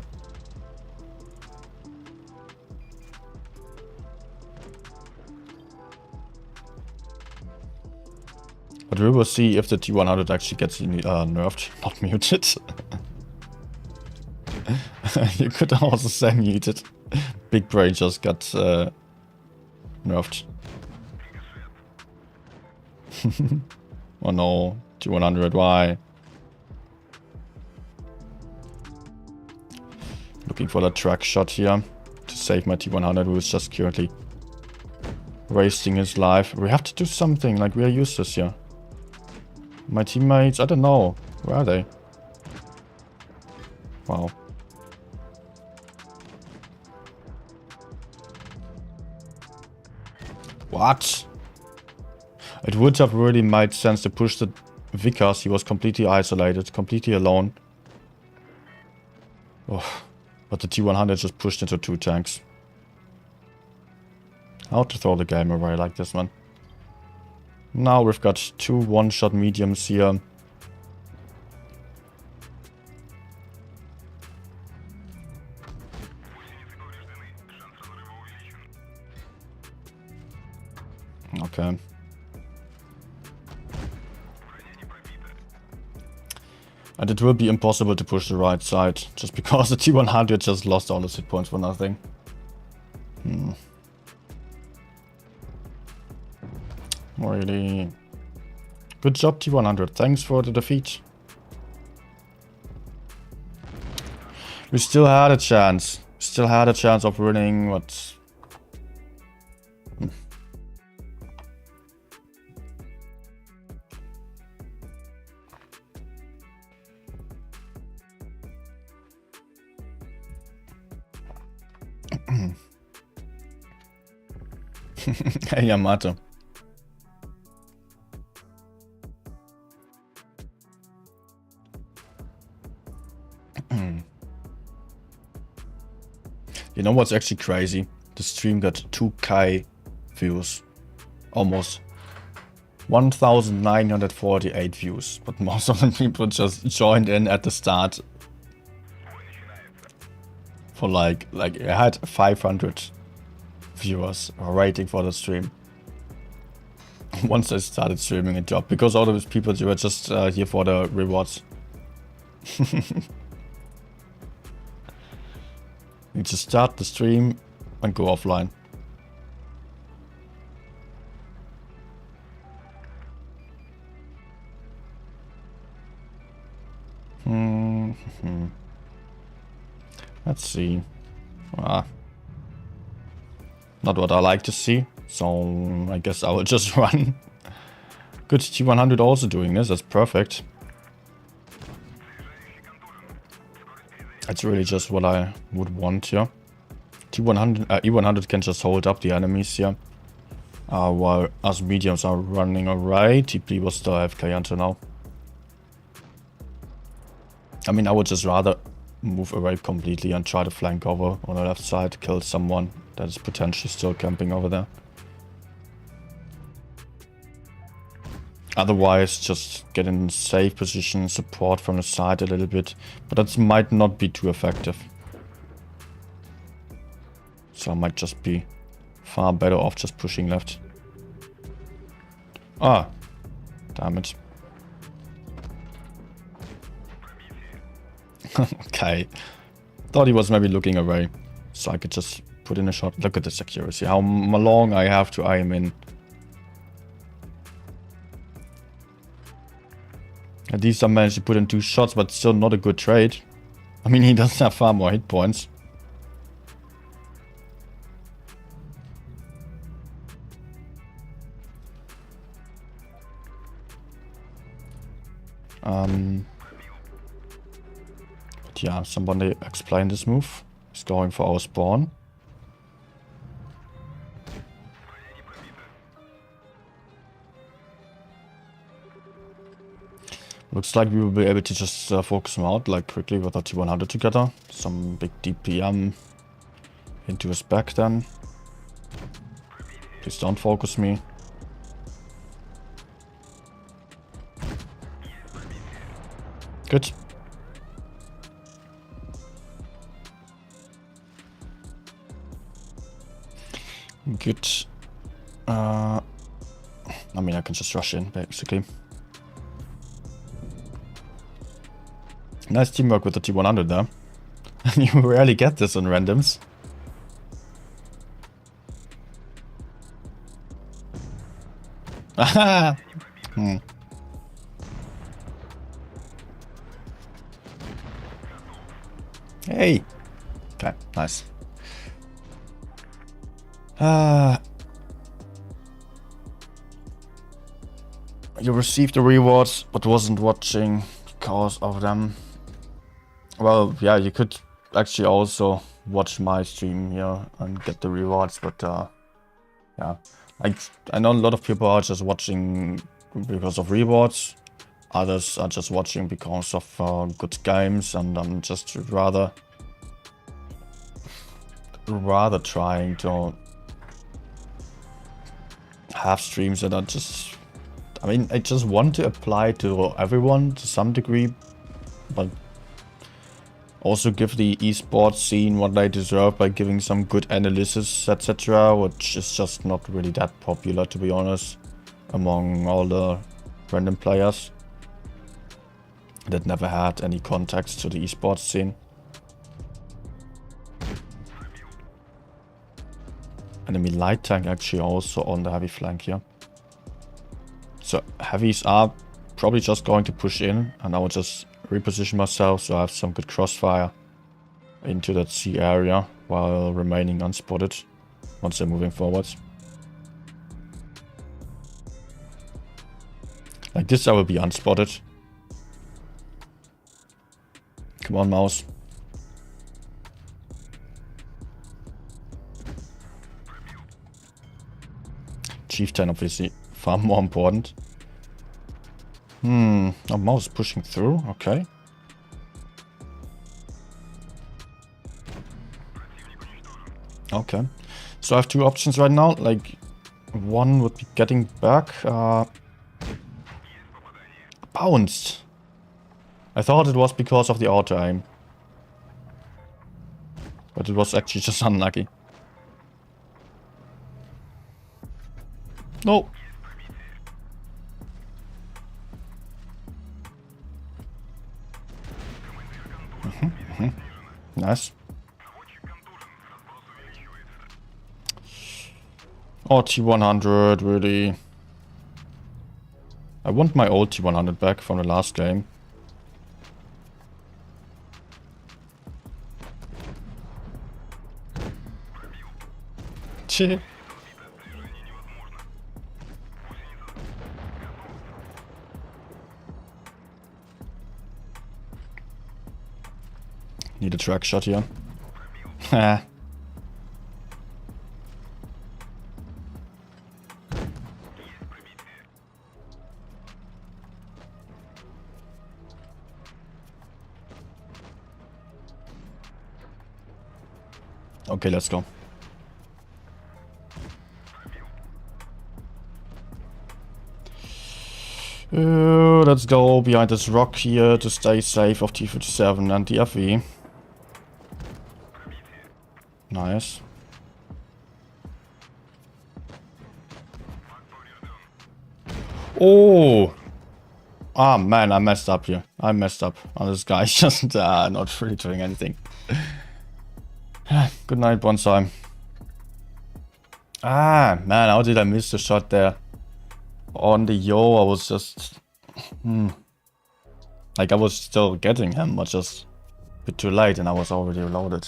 But we will see if the T100 actually gets nerfed, not muted. You could also say muted. Big Brain just got nerfed. Oh no, T100, why? Looking for that track shot here to save my T100, who is just currently wasting his life. We have to do something, like we are useless here. My teammates, I don't know. Where are they? Wow. What? It would have really made sense to push the Vickers. He was completely isolated, completely alone. Oh, but the T100 just pushed into 2 tanks. How to throw the game away like this, man. Now we've got 2 one-shot mediums here. Okay. And it will be impossible to push the right side, just because the T100 just lost all his hit points for nothing. Really. Good job, T100. Thanks for the defeat. We still had a chance. Still had a chance of winning, but... Hey, Yamato. You know what's actually crazy? The stream got 2K views. Almost 1,948 views. But most of the people just joined in at the start. For like I had 500 viewers waiting for the stream. Once I started streaming, it dropped. Because all those people were just here for the rewards. You just start the stream and go offline. Let's see. Not what I like to see, so I guess I will just run. Good, T100 also doing this, that's perfect. That's really just what I would want here. E100 can just hold up the enemies here. While us mediums are running alright. TP was still AFK until now. I mean, I would just rather move away completely and try to flank over on the left side, kill someone that is potentially still camping over there. Otherwise, just get in safe position, support from the side a little bit, but that might not be too effective. So I might just be far better off just pushing left. Ah, damn it. Okay. Thought he was maybe looking away, so I could just put in a shot. Look at the accuracy, how long I have to aim in. At least I managed to put in 2 shots, but still not a good trade. I mean, he doesn't have far more hit points. But yeah, somebody explain this move. He's going for our spawn. Looks like we will be able to just focus him out like quickly with our T100 together. Some big DPM into his back then. Please don't focus me. Good. Good. I mean, I can just rush in, basically. Nice teamwork with the T100 there. You rarely get this on randoms. Aha! Hey! Okay, nice. You received the rewards, but wasn't watching because of them. Well, yeah, you could actually also watch my stream here and get the rewards, but yeah. I know a lot of people are just watching because of rewards. Others are just watching because of good games, and I'm just rather trying to have streams that are just... I mean, I just want to apply to everyone to some degree, but also give the esports scene what they deserve by giving some good analysis, etc., which is just not really that popular, to be honest, among all the random players that never had any contacts to the esports scene. Enemy light tank actually also on the heavy flank here. So heavies are probably just going to push in, and I will just reposition myself so I have some good crossfire. into that C area while remaining unspotted once they're moving forwards. Like this I will be unspotted. Come on, mouse. Chieftain obviously far more important. Oh, mouse pushing through, okay. Okay. So I have two options right now, like one would be getting back. Bounced. I thought it was because of the auto aim. But it was actually just unlucky. No. Nice. Oh, T100, really. I want my old T100 back from the last game. Cheh. Need a track shot here. Okay, let's go. Let's go behind this rock here to stay safe of T57 and the FV. Nice. Oh! Ah, man, I messed up here. I messed up. Oh, this guy's just not really doing anything. Good night, Bonsai. Ah, man, how did I miss the shot there? On the yo, I was just... Like, I was still getting him, but just a bit too late and I was already reloaded.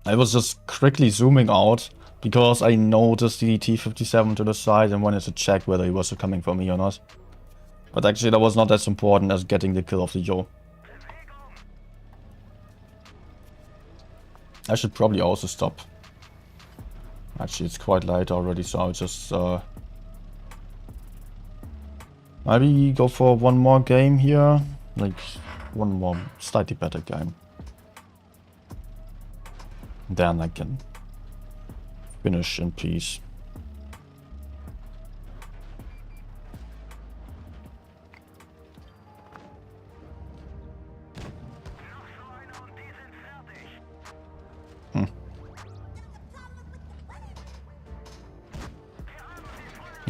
I was just quickly zooming out because I noticed the T57 to the side and wanted to check whether he was coming for me or not. But actually that was not as important as getting the kill of the yo. I should probably also stop. Actually, it's quite late already, so I'll just maybe go for one more game here. Like, one more slightly better game. Then I can finish in peace.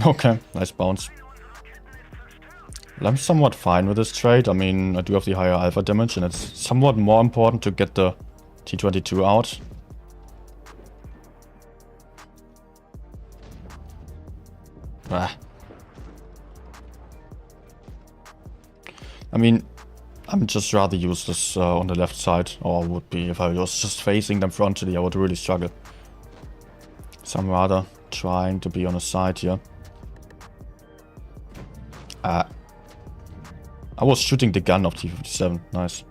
Okay, nice bounce. Well, I'm somewhat fine with this trade. I mean, I do have the higher alpha damage and it's somewhat more important to get the T22 out. Ah. I mean, I'm just rather useless on the left side, or would be if I was just facing them frontally, I would really struggle. So I'm rather trying to be on the side here. I was shooting the gun of T57, nice.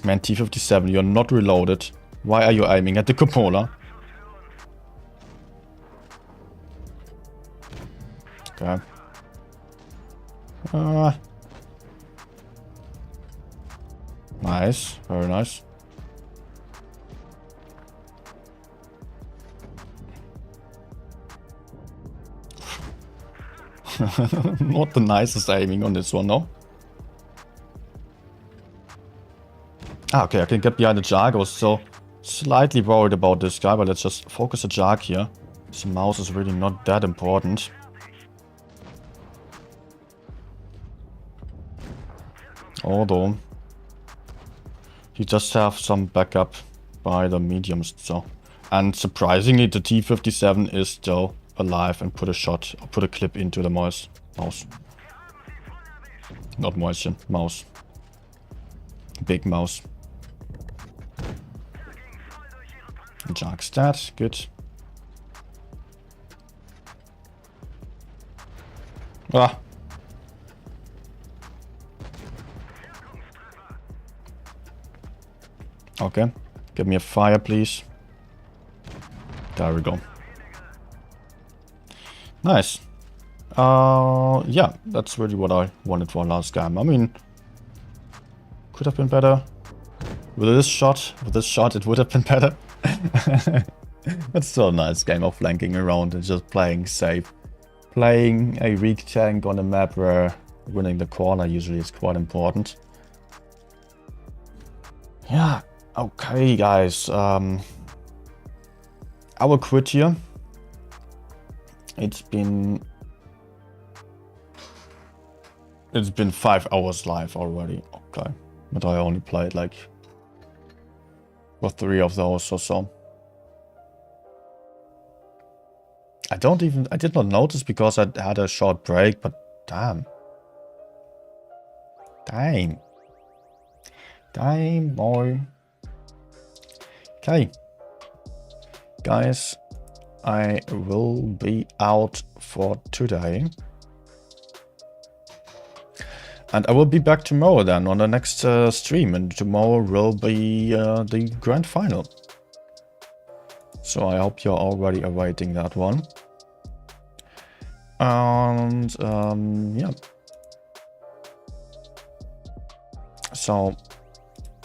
Man, T57, you're not reloaded. Why are you aiming at the cupola? Okay. Nice, very nice. Not the nicest aiming on this one, no? Ah, okay, I can get behind the Jag. I was so slightly worried about this guy, but let's just focus the Jag here. This mouse is really not that important. Although, he does have some backup by the mediums, so. And surprisingly, the T57 is still alive and put a shot, or put a clip into the mouse. Mouse. Not moisture. Mouse. Big mouse. Jark stat. Good. Ah. Okay. Give me a fire, please. There we go. Nice. Yeah, that's really what I wanted for last game. I mean, could have been better. With this shot, it would have been better. But still a nice game of flanking around and just playing safe. Playing a weak tank on a map where winning the corner usually is quite important. Yeah, okay guys. I will quit here. It's been 5 hours live already. Okay. But I only played like for 3 of those or so. I did not notice because I had a short break, but damn. Damn. Damn, boy. Okay. Guys, I will be out for today. And I will be back tomorrow then on the next stream. And tomorrow will be the grand final. So I hope you're already awaiting that one. And yeah. So,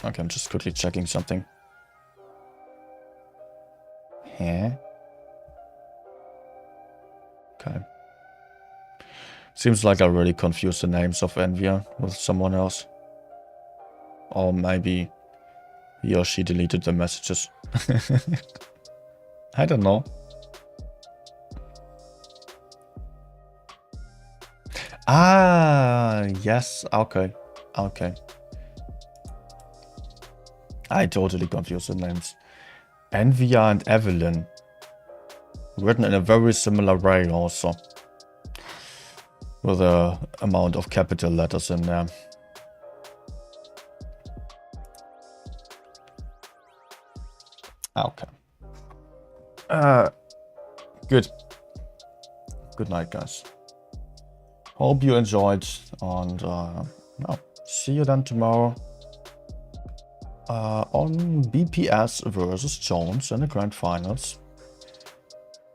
okay, I'm just quickly checking something. Huh? Okay. Seems like I really confused the names of Envia with someone else. Or maybe he or she deleted the messages. I don't know. Ah, yes. Okay. Okay. I totally confused the names. Envia and Evelyn. Written in a very similar way also. With a amount of capital letters in there. Okay. Good. Good night, guys. Hope you enjoyed, and no, see you then tomorrow on BPS versus Jones in the grand finals.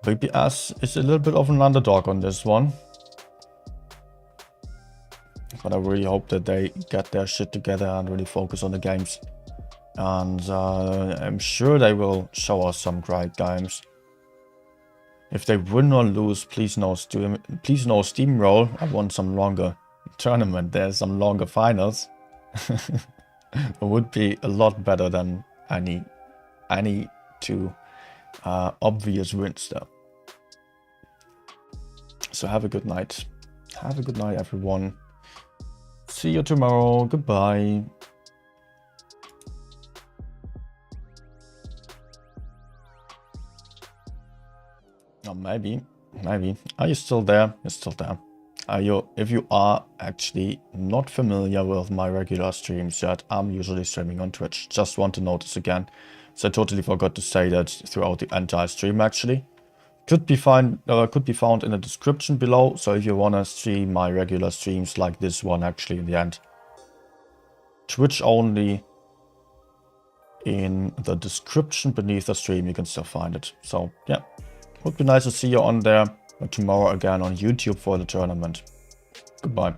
BPS is a little bit of an underdog on this one, but I really hope that they get their shit together and really focus on the games. And I'm sure they will show us some great games. If they win or lose, please no steamroll. I want some longer tournament. There's some longer finals. It would be a lot better than any two obvious wins though. So have a good night. Have a good night, everyone. See you tomorrow. Goodbye. Oh, maybe. Are you still there? You're still there. If you are actually not familiar with my regular streams yet, I'm usually streaming on Twitch. Just want to notice again. So I totally forgot to say that throughout the entire stream actually. Could be found in the description below. So if you wanna stream my regular streams like this one actually in the end. Twitch only. In the description beneath the stream you can still find it. So yeah. Would be nice to see you on there tomorrow again on YouTube for the tournament. Goodbye.